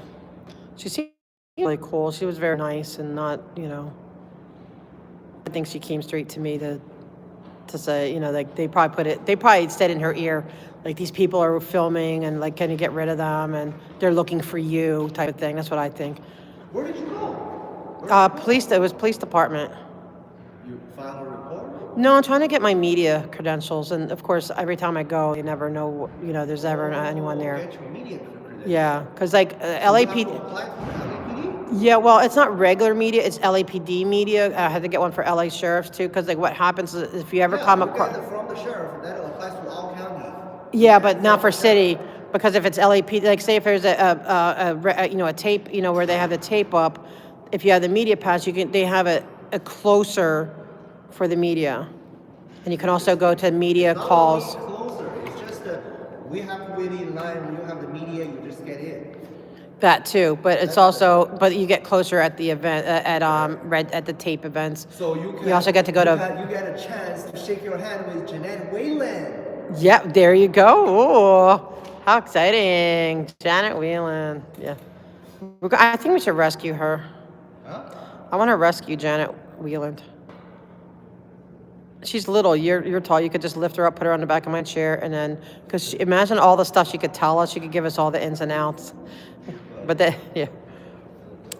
She seemed really cool. She was very nice and not, I think she came straight to me to say, like they probably said in her ear, like these people are filming and like, can you get rid of them? And they're looking for you type of thing. That's what I think. Where did you go? It was police department. You filed a report? No, I'm trying to get my media credentials. And of course, every time I go, you never know, there's ever anyone there. Get your media credentials. Yeah, because like LAPD. Apply for LAPD? Yeah, well, it's not regular media. It's LAPD media. I had to get one for LA sheriffs too, because like what happens is if you ever come across. From the sheriff, that applies to all county. Yeah, but not for city, because if it's LAPD, like say if there's a tape, where they have the tape up, if you have the media pass, they have a closer for the media, and you can also go to media calls. Closer. It's just we have to wait in line. When you have the media, you just get in. That too, but it's also, but you get closer at the event at the tape events. So you also get to go to. You get a chance to shake your hand with Jeanette Whalen. Yeah, there you go. Ooh, how exciting, Janet Whelan. Yeah. I think we should rescue her. Huh? I want to rescue Janet Wieland. She's little. You're tall. You could just lift her up, put her on the back of my chair, and then because imagine all the stuff she could tell us. She could give us all the ins and outs. But that, yeah,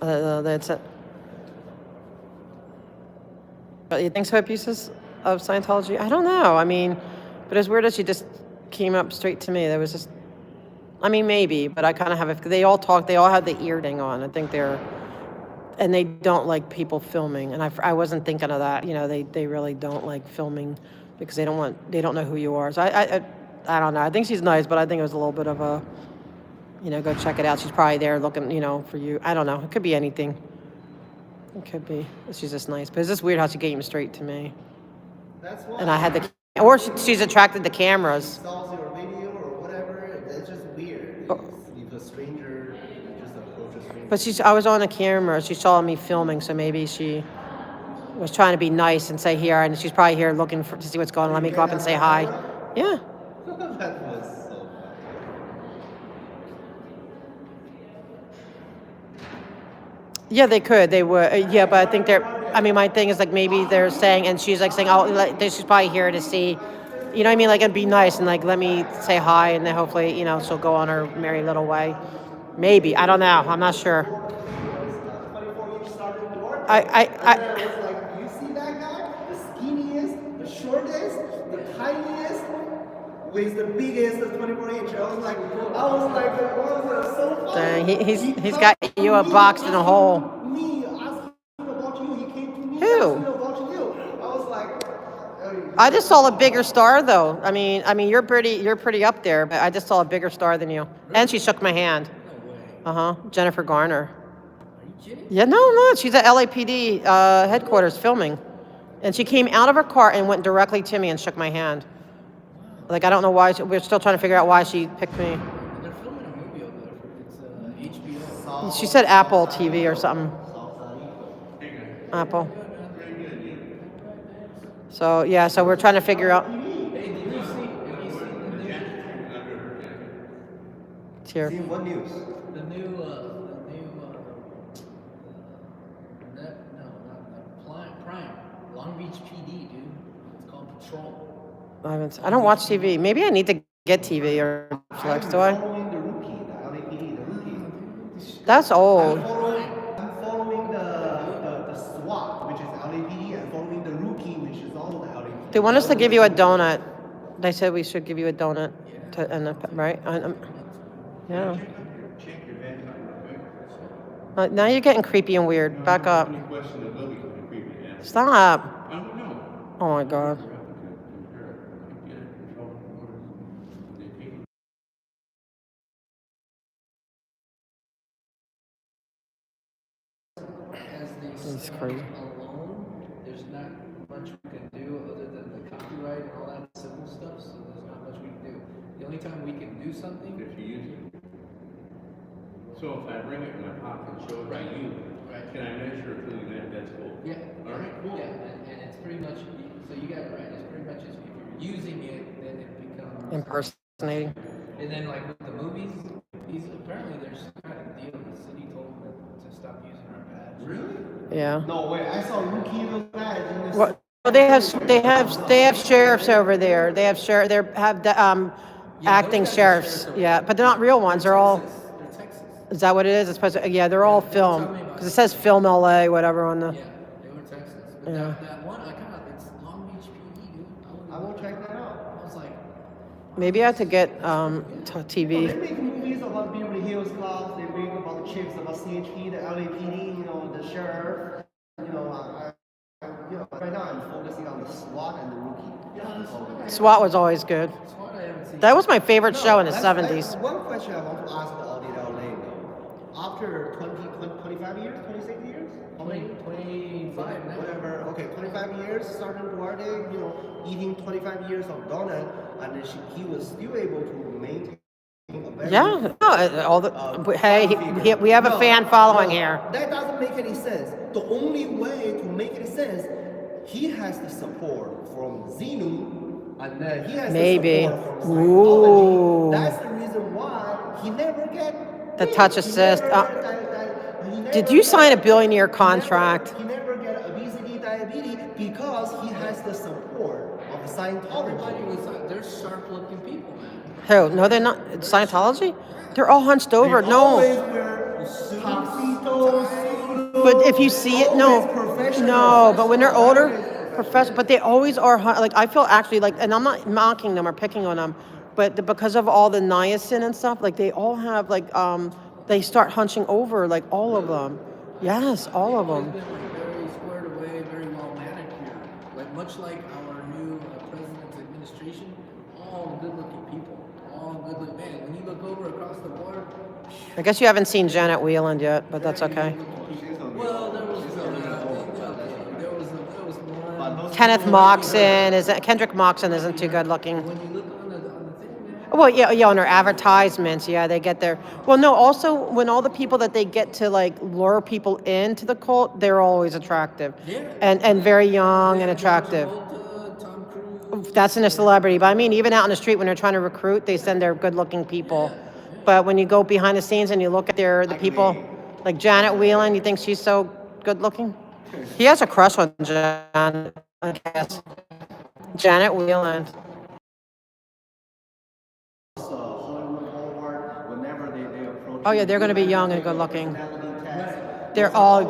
that's it. But you think so? Abuses of Scientology? I don't know. I mean, but it's weird that she just came up straight to me. There was just, I mean, maybe, but I kind of have it. They all talk. They all have the ear ding on. I think they're. And they don't like people filming, and I wasn't thinking of that. You know, they really don't like filming because they don't know who you are. So I don't know. I think she's nice, but I think it was a little bit of a, go check it out. She's probably there looking, for you. I don't know. It could be anything. It could be. She's just nice, but it's just weird how she came straight to me. That's why. And I had or she's attracted to cameras. Installs your video or whatever. That's just weird. If a stranger just approach a stranger. But I was on the camera. She saw me filming, so maybe she was trying to be nice and say here, and she's probably here looking to see what's going on. Let me go up and say hi. Yeah. That was so funny. Yeah, they could. They would. Yeah, but I think my thing is like maybe they're saying, and she's like saying, oh, she's probably here to see. You know what I mean? Like, it'd be nice and like, let me say hi, and then hopefully, she'll go on her merry little way. Maybe. I don't know. I'm not sure. I was like, you see that guy? The skinniest, the shortest, the tiniest, with the biggest 24-inch. I was like, wow, so funny. Dang, he's got you a box in a hole. Me asking about you, he came to me Who? asking about you. I was like, I just saw a bigger star though. I mean, you're pretty up there, but I just saw a bigger star than you. And she shook my hand. Jennifer Garner. Yeah, no, she's at LAPD headquarters filming, and she came out of her car and went directly to me and shook my hand. Like, I don't know why. We're still trying to figure out why she picked me. They're filming a movie over there. It's HBO. She said Apple TV or something. Apple. So yeah, so we're trying to figure out. It's here. What news? The new, Prime, Long Beach PD, dude. It's called Patrol. I don't watch TV. Maybe I need to get TV or Netflix. Do I? Following the Rookie, the LAPD, the Rookie. That's old. I'm following the SWAT, which is LAPD, and following the Rookie, which is also the LAPD. They want us to give you a donut. They said we should give you a donut, right? Yeah. Now you're getting creepy and weird. Back up. Stop. Oh my God. It's crazy. Alone, there's not much we can do other than the copyright and all that civil stuff, so there's not much we can do. The only time we can do something If you use it. So if I bring it in my pocket and show it to you, can I measure it to that's full? Yeah. All right, cool. Yeah, and it's pretty much, so you got it right. It's pretty much if you're using it, then it becomes Impersonating. And then like with the movies, apparently there's some kind of deal. The city told them to stop using our badge. Really? Yeah. No way. I saw Rookie those badge. Well, they have sheriffs over there. They have acting sheriffs. Yeah, but they're not real ones. They're all. They're Texas. Is that what it is? It's supposed to, yeah, they're all film because it says Film LA, whatever on the. Yeah, they were Texas. But Yeah. that one, it's Long Beach PD, dude. I will check that out. I was like, Maybe I have to get TV. They make movies about Beverly Hills Cops. They make about the chips about CHP, the LAPD, the sheriff. Right now I'm focusing on the SWAT and the Rookie. SWAT was always good. That was my favorite show in the 70s. One question I want to ask the audience out there though. After 25 years, 26 years? How many? 25 now. Whatever. Okay, 25 years, Sergeant Duarte, eating 25 years of donut, and then he was still able to maintain a very hey, we have a fan following here. That doesn't make any sense. The only way to make any sense, he has the support from Xenu, and then he has Maybe. the support from Ooh. Scientology. That's the reason why he never get The touch assist. He never Did you sign a get- billionaire contract? He never get obesity, diabetes because he has the support of Scientology. They're sharp-looking people, man. Who? No, they're not. Scientology? They're all hunched over. They No. always wear tuxedos, But if you see it, no. always professional. No, but when they're older, professional, but they always are, like, I feel actually like, and I'm not mocking them or picking on them, but because of all the niacin and stuff, like, they all have, like, they start hunching over, like, all of them. Yes, all of them. They've been like very squared away, very well manicured. Like much like our new president's administration, all good-looking people, all good-looking. Man, when you look over across the board, I guess you haven't seen Janet Wieland yet, but that's okay. well, there was one. Kenneth Moxon isn't. Kendrick Moxon isn't too good looking. Well, yeah, on their advertisements, yeah, they get their. Well, no, also when all the people that they get to like lure people into the cult, they're always attractive, and very young and attractive. That's in a celebrity, but I mean, even out on the street when they're trying to recruit, they send their good-looking people. But when you go behind the scenes and you look at the people, like Janet Wieland, you think she's so good-looking? He has a crush on Janet, I guess. Janet Wieland. Oh yeah, they're going to be young and good-looking. They're all.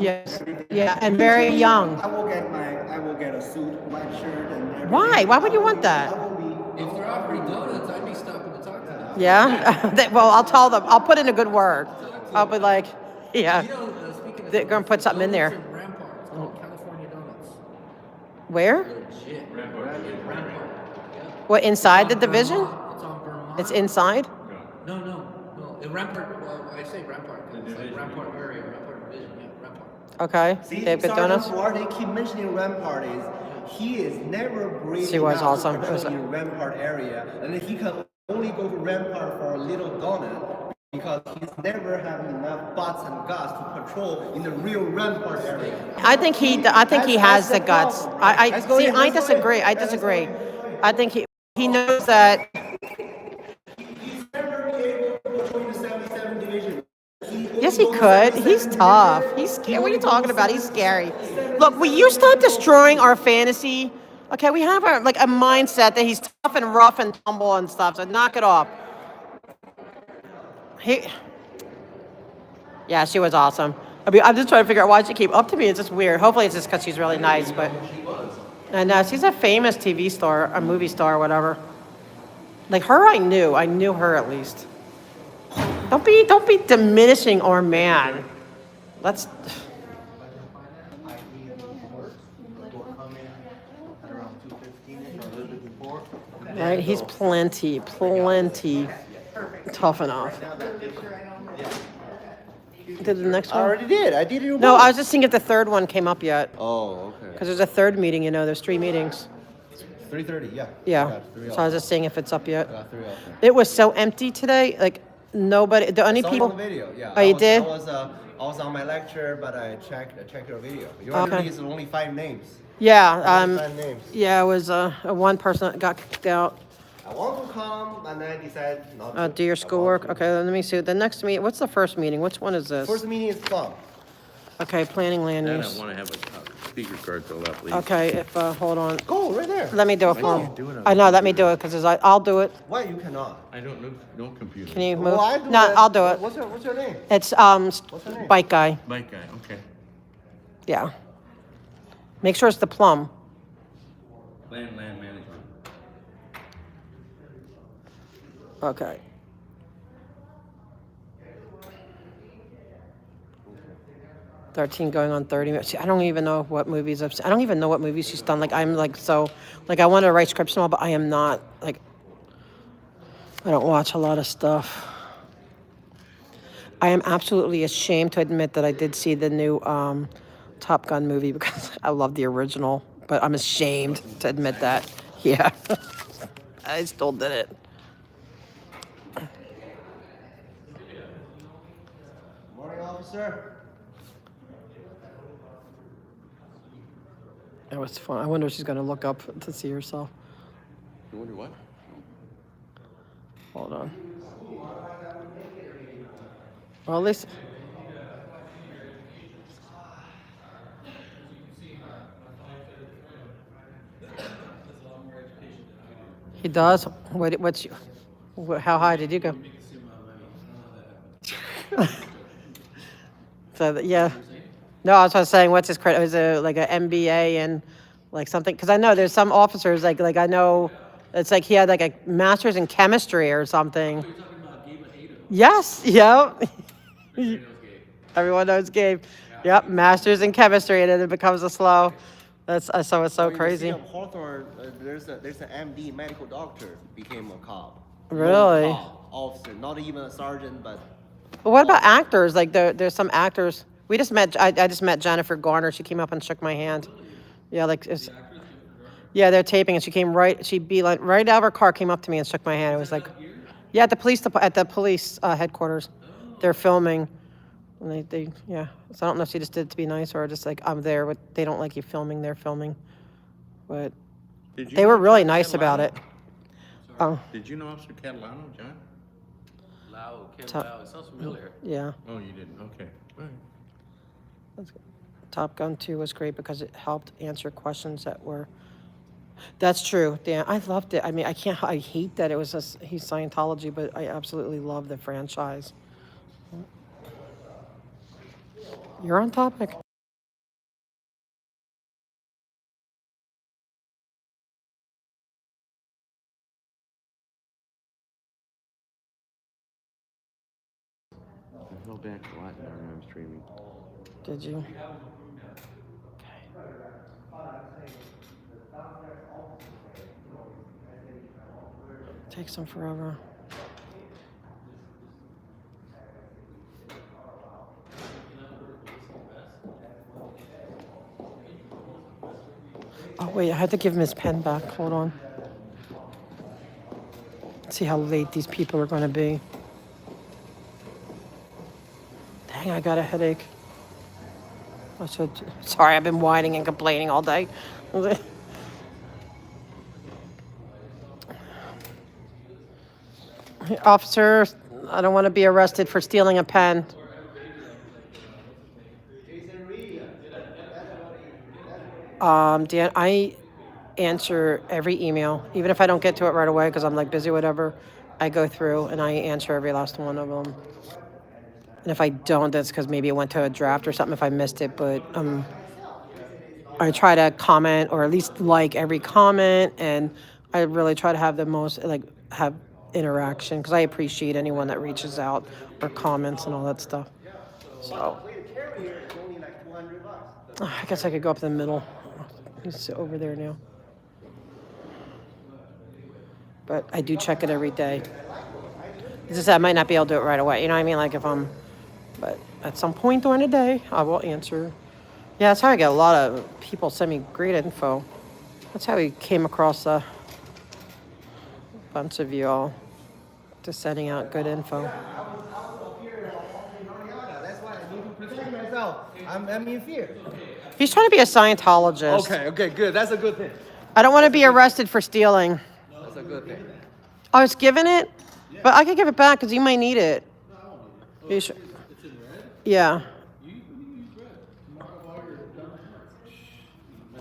Yes. Yeah, and very young. I will get a suit, white shirt, and everything. Why? Why would you want that? If they're offering donuts, I'd be stopping to talk to them. Yeah. Well, I'll tell them. I'll put in a good word. I'll be like, yeah. You know, speaking of They're going to put something in there. Rampart, it's called California Donuts. Where? Legit. Rampart. What, inside the division? It's on Vermont. It's inside? No. In Rampart, well, I say Rampart because it's like Rampart area, Rampart division, yeah, Rampart. Okay. See, They have good donuts? Sergeant Ford, they keep mentioning Rampart is, he is never brave She was enough awesome. to patrol in Rampart area, and then he can only go to Rampart for a little donut because he's never having enough butts and guts to patrol in the real Rampart area. I think he has the guts. Let's go in, I let's go in. disagree. I disagree. I think he knows that. He's never been able to patrol in the 77 division. Yes, he could. He's tough. He's scary. What are you talking about? He's scary. Look, will you stop destroying our fantasy? Okay, we have a mindset that he's tough and rough and tumble and stuff. So knock it off. Yeah, she was awesome. I mean, I'm just trying to figure out why she came up to me. It's just weird. Hopefully, it's just because she's really nice. But and she's a famous TV star, a movie star, or whatever. Like her, I knew her at least. Don't be diminishing our man. Let's. Right, he's plenty tough enough. Did the next one? I already did. I did it. No, I was just seeing if the third one came up yet. Oh, okay. Because there's a third meeting, there's 3 meetings. 3:30, yeah. Yeah. So I was just seeing if it's up yet. Got 3 up there. It was so empty today. Like nobody. The only I saw it people. on the video, yeah. Oh, you did? I was on my lecture, but I checked your video. Your okay. Is only 5 names. Yeah. 5 names. Yeah, it was one person that got kicked out. I want to come, and I decided not to. Do your schoolwork. Okay, let me see. The next meeting. What's the first meeting? Which one is this? First meeting is plum. Okay, planning land And use. I want to have a speaker card filled out, please. Okay, if hold on. Go right there. Let me do it Why for can't him. you do it on I know. Let me do it because I'll do it. Why you cannot? I don't know, no computer. Can you move? Well, I do No, it. I'll do it. What's your name? It's What's your name? bike guy. Bike guy, okay. Yeah. Make sure it's the plum. Land management. Okay. $13 going on 30 minutes. See, I don't even know what movies I've seen. I don't even know what movies she's done. Like I'm like so like I wanted to write scripts and all, but I am not like I don't watch a lot of stuff. I am absolutely ashamed to admit that I did see the new Top Gun movie because I love the original, but I'm ashamed to admit that. Yeah. I still did it. Morning, officer. That was fun. I wonder if she's going to look up to see herself. You wonder what? Hold on. Well, at least does? How high did you go? So, yeah. No, I was saying, what's his credit? Was it like an MBA and like something? Because I know there's some officers, like I know it's like he had like a master's in chemistry or something. Yes, yep. Everyone knows Gabe. Yep, master's in chemistry, and then it becomes a slow. That's so it's so crazy. In the city of Hawthorne, there's an MD, medical doctor, became a cop. Really? No cop, officer, not even a sergeant, but. But what about actors? Like there's some actors. We just met. I just met Jennifer Garner. She came up and shook my hand. Yeah, like it's. Yeah, they're taping, and she came right. She'd be like right out of her car, came up to me and shook my hand. It was like, yeah, at the police headquarters, they're filming. And they yeah. So I don't know if she just did it to be nice or just like I'm there, but they don't like you filming. They're filming, but they were really nice about it. Oh. Did you know Officer Catalano, John? Lau, Ken Top- Lau, it sounds familiar. Yeah. Oh, you didn't? Okay. All right. That's good. Top Gun 2 was great because it helped answer questions that were. That's true, Dan. I loved it. I mean, I hate that it was he's Scientology, but I absolutely love the franchise. You're on topic. I held back a lot when I was streaming. Did you? Takes them forever. Oh wait, I had to give him his pen back. Hold on. Let's see how late these people are going to be. Dang, I got a headache. Sorry, I've been whining and complaining all day. Officer, I don't want to be arrested for stealing a pen. Dan, I answer every email, even if I don't get to it right away because I'm like busy, whatever. I go through and I answer every last one of them. And if I don't, that's because maybe it went to a draft or something if I missed it. But I try to comment or at least like every comment, and I really try to have the most have interaction because I appreciate anyone that reaches out or comments and all that stuff. So I guess I could go up in the middle. He's sit over there now. But I do check it every day. It's just that I might not be able to do it right away. You know what I mean? Like but at some point during the day, I will answer. Yeah, that's how I get a lot of people send me great info. That's how we came across a bunch of you all just sending out good info. That's why I need to protect myself. I'm in fear. He's trying to be a Scientologist. Okay, good. That's a good thing. I don't want to be arrested for stealing. That's a good thing. I was given it, but I could give it back because you might need it. You sure? Yeah.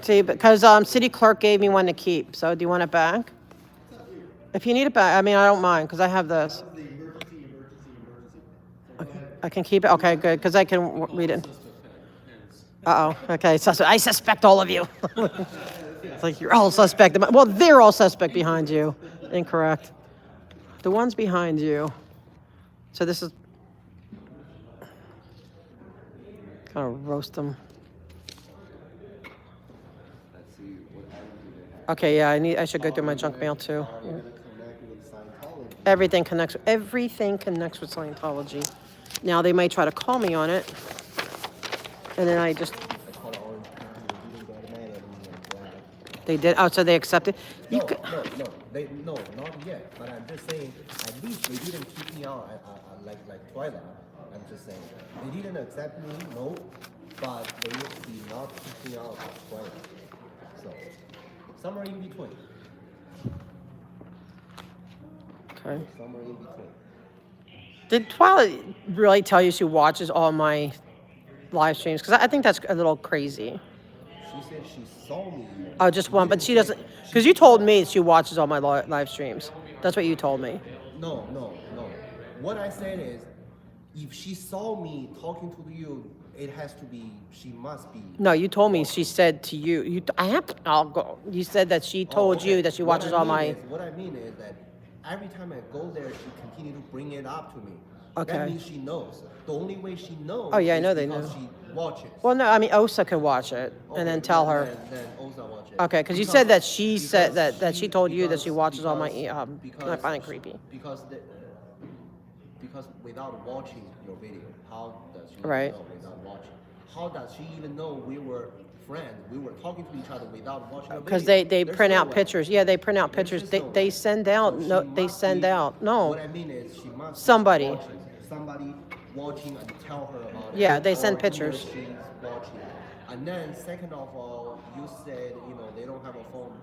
See, because city clerk gave me one to keep. So do you want it back? If you need it back, I mean, I don't mind because I have this. Okay. I can keep it. Okay, good, because I can read it. Uh-oh. Okay, I suspect all of you. It's like you're all suspect. Well, they're all suspect behind you. Incorrect. The ones behind you. So this is kind of roast them. Okay, yeah, I should go through my junk mail too. Yeah. Everything connects with Scientology. Now they might try to call me on it, and then I just. They did. Oh, so they accepted. No, not yet. But I'm just saying, at least they didn't keep me out like Twilight. I'm just saying, they didn't accept me, no, but they did not keep me out of Twilight. So somewhere in between. Okay. Somewhere in between. Did Twilight really tell you she watches all my live streams? Because I think that's a little crazy. She said she saw me. Oh, just one, but she doesn't, because you told me she watches all my live streams. That's what you told me. No. What I said is, if she saw me talking to you, it has to be, she must be. No, you told me she said to you, I'll go. You said that she told you that she watches all my. What I mean is that every time I go there, she continue to bring it up to me. Okay. That means she knows. The only way she knows. Oh yeah, I know is they because know. She watches. Well, no, I mean Osa could watch it and then tell her. Then Osa watch it. Okay, because you said that she said that she told you that she watches all my. I find it creepy. Because without watching your video, how does she Right. know without watching? How does she even know we were friends? We were talking to each other without watching. Because they print out pictures. Yeah, they print out pictures. They send out. No, they send out. No. What I mean is she must. Somebody. Somebody watching and tell her about it. Yeah, they send or pictures. She's watching. And then second of all, you said they don't have a phone.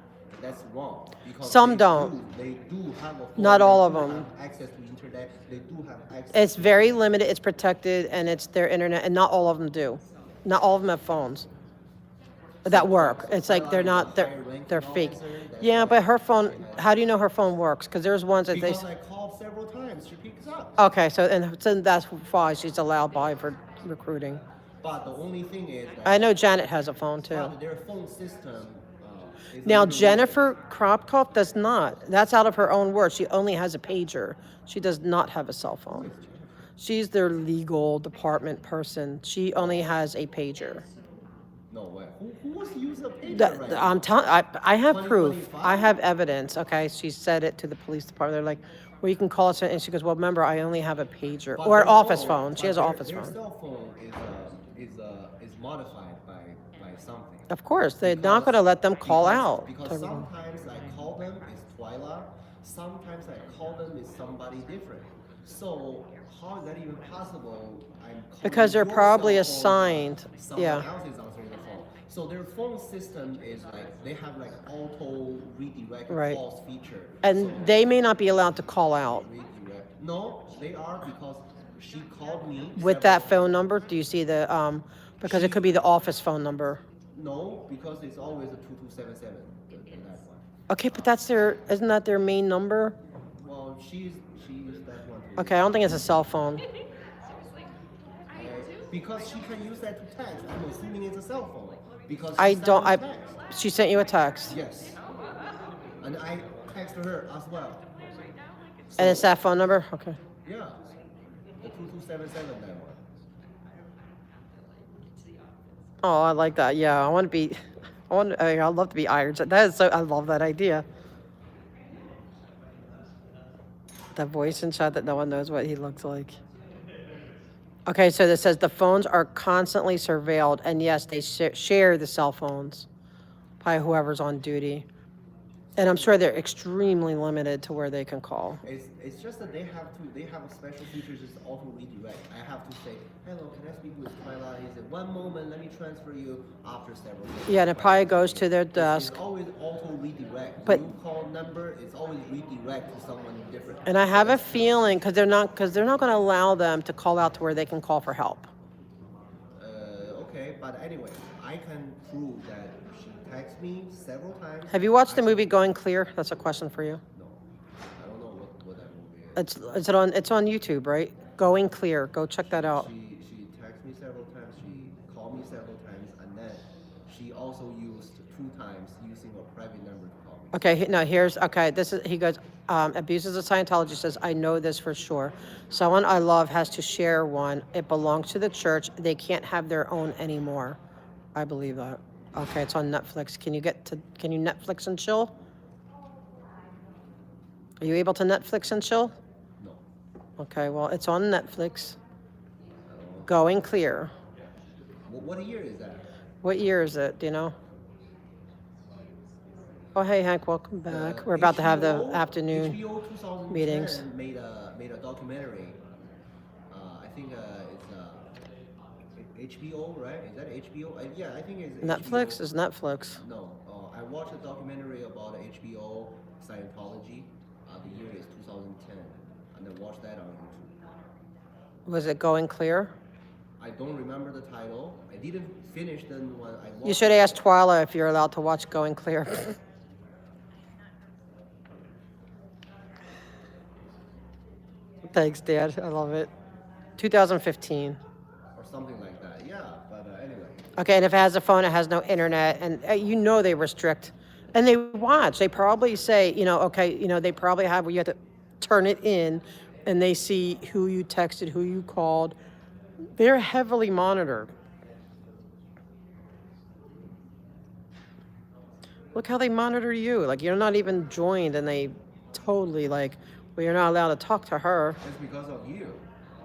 That's wrong. Because Some don't. They do have a phone. Not all of They do them. have access to internet. They do have access. It's very limited. It's protected, and it's their internet, and not all of them do. Not all of them have phones that work. It's like they're fake. Yeah, but her phone. How do you know her phone works? Because there's ones that Because I called several times, she picks up. Okay, so that's why she's allowed by for recruiting. But the only thing is that I know Janet has a phone too. but their phone system. Is Now a little Jennifer Kropkoff does not. That's out of her own words. She only has a pager. She does not have a cell phone. She's their legal department person. She only has a pager. No way. Who wants to use a pager right now? I'm telling. I have proof. I have evidence. Okay, she said it to the police department. They're like, "Well, you can call us," and she goes, "Well, remember, I only have a pager But or an their office phone. She has an their- office their phone." cell phone is modified by something. Of course, they're not going to let them call out. Because sometimes I call them is Twyla, sometimes I call them is somebody different. So how is that even possible? I'm calling Because they're your probably cell phone, assigned. Someone Yeah. else is answering the phone. So their phone system is like they have like auto redirect Right. calls feature. And they may not be allowed to call out. Redirect. No, they are because she called me With that phone number, do you see the, because it could be the office phone number. No, because it's always a 2277. That one. Okay, but isn't that their main number? Well, she's that one. Okay, I don't think it's a cell phone. Because she can use that to text. I'm assuming it's a cell phone. Because I she sent don't, me I, text. she sent you a text. Yes. And I texted her as well. And it's that phone number? Okay. Yeah. The 2277 that one. Oh, I like that. Yeah, I'd love to be Irish. That is so, I love that idea. That voice in chat that no one knows what he looks like. Okay, so this says the phones are constantly surveilled, and yes, they share the cell phones by whoever's on duty. And I'm sure they're extremely limited to where they can call. It's just that they have a special features is auto redirect. I have to say, hello, can I speak with Twilight? Is it one moment? Let me transfer you after several minutes. Yeah, and it probably goes to their desk. It's always auto redirect. But you call number, it's always redirect to someone different. And I have a feeling because they're not going to allow them to call out to where they can call for help. Okay, but anyway, I can prove that she texted me several times. Have you watched the movie Going Clear? That's a question for you. No, I don't know what that movie is. It's on YouTube, right? Going Clear. Go check that out. She texted me several times. She called me several times, and then she also used 2 times using a private number to call me. Okay, he goes, abuses of Scientology says, I know this for sure. Someone I love has to share one. It belongs to the church. They can't have their own anymore. I believe that. Okay, it's on Netflix. Can you Netflix and chill? Are you able to Netflix and chill? No. Okay, well, it's on Netflix. Going Clear. What year is that? What year is it? Do you know? Oh, hey, Hank, welcome back. We're about to have the afternoon HBO 2010 meetings. made a documentary. I think it's HBO, right? Is that HBO? Yeah, I think it's Netflix HBO. is Netflix. No, I watched a documentary about HBO Scientology. The year is 2010, and I watched that on YouTube. Was it Going Clear? I I don't remember the title. I didn't finish them when I. You should ask Twyla if you're allowed to watch Going Clear. Thanks, Dad. I love it. 2015. Or something like that. Yeah, but anyway. Okay, and if it has a phone, it has no internet, and you know they restrict, and they watch. They probably say, okay, they probably have where you have to turn it in, and they see who you texted, who you called. They're heavily monitored. Look how they monitor you. Like, you're not even joined, and they totally well, you're not allowed to talk to her. It's because of you.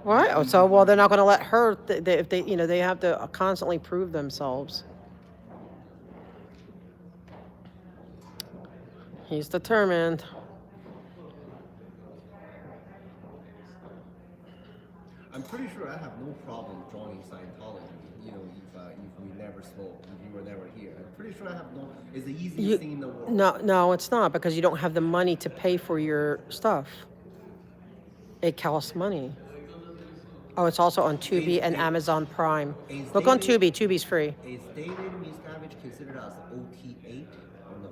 What? Oh, so, well, they're not going to let her, if they, they have to constantly prove themselves. He's determined. I'm pretty sure I have no problem joining Scientology. If we never spoke, if you were never here, I'm pretty sure I have no. It's the easiest thing in the world. No, it's not, because you don't have the money to pay for your stuff. It costs money. Oh, it's also on Tubi and Amazon Prime. Look on Tubi. Tubi's free. Is David Miscavige considered as OT8 or no?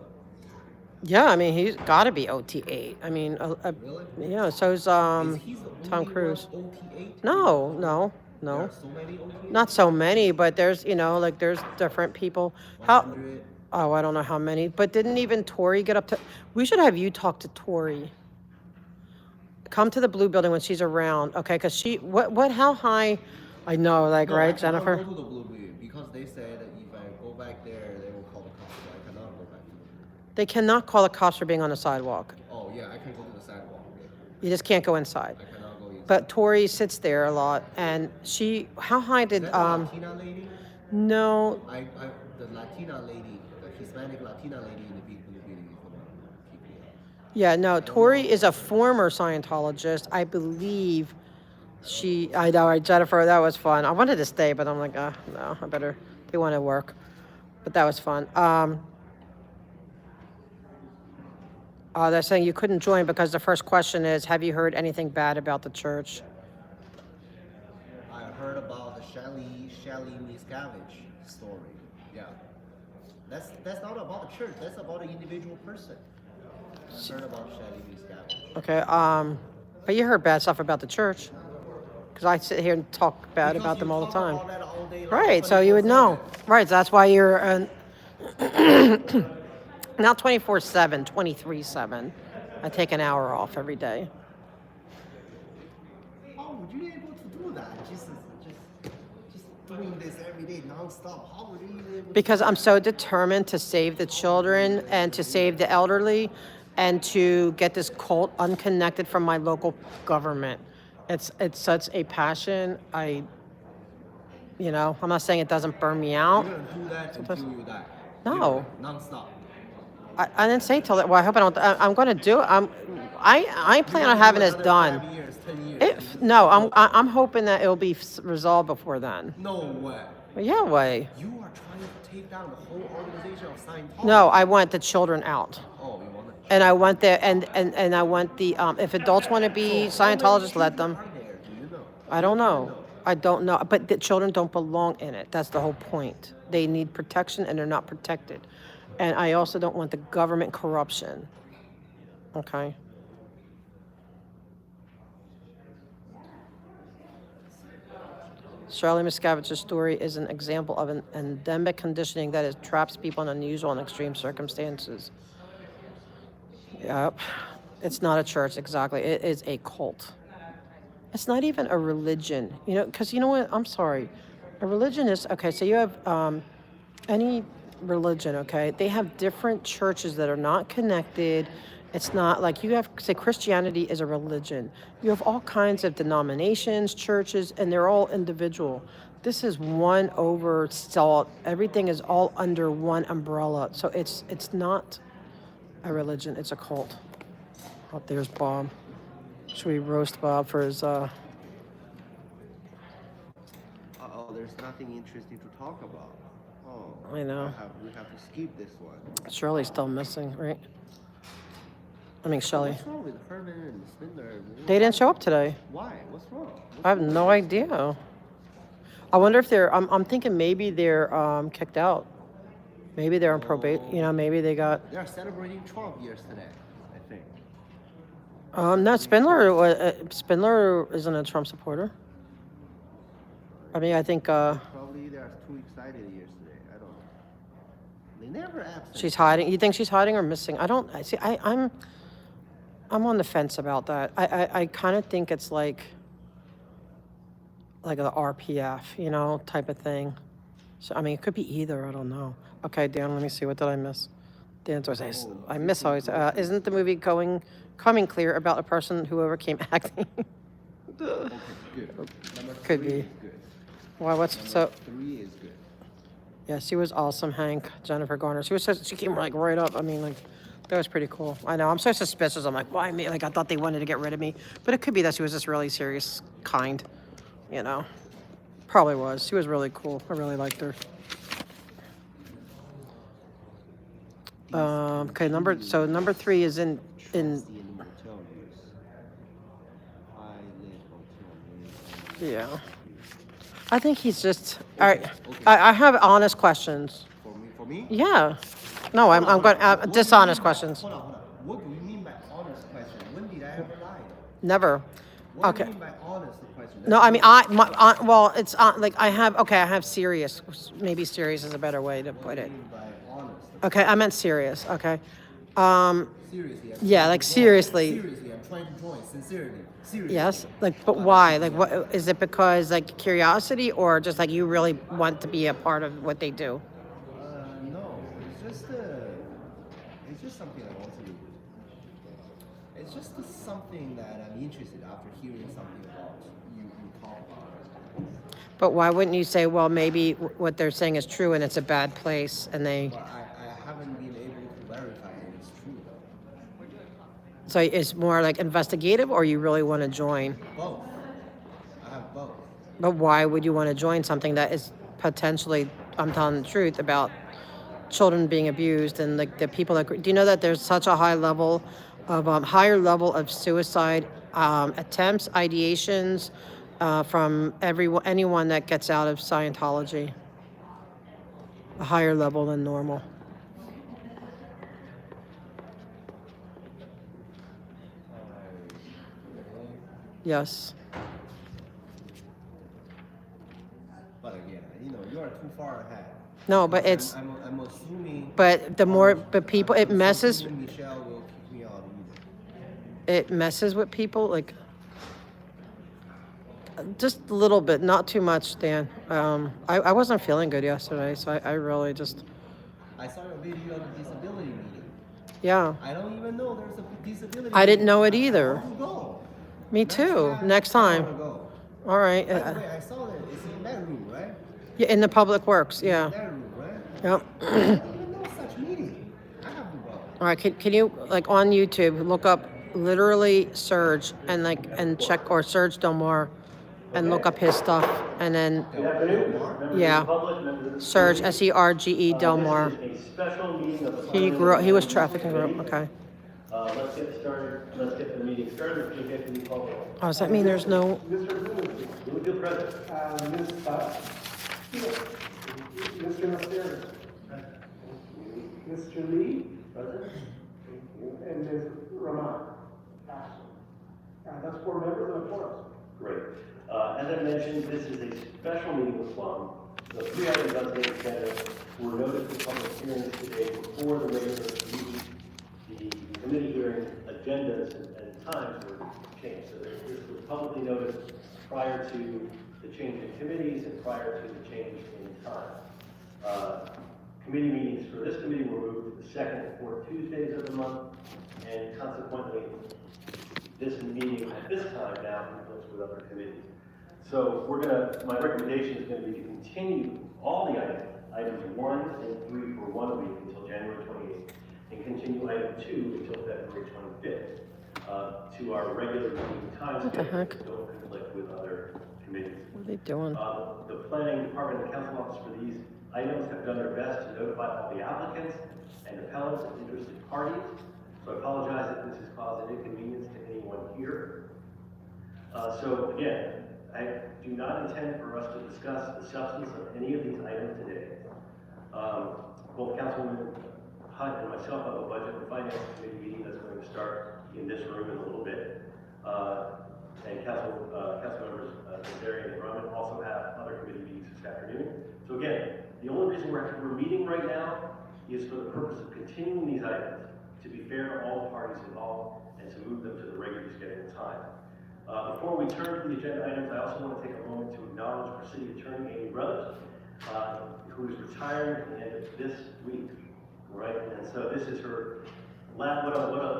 Yeah, I mean, he's got to be OT8. I mean, Really? yeah, so's Tom Cruise. OT8? No. There are so many OT8? Not so many, but there's, there's different people. Oh, I don't know how many. But didn't even Tori get up to... We should have you talk to Tori. Come to the Blue Building when she's around, okay? Because how high... I know, right, Jennifer? I cannot go to the Blue Building because they say that if I go back there, they will call the cops. So I cannot go back. They cannot call the cops for being on the sidewalk. Oh, yeah, I can go to the sidewalk. You just can't go inside. I cannot go inside. But Tori sits there a lot, and how high did... Is that the Latina lady? No. The Latina lady, the Hispanic Latina lady in the Blue Building. Yeah, no, Tori is a former Scientologist. I believe I know, right, Jennifer, that was fun. I wanted to stay, but I'm like, no, I better, they want to work. But that was fun. They're saying you couldn't join because the first question is, have you heard anything bad about the church? I heard about the Shelly Miscavige story. Yeah. That's not about the church, that's about an individual person. I heard about Shelly Miscavige. Okay, but you heard bad stuff about the church. Because I sit here and talk bad about them all the time. Right, so you would know. Right, so that's why you're not 24/7, 23/7. I take an hour off every day. How would you be able to do that? Just doing this every day, nonstop. How would you be able to Because I'm so determined to save the children and to save the elderly and to get this cult unconnected from my local government. It's such a passion. I'm not saying it doesn't burn me out. You're gonna do that until you die. No. Nonstop. I didn't say till that. Well, I hope I don't. I'm going to do it. I plan on having this done. 5 years, 10 years. I'm hoping that it'll be resolved before then. No way. Yeah, way. You are trying to take down the whole organization of Scientology. No, I want the children out. Oh, you want the And I want and I want the if adults want to be Scientologists, let them. I don't know. I don't know. But the children don't belong in it. That's the whole point. They need protection and they're not protected. And I also don't want the government corruption. Okay? Shirley Miscavige's story is an example of an endemic conditioning that traps people in unusual and extreme circumstances. Yep. It's not a church, exactly. It is a cult. It's not even a religion, because you know what? I'm sorry. A religion is, okay, so you have any religion, okay? They have different churches that are not connected. It's not like you have, say, Christianity is a religion. You have all kinds of denominations, churches, and they're all individual. This is one oversalt. Everything is all under one umbrella. So it's not a religion, it's a cult. Oh, there's Bob. Should we roast Bob for his, there's nothing interesting to talk about. Oh, I know. We have to skip this one. Shirley's still missing, right? I mean, Shelley. What's wrong with Herman and Spindler? They didn't show up today. Why? What's wrong? I have no idea. I wonder if they're, I'm thinking maybe they're kicked out. Maybe they're on probate, you know, maybe they got, They are celebrating 12 years today, I think. no, Spindler isn't a Trump supporter. I mean, I think, Probably they are too excited yesterday. I don't know. They never absent. she's hiding. You think she's hiding or missing? I see, I'm on the fence about that. I kind of think it's like the RPF, you know, type of thing. So, I mean, it could be either. I don't know. Okay, Dan, let me see. What did I miss? Dan's always says, I miss always. Isn't the movie coming clear about a person who overcame acting? Okay, good. Number Could three be. is good. Why? What's Number so? 3 is good. Yeah, she was awesome, Hank. Jennifer Garner. She came like right up. I mean, like, that was pretty cool. I know. I'm so suspicious. I'm like, why me? Like, I thought they wanted to get rid of me, but it could be that she was just really serious, kind. You know, probably was. She was really cool. I really liked her. Okay, number 3 is in. Yeah. I think he's just. All right. I have honest questions. For me? Yeah. No, I'm going dishonest questions. Hold on. What do you mean by honest question? When did I ever lie? Never. What Okay. do you mean by honest question? No, I mean, well, it's like I have serious. Maybe serious is a better way to put it. Okay, I meant serious. Okay. Seriously. Yeah, like seriously. Seriously, I'm trying to join. Sincerely. Seriously. Yes. Like, but why? Like, what is it? Because like curiosity, or just like you really want to be a part of what they do? No, it's just something I want to do. It's just something that I'm interested after hearing something about you talk about it. But why wouldn't you say, well, maybe what they're saying is true and it's a bad place, and they? Well, I haven't been able to verify it. It's true though. So it's more like investigative, or you really want to join? Both. I have both. But why would you want to join something that is potentially, I'm telling the truth, about children being abused and like the people that, do you know that there's such a higher level of suicide attempts, ideations from anyone that gets out of Scientology? A higher level than normal. Yes. But again, you are too far ahead. No, but it's. I'm assuming. But people, it messes. Michelle will kick me out either. It messes with people, like. Just a little bit, not too much, Dan. I wasn't feeling good yesterday, so I really just. I saw a video of the disability meeting. Yeah. I don't even know there's a disability. I didn't know it either. I want to go. Me too. Next time. All right. By the way, I saw that it's in that room, right? Yeah, in the Public Works. Yeah. In that room, right? Yep. I didn't even know such meeting. I have to go. All right. Can you like on YouTube look up literally Serge and check, or Serge Delmar, and look up his stuff, and then yeah, Serge Serge Delmar. He was trafficking group. Okay. Let's get started. Let's get the meeting started. If you get to the call. Oh, does that mean there's no? Who would you present? Mr. Nasir. Mr. Lee. Present. And Ms. Rahman. That's 4 members and a quorum. Great. As I mentioned, this is a special meeting with Plum. The 3 items on the agenda were noticed for public hearings today before the regular meeting. The committee hearing agendas and times were changed. So this was publicly noticed prior to the change in committees and prior to the change in time. Committee meetings for this committee were moved to the 2nd and 4th Tuesdays of the month, and consequently, this meeting at this time now conflicts with other committees. So my recommendation is going to be to continue all the items 1 and 3 for 1 week until January 28th, and continue item 2 until February 25th to our regular meeting time schedule, so don't conflict with other committees. What are they doing? The planning department and council office for these items have done their best to notify all the applicants and appellants and interested parties. So I apologize if this has caused an inconvenience to anyone here. So again, I do not intend for us to discuss the substance of any of these items today. Both Councilwoman Hunt and myself have a budget and finance committee meeting that's going to start in this room in a little bit. And council members Kazarian and Drummond also have other committee meetings this afternoon. So again, the only reason we're meeting right now is for the purpose of continuing these items, to be fair to all the parties involved and to move them to the regularly scheduled time. Before we turn to the agenda items, I also want to take a moment to acknowledge our city attorney, Amy Brothers, who is retiring at the end of this week, right? And so this is her last, what a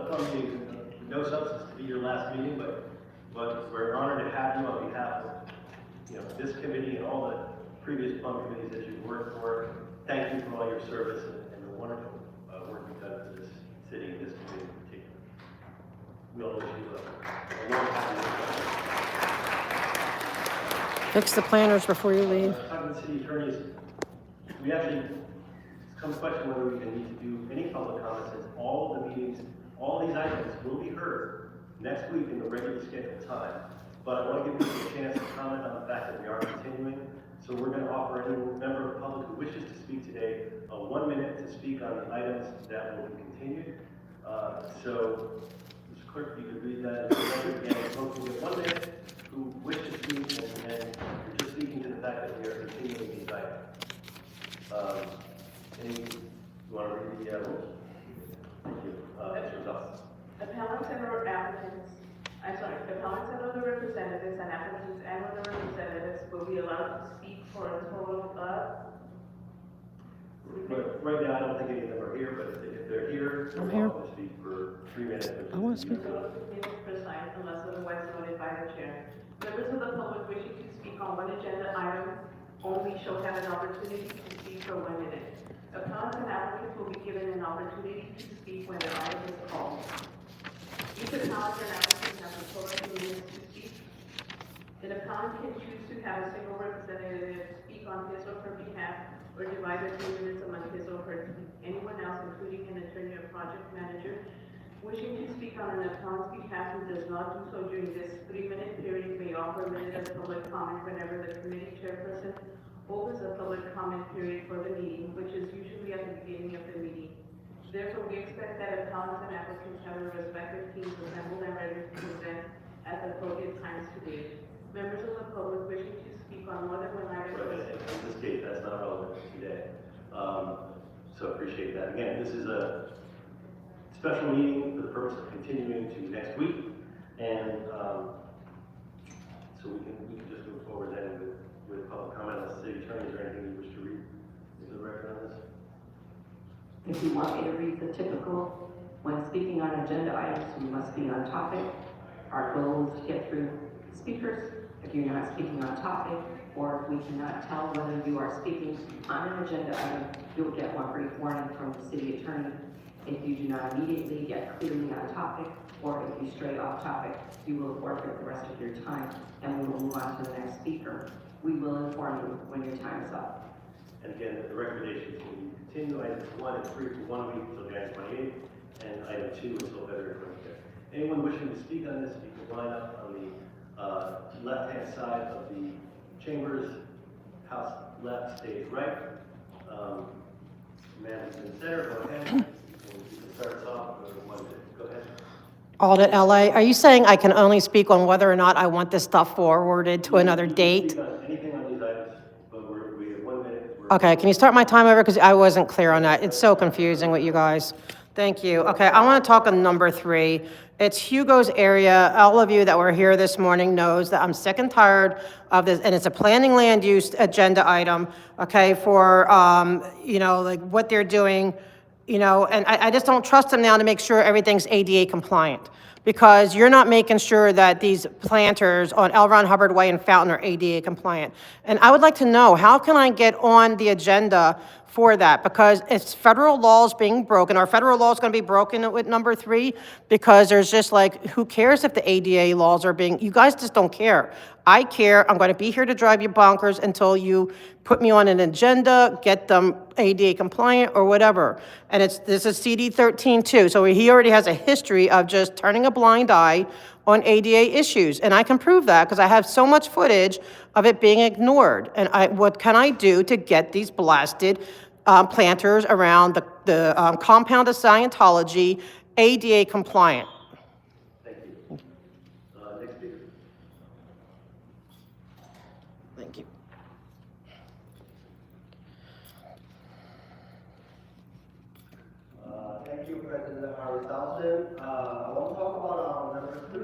fun meeting, no substance to be your last meeting, but we're honored to have you on behalf of, this committee and all the previous plum committees that you've worked for. Thank you for all your service and the wonderful work you've done for this city and this committee in particular. We all wish you a long time. Fix the planners before you leave. Talking to the city attorneys, we actually, it's come to question whether we can need to do any public comment since all of the meetings, all these items will be heard next week in the regularly scheduled time. But I want to give people a chance to comment on the fact that we are continuing. So we're going to offer any member of the public who wishes to speak today 1 minute to speak on the items that will be continued. So, Mr. Clerk, if you could read that again, folks will get 1 minute who wish to speak, and you're just speaking to the fact that we are continuing these items. You want to read the rules? Thank you. Mr. Gonzalez. Appellants and or applicants, appellants and other representatives and applicants and other representatives will be allowed to speak for a total of. Right now, I don't think any of them are here, but if they're here, I'm they're here. welcome to speak for 3 minutes. I want to speak. Minutes per side, unless otherwise noted by the chair. Members of the public wishing to speak on one agenda item only shall have an opportunity to speak for 1 minute. Appellants and applicants will be given an opportunity to speak when their item is called. Each appellant and applicant has a total of 2 minutes to speak. An appellant can choose to have a single representative speak on his or her behalf, or divide the 2 minutes among his or her team. Anyone else, including an attorney or project manager, wishing to speak on an appellant's behalf who does not do so during this 3-minute period may offer a minute of public comment whenever the committee chairperson opens a public comment period for the meeting, which is usually at the beginning of the meeting. Therefore, we expect that appellants and applicants have their respective teams assembled and ready to present at the appropriate times today. Members of the public wishing to speak on more than one item. Right, in this case, that's not relevant today. So appreciate that. Again, this is a special meeting for the purpose of continuing to next week, and so we can just move forward then with public comment. Unless the city attorney, is there anything you wish to read into the record on this? If you want me to read the typical, when speaking on agenda items, we must be on topic. Our goal is to get through speakers. If you're not speaking on topic, or if we cannot tell whether you are speaking on an agenda item, you'll get one brief warning from the city attorney. If you do not immediately get clearly on topic, or if you stray off topic, you will forfeit the rest of your time, and we will move on to the next speaker. We will inform you when your time is up. And again, the recommendations will be continue items 1 and 3 for 1 week until January 28th, and item 2 until February 25th. Anyone wishing to speak on this, you can line up on the left-hand side of the chambers. House left, stage right. Man in the center, go ahead. And you can start us off with 1 minute. Go ahead. Audit LA, are you saying I can only speak on whether or not I want this stuff forwarded to another date? Speak on anything on these items, but we have 1 minute. Okay, can you start my time over? Because I wasn't clear on that. It's so confusing with you guys. Thank you. Okay, I want to talk on number 3. It's Hugo's area. All of you that were here this morning knows that I'm sick and tired of this, and it's a planning land use agenda item, okay, for, like what they're doing, and I just don't trust them now to make sure everything's ADA compliant. Because you're not making sure that these planters on L. Ron Hubbard Way and Fountain are ADA compliant. And I would like to know, how can I get on the agenda for that? Because it's federal laws being broken. Our federal law is going to be broken with number 3, because there's just like, who cares if the ADA laws are being, you guys just don't care. I care. I'm going to be here to drive you bonkers until you put me on an agenda, get them ADA compliant or whatever. And this is CD 13 too. So he already has a history of just turning a a blind eye on ADA issues. And I can prove that because I have so much footage of it being ignored. And what can I do to get these blasted planters around the compound of Scientology ADA compliant? Thank you. Next speaker. Thank you. Thank you, President Harry Dawson. I want to talk about number 3.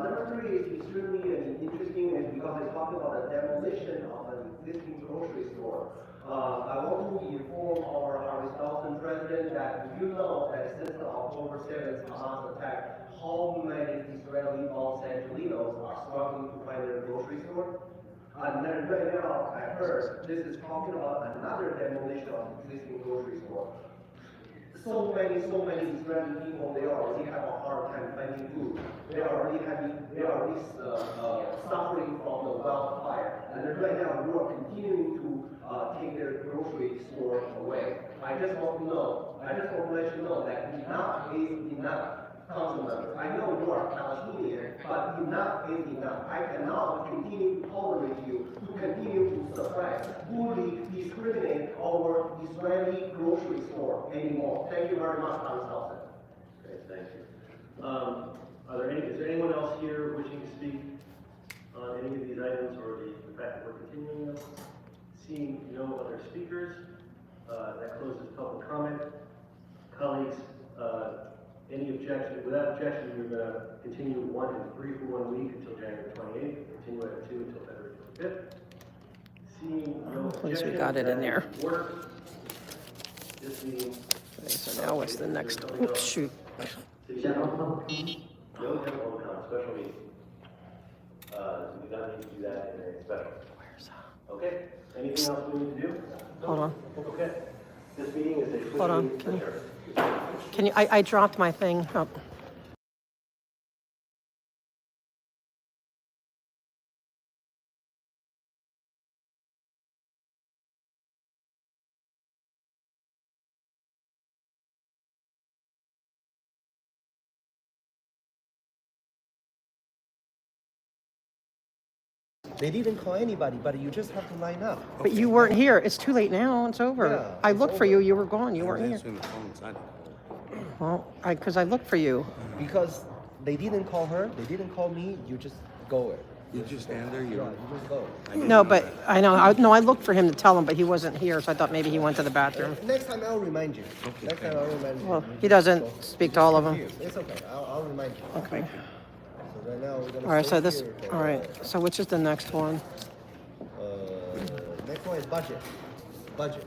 Number 3 is extremely interesting and because it's talking about the demolition of an existing grocery store. I want to inform our Harry Dawson President that you know that since the October 7th Hamas attack, how many Israeli Los Angelinos are struggling to find their grocery store? And then right now, I heard this is talking about another demolition of existing grocery store. So many Israeli people, they already have a hard time finding food. They are already suffering from the wildfire. And then right now, you are continuing to take their grocery store away. I just want to let you know that enough is enough. Council members, I know you are Palestinian, but enough is enough. I cannot continue to tolerate you, to continue to suppress, bully, discriminate our Israeli grocery store anymore. Thank you very much, Mr. Dawson. Okay, thank you. Is there anyone else here wishing to speak on any of these items or the fact that we're continuing them? Seeing no other speakers, that closes public comment. Colleagues, any objection? Without objection, we're going to continue 1 and 3 for 1 week until January 28th, continue at 2 until February 25th. Seeing no At least objection, we got it in there. order. This meeting. Okay, so now what's the next? Oops, shoot. General public comment? No general public comment, special meeting. We do not need to do that in a special. Okay, anything else we need to do? Hold on. Okay. This meeting is a. Hold on. Can you, I dropped my thing. Oh. They didn't call anybody, but you just have to line up. But you weren't here. It's too late now. It's over. Yeah, I looked for you. You were gone. You weren't here. Answering the phone, so I don't- Well, because I looked for you. Because they didn't call her, they didn't call me, you just go it. You just stand there, you Yeah, you just go. No, but I know. I looked for him to tell him, but he wasn't here, so I thought maybe he went to the bathroom. Next time I'll remind you. Next time I'll remind you. Well, he doesn't speak to all of them. It's okay, I'll remind you. Okay. So right now we're gonna. All right. So stay this. here till, All right. So which is the next one? Next one is budget. Budget.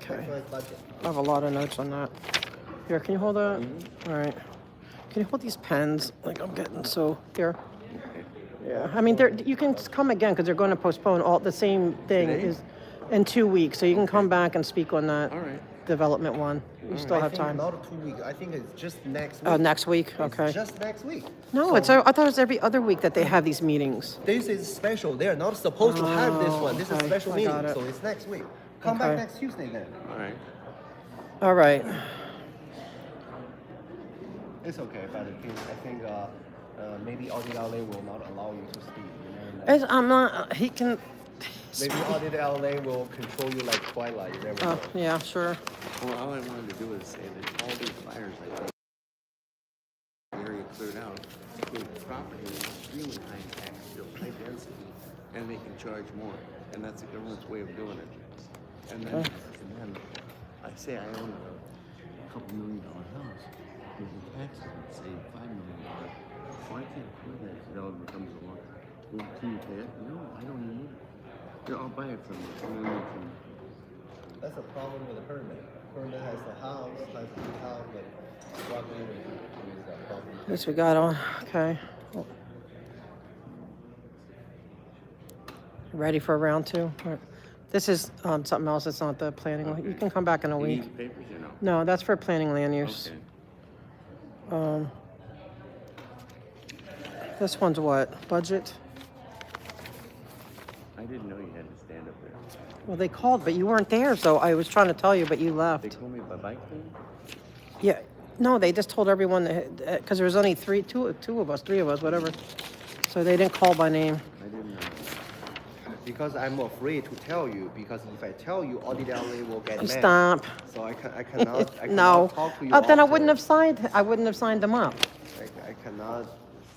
Okay. Next one is budget. I have a lot of notes on that. Here, can you hold that? All right. Can you hold these pens? Like I'm getting so here. Yeah. I mean, you can come again because they're going to postpone all the same thing Today? is in 2 weeks, so you can come back and speak on that All right. development one. You still have time. Not 2 weeks. I think it's just next week. Oh, next week. Okay. It's just next week. No, So- it's. I thought it was every other week that they have these meetings. This is special. They are not supposed to have this one. This is okay. special I meeting, got it. so it's next week. Come Okay. back next Tuesday then. All right. All right. It's okay, but I think maybe Audit LA will not allow you to speak. You know, I'm not. He can. maybe Audit LA will control you like Twilight. You never know. Yeah, sure. Well, all I wanted to do is say that all these fires, I think, the area cleared out, the property is extremely high tax bill, high density, and they can charge more. And that's the government's way of doing it. And then, I say I own a couple $1 million house. With the taxes, let's say $5 million. Why can't afford that? If developer comes along, well, can you pay it? No, I don't need it. Yeah, I'll buy it from you. And then you can. That's a problem with the permit. Permit has the house, has a big house, but property is a problem. This we got on. Okay. Ready for round 2? All right. This is something else. It's not the planning. You can come back in a You week. need papers, you know. No, that's for planning land use. Okay. This one's what? Budget? I didn't know you had to stand up there. Well, they called, but you weren't there, so I was trying to tell you, but you left. They called me by bike then? Yeah, No, they just told everyone because there was only three of us, whatever. So they didn't call by name. I didn't know. Because I'm afraid to tell you, because if I tell you, Audit LA will get mad. Stop. So I cannot No. talk to you. Oh, then I after. wouldn't have signed. I wouldn't have signed them up. I cannot.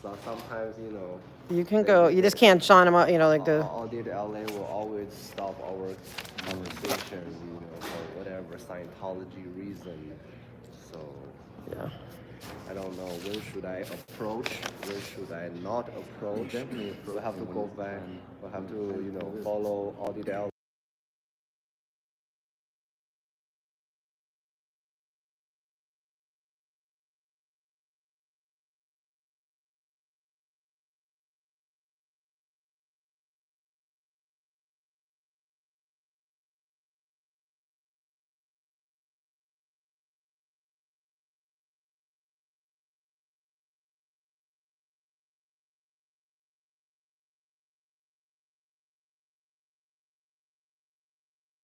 So sometimes, you know. You can go. You just can't sign them up. You know, like the. Audit LA will always stop our conversation, you know, for whatever Scientology reason. So. Yeah. I don't know when should I approach, when should I not approach. Definitely We'll have to go back. We'll have to, you know, follow Audit LA.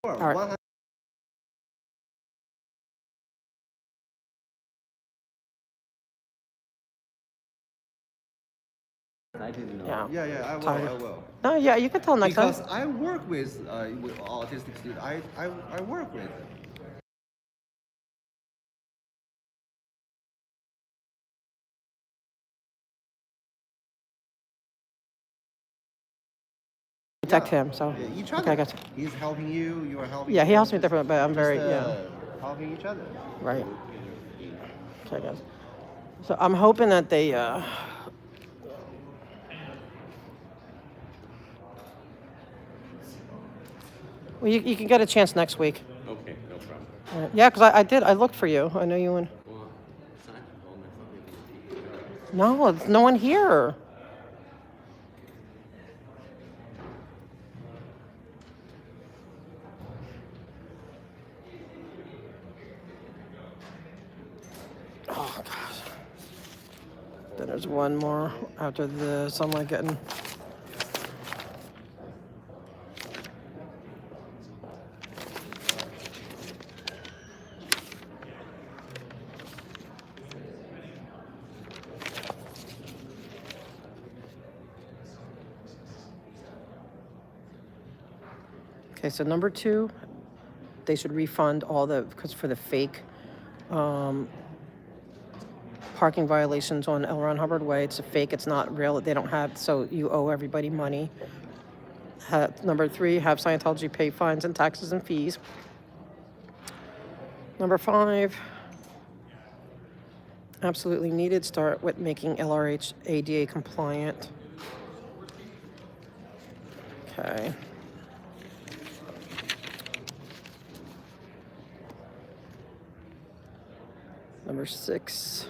All right. I didn't know. Yeah. Yeah, I will. Sorry. I will. No, yeah, you can tell next Because time. I work with autistic students. I work with them. Protect him. So. Yeah, each Okay, other. I got you. He's helping you. You are helping. Yeah, he him. helps me different, but I'm very Just, helping each other. Right. Okay, guys. So I'm hoping that they. Well, you can get a chance next week. Okay, no problem. Yeah, because I did. I looked for you. I know you went. Well, it's not home. I thought maybe you'd be No, there's no one here. Oh gosh. Then there's one more after this. I'm like getting. Okay, so number 2, they should refund all the, because for the fake parking violations on L. Ron Hubbard Way. It's a fake, it's not real, they don't have, so you owe everybody money. Number 3, have Scientology pay fines and taxes and fees. Number 5, absolutely needed, start with making LRH ADA compliant. Okay. Number 6.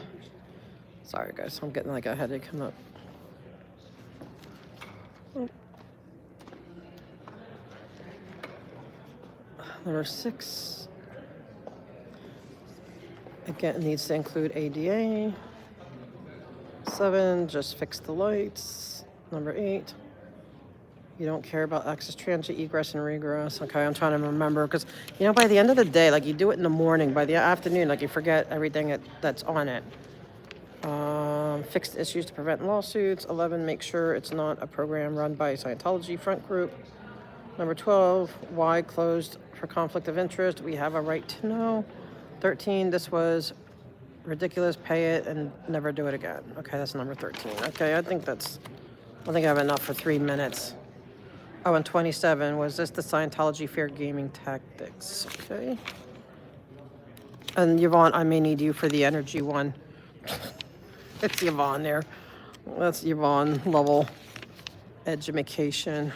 Sorry, guys. I'm getting like a headache. I'm not. Oh. Number 6. Again, it needs to include ADA. 7. Just fix the lights. Number 8. You don't care about access, transit, egress, and regress. Okay, I'm trying to remember because, you know, by the end of the day, like you do it in the morning, by the afternoon, like you forget everything that's on it. Fixed issues to prevent lawsuits. 11, make sure it's not a program run by Scientology front group. Number 12, why closed for conflict of interest? We have a right to know. 13, this was ridiculous, pay it and never do it again. Okay, that's number 13. Okay, I think I have enough for 3 minutes. Oh, and 27, was this the Scientology fair gaming tactics? Okay. And Yvonne, I may need you for the energy one. It's Yvonne there. That's Yvonne Lovell. Education.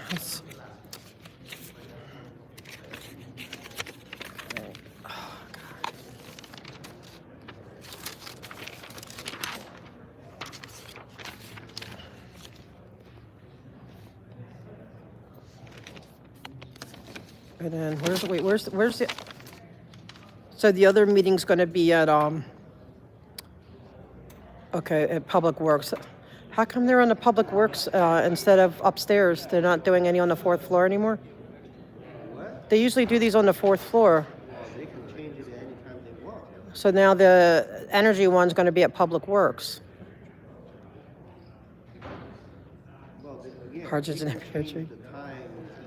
And then where's the so the other meeting's going to be at at Public Works. How come they're on the Public Works instead of upstairs? They're not doing any on the 4th floor anymore? What? They usually do these on the 4th floor. They can change it anytime they want. So now the energy one's gonna be at Public Works. Well, again, Hardship you and can change energy. the time,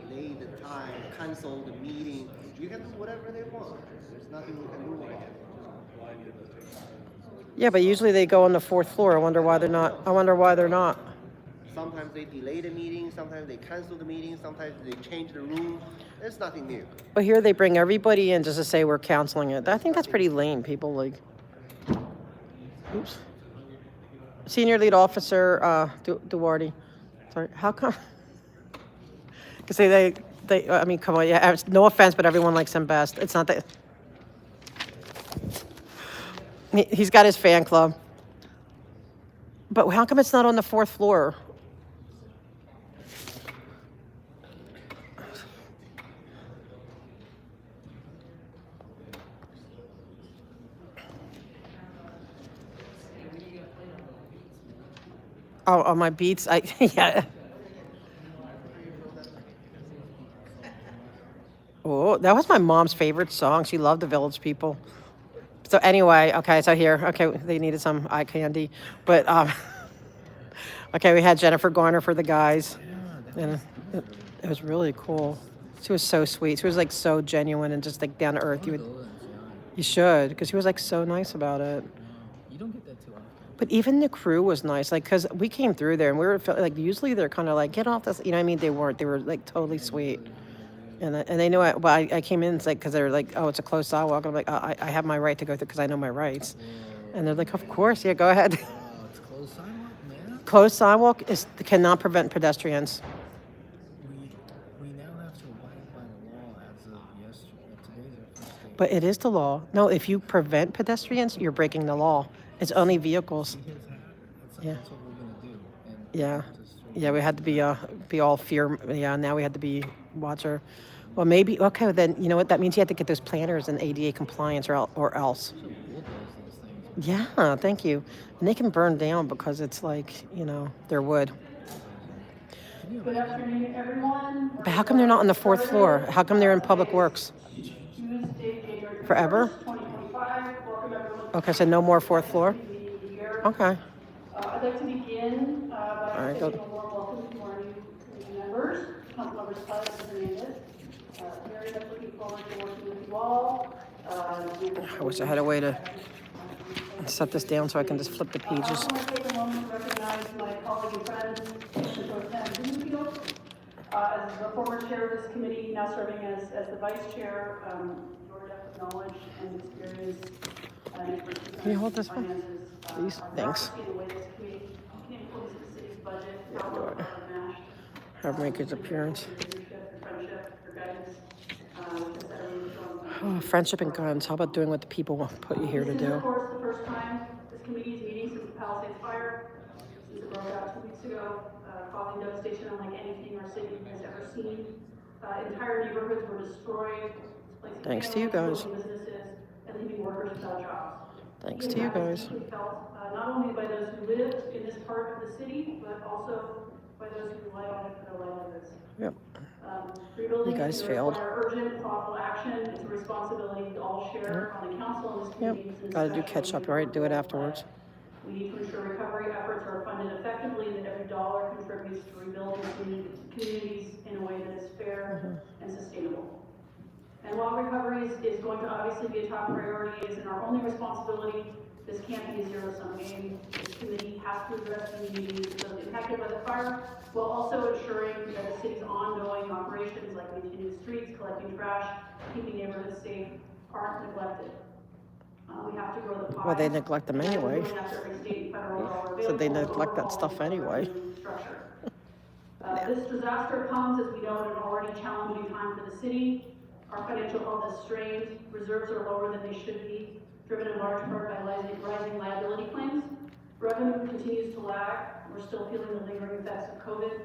delay the time, cancel the meeting. You can do whatever they want. There's nothing we can do about it. Yeah, but usually they go on the 4th floor. I wonder why they're not. Sometimes they delay the meeting, sometimes they cancel the meeting, sometimes they change the room. There's nothing new. But here they bring everybody in just to say we're canceling it. I think that's pretty lame. People like, oops. Senior Lead Officer Duarte. Sorry, how come? Because I mean, come on, yeah, no offense, but everyone likes him best. It's not that. He's got his fan club. But how come it's not on the 4th floor? Oh, on my beats, yeah. Oh, that was my mom's favorite song. She loved the Village People. So anyway, okay, so here, okay, they needed some eye candy, but okay, we had Jennifer Garner for the guys, and it was really cool. She was so sweet. She was like so genuine and just like down to earth. You should, because she was like so nice about it. You don't get that too often. But even the crew was nice, like, because we came through there and we were like, usually they're kind of like, get off this, you know what I mean? They weren't. They were like totally sweet. And they knew I came in, it's like, because they're like, oh, it's a closed sidewalk. I'm like, I have my right to go through because I know my rights. And they're like, of course, yeah, go ahead. It's closed sidewalk, man. Closed sidewalk cannot prevent pedestrians. We now have to abide by the law as of yesterday. Today's our first day. But it is the law. No, if you prevent pedestrians, you're breaking the law. It's only vehicles. Yeah. That's what we're gonna do. And Yeah. Yeah, we had to be all fear. Yeah, now we had to be watcher. Well, maybe, okay, then, you know what? That means you have to get those planners in ADA compliance or else. Yeah, thank you. And they can burn down because it's like, you know, they're wood. Good afternoon, everyone. But how come they're not on the 4th floor? How come they're in Public Works? Tuesday, January Forever? 1st, 2025. Welcome everyone. Okay, so no more 4th floor? Okay. I'd like to begin by right, go. extending a warm welcome to our new committee members, Councilmembers Paz and Hernandez. Very much looking forward to working with you all. I wish I had a way to set this down so I can just flip the pages. I also want to take a moment to recognize my colleague and friend, Commissioner Pro Tem Blumenfield. As the former chair of this committee, now serving as the vice chair, your depth of knowledge and experience and expertise Can you hold this one? finances, Please, are thanks. the way this committee can influence the city's budget, outlook, match, Have make his appearance. leadership, friendship, your guidance, which is everyone Oh, friendship and guns. How about doing what the people put you here to This is, do? of course, the first time this committee is meeting since the Palisades fire, since it broke out 2 weeks ago, causing devastation unlike anything our city has ever seen. Entire neighborhoods were destroyed, displacing Thanks to you families, guys. closing businesses, and leaving workers without jobs. Thanks The to you impact is guys. deeply felt, not only by those who live in this part of the city, but also by those who rely on it for their livelihoods. Yep. Rebuilding You guys is failed. require urgent, thoughtful action. It's a responsibility we all share on the council and this Yep. committee. It's an Got to do especially catch up, right? Do it afterwards. We need to ensure recovery efforts are funded effectively and that every dollar contributes to rebuilding communities in a way that is fair and sustainable. And while recovery is going to obviously be a top priority, it isn't our only responsibility. This can't be a zero-sum game. This committee has to address the needs of those impacted by the fire, while also ensuring that the city's ongoing operations like maintaining streets, collecting trash, keeping neighborhoods safe, aren't neglected. We have to grow the pie. Well, they neglect them anyway. Going after every state and federal dollar So they available, neglect that stuff anyway. structure. This disaster comes, as we know, at an already challenging time for the city. Our financial health is strained, reserves are lower than they should be, driven in large part by rising liability claims. Revenue continues to lag. We're still feeling the lingering effects of COVID.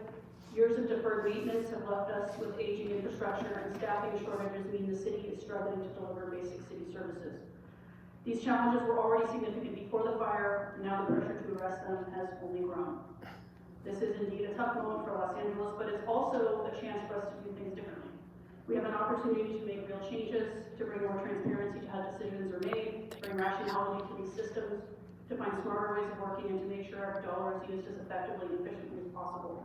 Years of deferred maintenance have left us with aging infrastructure, and staffing shortages mean the city is struggling to deliver basic city services. These challenges were already significant before the fire, and now the pressure to address them has only grown. This is indeed a tough moment for Los Angeles, but it's also a chance for us to do things differently. We have an opportunity to make real changes, to bring more transparency to how decisions are made, bring rationality to these systems, to find smarter ways of working, and to make sure every dollar is used as effectively and efficiently as possible.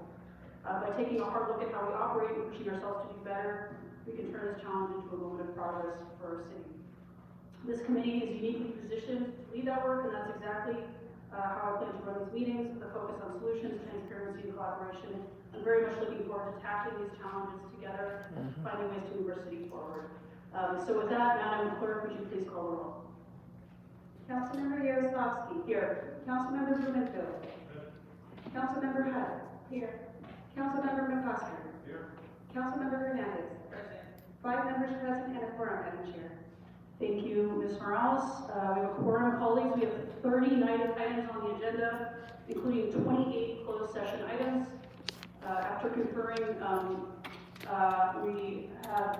By taking a hard look at how we operate and pushing ourselves to do better, we can turn this challenge into a moment of progress for our city. This committee is uniquely positioned to lead that work, and that's exactly how I plan to run these meetings, with a focus on solutions, transparency, and collaboration. I'm very much looking forward to tackling these challenges together, finding ways to move our city forward. So with that, Madam Clerk, would you please call the roll? Councilmember Yaroslavsky. Here. Councilmember Blumenfield. Councilmember Hutt. Here. Councilmember McCosker. Here. Councilmember Hernandez. Present. 5 members present and a quorum, Madam Chair. Thank you, Ms. Morales. We have a quorum, colleagues. We have 30 items on the agenda, including 28 closed session items. After conferring, we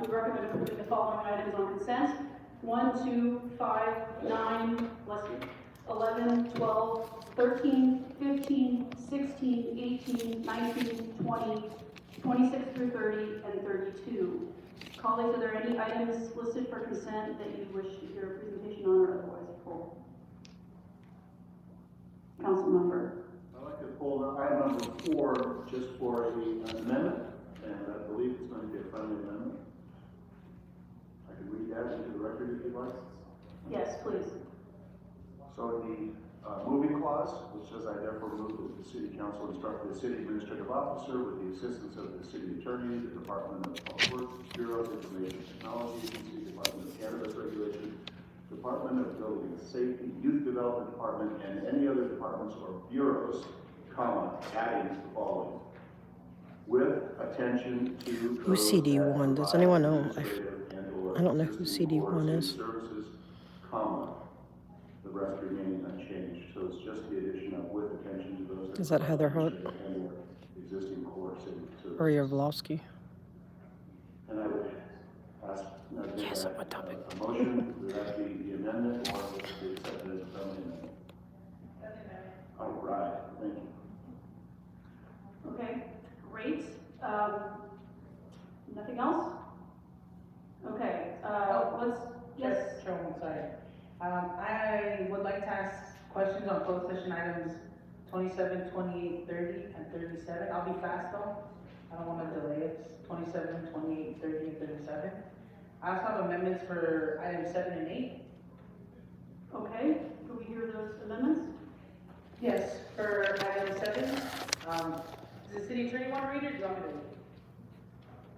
recommend approving the following items on consent: 1, 2, 5, 9, 11, 12, 13, 15, 16, 18, 19, 20, 26 through 30, and 32. Colleagues, are there any items listed for consent that you wish to hear a presentation on or otherwise pull? Council member. I'd like to pull item number 4 just for an amendment, and I believe it's going to be a friendly amendment. I can read that into the record if you'd like. Yes, please. So the moving clause, which says, I therefore move that the city council instruct the city administrative officer with the assistance of the city attorney, the Department of Public Works, Bureau of Information Technology Agency, Department of Cannabis Regulation, Department of Building Safety, Youth Development Department, and any other departments or bureaus, comma, adding the following. With attention to Who's CD1? Does anyone know? I don't know who CD1 is. Services, comma, the rest remaining unchanged. So it's just the addition of with attention to those. Is that Heather Hart? And existing core city services. Or Yavlovsky? And I would ask, Yes, what topic? a motion, would that be the amendment or would it be accepted as a friendly amendment? All right, thank you. Okay, great. Nothing else? Okay, let's, yes. Chairwoman, sorry. I would like to ask questions on closed session items 27, 28, 30, and 37. I'll be fast though. I don't want to delay it. 27, 28, 30, and 37. I also have amendments for items 7 and 8. Okay, can we hear those amendments? Yes, for item 7. Does the city attorney want to read it or do you want me to read it?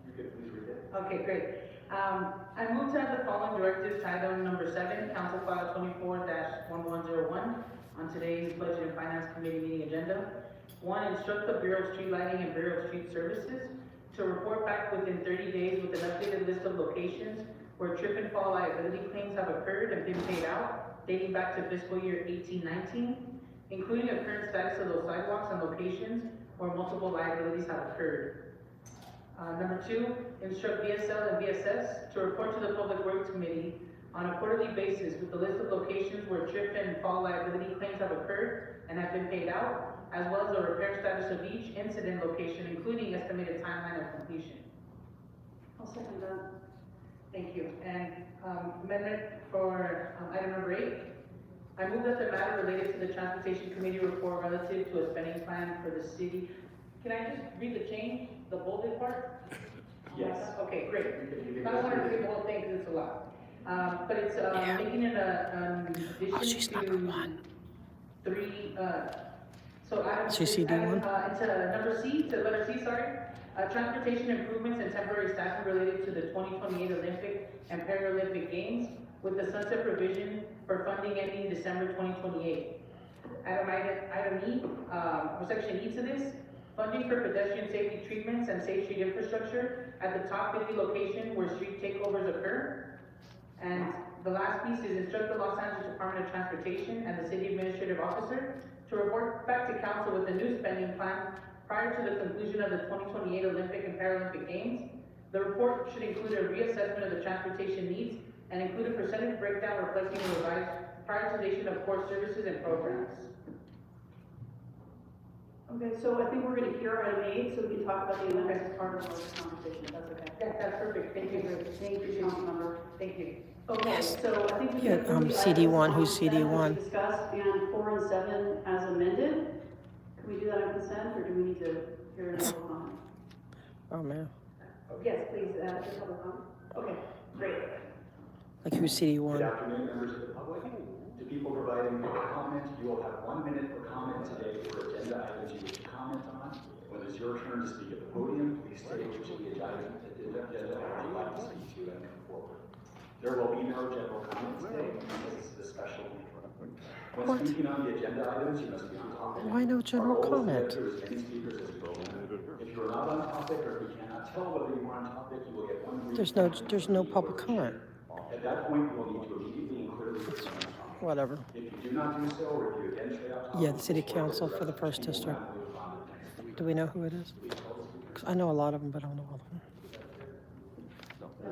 You can please read it. Okay, great. I move to have the following directives to item number 7, Council File 24-1101, on today's Budget and Finance Committee meeting agenda. 1, instruct the Bureau of Street Lighting and Bureau of Street Services to report back within 30 days with an updated list of locations where trip and fall liability claims have occurred and been paid out, dating back to fiscal year 18-19, including a current status of those sidewalks and locations where multiple liabilities have occurred. Number 2, instruct VSL and VSS to report to the Public Works Committee on a quarterly basis with the list of locations where trip and fall liability claims have occurred and have been paid out, as well as the repair status of each incident location, including estimated timeline of completion. I'll second that. Thank you. And amendment for item number 8. I move that the matter related to the Transportation Committee report relative to a spending plan for the city. Can I just read the change, the bolded part? Yes. Okay, great. I don't want to read the whole thing because it's a lot. But it's making it addition to 3, so item, CCD1? into number C, to letter C, sorry. Transportation improvements and temporary staffing related to the 2028 Olympic and Paralympic Games with the sunset provision for funding ending December 2028. Item E, or section E to this, funding for pedestrian safety treatments and safe street infrastructure at the top 50 location where street takeovers occur. And the last piece is instruct the Los Angeles Department of Transportation and the city administrative officer to report back to council with a new spending plan prior to the conclusion of the 2028 Olympic and Paralympic Games. The report should include a reassessment of the transportation needs and include a percentage breakdown reflecting the revised prioritization of core services and programs. Okay, so I think we're going to hear item 8 so we can talk about the Olympics as part of our conversation, if that's okay. Yeah, that's perfect, thank you. Thank you. Okay, so I think we Yeah, can approve the CD1, items who's on consent that CD1? we discussed, and 4 and 7 as amended. Can we do that on consent, or do we need to hear a public comment? Oh, man. Yes, please, just public comment. Okay, great. Like who's Good CD1? afternoon, members of the public. To people providing public comment, you will have 1 minute for comment today for agenda items you wish to comment on. When it's your turn to speak at the podium, please state which of the agenda items you'd like to speak to and come forward. There will be no general comment today because this is a special meeting. When What? speaking on the agenda items, you must be on topic. Why no general Our goal is to comment? get through as many speakers as we can. If you are not on topic or if we cannot tell whether you are on topic, you will get 1 brief There's no public comment. At that point, you will need to immediately and clearly return to topic. Whatever. If you do not do so, or if you again stray off topic, Yeah, the city council for the first district. Do we know who it is? 'Cause I know a lot of them, but I don't know all of them.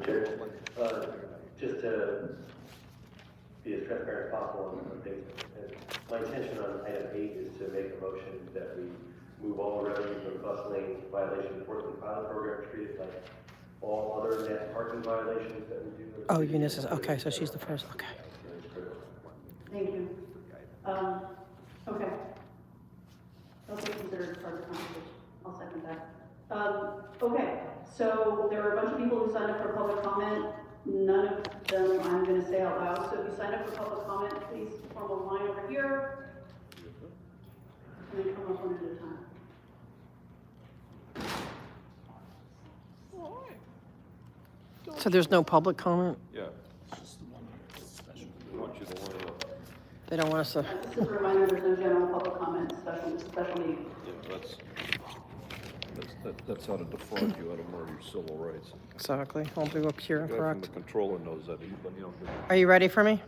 Chair, just to be as transparent as possible on things, my intention on item 8 is to make a motion that we move all revenue from bus lane violation enforcement pilot program treated like all other net parking violations that we do. Oh, Eunice is, okay, so she's the first, okay. Thank you. Okay. Okay, considered part of the conversation. I'll second that. Okay, so there were a bunch of people who signed up for public comment. None of them I'm gonna say out loud. So if you sign up for public comment, please form a line over here. And then come up one at a time. So there's no public comment? Yeah. We want you to line up. They don't want us to, Just as a reminder, there's no general public comment, special meeting. Yeah, that's how to defraud you out of more of your civil rights. exactly. I'll do up here, The guy from correct. the controller knows that, but you don't. Are you ready for me?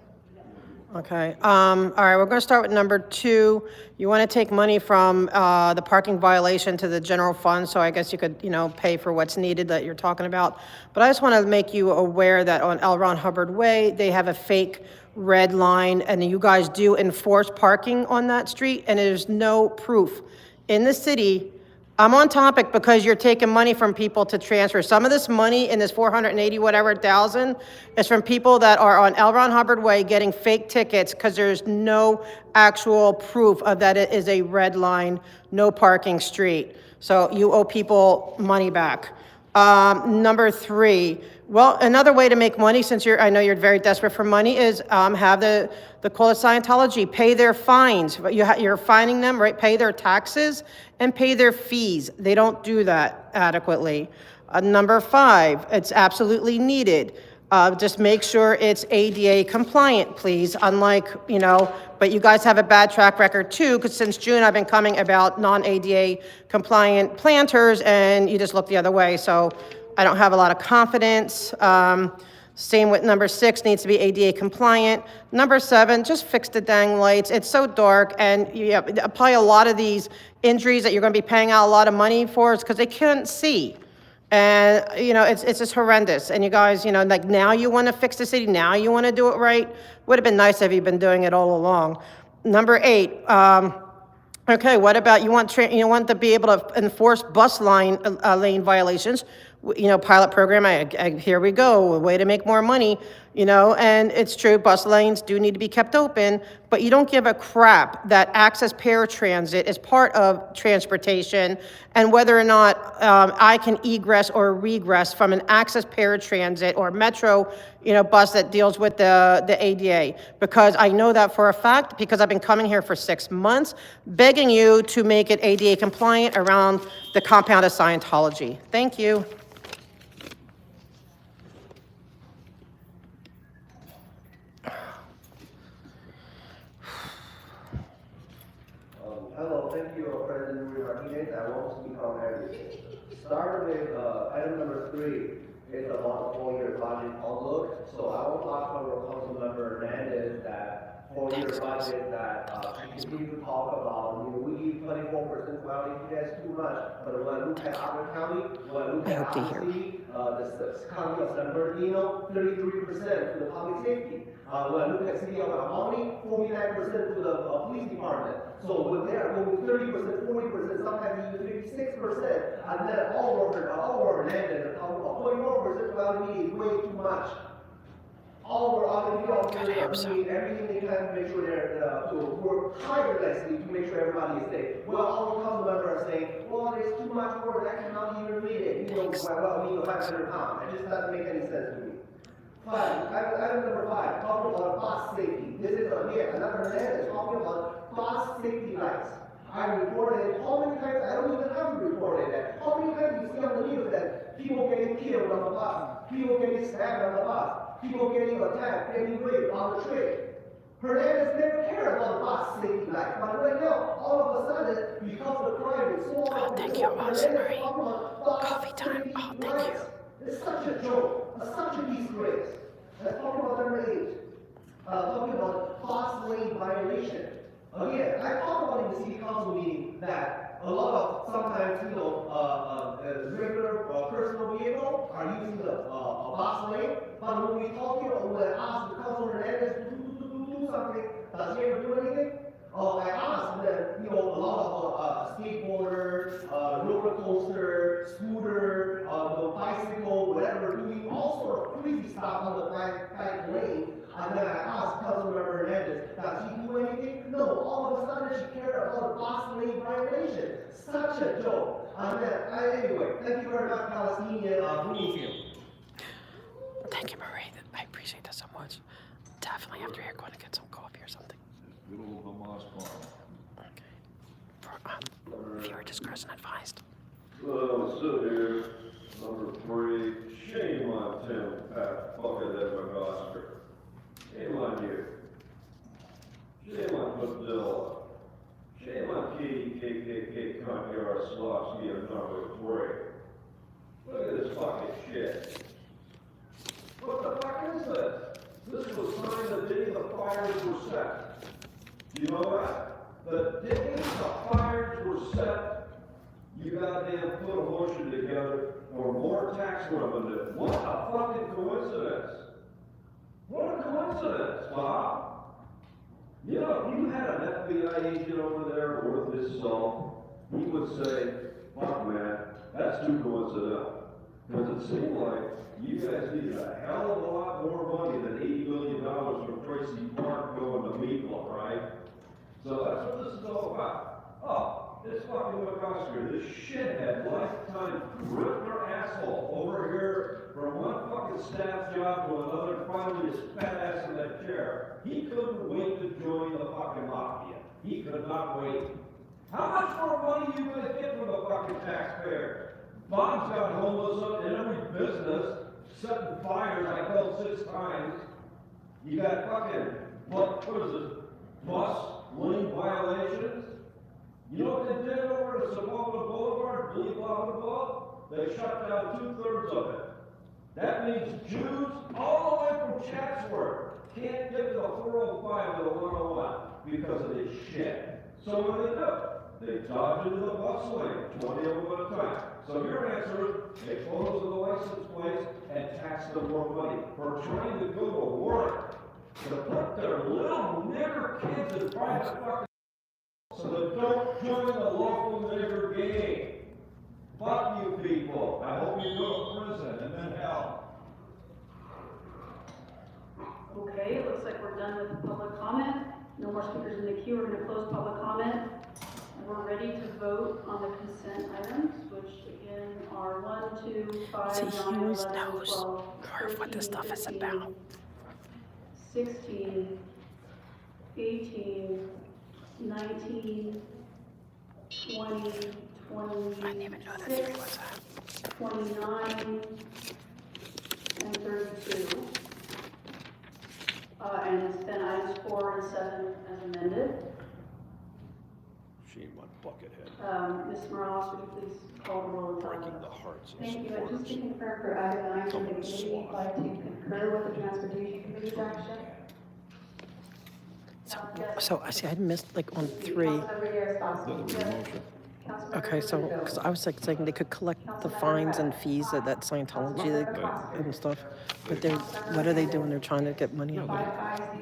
Okay, all right, we're gonna start with number 2. You wanna take money from, the parking violation to the general fund, so I guess you could, pay for what's needed that you're talking about. But I just wanna make you aware that on L. Ron Hubbard Way, they have a fake red line, and you guys do enforce parking on that street, and there's no proof. In the city, I'm on topic because you're taking money from people to transfer. Some of this money in this 480 whatever thousand is from people that are on L. Ron Hubbard Way getting fake tickets because there's no actual proof of that it is a red line, no parking street. So you owe people money back. Number 3, well, another way to make money, since I know you're very desperate for money, is have the call of Scientology pay their fines. You're fining them, right? Pay their taxes and pay their fees. They don't do that adequately. Number 5, it's absolutely needed. Just make sure it's ADA compliant, please. Unlike, but you guys have a bad track record too, because since June I've been coming about non-ADA compliant planters and you just look the other way. So I don't have a lot of confidence. Same with number 6, needs to be ADA compliant. Number 7, just fix the dang lights. It's so dark, and you apply a lot of these injuries that you're gonna be paying out a lot of money for, is because they can't see. And, it's just horrendous. And you guys, like now you want to fix the city, now you want to do it right. Would have been nice if you'd been doing it all along. Number 8, okay, what about you want to be able to enforce bus lane violations? Pilot program, here we go, a way to make more money, and it's true, bus lanes do need to be kept open, but you don't give a crap that access paratransit is part of transportation, and whether or not I can egress or regress from an access paratransit or metro, bus that deals with the ADA, because I know that for a fact, because I've been coming here for 6 months, begging you to make it ADA compliant around the compound of Scientology. Thank you. Hello, thank you, President Rudy Martinez. I won't speak on everything. Start with item number 3. It's about the 4-year budget outlook. So I will talk to our council member Hernandez that 4-year budget that we need to talk about. We 24% well, that's too much. But when I look at our county, when I look at our city, the county of San Bernardino, 33% to the public safety. When I look at city of Almoni, 49% to the police department. So when they are going 30%, 40%, sometimes even 56%, and then all over landed, 24% well, is way too much. all our other media officers are doing everything they can to make sure to work tirelessly to make sure everybody is safe. Well, our council members are saying, well, there's too much work, I cannot even read it. You know, well, we need 500 pounds. It just doesn't make any sense to me. Item number 5, talking about bus safety. This is another Hernandez talking about bus safety lights. I reported how many times, I don't even have to report it. How many times you see on the news that people getting killed on the bus, people getting stabbed on the bus, people getting attacked, getting raped on the train. Hernandez never cared about bus safety lights, but right now, all of a sudden, because the crime is so thank you, Hernandez talking about bus safety lights. It's such a joke, such a disgrace. Let's talk about number 8. Talking about fast lane violation. Again, I talked about in the city council meeting that a lot of sometimes, regular personal vehicle are using the fast lane, but when we talk here, when I ask the council Hernandez to do something, does he ever do anything? I asked that, a lot of skateboarder, roller coaster, scooter, bicycle, whatever, doing all sort of crazy stuff on the bike lane. And then I asked Councilmember Hernandez, does he do anything? No, all of a sudden she cared about bus lane violation. Such a joke. And then, anyway, thank you very much, Palestinian Bloomfield. Thank you, Marie. I appreciate that so much. Definitely after you're going to get some coffee or something. Good old Hamas bar. For viewer discretion advised. Well, sit here, number 3, shame on Tim, Pat, fucking Ed McOsker. Shame on you. Shame on Padilla. Shame on Katie, KKK, Kanye, Slosky, and number 3. Look at this fucking shit. What the fuck is this? This was signed the day the fires were set. You know that? The day the fires were set, you goddamn put a motion together for more tax revenue. What a fucking coincidence. What a coincidence, Bob. You know, if you had an FBI agent over there worth his salt, he would say, fuck man, that's too coincidental. Because it seemed like you guys needed a hell of a lot more money than $80 million from Tracy Park going to Meatloaf, right? So that's what this is all about. Oh, this fucking McOsker, this shithead, lifetime grifter asshole over here from one fucking staff job to another, finally his fat ass in that chair. He couldn't wait to join the fucking mafia. He could not wait. How much more money you guys get from the fucking taxpayer? Bob's got homeless in every business, setting fires, I called 6 times. You got fucking, what is it, bus lane violations? You know what they did over at Sabota Boulevard, believe blah? They shut down 2/3 of it. That means Jews all the way from Chatsworth can't get to the 405 to the 101 because of this shit. So what do? They dodge into the bus lane, 20 of them at a time. So your answer is, they close the license plates and tax them more money for trying to go to work, to put their little nigger kids in private fucking so they don't join the local nigger gang. Fuck you people. I hope you go to prison and then hell. Okay, it looks like we're done with public comment. No more speakers in the queue. We're going to close public comment. And we're ready to vote on the consent items, which again are 1, 2, 5, 9, 11, 12, 13, what this stuff is 15, about. 16, 18, 19, 20, 26, 29, and 32. And then items 4 and 7 as amended. Shame on Buckethead. Ms. Morales, would you please call the roll? Breaking the hearts of Thank you. And just to supporters. confirm for item 9, the committee would like to concur with the Transportation Committee's action. So I see, I missed like on 3. Councilmember Harris-Boston. Okay, so, because I was like saying they could collect the fines and fees of that Scientology and stuff, but they're, what are they doing? They're trying to get money out of it.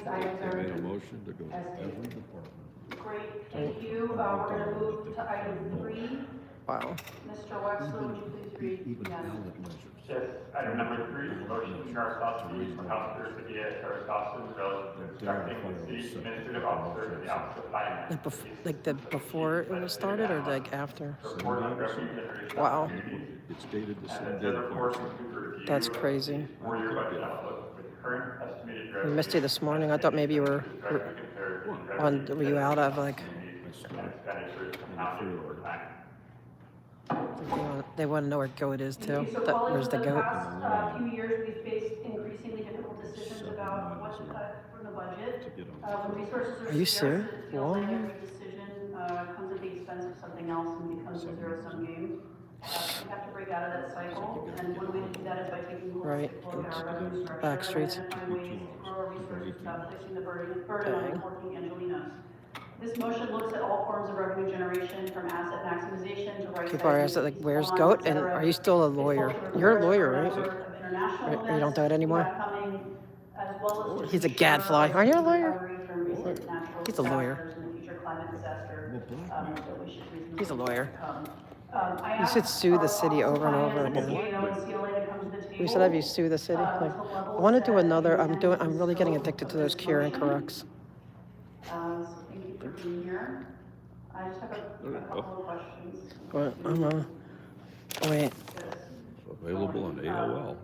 They made a motion to go to every department. Great, thank you. We're going to move to item 3. Wow. Mr. Wexler, would you please read. even Yeah. ballot measures. Yes, item number 3, motion to Arstotzka for Councilor Padilla Arstotzka relative to instructing the city administrative officer in the office of finance. Like the before it was started or like after? Report on revenue generation Wow, opportunities. It's dated the same And day the the fire report started. includes a review that's of crazy. the 4-year budget outlook with current estimated We revenue. missed you this morning. I thought maybe you were Directly compared to on. revenue Were you out of like? and expenditures compounded over time. They want to know where goat is too. So That, colleagues, where's the in the goat? past few years, we've faced increasingly difficult decisions about what to cut from the budget. When resources Are you serious? scarce, it feels like every decision comes at the expense of something else and becomes a zero-sum game. We have to break out of that cycle, and one way to do that is by taking a Right. holistic look at our revenue structure Back and streets. identifying ways to grow our resources without placing the burden on working Angelinos. This motion looks at all forms of revenue generation, from asset maximization to right. People are asking like, where's goat? And are you still a lawyer? You're a lawyer, right? Or you don't do it anymore? He's a gadfly. Are you a lawyer? He's a lawyer. He's a lawyer. You should sue the city over and over again. We should have you sue the city. Like, I want to do another. I'm really getting addicted to those cure and corrects. So thank you for being here. I just have a couple of questions. But wait. Available on AOL.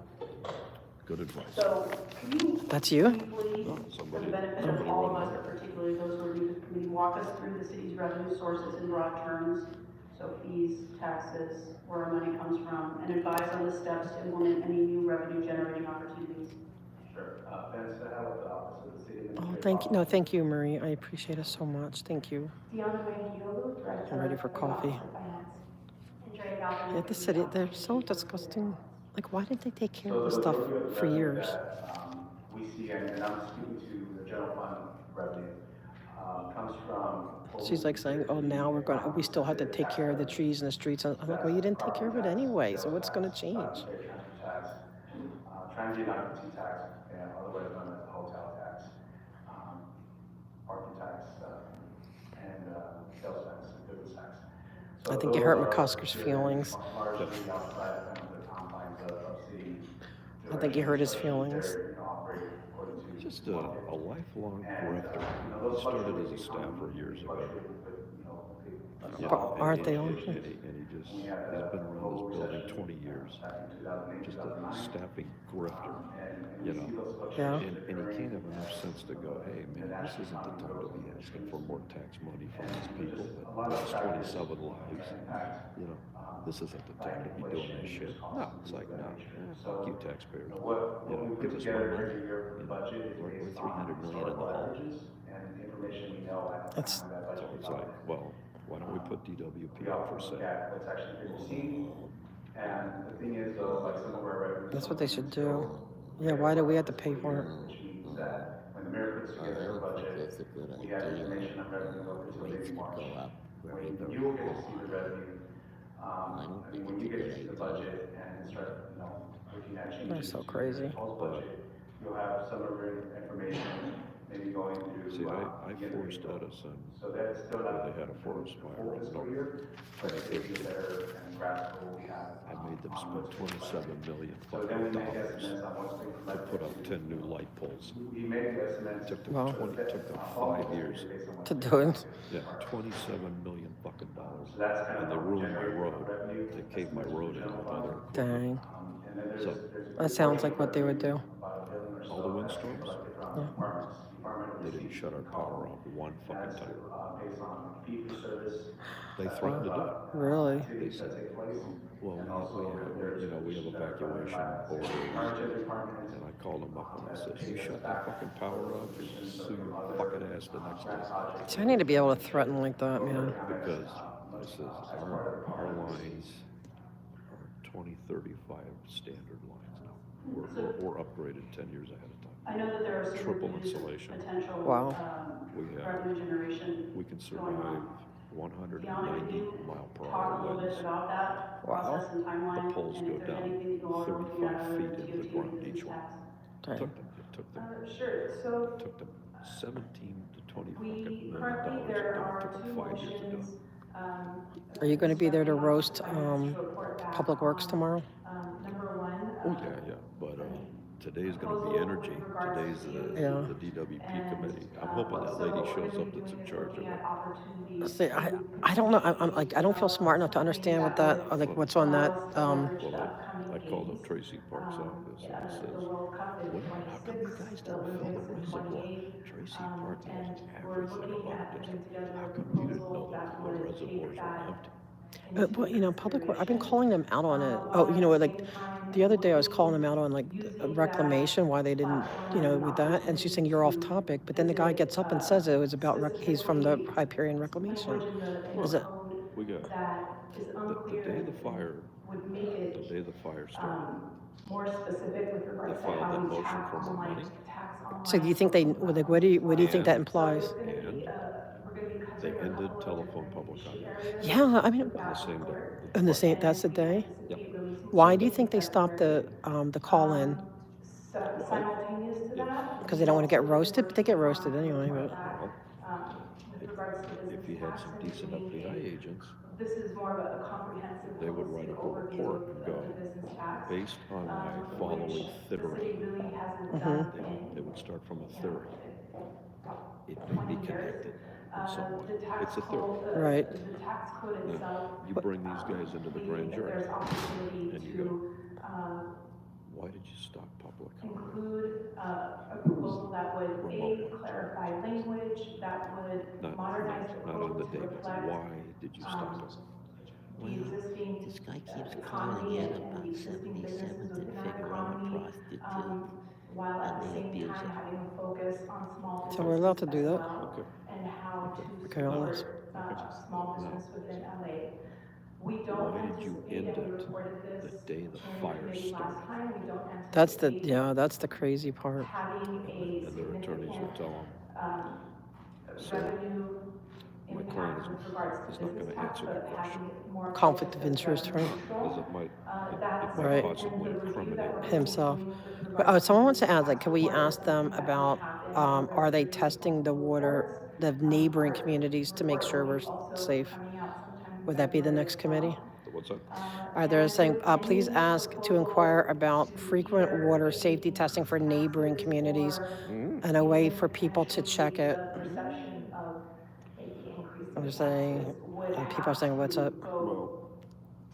Good advice. So, can you That's you? briefly, for the benefit of all of us, but particularly those who are new to the committee, walk us through the city's revenue sources in broad terms? So fees, taxes, where our money comes from, and advise on the steps to implement any new revenue generating opportunities. Sure. Dennis Sahel with the Office of the City Oh, Administrator. thank you, Marie. I appreciate it so much. Thank you. Deanna Mangiolo, Director I'm ready for of the coffee. Office of Finance. Andrea Galvin, Yeah, the city, they're so disgusting. Like, why didn't they take care of So this the stuff majority of the for revenue years? that, we see, and I'm speaking to the general fund revenue, comes from. She's like saying, oh, now we still have to take care of the trees and the streets. I'm like, well, you didn't take care of it anyway, so what's going to change? Transfer tax, transient occupancy tax, and otherwise known as the hotel tax, parking tax, and sales tax, and business tax. So I think you hurt those are McCusker's feelings. largely outside of kind of the confines of city. I think you hurt his feelings. They're, operate according to Just a lifelong grifter. He started as a staffer years ago. Aren't they all? And he's been around this building 20 years. Just a staffing grifter, you know? Yeah. And he can't have enough sense to go, hey, man, this isn't the time to be asking for more tax money from these people that lost 27 lives. You know, this isn't the time to be doing this shit. No, it's like, no, fuck you taxpayers. You know, give us more money. You know, we're 300 million in the hole. That's, So it's like, well, why don't we put DWP up for sale? What's actually being seen. And the thing is, though, like some of our revenues. that's what they should do. Yeah, why do we have to pay for it? Which means that when the mayor puts together a budget, we have information on revenue up until maybe March. When you will get to see the revenue, I mean, when you get to see the budget and start, looking at changes. That's so crazy. To the proposed budget, you'll have some of the information maybe going through. See, I forced Edison, So that's still where not. they had a forest fire Full up fiscal north. year, but it gives you a better and grasp of what we have. I made them spend 27 million So then we fucking make dollars estimates on what's being to collected. put up 10 new light poles. We make estimates. Took them Wow. 5 years. To do it. Yeah, 27 million fucking dollars. So that's kind And they of ruined my generated road. revenue. They caved my road in with other. Dang. And then So, That sounds like what they would do. all the windstorms, Yeah. they didn't shut our power off one fucking time. Based on fee for service. They threatened to do it. Really? They said, well, we have evacuation orders. And I called them up and I said, you shut that fucking power off, you sue your fucking ass the next day. So I need to be able to threaten like that, man. Because this is, our lines are 2035 standard lines now. We're upgraded 10 years ahead of time. I know that there are some Triple reviews of insulation. potential, Wow. revenue generation. We can going survive on. 190 Deanna, can you mile per talk a hour little bit winds. about that process and timeline? The poles and go if there's down anything that you all are looking 35 at other feet than into the TOT ground, and each business one. tax? It took them Sure, so 17 to 20 we fucking million currently, dollars. there It are took them two 5 years to do motions it. Are you going to be there to Instructing Officer roast Finance to report back Public Works on, tomorrow? number one. Oh, yeah, but today's gonna be Proposal with energy. regards Today's Yeah. the DWP and committee. I'm hoping that lady what we're shows gonna up be that's in doing is charge looking of it. at opportunities See, to I don't know. I'm like, I don't feel develop smart enough to something understand what that that, would or like what's on that. allow us to leverage Well, the upcoming I called up gains. Tracy Park's office and I says, The World Cup in how come you 26, guys the didn't fill the Olympics in reservoir? 28. Tracy Park knows And we're everything looking about at this. putting together How a come you didn't know proposal that that the would reservoirs take were that empty? But you know, Public Works. I've been consideration, calling them out on it. Oh, while you at know, the like same time the other day I was calling them looking, out on like using reclamation, why they didn't, platform you as know, an with that. And she's saying you're off opportunity topic. But to then the guy visit, gets up and says it was about he's from the specifically Hyperion Reclamation. language in Is the it? code We got that is the unclear day and the fire, would make the it day the fire started. more specific with They regards to filed how that we motion tax for more online, money. So do you think they like what do you think that And implies? we're gonna be they covering a ended couple of telephone different public key comments areas Yeah, I mean, with on the that same day. report. in the same. And That's the we day. anticipate releasing Why some do you think they that stopped very, the call in? simultaneous to that. Because they don't want to get roasted, but they get roasted anyway. But Well, With regards to business if you had tax some and decent doing FBI agents, this is more of a comprehensive they would write up a overview report of and go, the business tax. based on my following Which the theory. city really hasn't Mhm. done They would start from a in, theory. It may be connected in some way. the tax It's a theory. code, Right. the tax code Now, itself. you bring these guys into the grand jury There's opportunity and you go, to, why did you stop public comment? include a proposal that would Remotely. clarify language, that would Not, modernize not, the not on code the to day, but reflect why did you stop it? the existing This guy keeps calling economy in and about the existing 77 businesses to within our figure out a economy, prostitute. while at and the they same abuse time it. having a focus on small So we're allowed to businesses do as that? well, Okay. and how to Okay, on this. support small business within LA. We don't Why did you anticipate, end and we it reported the this day the in fire committee last started? time, we don't anticipate. That's the crazy part. Having a And their attorneys would significant, tell them, so revenue my impact client with regards to is not business gonna tax, answer that but question. having more. Conflict of focus interest, revenue right? control. Because it might That's Right. possibly in the review that incriminate we're Himself. doing with But, regards someone to wants to ask, like, tax can we reform, ask them something that about, may happen are they over testing the water, the neighboring communities to make sure we're safe? Would that be the next committee? What's that? Are they saying, please ask to inquire about frequent water safety testing for neighboring communities and a way for people to check it? perception of maybe increasing I'm just taxes saying, would and people are have saying, what's to up? go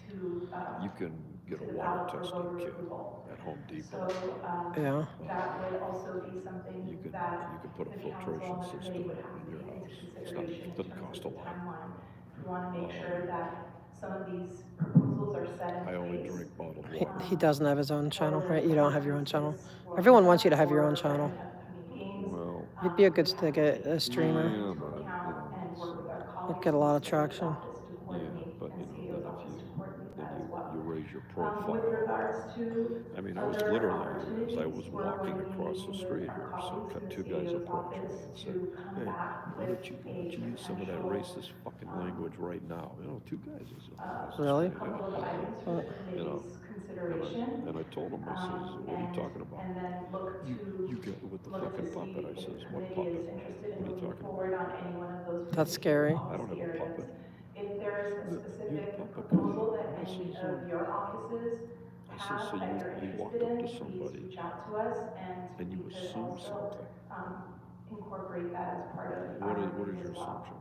to, You can get a the water ballot for testing voter kit approval. at Home Depot. So, Yeah. that would also be something You can that put a the council filtration and the system committee would have in to your take into house. It's not, consideration it in doesn't terms cost of a the lot. timeline. We want to make sure that some of these proposals are set in place. I only drink bottled water. He doesn't have his own channel, right? You don't have your own channel. Everyone wants you to have your own channel. Well, You'd be a good a streamer. yeah, but it's, You'd get a lot of traction. yeah, but then you raise your With profile. regards to I mean, I was other literally, as I opportunities, was we're walking going to be across the meeting street with here, our so colleagues in the two guys CEO's approached me office and said, to come hey, back why with don't you use some of that potential, racist fucking language right now? You know, two guys is Really? couple of items for the you know, committee's consideration. and I told him, I says, what are you talking about? And then look to, You get with the look to fucking see puppet. I if says, the what committee is puppet? interested in What are you moving talking forward about? on any one of those. That's scary. I don't have a puppet. If there's a specific puppet. proposal that I any says, of your offices I says, have so that you're you walked interested up in, to please somebody reach out to us and you we could assume also, something. incorporate that as part of What our is review your as well. assumption?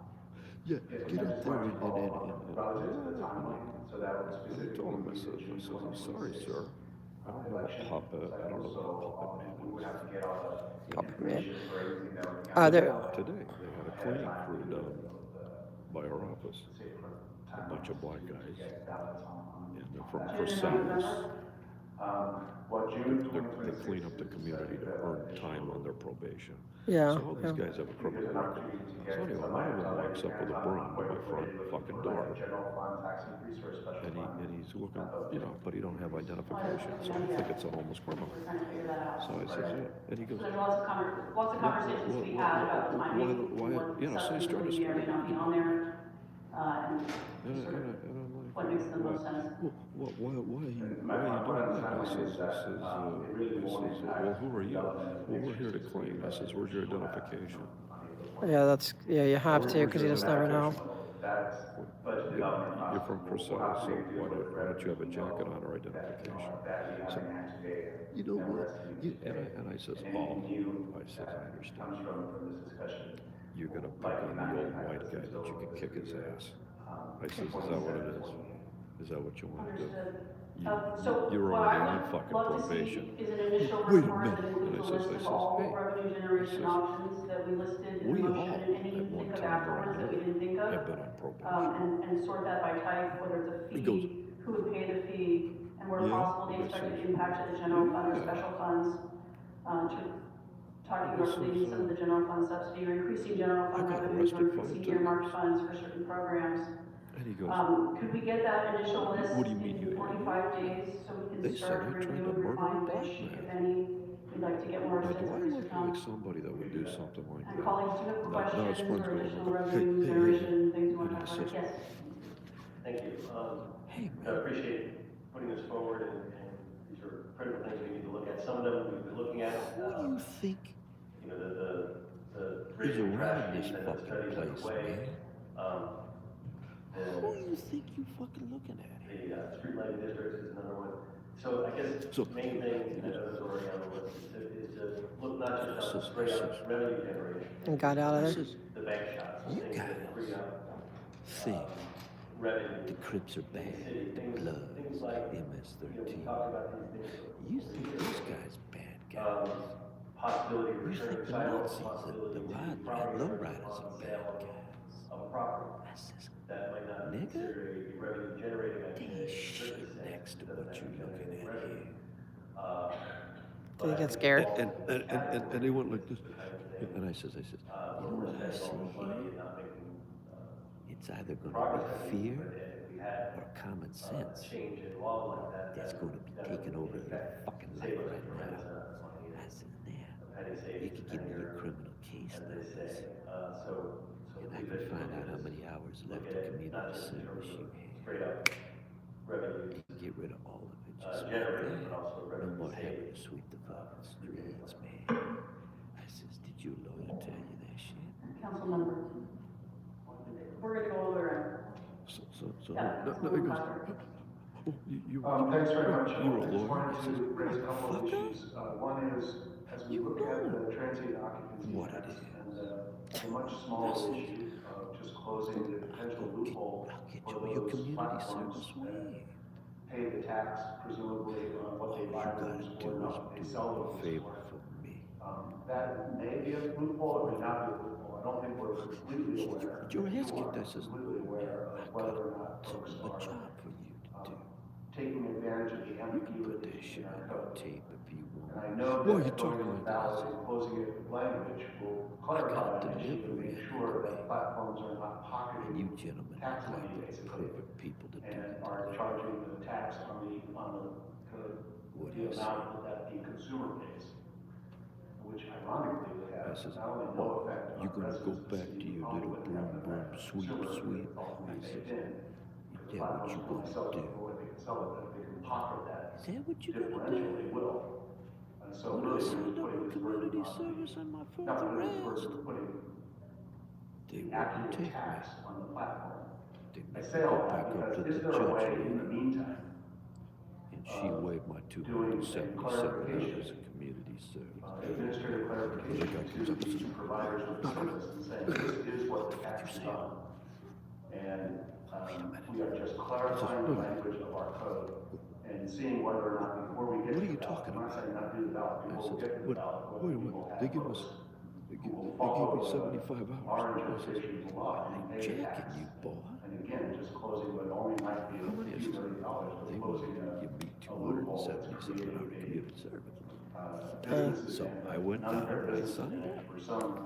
Yeah, get up there and I told him, I says, I'm sorry, sir. I don't have a puppet. I don't know what a puppet man is. Puppet man. Today, they had a cleaning crew down by our office. A bunch of black guys. And they're from Chrysalis. They clean up the community to earn time on their probation. Yeah. So all these guys have a criminal record. So anyway, one of them walks up with a broom to my front fucking door. And he's looking, you know, but he don't have identification. So I think it's a homeless criminal. So I said, yeah. And he goes, There's lots of conversations to be had about timing. you know, so he's trying to May or may not be on there, and sort of what makes the most sense. why are you doing that? I says, well, who are you? Well, we're here to clean. I says, where's your identification? Yeah, you have to, because you just never know. that's budgeted out in our You're from costs. Crusade, so why don't you have a jacket on or identification? So, you know what? And I says, oh, I says, I understand. You're gonna pick on the old white guy that you can kick his ass. I says, is that what it is? Is that what you want to do? You're already on fucking probation. Is an initial Wait a report minute. that And includes I a list says, of all hey, revenue generation options that we listed in we the all, motion, and any you at one think of time or afterwards that we another, didn't think of. have been on probation. And sort that by type, whether it's a He goes, fee, who would pay the fee, and where yeah, possible, the this expected is- impact of the general fund or yeah. special funds. Talking about This is, deleting some of the general fund subsidy, or increasing general fund I got revenues, or arrested 5 increasing times. earmarked funds for certain programs. And he goes, Could we get that initial list what do you mean you in had? 45 days, so we They can said start I tried to reviewing, murder a refine black which, man. if any, we'd like to get more Now, do extensive I research look on. like somebody that would do something like And that? colleagues, do you have Now his questions friends or go over additional and go, revenue hey, generation, things you want and to he talk about? says, Yes. Thank you. hey, I appreciate putting this forward, and these are critical things we need to look at. Some of them we've been looking at. Who do you think You know, the is racial around tragedies this and the fucking studies place, underway. man? Who do you think you fucking looking at? The street lighting districts is another one. So I guess the main thing, and I know it's already on the list, is to look not just on straight up revenue generation. And got out of there. The bank shots, You things that free up think revenue. the Crips are bad, the Bloods, Things like, MS-13. we talked about these things. You think this guy's bad guys? Possibility of You returning think the title, Nazis, possibility the of low property riders are bad guys? of a property. I says, That might not be nigga, considered a revenue generating activity. there's shit next to what you're looking at here. Did he get scared? And they went like this. And I says, you know what I see here? It's either gonna be fear or common sense that's gonna be taking over your fucking life right now. I said, there, you can give me your criminal case numbers, and I can find out how many hours left of community service you have. You can get rid of all of it just like that. No more having to sweep the fucking streets, man. I says, did your lawyer tell you that shit? Council member. We're gonna go over. No, he goes, oh, Thanks very much. you're a I just lawyer? I wanted says, to raise a couple of fucker, issues. One is, as we look at the transient occupancy what it tax, is. and a much smaller issue of just closing the potential loophole I'll get for you your those community platforms service that way. pay the tax presumably on what they buy All rooms you for, gotta not do what they is sell do a rooms favor for. for me. That may be a loophole, it may not be a loophole. I don't think we're completely aware. Your head You are skip, that says, completely aware of whether or not folks a are job for you to do. taking advantage of the You can put ambiguity that shit in our on code. tape if you want. And I know Boy, that you're going talking to like ballot that. and closing it with language will clarify that issue and make sure that platforms are not And pocketing you gentlemen tax look money like the basically, perfect people to do and that. are charging the tax on the What do the you say? amount that the consumer pays, which ironically would I have says, not only no oh, effect on you're gonna go residents of the back to city, your probably little wouldn't have broom, an broom, effect on sweep, consumers, sweep. but ultimately I says, baked in. is that what you gonna Sell it do? for what they can sell it, but if they can pocket that Is that what you gonna differential, do? they will. And so When I really, we're signed up putting for this burden community on service on my not father putting this rest, burden, we're putting they the wouldn't actual take me. tax on the platform. They I made me say go all back that up to because the is there a judge way in the lady, meantime and she waived my doing a $277 clarification, of community service. administrative clarification to these providers of the service and saying this is what the tax is on. And we are just clarifying the language of our code and seeing whether or not before we get to the ballot, I'm not saying not do the ballot, before we get to the ballot, whether Wait a people minute, have they give us, votes they who give, will they follow give me 75 hours. our I says, interpretation of the law and pay the jacking tax. you, boy. And again, just closing what only might be How many a is few this? $1 million, but They closing wouldn't give me a loophole to 277 create hour community service. businesses So and I went down unfair and I business signed advantage up. for some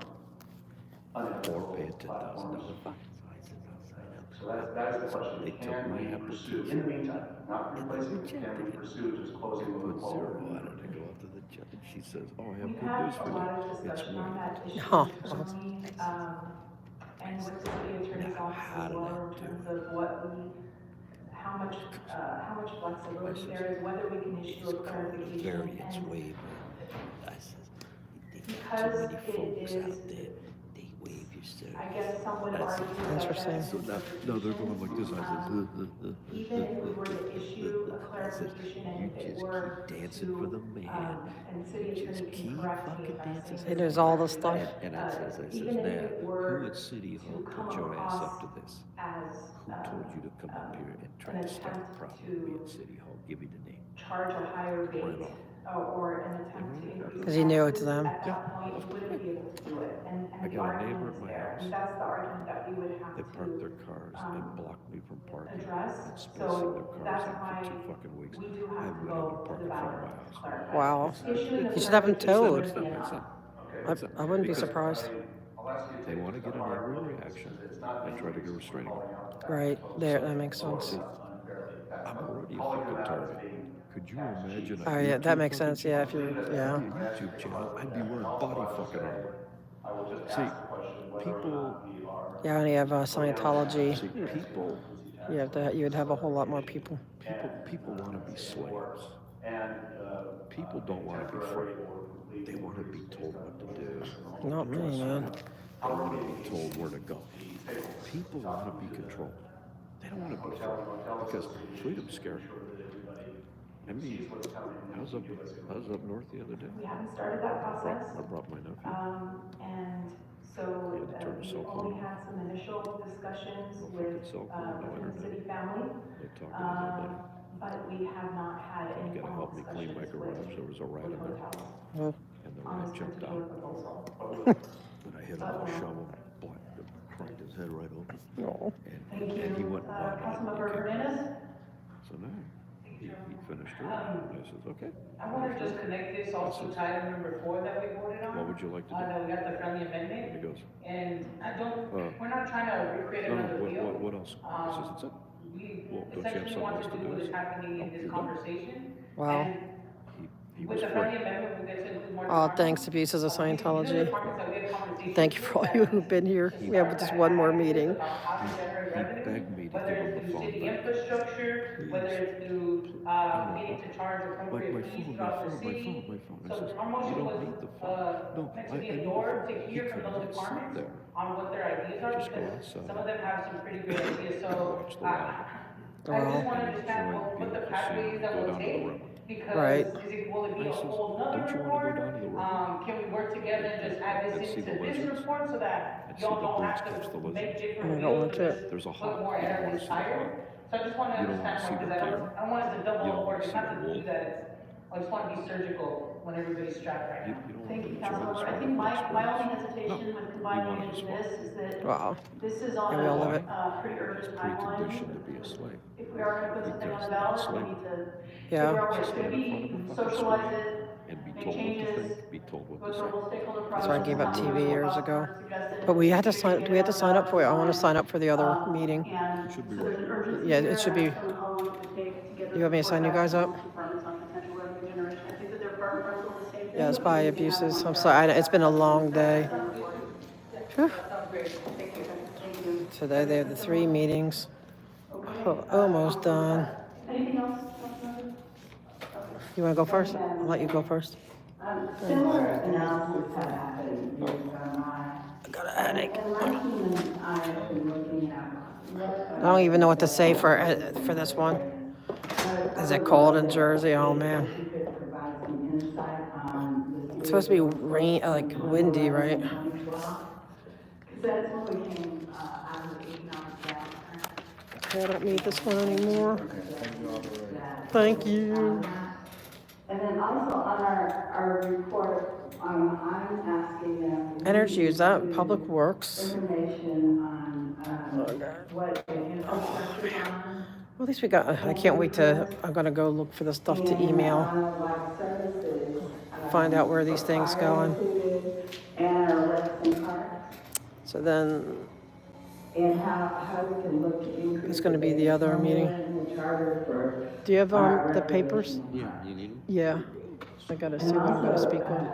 Or unethical pay a $10,000 platforms. fine. So I said, I'll sign up. So that's the question. They took Can my we pursue, application in the meantime, not and replacing they it, can we rejected it. pursue just closing the Put loophole? zero on it. I go up to the judge. She says, oh, I have We've good had news a for lot of you. It's discussion on waived. that issue Oh, internally, and with the city attorney's office how as did well, I in do terms of what we, how much flexibility there is, whether we can issue a clarification. Variance And waiver. I said, they got because too many it folks is out there. They waive your I guess some would argue that Interesting. So now they're going like this. I says, even if we were to issue a I says, clarification you and if it just were keep dancing for the man. and city You attorney just can keep correct me fucking if I'm dancing. saying Hey, this there's all this incorrectly, stuff. And I says, even if now, it who were at City Hall to come put your ass across up to this? as Who told you to come up here and try an to start a attempt problem to with me at City Hall? Give me the name. charge a higher rate Right off. or an attempt to increase Because he knew it's taxes, them. at that point, we wouldn't be able to do it. I And the got a neighbor argument at is my there. house. And that's the argument that we would have They parked to their cars and blocked me from parking address. and spacing So their cars that's out why for 2 fucking weeks. we do I have haven't to been able to go park to in the front of ballot my house. to clarify. Wow. Issuing a You should have them towed. clarification would be enough. I wouldn't be surprised. They want to get an angry reaction and try to get a restraining order. Right, there, that makes sense. I'm already a fucking target. Could you imagine a Oh, yeah, that YouTube makes fucking sense, yeah, if you're, channel? yeah. A YouTube channel, I'd be wearing body fucking armor. See, people, Yeah, when you have Scientology, see, people, you would have a whole lot more people. people want to be slaves. People don't want to be free. They want to be told what to do. Not me, man. They want to be told where to go. People want to be controlled. They don't want to be free because freedom's scary. I mean, I was up north the other day. We haven't started that process. I brought my nephew. And so He had to turn his we cell phone only on. had some initial discussions No with fucking cell phone, no within the internet. city family. They talking to nobody. But we have not had You any gotta formal help me clean my discussions garage. There was a rat in there, Well, and the on rat this jumped particular out. proposal. And I hit him with a shovel, cracked his head right open. no. And he went blind. Councilmember Hernandez? So now, he finished it, and I says, okay. I want to just connect this also to item number 4 that we voted on. What would you like to do? That we got the friendly And amendment. he goes, And I don't, we're not trying to recreate no, another wheel. what else? I says, that's it. We Well, don't you have essentially something want else to to do do? what is I said, happening in "No, this you're done." conversation. Wow. And He with was the free. friendly amendment, we'll get to include more. Oh, departments. thanks to pieces of These are the Scientology. departments that we had conversations Thank you for all with you that- who've been here. We have just one more meeting. About how to generate He revenue, begged me to whether give him it's the through phone city back. infrastructure, whether it's through, needing to charge appropriate My fees phone, throughout the city. my phone. I So says, our you motion don't was, need the phone. No, meant I to be need a the door phone. to He hear from couldn't those sit departments there. on what their ideas are, Just go because outside. some of them have some pretty good ideas, so Watch the I Wow. just want to understand Enjoy what the beautiful pathways scenery. that Go will down to the take. river. Because Right. will it be I a says, whole don't nother you wanna go report? down to the river? Can we work together and just add And this see into the this lizards? report so that And see y'all the don't birds have catch the to lizards? make I different don't wheels want or to. just There's a put hawk. more You don't air wanna in see this the tire? hawk. So I just want to You don't wanna understand see more, the because deer. I don't want us to double You don't up wanna work, it's see not the to do wolf. that, I just want to be surgical when everybody's strapped right You, now. you don't Thank wanna you, enjoy this Councilmember. I wonderful think my only experience. hesitation No, with we combining want it to into this is that Wow. this is Yeah, on we all love a it. pretty It's urgent timeline. preconditioned to be a slave. If we are gonna put something on the Because ballot, slavery. we need to Yeah. figure out what Just it's gonna stand in front be, of a fucking socialize screen it, and be make told what to changes, think, be told what go to through a say. whole stakeholder That's process. why I gave up TV years ago. Suggested But we had to we sign, get do we have to on the sign up for it? I ballot want to sign up for the other meeting. And It should be so there's right. an urgency Yeah, here, it should be- and I don't know how long it would take to get You want me to this sign you report guys back up? to all departments on potential revenue generation. I think that they're part and parcel of the same thing. Yeah, it's but by we need to have abuses. one I'm sorry, it's been a long day. Whew. That sounds great. Thank you. Thank you. Today they have the 3 meetings. Oh, almost done. Anything else, Councilmember? You want to go first? I'll let you go first. Similar analysis had happened years gone I got a headache. by. And my team and I have been looking at what. I don't even know what to say for this one. Is it cold in Jersey? Oh man. She could provide some insight on the. It's supposed to be rain, like windy, right? Because that's when we came out of the economic downturn. Okay, I don't need this one anymore. Thank you. And then also on our report, I'm asking them. Energy, is that Public Works? Information on, what the infrastructure is on. Well, at least we got, I can't wait to, I'm gonna go look for the stuff to email. Like services. Find out where these things going. And our lesson cards. So then, And how we can look to increase. it's gonna be the other meeting. In the charter for. Do you have the papers? Yeah, you need them? Yeah. I gotta see what I'm gonna speak with.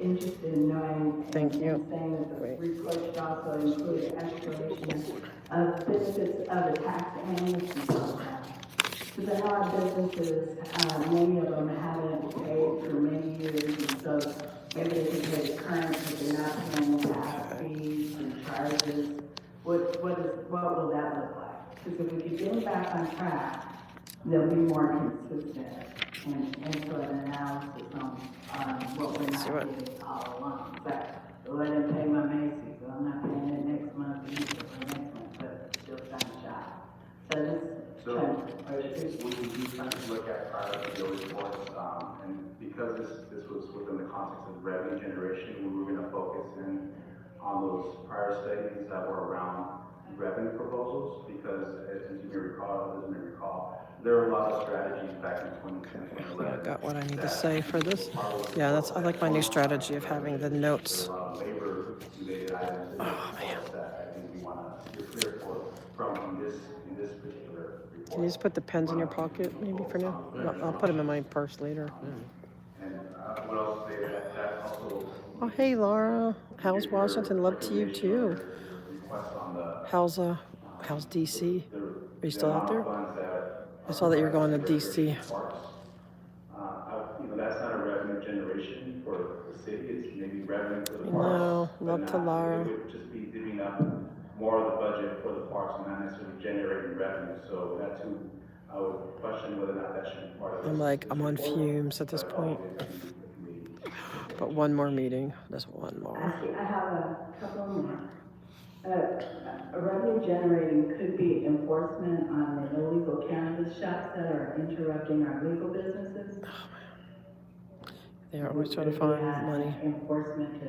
Interested in knowing. Thank you. and saying that the report should also include exploration of benefits of the tax amnesty program. Because I know our businesses, many of them haven't paid for many years, and so maybe they can get it current, but they're not paying the tax fees and charges Because if we could get them back on track, they'll be more consistent and sort of analysis on what we're not getting all along. It's like, well, I didn't pay my Macy's, so I'm not paying it next month either, or next month, but still trying to shop. So just So, trying to we do tend to look at prior bill reports, and because this was within the context of revenue generation, we were gonna focus in on those prior studies that were around revenue proposals, because as you may recall, others may recall, there were a lot of strategies back in 2010, I 2011. got what I need to say for this. Yeah, I like my new strategy of having the notes. There are a lot of labor-related items in the reports that I think we wanna steer clear from in this particular report. Can you just put the pens in your pocket, maybe for now? I'll put them in my purse later. And what else say that also Oh, hey, Laura. How's Washington? Love to you too. request on the How's DC? Are you still out there? funds that I saw that you're going to DC. parks. That's not a revenue generation for the city. It's maybe revenue for the parks. No, but love to not- Laura. It would just be divvying up more of the budget for the parks and not necessarily generating revenue. So that's who I would question whether or not that should be part of this. I'm on fumes at this point. But one more meeting. There's one more. I have a couple more. Revenue generating could be enforcement on the illegal cannabis shops that are interrupting our legal businesses. They're always trying to find money. Enforcement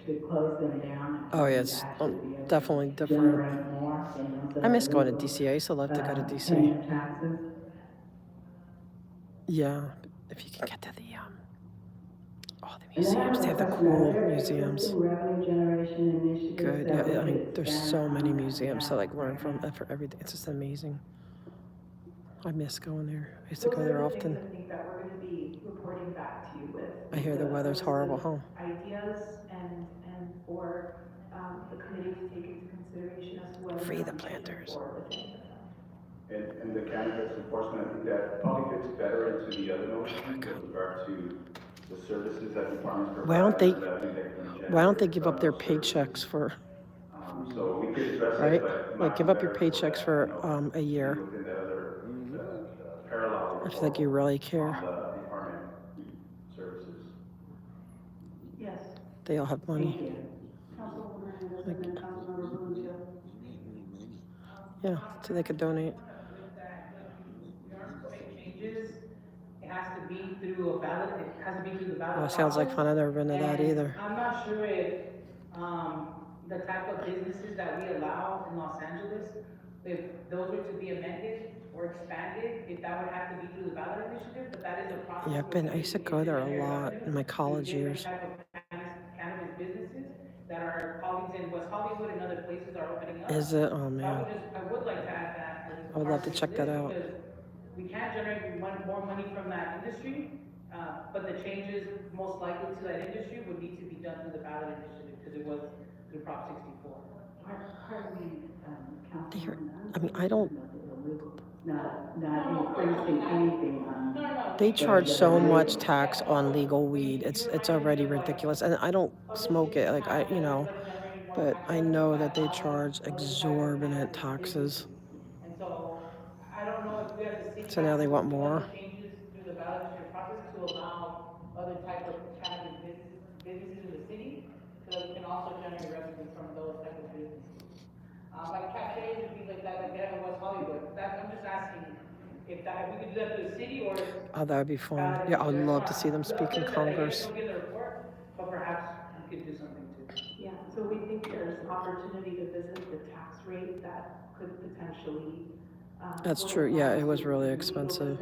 to close them down. Oh, yeah, it's definitely different. Generate more. I miss going to DC. I used to love to go to DC. Paying taxes. Yeah, if you can get to the museums. They have the cool museums. Revenue generation initiatives. Good. Yeah, I mean, there's so many museums to like learn from for everything. It's just amazing. I miss going there. I used to go there often. I think that we're going to be reporting back to you with. I hear the weather's horrible, huh? Ideas and for the committee to take into consideration as well. Free the planters. And the cannabis enforcement, I think that probably fits better into the other notion with regard to the services that departments provide. Why don't they give up their paychecks for, So we could address right? it, but Like give up your paychecks for a year. within that other parallel. I feel like you really care. On the department services. Yes. They all have money. Thank you. Councilwoman Hernandez and then Councilmember Blumenthal. Yeah, so they could donate. Changes, it has to be through a ballot, it has to be through the ballot. Oh, sounds like process. fun. I've never been to that And either. I'm not sure if, the type of businesses that we allow in Los Angeles, if those were to be amended or expanded, if that would have to be through the ballot initiative, but that is a process. Yeah, I used to go there a lot in my college years. Type of cannabis businesses that our colleagues in West Hollywood and other places are opening up. Is it? Oh, So man. I would like to add that. as a I would love to part of check that this out. because we can't generate more money from that industry, but the changes most likely to that industry would need to be done through the ballot initiative because it was through Prop 64. Pardon me, I mean, I don't. not increasing anything on. They charge so much tax on legal weed. It's already ridiculous. And I don't smoke it. Like but I know that they charge exorbitant taxes. And so I don't know if we have to see. So now they want more. Changes through the ballot initiative process to allow other type of cannabis businesses in the city, so that we can also generate revenue from those type of businesses. Like cafes and things like that, like they have in West Hollywood. I'm just asking if we could do that through the city or. Oh, that would be fun. Yeah, I'd love to see them speak in Congress. Get the report, but perhaps we could do something too. Yeah, so we think there's opportunity to visit the tax rate that could potentially. That's true. Yeah, it was really expensive.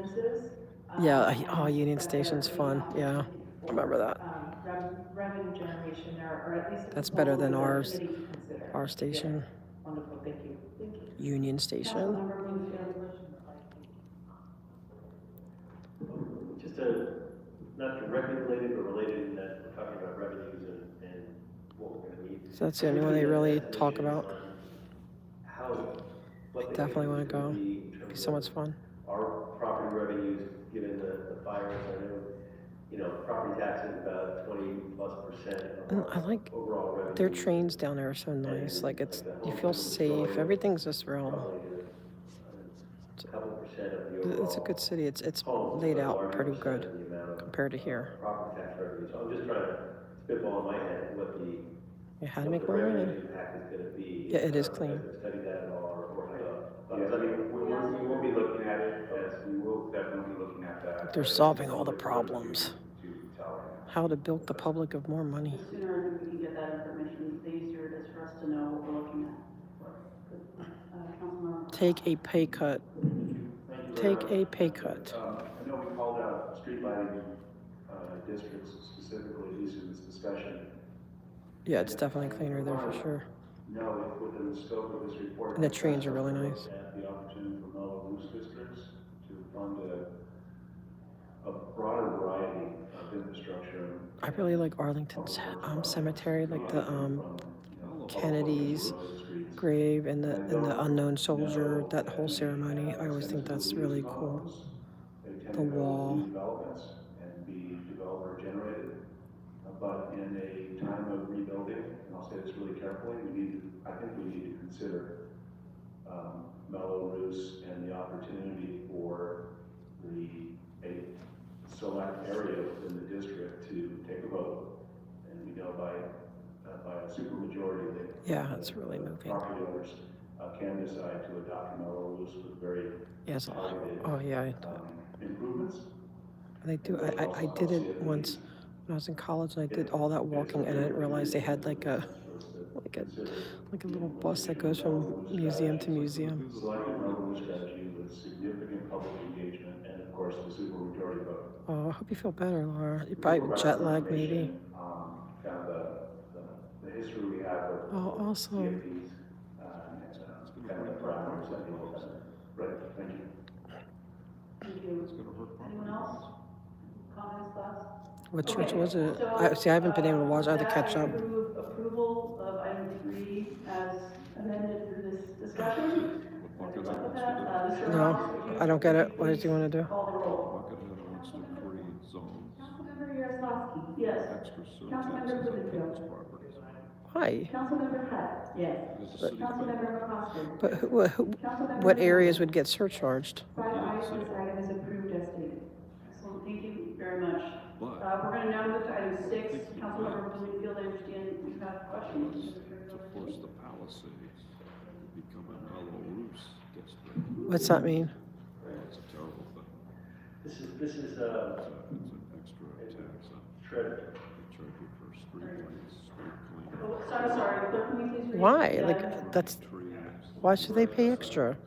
Yeah, Union Station's fun. Yeah, remember that. Revenue generation there, or at least. That's better than proposals ours. for the committee to consider. Our station. Wonderful, thank you. Thank you. Union Station. Councilmember Blumenthal. Just not directly related, but related in that we're talking about revenues and what we're gonna need. So that's the only one they really talk about. What Definitely want to go. It'd be so much fun. Our property revenues, given the fires, I know, property taxes about 20+% And of I like overall revenue. their trains down there are so nice. Like you feel safe. Everything's just real. couple percent of the overall. It's a good city. It's Homes, laid but a out larger pretty percent good of the amount of, compared to here. property tax revenue. So I'm just trying to spitball in my head what the, Yeah, how to what make the more revenue money. impact is gonna be. Yeah, it is Have clean. you studied that at all, or Yes, I mean, we will be looking at it, yes, we will definitely be looking at that. They're solving all the problems. To tell. How to bilk the public of more money. The sooner I think we can get that information, the easier it is for us to know what we're looking at. Councilmember. Take a pay cut. Take a pay cut. I know we called out street lighting districts specifically, at least in this discussion. Yeah, it's definitely cleaner there for sure. No, if within the scope of this report. And the trains are really nice. The opportunity for mellow loose districts to fund a broader variety of infrastructure. I really like Arlington's cemetery, like the Kennedy's grave and the unknown soldier, that whole ceremony. I always think that's really cool. The wall. Developments and be developer generated, but in a time of rebuilding, and I'll say this really carefully, I think we need to consider mellow roofs and the opportunity for a select area within the district to take a vote. And we know by a supermajority that Yeah, it's really moving. property owners can decide to adopt mellow roofs with very Yes. targeted Oh yeah. improvements. They do. I did it once when I was in college, and I did all that walking, and I didn't realize they had like a little bus that goes from museum to museum. Selected mellow roof strategy with significant public engagement and of course the supermajority vote. Oh, I hope you feel better, Laura. You probably jet lag maybe. Kind of the history we have with Oh, awesome. CFPs, and kind of the parameters that people have. Right, thank you. Thank you. Anyone else? Comments, thoughts? What church Okay, was it? so, I haven't been able to watch. I have to that catch up. approve approval of item 3 as amended through this discussion. Everyone with that? Mr. No, Ross, would you I don't get it. What please does he want to do? Call the roll. Buckethead wants to create zones, Councilmember Yaroslavsky. Yes. extra Councilmember surtaxes on Blumenfield. tax properties. Why? Councilmember Hutt. Yes. Because the city Councilmember McCosker. But what areas would get surcharged? 5 ayes, this item is approved as stated. Excellent, thank you very much. But- We're going to now move to item 6. Councilmember Blumenfield, I understand you have questions. To force the Palisades to become a mellow roofs district. What's that mean? It's a terrible thing. This is, It's an extra tax on, shredded. they charge you for street lights, street cleaning, Oh, so I'm sorry, clerk, can you please repeat? Why? that? Like that's. trees. Why should they pay extra?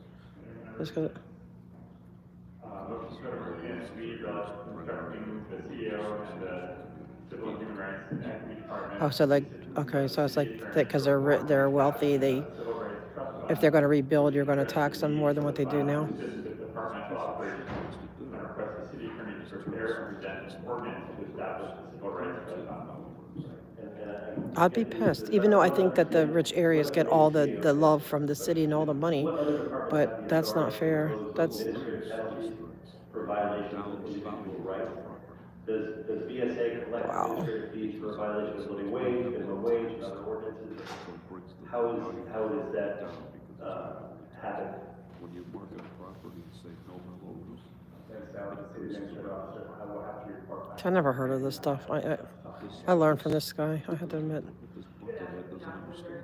Just 'cause- Motion to approve we instructing the CEO and the Civil and Human Rights and Equity Department. Oh, so like, okay, so it's like that because they're wealthy. If they're going to rebuild, you're going to tax them more than what they do now. Assist the departmental operations and request the city attorney to prepare and present an ordinance to establish the civil rights trust fund. I'd be pissed, even though I think that the rich areas get all the love from the city and all the money, but that's not fair. That's Administrative penalties for violations of individual rights. Does VSA collect administrative fees for a violation of living wage, minimum wage, and other ordinances? How is that happen? When you market a property and say no mellow roofs. Thanks, Alex. City Administrator Officer, I will have to report back. I never heard of this stuff. I learned from this guy. I have to admit. This buckethead doesn't understand.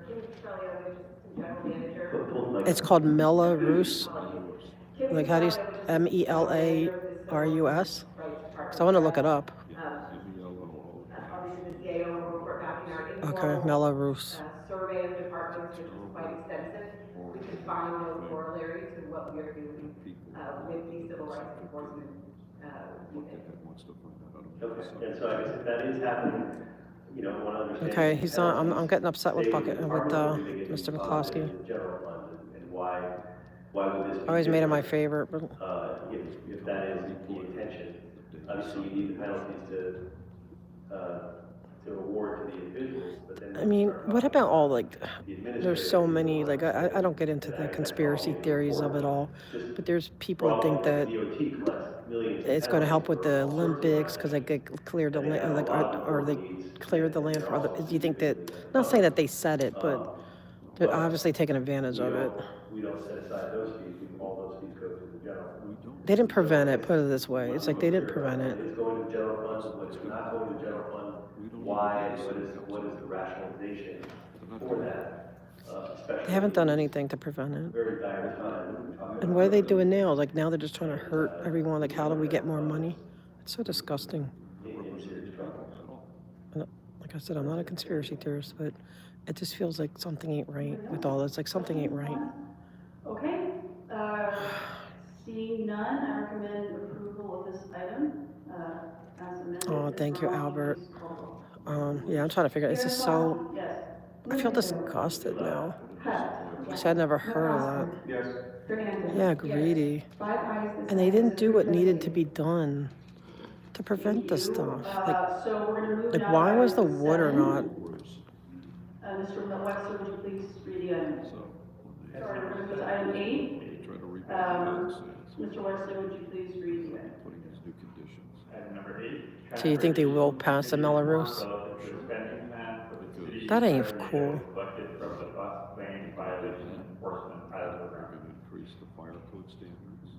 It's called Melarus. Like how do you MELARUS? So I want to look it up. Obviously, the CAO will report back in our Okay, informal Melarus. survey of departments, which is quite extensive. We can find no corollary to what we are doing with the civil rights enforcement. Buckethead wants to find out how to make Okay, this up. and so I guess if that is happening, you know, one understands. Okay, he's not. I'm getting upset with State Mr. department, do they get McCloskey. involved in the general fund, and why would this be? I always made him my different, favorite, but if that is the intention, obviously you need the penalties to award to the individuals, but then. I mean, what about all like? There's so many. Like I don't get into the conspiracy theories of it all, but there's people that think that DOT collects millions. it's going to help with the Olympics because they get cleared the land, like or they cleared the land for other. Do you think that? Not saying that they said it, but they're obviously taking advantage of it. We don't set aside those fees, all those fees go to the They didn't prevent it, put it this way. It's like they didn't prevent it. What is going to the general fund, what is not going to the general fund, why, and what is the rationalization for that, especially. They haven't done anything to prevent it. Very dire time when we talk about. And what are they doing now? Like now they're just trying to hurt everyone. Like how do we get more money? It's so disgusting. In serious trouble. And, like I said, I'm not a conspiracy theorist, but it just feels like something ain't right with all this. Like something ain't right. Okay, seeing none, I recommend approval of this item, as amended. Oh, thank you, Ms. Ross, Albert. please call roll. Yeah, I'm trying to figure. It's just so. Yes. I feel disgusted now. Hut. Because I'd never heard of that. Yes. Hernandez. Yeah, greedy. Yes. 5 ayes, this And they didn't passes do what needed to designated. be done to prevent this stuff. Like, So we're gonna move like now why to was the item water 7. not? Mr. Webster, would you please read the item? Sorry, we're gonna move to item 8. Mr. Webster, would you please read the item? Item number 8. So you think they will pass the Melrose? Relative to the spending plan for the city. That ain't revenue cool. Collected from the bus lane violation enforcement pilot program. Increase the fire code standards.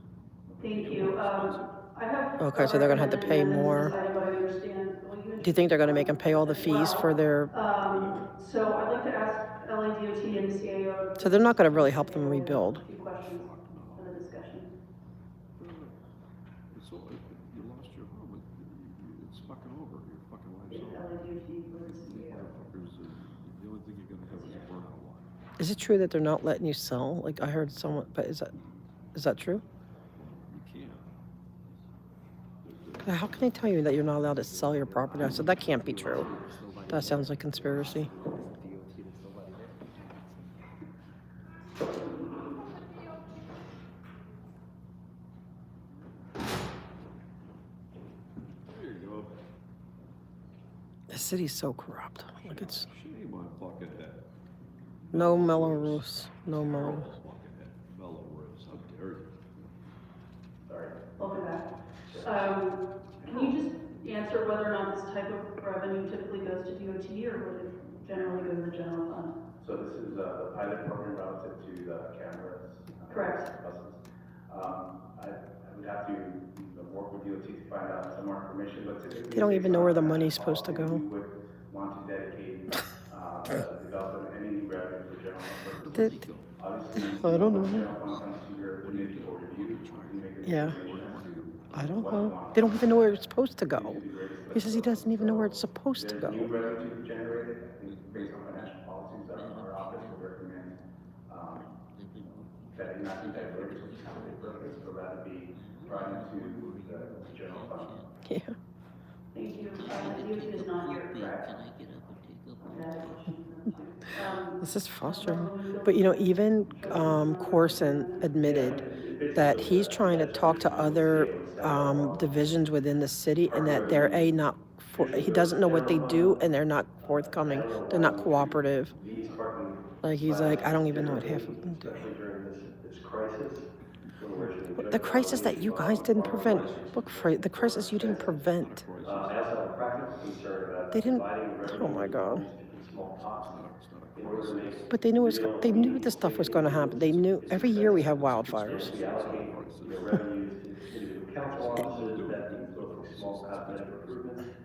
Thank you. I have. Okay, so they're gonna have to pay more. Item, but I understand. Do you think they're gonna make them pay all the fees for their? So I'd like to ask LADOT and the CAO. So they're not gonna really help them rebuild. A few questions for the discussion. It's all, you lost your home. It's fucking over. Your fucking life's over. LADOT or the CAO. The only thing you're gonna have is a burnout lot. Is it true that they're not letting you sell? Like I heard someone, but is that true? You can't. How can they tell you that you're not allowed to sell your property? I said that can't be true. That sounds like conspiracy. There you go. The city's so corrupt. Like it's Shame on Buckethead. no Melrose, no Melrose. Buckethead. Melrose. How dare you? Sorry. Welcome back. Can you just answer whether or not this type of revenue typically goes to DOT or would it generally go to the general fund? So this is the pilot program relative to the cameras. Correct. Buses. I would have to work with DOT to find out some more information, but typically. They don't even know where the money's supposed to go. We would want to dedicate, the development and any revenue for general fund Did- purposes. Obviously, I don't know. general fund comes to your committee for review. You make a Yeah. determination I don't know. They don't even know where it's supposed to go. He says he doesn't even know where it's supposed to There's go. new revenue generated, I think, based on financial policies that our office will recommend, that it not be diverted to the county purpose, but rather be brought into the general fund. Yeah. Thank you. DOT is not here, correct? This is frustrating. But you know, even Corson admitted that he's trying to talk to other divisions within the city and that they're he doesn't know what they do and they're not forthcoming. They're not cooperative. These parking. Like he's like, I don't even know what half of them do. Especially during this crisis. when we're actually The crisis that you guys didn't prevent. Look, the crisis you didn't prevent. I also have a practical concern about They didn't. dividing revenue Oh my God. into small pots in order to make. But they knew this stuff was going to happen. They knew every year we have wildfires. We allocate revenues to individual council offices, that means both small cosmetic improvements.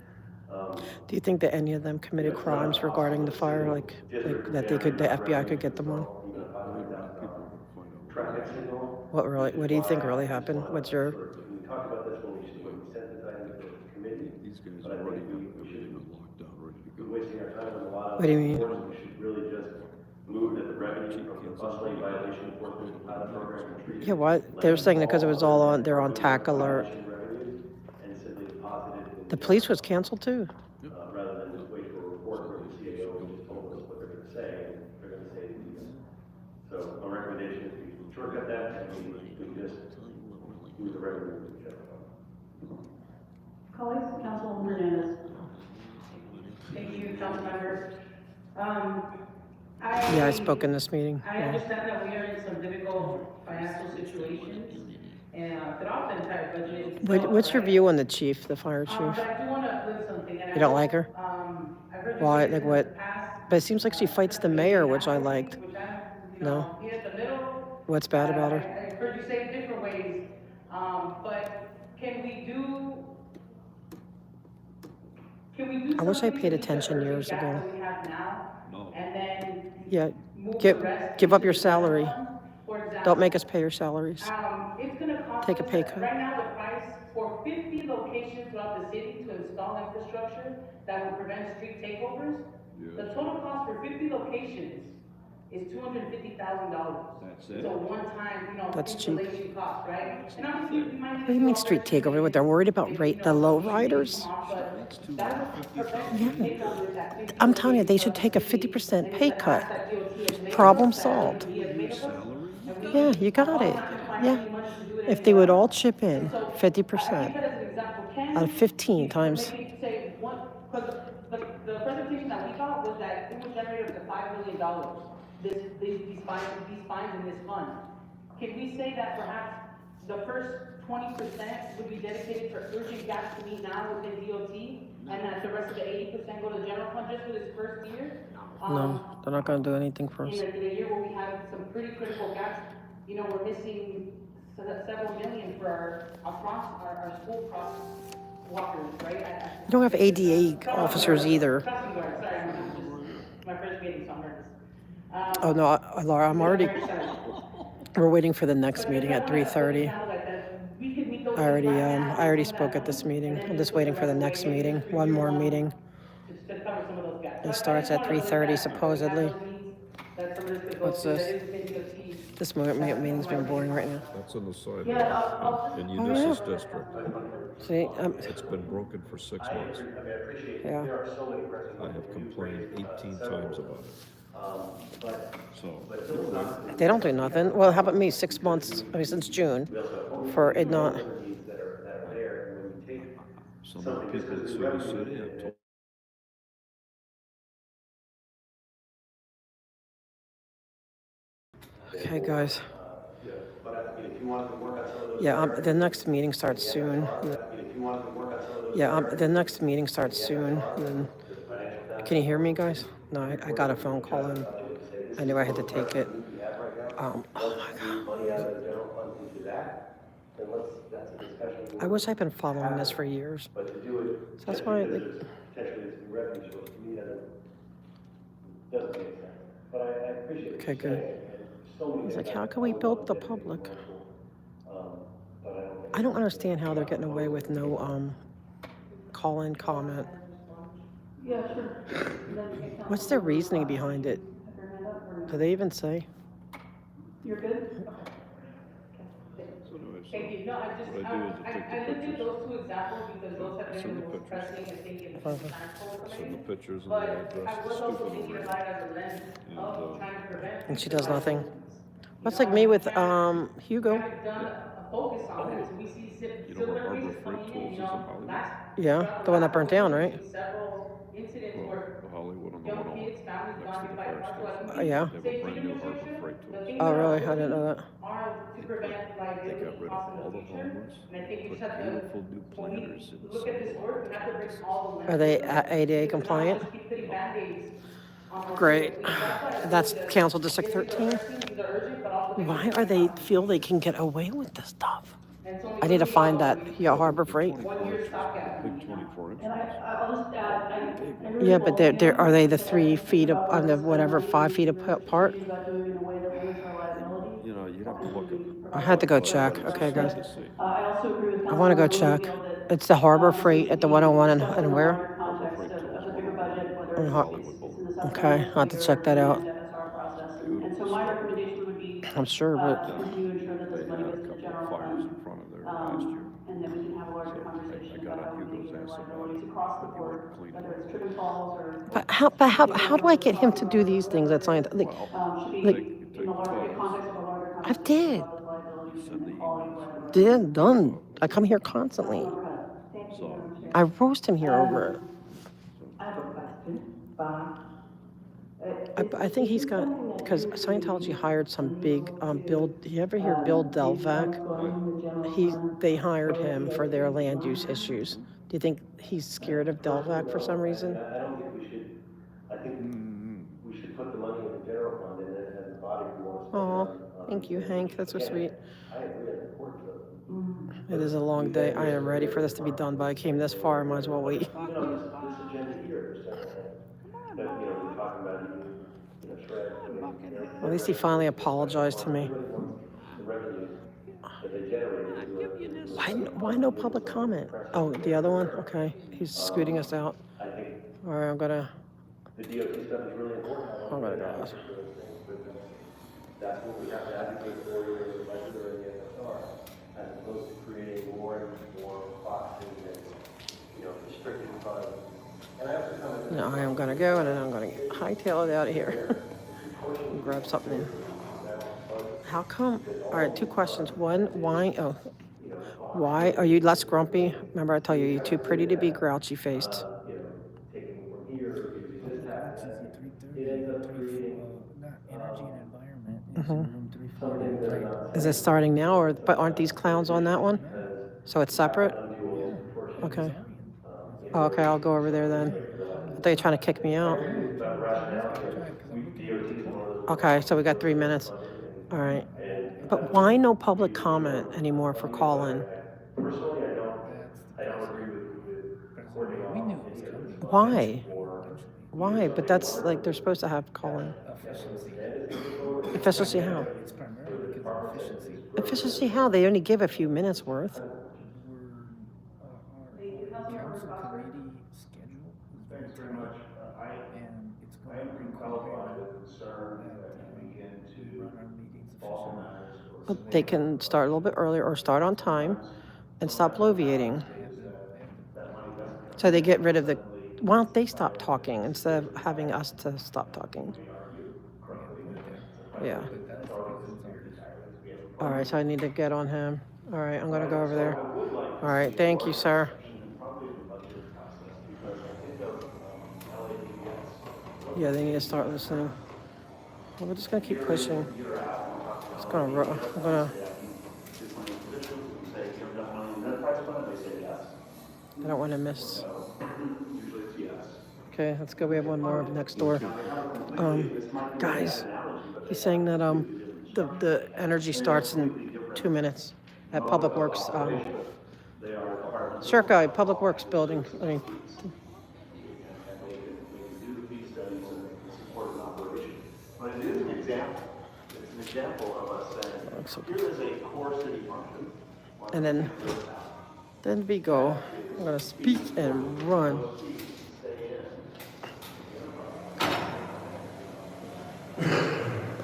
Do you think that any of them committed crimes regarding the fire, like that the FBI could get them on? Even a $500,000 traffic signal. What do you think really happened? What's your? We talked about this when we sent this item to the committee. These guys But I already think got we should everything locked down, ready to be go. wasting our time with a lot of. What do you mean? We should really just move that the revenue from the bus lane violation enforcement pilot program. be treated Yeah, what? They're saying that because it was all on, they're on TAC alert. violation revenues and simply deposited in The police was canceled too. rather than just wait for a report from the CAO, who just told us what they're gonna say, and they're gonna say these. So my recommendation is we shortcut that, and we just move the revenue to the general fund. Colleagues, Councilwoman Hernandez. Thank you, Councilmember. Yeah, I spoke in this meeting. I Yeah. understand that we are in some difficult financial situations and throughout the entire budget. What's your view on the chief, the fire chief? But I do want to uplift something. And You don't like her? I've heard you Why? say Like this in what? the past. But it seems like she fights the mayor, which I liked. Which I'm, No? here at the middle. What's bad about her? I've heard you say it different ways. But can we do I wish I something paid to meet the attention urgent years gaps ago. that we have now? No. And then Yeah, move give, the rest give up into your the general salary. fund? For Don't example, make us pay your salaries. it's gonna cost Take a us, pay cut. right now, the price for 50 locations throughout the city to install infrastructure that will prevent street takeovers, the Yes. total cost for 50 locations is $250,000. That's It's it? a one-time, That's cheap. installation cost, right? And obviously, you might What need do to you do mean all street that takeover? What, they're worried about the low riders. riders? But That's that would prevent Yeah. street takeovers at 50 I'm telling you, they locations should throughout take the a city. 50% And pay it's an ask cut. that DOT has made of Problem us, that solved. DOT has made of us. And we Yeah, can, you got it. not gonna find Yeah. any money to do it If they would anywhere all else. chip in And so, I 50% give that as an example. out of 15 times. Maybe say one, because the presentation that we got was that it would generate up to $5 million. These fines in this fund. Can we say that perhaps the first 20% would be dedicated for urgent gaps to meet now within DOT, and that the rest of the 80% go to the general fund just for this first year? No, they're not going to do anything for us. In a year where we have some pretty critical gaps, we're missing several million for our school crosswalkers, right? You don't have ADA officers either. Crossing guards, sorry, I'm just, my first meeting, so I'm nervous. Oh no, Laura, I'm already. We're waiting for the next meeting at 3:30. I already spoke at this meeting. I'm just waiting for the next meeting. One more meeting. To cover some of those gaps. It starts at 3:30 supposedly. That some of this could go What's to, that this? is within DOT. This meeting's been boring right now. That's on the side. Yeah, I'll In Oh, Ulysses yeah? district. See, It's been broken for 6 months. yeah. I have complained 18 times about it. So, They don't do nothing. Well, how about me? 6 months, since June, for it not. some of the people in City City have told Okay, guys. Yeah, the next meeting starts soon. Yeah, the next meeting starts soon. And can you hear me, guys? No, I got a phone call in. I knew I had to take it. Oh my God. I wish I'd been following this for years. But to do it. So that's why, Potentially it's new revenue source, to me, doesn't make sense. But I appreciate what Okay, you're good. saying. And so many It's like, things how I can we would build love the to get public? but I don't think. I don't understand how they're getting away with no call-in comment. Yeah, sure. What's their reasoning behind it? Do they even say? You're good? Thank you. No, I just, What I do is I take the I looked at pictures. those two examples because those have been Send the the most pictures. pressing, I think, in the Perfect. transport send the pictures and the But address, I the was also stupid thinking array. about it as a lens of trying to prevent. And she does nothing. That's like me with Hugo. Kind of done a focus on it, so we see You know where similar Harbor cases Freight coming in, Tools is in Hollywood? Yeah, the one that burnt down, right? Several incidents Well, where the Hollywood on the young 101, kids, families next gone to the hit by fire cars, so I station. think Yeah. They have a brand new Harbor Freight Tools. Oh, really? I didn't know that. are to prevent They liability got rid costs of in all the the future. homeless, And I think we put just have to, beautiful new when we planters in look at this work, we have to bring all the. Are they lenses ADA because compliant? not just keep putting Band-Aids on our Great. roads. That's why That's the- Council District these are 13. urgent, these are urgent, but also they Why need are they to- feel they can get away with this stuff? And so I need to find that Harbor Freight. 1 year stopgap. Big 24 inch. And I'll just add, I really Yeah, but welcome are they the that 3 feet about on the this, whatever and 5 feet really apart? thinking about doing it in a way that limits our liability. You know, you'd have to look at it. I had to go check. Okay, guys. To see. I also agree with. I want to go check. It's the Harbor Freight at the 101 and where? Context of the bigger budget, whether In it's Har- in the Okay, I'll have to check that out. FSR process. And so my recommendation would be, I'm sure, but continue to ensure that They this money had a gets to the couple general of fires fund. in front of there last year. And then we can have a larger So I conversation got about on how we Hugo's manage ass about liabilities it. across the But you board, wouldn't clean whether it. it's trip and falls or. how do I get him to do these things at science? Like, Should be like in the larger context of a larger I conversation did. about those liabilities Send the and quality of emails. life. Done. I come here constantly. So, I roast him here over it. I have a question, Bob. I think he's got, because Scientology hired some big, Bill, do you ever hear Bill Delvac? They hired him for their land use issues. Do you think he's scared of Delvac for some reason? I don't think we should, I think we should put the money in the general fund and then as a body we want to spend Aw, on. thank you, Hank, that's so sweet. I agree, it's important to. It is a long day. I am ready for this to be done, but I came this far. I might as well wait. Even on this agenda here, there's several things. But, we're talking about even, shred, At least he finally apologized to me. the revenue that they generated Why no public comment? Oh, the other one? Okay. He's scooting us out. I think All right, I'm gonna the DOT stuff is really important. I go. want to advocate for those things, but that's what we have to advocate for here in the budget or in the FSR, as opposed to creating more and more boxes and, restricted funds. And I also come No, I am gonna go and then I'm gonna hightail it out of here. And grab something. How come? All right, two questions. One, why are you less grumpy? Remember I tell you, you're too pretty to be grouchy faced. taking from here, using this tax, it ends up creating, something that are not. Is it starting now, but aren't these clowns on that one? So it's separate? Okay. Oh, okay, I'll go over there then. I thought you were trying to kick me out. Okay, so we got 3 minutes. All right. But why no public comment anymore for call-in? Personally, I don't agree with coordinating. We knew it was coming. Why? Why? But that's like they're supposed to have call-in. Efficiency how? It's primarily because of efficiency. Efficiency how? They only give a few minutes worth. Our council committee schedule is very Thanks very much. and it's I going am to compelled by require the concern that we begin we to run our meetings fall efficiently. matters or But they can start a little bit earlier or start on time and stop bloviating. So they get rid of the. Why don't they stop talking instead of having us to stop talking? Yeah. All right, so I need to get on him. All right, I'm gonna go over there. All right, thank you, sir. Yeah, they need to start listening. Well, we're just gonna keep pushing. It's gonna. I'm gonna. I don't want to miss. Okay, let's go. We have one more next door. Guys, he's saying that the energy starts in 2 minutes at Public Works. Circa Public Works building. I mean, But it is an example. It's an example of us saying, here is a core city function. and then we go. I'm gonna speak and run.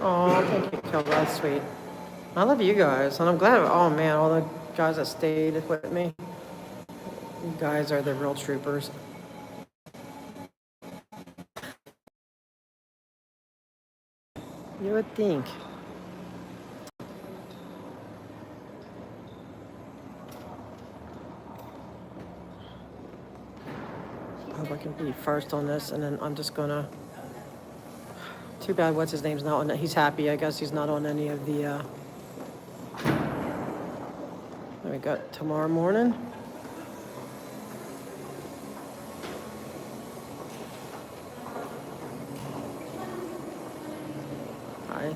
Oh, thank you, Kel. That's sweet. I love you guys, and I'm glad. Oh man, all the guys that stayed with me. You guys are the real troopers. You would think. I hope I can be first on this, and then I'm just gonna. Too bad. What's his name's not on it. He's happy. I guess he's not on any of the. We got tomorrow morning. Hi.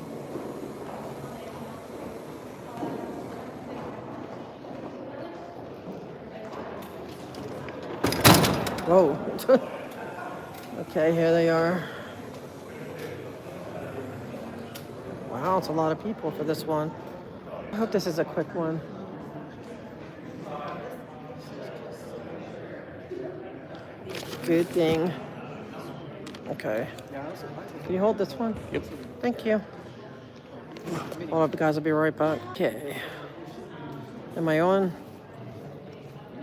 Whoa. Okay, here they are. Wow, it's a lot of people for this one. I hope this is a quick one. Good thing. Okay. Can you hold this one? Yep. Thank you. Hold up, guys. I'll be right back. Okay. Am I on?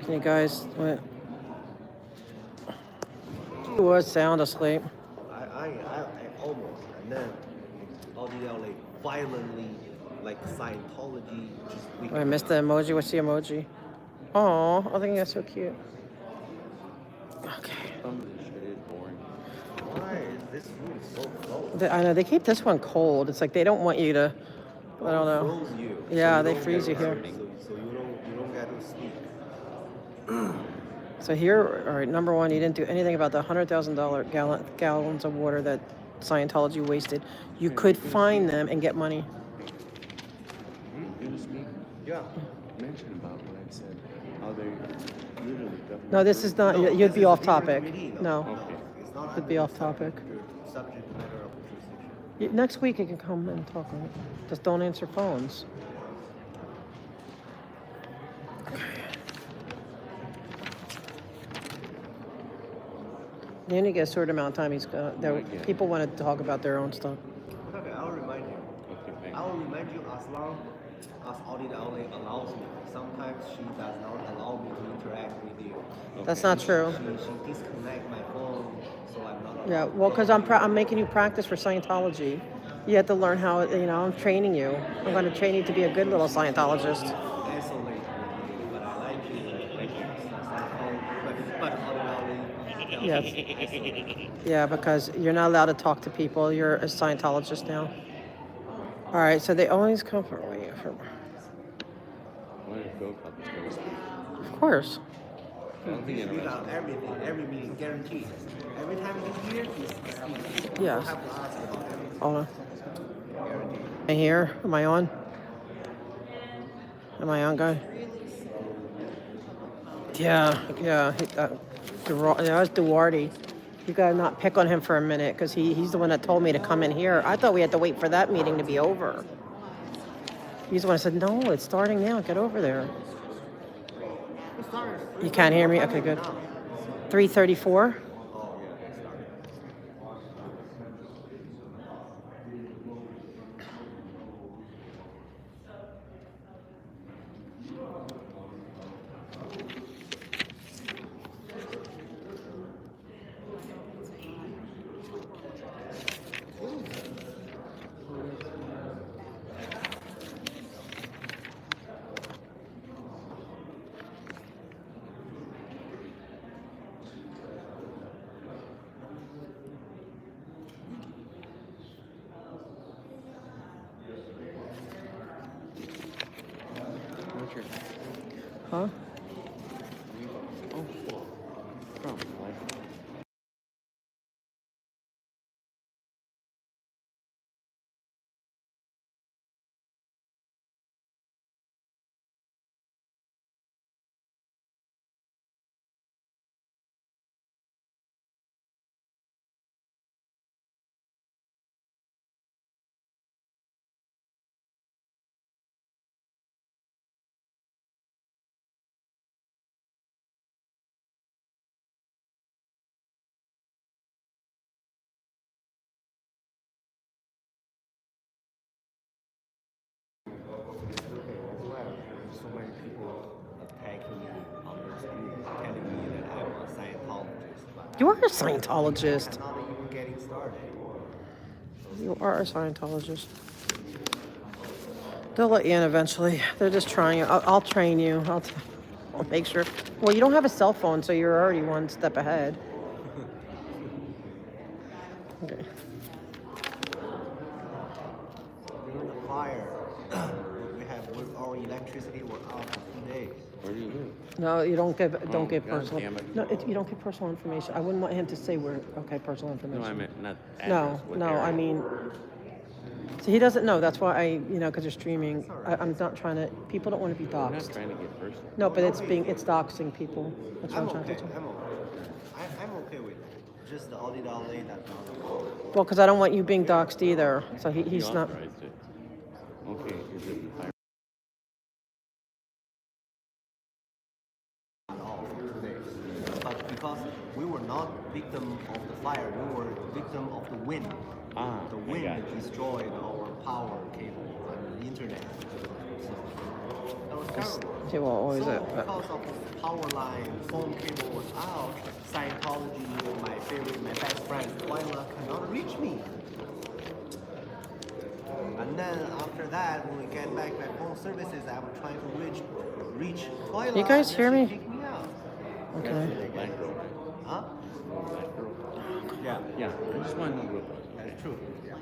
Can you guys... What? You was sound asleep. I almost, and then all the like violently, like Scientology. Just I missed the emoji. What's the emoji? Oh, I think that's so cute. Okay. Some of this shit is boring. Why is this food so cold? I know they keep this one cold. It's like they don't want you to. I don't know. Froze you. Yeah, So they don't freeze you get here. So you don't get to sleep. So here, all right, number one, you didn't do anything about the $100,000 gallons of water that Scientology wasted. You could fine them and get money. Yeah. mention about what I said, how they literally government. No, this is not, No, you'd this be is a off different topic. meeting. No, Okay. It's not it'd be under off topic. subject matter of jurisdiction. Next week you can come and talk on it. Just don't answer phones. You only get a certain amount of time. People want to talk about their own stuff. Okay, I'll remind you. I will remind you as long as Audit only allows me. Sometimes she does not allow me to interact with you. That's not true. She disconnects my phone, so I'm not allowed. Yeah, well, because I'm making you practice for Scientology. You have to learn how, I'm training you. I'm going to train you to be a good little Scientologist. Isolate with you, but I like you. But Audit Yes. Yeah, because you're not allowed to talk to people. You're a Scientologist now. All right, so they always come for me. Why did Bill Cup is going to speak? Of course. I don't think speak interesting. out everything, every meeting, guaranteed. Every time he's here, he speaks. You Yes. don't have to ask about everything. Hold on. Guaranteed. Am I here? Am I on? Am I on, guy? Yeah. That's Duarte. You gotta not pick on him for a minute, because he's the one that told me to come in here. I thought we had to wait for that meeting to be over. He's the one that said, no, it's starting now. Get over there. You can't hear me? Okay, good. 3:34? Richard. Huh? Oh, from like. So many people attacking me on the street, telling me that I'm a Scientologist. You are a Scientologist. Not even getting started. You are a Scientologist. They'll let you in eventually. They're just trying. I'll train you. I'll make sure. Well, you don't have a cell phone, so you're already one step ahead. Okay. During the fire, our electricity was out for 2 days. Where do you live? No, you don't give God personal. damn it. No, you don't give personal information. I wouldn't want him to say we're okay. Personal information. No, I meant not No, address, what no. area. I mean, so he doesn't know. That's why because you're streaming. I'm not trying to. People don't want to be I'm not doxxed. trying to get personal. No, but it's doxing people. That's what I'm trying to do. I'm okay with it. Just the audit only that's not. Well, because I don't want you being doxed either. So he's He not. authorized it. Okay, is it fire? But because we were not victim of the fire, we were victim of the wind. The wind destroyed our power cable and the internet. So that was terrible. Okay, well, always so it. But because of the power line, phone cable was out, Scientology, my best friend, Twyla, cannot reach me. And then after that, when we get back my phone services, I was trying to reach Twyla. You guys and hear then me? she kicked me out. Okay. Black girl. Huh? Black girl. Yeah. Yeah, I just want to know real quick. That's true. Yeah.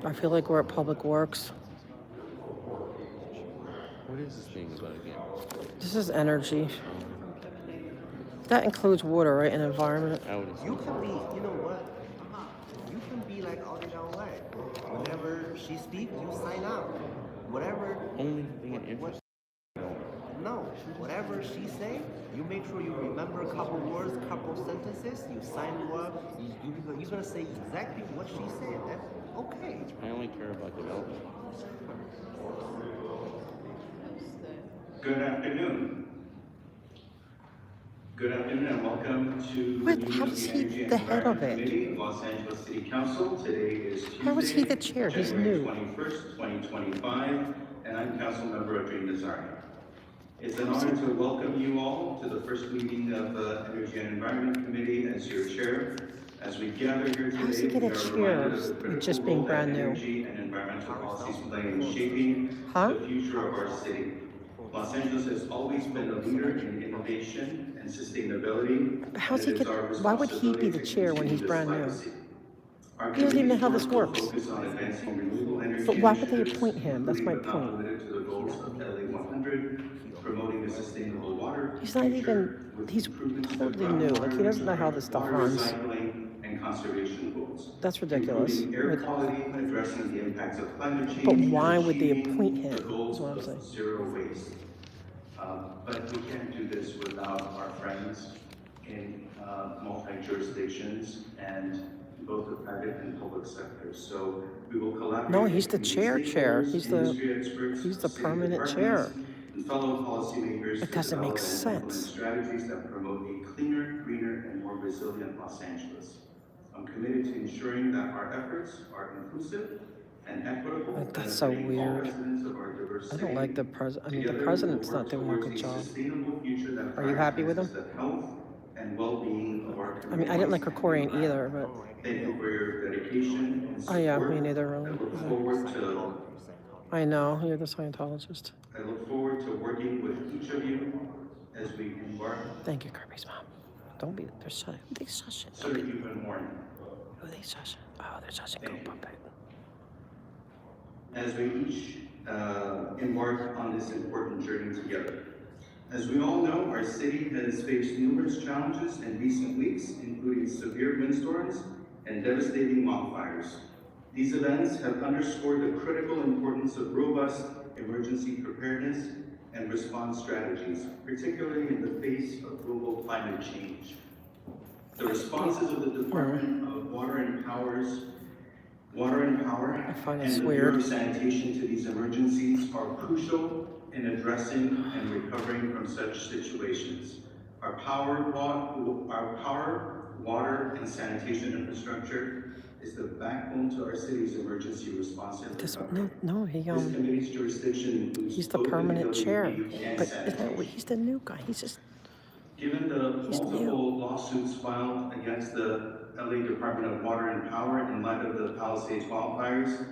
I feel like we're at Public Works. What is this thing about again? This is energy. That includes water, right, and environment. I would You assume. can be, you know what? You can be like all the down way. Whenever she speaks, you sign out. Whatever. Only thing interesting. No, whatever she say, you make sure you remember a couple words, couple sentences. You sign what you're gonna say exactly what she said. That's okay. I only care about development. Good afternoon. Good afternoon and welcome to the What? meeting How of is the he Energy and the head of Environment it? Committee of Los Angeles City Council. Today is Tuesday, How is he the chair? He's January new. 21st, 2025, and I'm Council Member Adjournment. It's an honor to welcome you all to the first meeting of the Energy and Environment Committee as your chair. As we gather here How does he today, get we a are chair reminded of the with critical just role being that brand new? energy and environmental policies play in shaping Huh? the future of our city. Los Angeles has always been a leader in innovation and sustainability, But how's and he it is get? our Why would he be responsibility the to chair when continue he's this brand new? legacy. Our He doesn't even know committee's how work this will works. focus on advancing renewable energy But why would they initiatives, appoint him? That's including my but not point. limited to the goals of LA 100, promoting a sustainable water He's not future even. with He's improvements to totally new. Like he groundwater doesn't know how recharge, this stuff water runs. recycling, and conservation goals. That's ridiculous. Improving air quality, addressing the impacts of climate change, But and why would they achieving appoint the him? goals Is what I'm of saying. zero waste. But we can't do this without our friends in multi-jurisdictions and both the private and public sectors. So we will collaborate. No, he's the with chair. stakeholders, He's industry experts, the city permanent departments, chair. and fellow policymakers It to doesn't make develop and implement sense. strategies that promote a cleaner, greener, and more resilient Los Angeles. I'm committed to ensuring that our efforts are inclusive and equitable. That's so benefiting all weird. residents of our diverse I don't city. like the president. I mean, the Together, we will president's work not doing a towards good job. sustainable future that Are you happy with him? prioritizes the health and well-being of our communities. I mean, I didn't like and Krikorian the either, environment. but Thank you for your dedication and oh support. yeah, me neither I really. look forward to I know you're the Scientologist. I look forward to working with each of you as we embark. Thank you, Kirby's mom. Don't be. They're shushing. They shushing. So that you've been warned. Who are they shushing? Oh, they're shushing. Go puppet. As we each embark on this important journey together. As we all know, our city has faced numerous challenges in recent weeks, including severe windstorms and devastating wildfires. These events have underscored the critical importance of robust emergency preparedness and response strategies, particularly in the face of global climate change. The responses of the Department of Water and Power and the Bureau of Sanitation to these emergencies are crucial in addressing and recovering from such situations. Our power, water, and sanitation infrastructure is the backbone to our city's emergency response and recovery. No, This committee's jurisdiction includes he's the both permanent chair. liability and But sanitation. he's the new guy. He's just. Given the multiple lawsuits filed against the LA Department of Water and Power in light of the Palisades wildfires,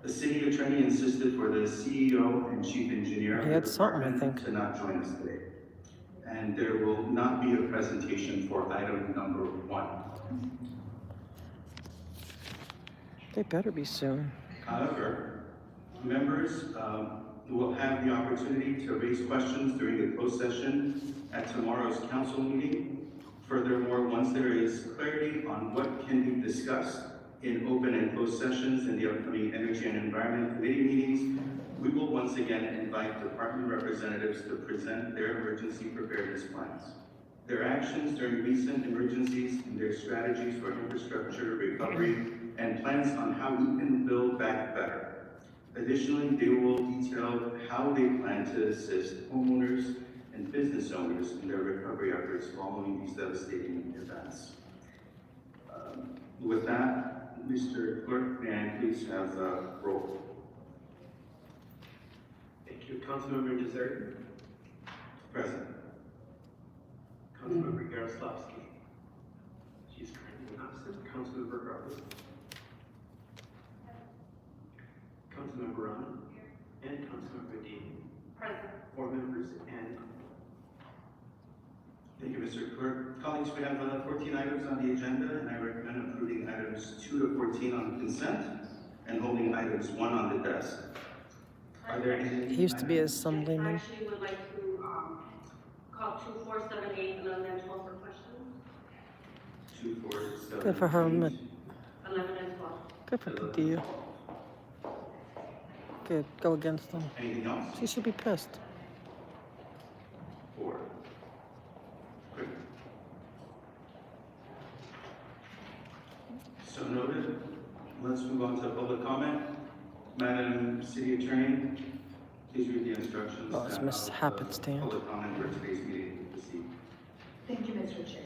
the city attorney insisted for the CEO and chief engineer of the department to not join us today. And there will not be a presentation for item number 1. They better be soon. However, members will have the opportunity to raise questions during the closed session at tomorrow's council meeting. Furthermore, once there is clarity on what can be discussed in open and closed sessions in the upcoming Energy and Environment Committee meetings, we will once again invite department representatives to present their emergency preparedness plans, their actions during recent emergencies, and their strategies for infrastructure recovery, and plans on how we can build back better. Additionally, they will detail how they plan to assist homeowners and business owners in their recovery efforts following these devastating events. With that, Mr. Clerk, may I please have a roll? Thank you. Councilmember Dessert. Present. Councilmember Yaroslavsky. She's currently absent. Councilmember Garber. Councilmember Rana. And Councilmember Dean. Present. 4 members and Thank you, Mr. Clerk. Colleagues, we have 14 items on the agenda, and I recommend approving items 2 to 14 on consent and holding items 1 on the desk. Are there any? He used to be an assemblyman. Actually would like to call call 2478 11 and 12 for questions. 2478. Good for her. 11 and 12. Good for Padilla. Good. Go against them. Anything else? She should be pissed. 4. Great. So noted. Let's move on to public comment. Madam City Attorney, please read the instructions. Oh, it's Miss Happenstand. Public comment for today's meeting this evening. Thank you, Mr. Chair.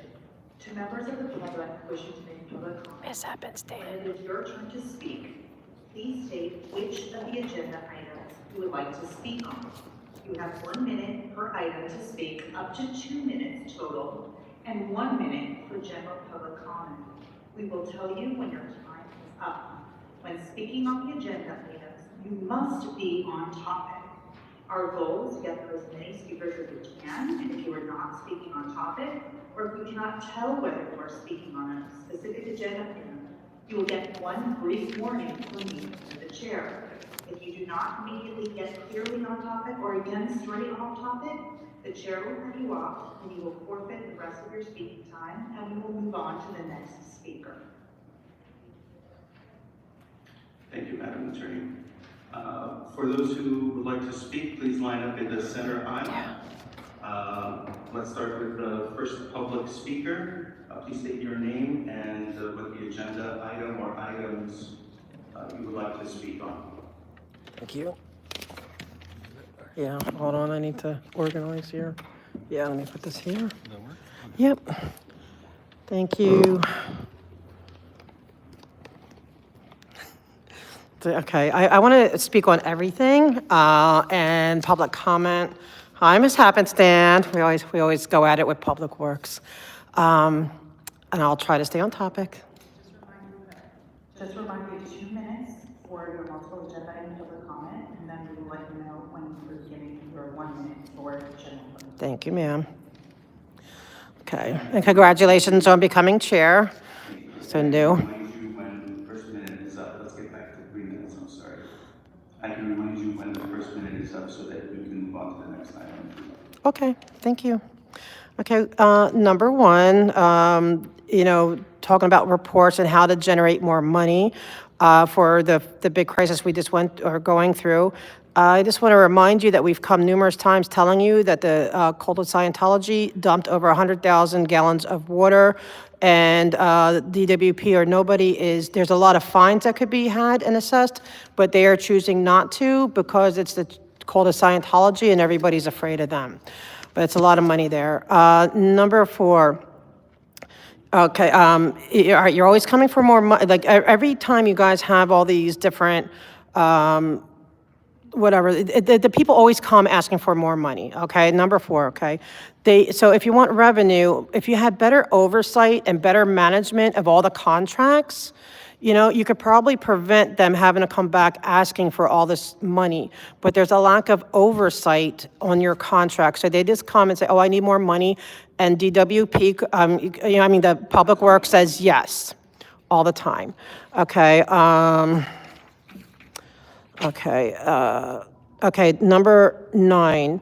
To members of the public wishing to make public comment, Miss Happenstand. when it is your turn to speak, please state which of the agenda items you would like to speak on. You have 1 minute per item to speak, up to 2 minutes total, and 1 minute for general public comment. We will tell you when your time is up. When speaking on the agenda items, you must be on topic. Our goal is to get through as many speakers as we can, and if you are not speaking on topic, or if we cannot tell whether you are speaking on a specific agenda item, you will get 1 brief warning from me as the chair. If you do not immediately get clearly on topic or again straight off topic, the chair will cut you off and you will forfeit the rest of your speaking time, and we will move on to the next speaker. Thank you, Madam Attorney. For those who would like to speak, please line up in the center aisle. Let's start with the first public speaker. Please state your name and what the agenda item or items you would like to speak on. Thank you. Yeah, hold on. I need to organize here. Yeah, let me put this here. Yep. Thank you. Okay, I want to speak on everything and public comment. Hi, Ms. Happenstand. We always go at it with Public Works, and I'll try to stay on topic. Just remind you 2 minutes for your multiple agenda item public comment, and then we will let you know when you're giving your 1 minute for general public. Thank you, ma'am. Okay, and congratulations on becoming chair. So new. I can remind you when the first minute is up so that we can move on to the next item. Okay, thank you. Okay, number one, talking about reports and how to generate more money for the big crisis we just going through. I just want to remind you that we've come numerous times telling you that the cult of Scientology dumped over 100,000 gallons of water, and DWP or nobody is, there's a lot of fines that could be had and assessed, but they are choosing not to because it's the cult of Scientology and everybody's afraid of them. But it's a lot of money there. Number 4. Okay, you're always coming for more money. Like every time you guys have all these different whatever, the people always come asking for more money, okay? Number 4, okay? So if you want revenue, if you had better oversight and better management of all the contracts, you could probably prevent them having to come back asking for all this money. But there's a lack of oversight on your contract. So they just come and say, oh, I need more money. And DWP, the Public Works says yes all the time, okay? Okay, number 9.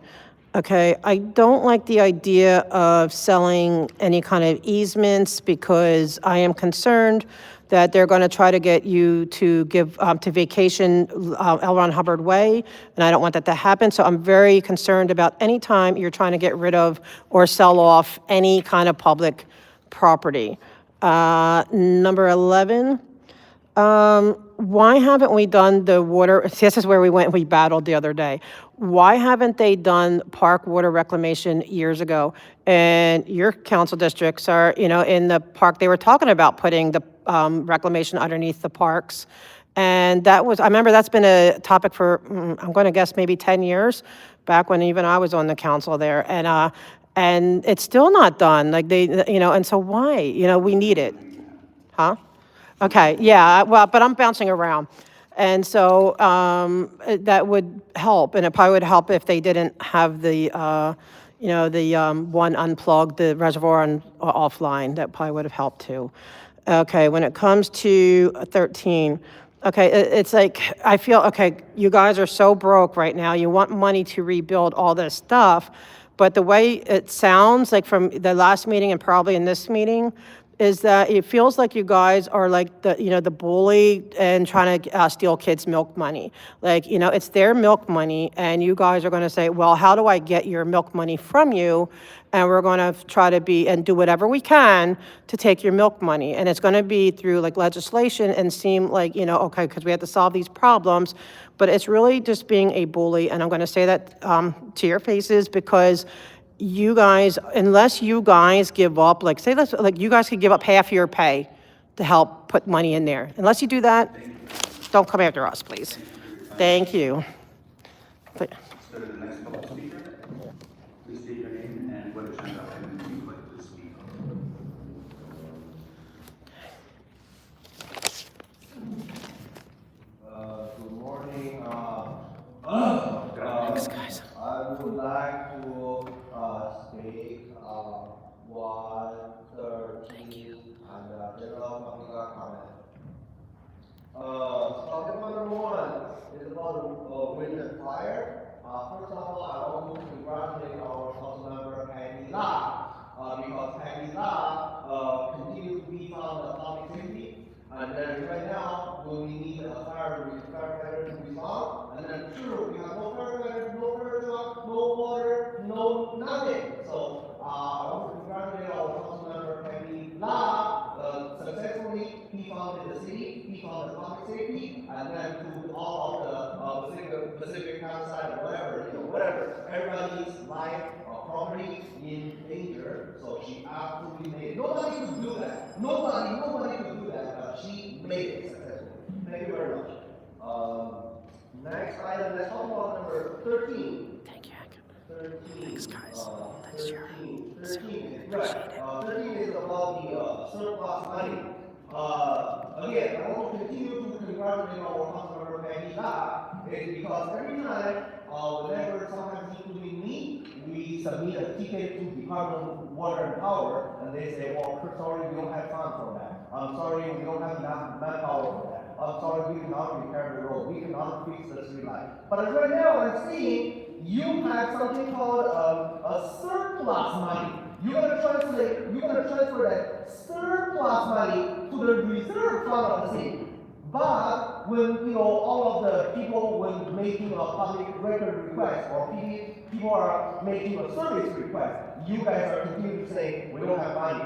Okay, I don't like the idea of selling any kind of easements because I am concerned that they're going to try to get you to give to vacation L. Ron Hubbard Way, and I don't want that to happen. So I'm very concerned about any time you're trying to get rid of or sell off any kind of public property. Number 11. Why haven't we done the water? This is where we battled the other day. Why haven't they done park water reclamation years ago? And your council districts are, in the park, they were talking about putting the reclamation underneath the parks. And I remember that's been a topic for, I'm going to guess maybe 10 years, back when even I was on the council there. And it's still not done. Like and so why? We need it. Huh? Okay, yeah, well, but I'm bouncing around. And so that would help, and it probably would help if they didn't have the, one unplugged, the reservoir offline. That probably would have helped too. Okay, when it comes to 13, okay, it's like, I feel, okay, you guys are so broke right now. You want money to rebuild all this stuff, but the way it sounds, like from the last meeting and probably in this meeting, is that it feels like you guys are like the, you know, the bully and trying to steal kids' milk money. Like, you know, it's their milk money, and you guys are going to say, well, how do I get your milk money from you? And we're going to try to be and do whatever we can to take your milk money. And it's going to be through like legislation and seem like, you know, okay, because we have to solve these problems. But it's really just being a bully. And I'm going to say that to your faces, because you guys, unless you guys give up, like say this, like you guys could give up half your pay to help put money in there. Unless you do that, don't come after us, please. Thank you. But, Let's go to the next public speaker. Please state your name and what agenda item you would like to speak on. Good morning. thanks, guys. I would like to speak 113 and general public comment. Topic number 1 is about wind and fire. First of all, I want to congratulate our council member Patty La, because Patty La continues to be on the public safety. And then right now, when we need a firefighter to respond, and then sure, we have no firefighter, no fire truck, no water, no nothing. So I want to congratulate our council member Patty La. Successfully, he founded the city, he founded public safety, and then to all of the Pacific Palisade or whatever, you know, whatever, everybody's life or property in danger. So she absolutely made it. Nobody could do that. Nobody could do that, but she made it successfully. Thank you very much. Next item, let's talk about number 13. Thank you, Hank. 13. Thanks, guys. Thanks, Jared. 13, right. 13 is about the surplus money. Again, I want to continue to congratulate our councilmember Patty La, because every time, whenever sometimes including me, we submit a ticket to Department of Water and Power, and they say, well, sorry, we don't have funds for that. I'm sorry, we don't have enough manpower for that. I'm sorry, we cannot repair the road. We cannot fix the street light. But right now, I'm seeing you have something called a surplus money. You're gonna transfer that surplus money to the reserve fund of the city. But when all of the people when making a public record request or people are making a service request, you guys are continuing to say we don't have money.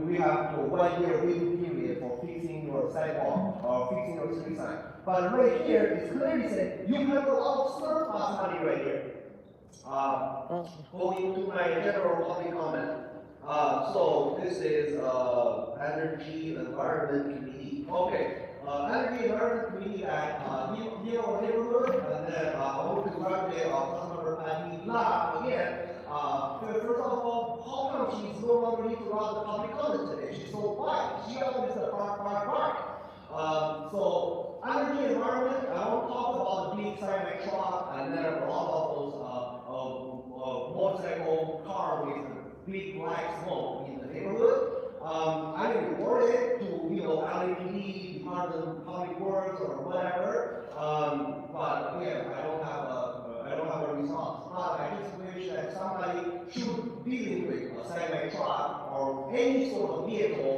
We have 1 year waiting period for fixing your sidewalk or fixing your street sign. But right here, it's clearly said you have a lot of surplus money right here. Going to my general public comment. So this is Energy Environment Committee. Okay. Energy Environment Committee at here our neighborhood, and then I want to congratulate our councilmember Patty La again. First of all, how come she's no longer need to run the public comment today? She's so quiet. She always the park. So energy environment, I won't talk about the big side truck and then a lot of those motorcycle car with big black smoke in the neighborhood. I reported to Liability, Department of Public Works or whatever. But again, I don't have a response. But I just wish that somebody should deal with a semi truck or any sort of vehicle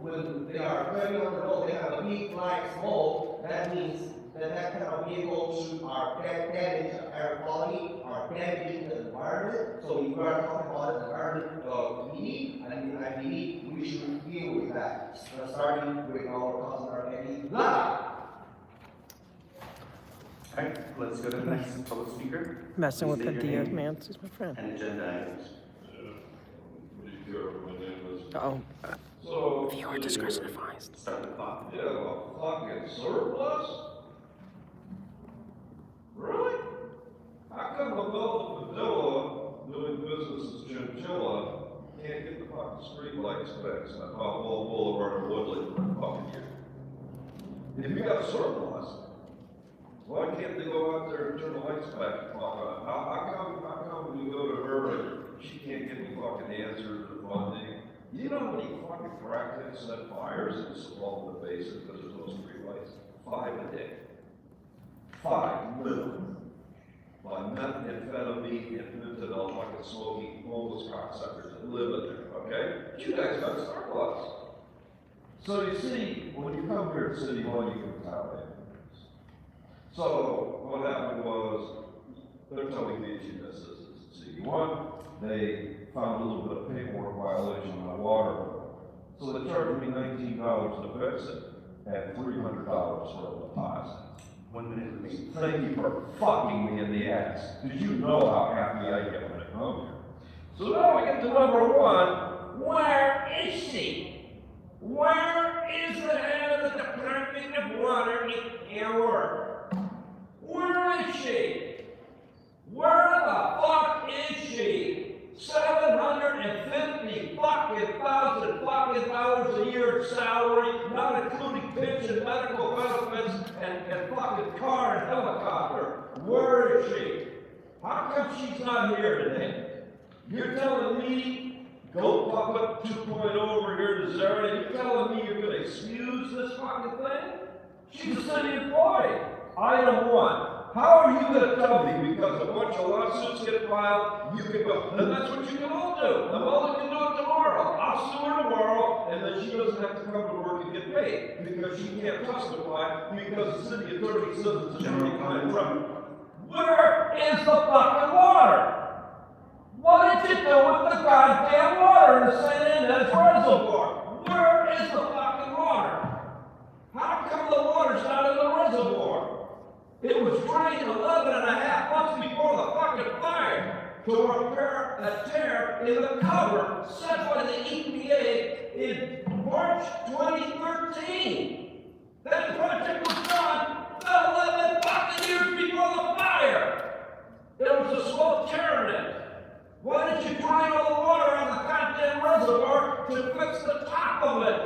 when they are driving on the road. They have a big black smoke. That means that kind of vehicles are damaging air quality, are damaging the environment. So if we are talking about the environment committee, I believe we should deal with that, starting with our councilor Patty La. All right, let's go to the next public speaker. Messing with Please the state your Diaz, name man. This is my friend. and agenda items. Uh-oh. So, Viewer discretion advised. Start the clock. yeah, well, fucking surplus? Really? How come a Bella Padilla doing business as Chinchilla can't get the fucking street lights fixed at Buffalo Boulevard and Woodley for a fucking year? If you got surplus, why can't they go out there and turn the lights back and fuck on? How come when you go to her and she can't get the fucking answers or funding? You know how many fucking practice set fires in along the basin because there's no street lights? 5 a day. 5 minimum. by methamphetamine and fentanyl fucking smoking homeless cocksuckers that live in there, okay? But you guys got surplus. So you see, when you come here to City Hall, you can tell that. So what happened was, they're telling me two businesses. See, one, they found a little bit of paperwork violation on my water bill. So they charged me $19 to fix it and $300 for a deposit. 1 minute remaining. Thank you for fucking me in the ass. Did you know how happy I get when I come here? So now we get to number one. Where is she? Where is the head of the Department of Water and Power? Where is she? Where the fuck is she? 750 fucking thousand fucking dollars a year salary, not including pension, medical benefits, and fucking car and helicopter. Where is she? How come she's not here today? You're telling me, go Puppet 2.0 over here to Zara, you're telling me you're gonna excuse this fucking thing? She's a city employee. Item one. How are you gonna tell me because a bunch of lawsuits get filed, you can go, and that's what you can all do. And all can do it tomorrow. I'll sue her tomorrow, and then she doesn't have to come to work and get paid because she can't testify because the city attorney says it's a attorney-client record. Where is the fucking water? What did you do with the goddamn water in the San Ynez Reservoir? Where is the fucking water? How come the water's not in the reservoir? It was drained 11 and a half months before the fucking fire to repair a tear in the cover set by the EPA in March 2013. That project was done 11 fucking years before the fire. There was a small tear in it. Why did you drain all the water out of the goddamn reservoir to fix the top of it?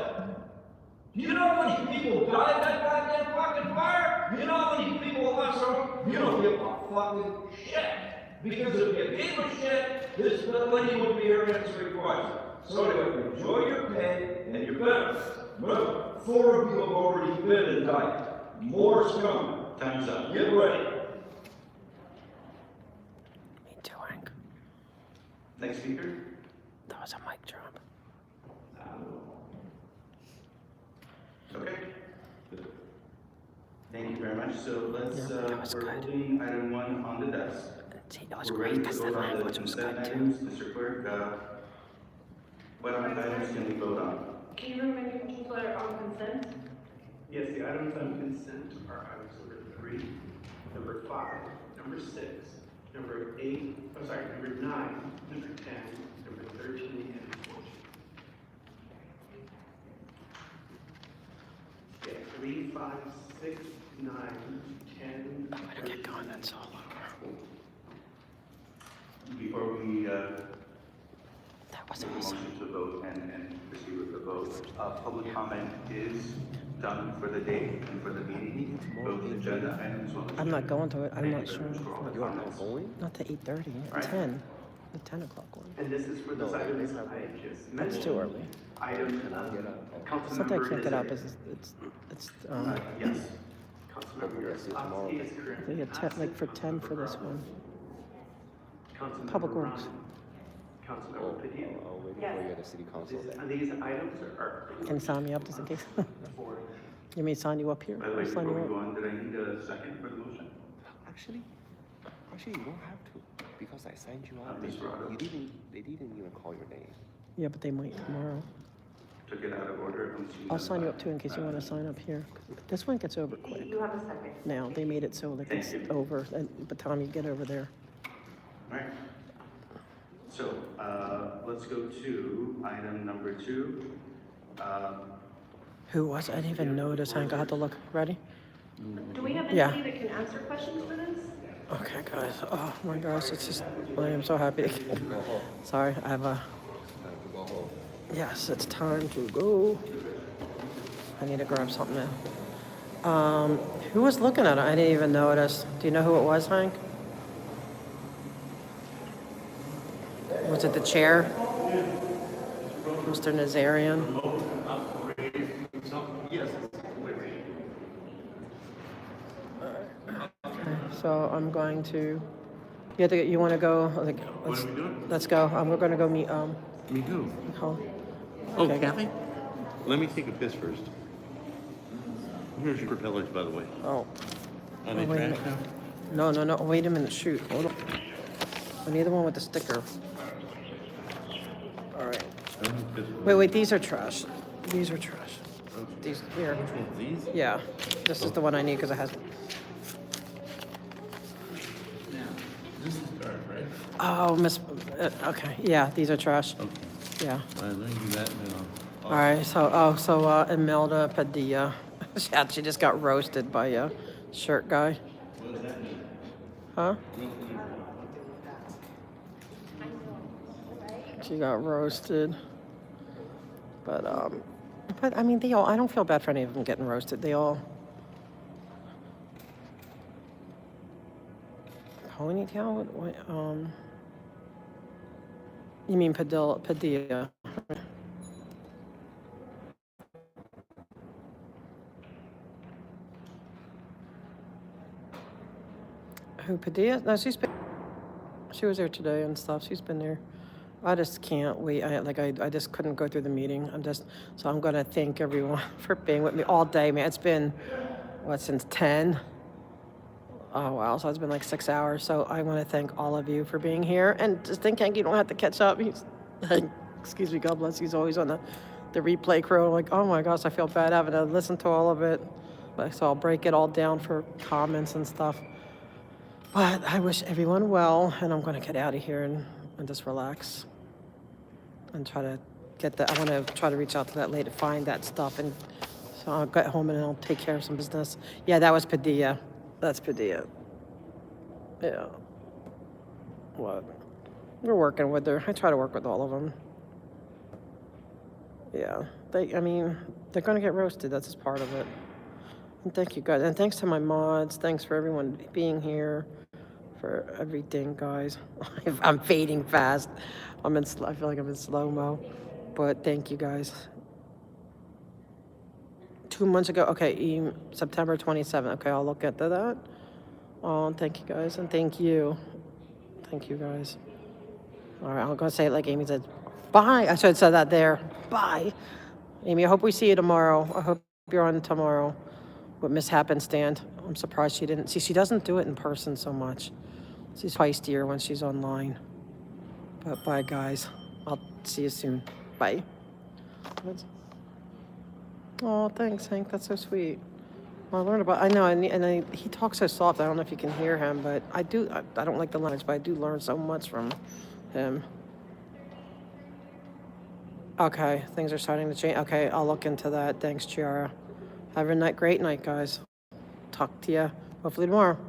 You know how many people died in that goddamn fucking fire? You know how many people lost their home? You don't give a fucking shit. Because if you gave a shit, this lady would be here answering questions. So anyway, enjoy your pay and your benefits. Remember, 4 of you have already been indicted. More's coming. Time's up. Get ready. Me too, Hank. Next speaker. That was a mic drop. Okay. Thank you very much. So let's, Yeah, that was we're good. holding item 1 on the desk. See, that was We're great ready to because the vote on the language was consent good too. items. Mr. Clerk, what items can we vote on? Can you remind me, Counselor, on consent? Yes, the items on consent are items number 3, number 5, number 6, number 8, number 9, number 10, number 13, and 14. Yeah, 3, 5, 6, 9, 10. I'm gonna get going, that's all over. Before we, That was make a awesome. motion to vote and proceed with the vote, public comment is done for the day and for the meeting. Both agenda items on the. I'm not going to it, I'm not sure. You are not going? Not to 8:30, Right. 10. The 10 o'clock one. And this is for the items I just mentioned. That's too early. Item, It's not that I Councilmember can't get up, Izzy. it's Yes. Councilmember Ospey is currently they had 10, like for 10 for this one. Councilmember Public Works. Ron, Councilmember Padilla. I'll wait Yes. for you at the city council then. And these items are. Can you sign me up just in case? For You mean sign you up here? By the way, I'll sign before you we go up. on, did I need a second for the motion? Actually, you don't have to because I signed you out. Ms. Rado. They didn't even call your name. Yeah, but they might tomorrow. Took it out of order. I'm seeing I'll that sign you back. up too in case you want to sign up here. This one gets over quick. You have a second. Now, they made it so like it's over, and by the time you get over there. All right. So, let's go to item number 2. Who was it? I didn't even notice, Hank, I had to look. Ready? Do we have Yeah. anybody that can answer questions for this? Okay, guys. Oh my gosh, it's just, I am so happy. Sorry, I have a, yes, it's time to go. I need to grab something now. Who was looking at it? I didn't even notice. Do you know who it was, Hank? Was it the chair? Mr. Nazarian? Yes. Okay, so I'm going to You have to, you want to go? Like, What are we doing? let's go. We're going to go meet. Me too. Nicole. Oh, Okay. Kathy? Let me take a piss first. Here's your propellers, by the way. Oh. Are they wait a trash minute. now? No. Wait a minute. Shoot. Hold on. I need the one with the sticker. All right. Wait. These are trash. These are trash. These here. Which one? These? Yeah. This is the one I need because it has. Yeah. This is dark, right? Oh, Miss. Okay. Yeah. These are trash. Okay. Yeah. All right, let me do that and then All right. So Imelda Padilla. She just got roasted by a shirt guy. What does that mean? Huh? She got roasted. But I mean, they all, I don't feel bad for any of them getting roasted. They all. Ponytail? What, you mean Padilla? Who, Padilla? No, she was there today and stuff. She's been there. I just can't wait. I just couldn't go through the meeting. So I'm gonna thank everyone for being with me all day, man. It's been, since 10? Oh, wow. So it's been like 6 hours. So I want to thank all of you for being here. And just think, Hank, you don't have to catch up. Excuse me, God bless. He's always on the replay crew. I'm like, oh my gosh, I feel bad having to listen to all of it. So I'll break it all down for comments and stuff. But I wish everyone well, and I'm going to get out of here and just relax and try to I want to try to reach out to that lady to find that stuff. And so I'll get home and I'll take care of some business. Yeah, that was Padilla. That's Padilla. Yeah. What? We're working with her. I try to work with all of them. Yeah. They're going to get roasted. That's just part of it. And thank you, guys. And thanks to my mods. Thanks for everyone being here. For everything, guys. I'm fading fast. I feel like I'm in slow-mo. But thank you, guys. 2 months ago. Okay, September 27th. Okay, I'll look into that. Oh, thank you, guys. And thank you. Thank you, guys. All right, I'm going to say it like Amy said. Bye. I should have said that there. Bye. Amy, I hope we see you tomorrow. I hope you're on tomorrow with Miss Happenstand. I'm surprised she didn't. See, she doesn't do it in person so much. She's feistier when she's online. But bye, guys. I'll see you soon. Bye. Oh, thanks, Hank. That's so sweet. Well, I learned about. I know, and he talks so soft. I don't know if you can hear him, but I do. I don't like the language, but I do learn so much from him. Okay, things are starting to change. Okay, I'll look into that. Thanks, Chiara. Have a great night, guys. Talk to you hopefully tomorrow.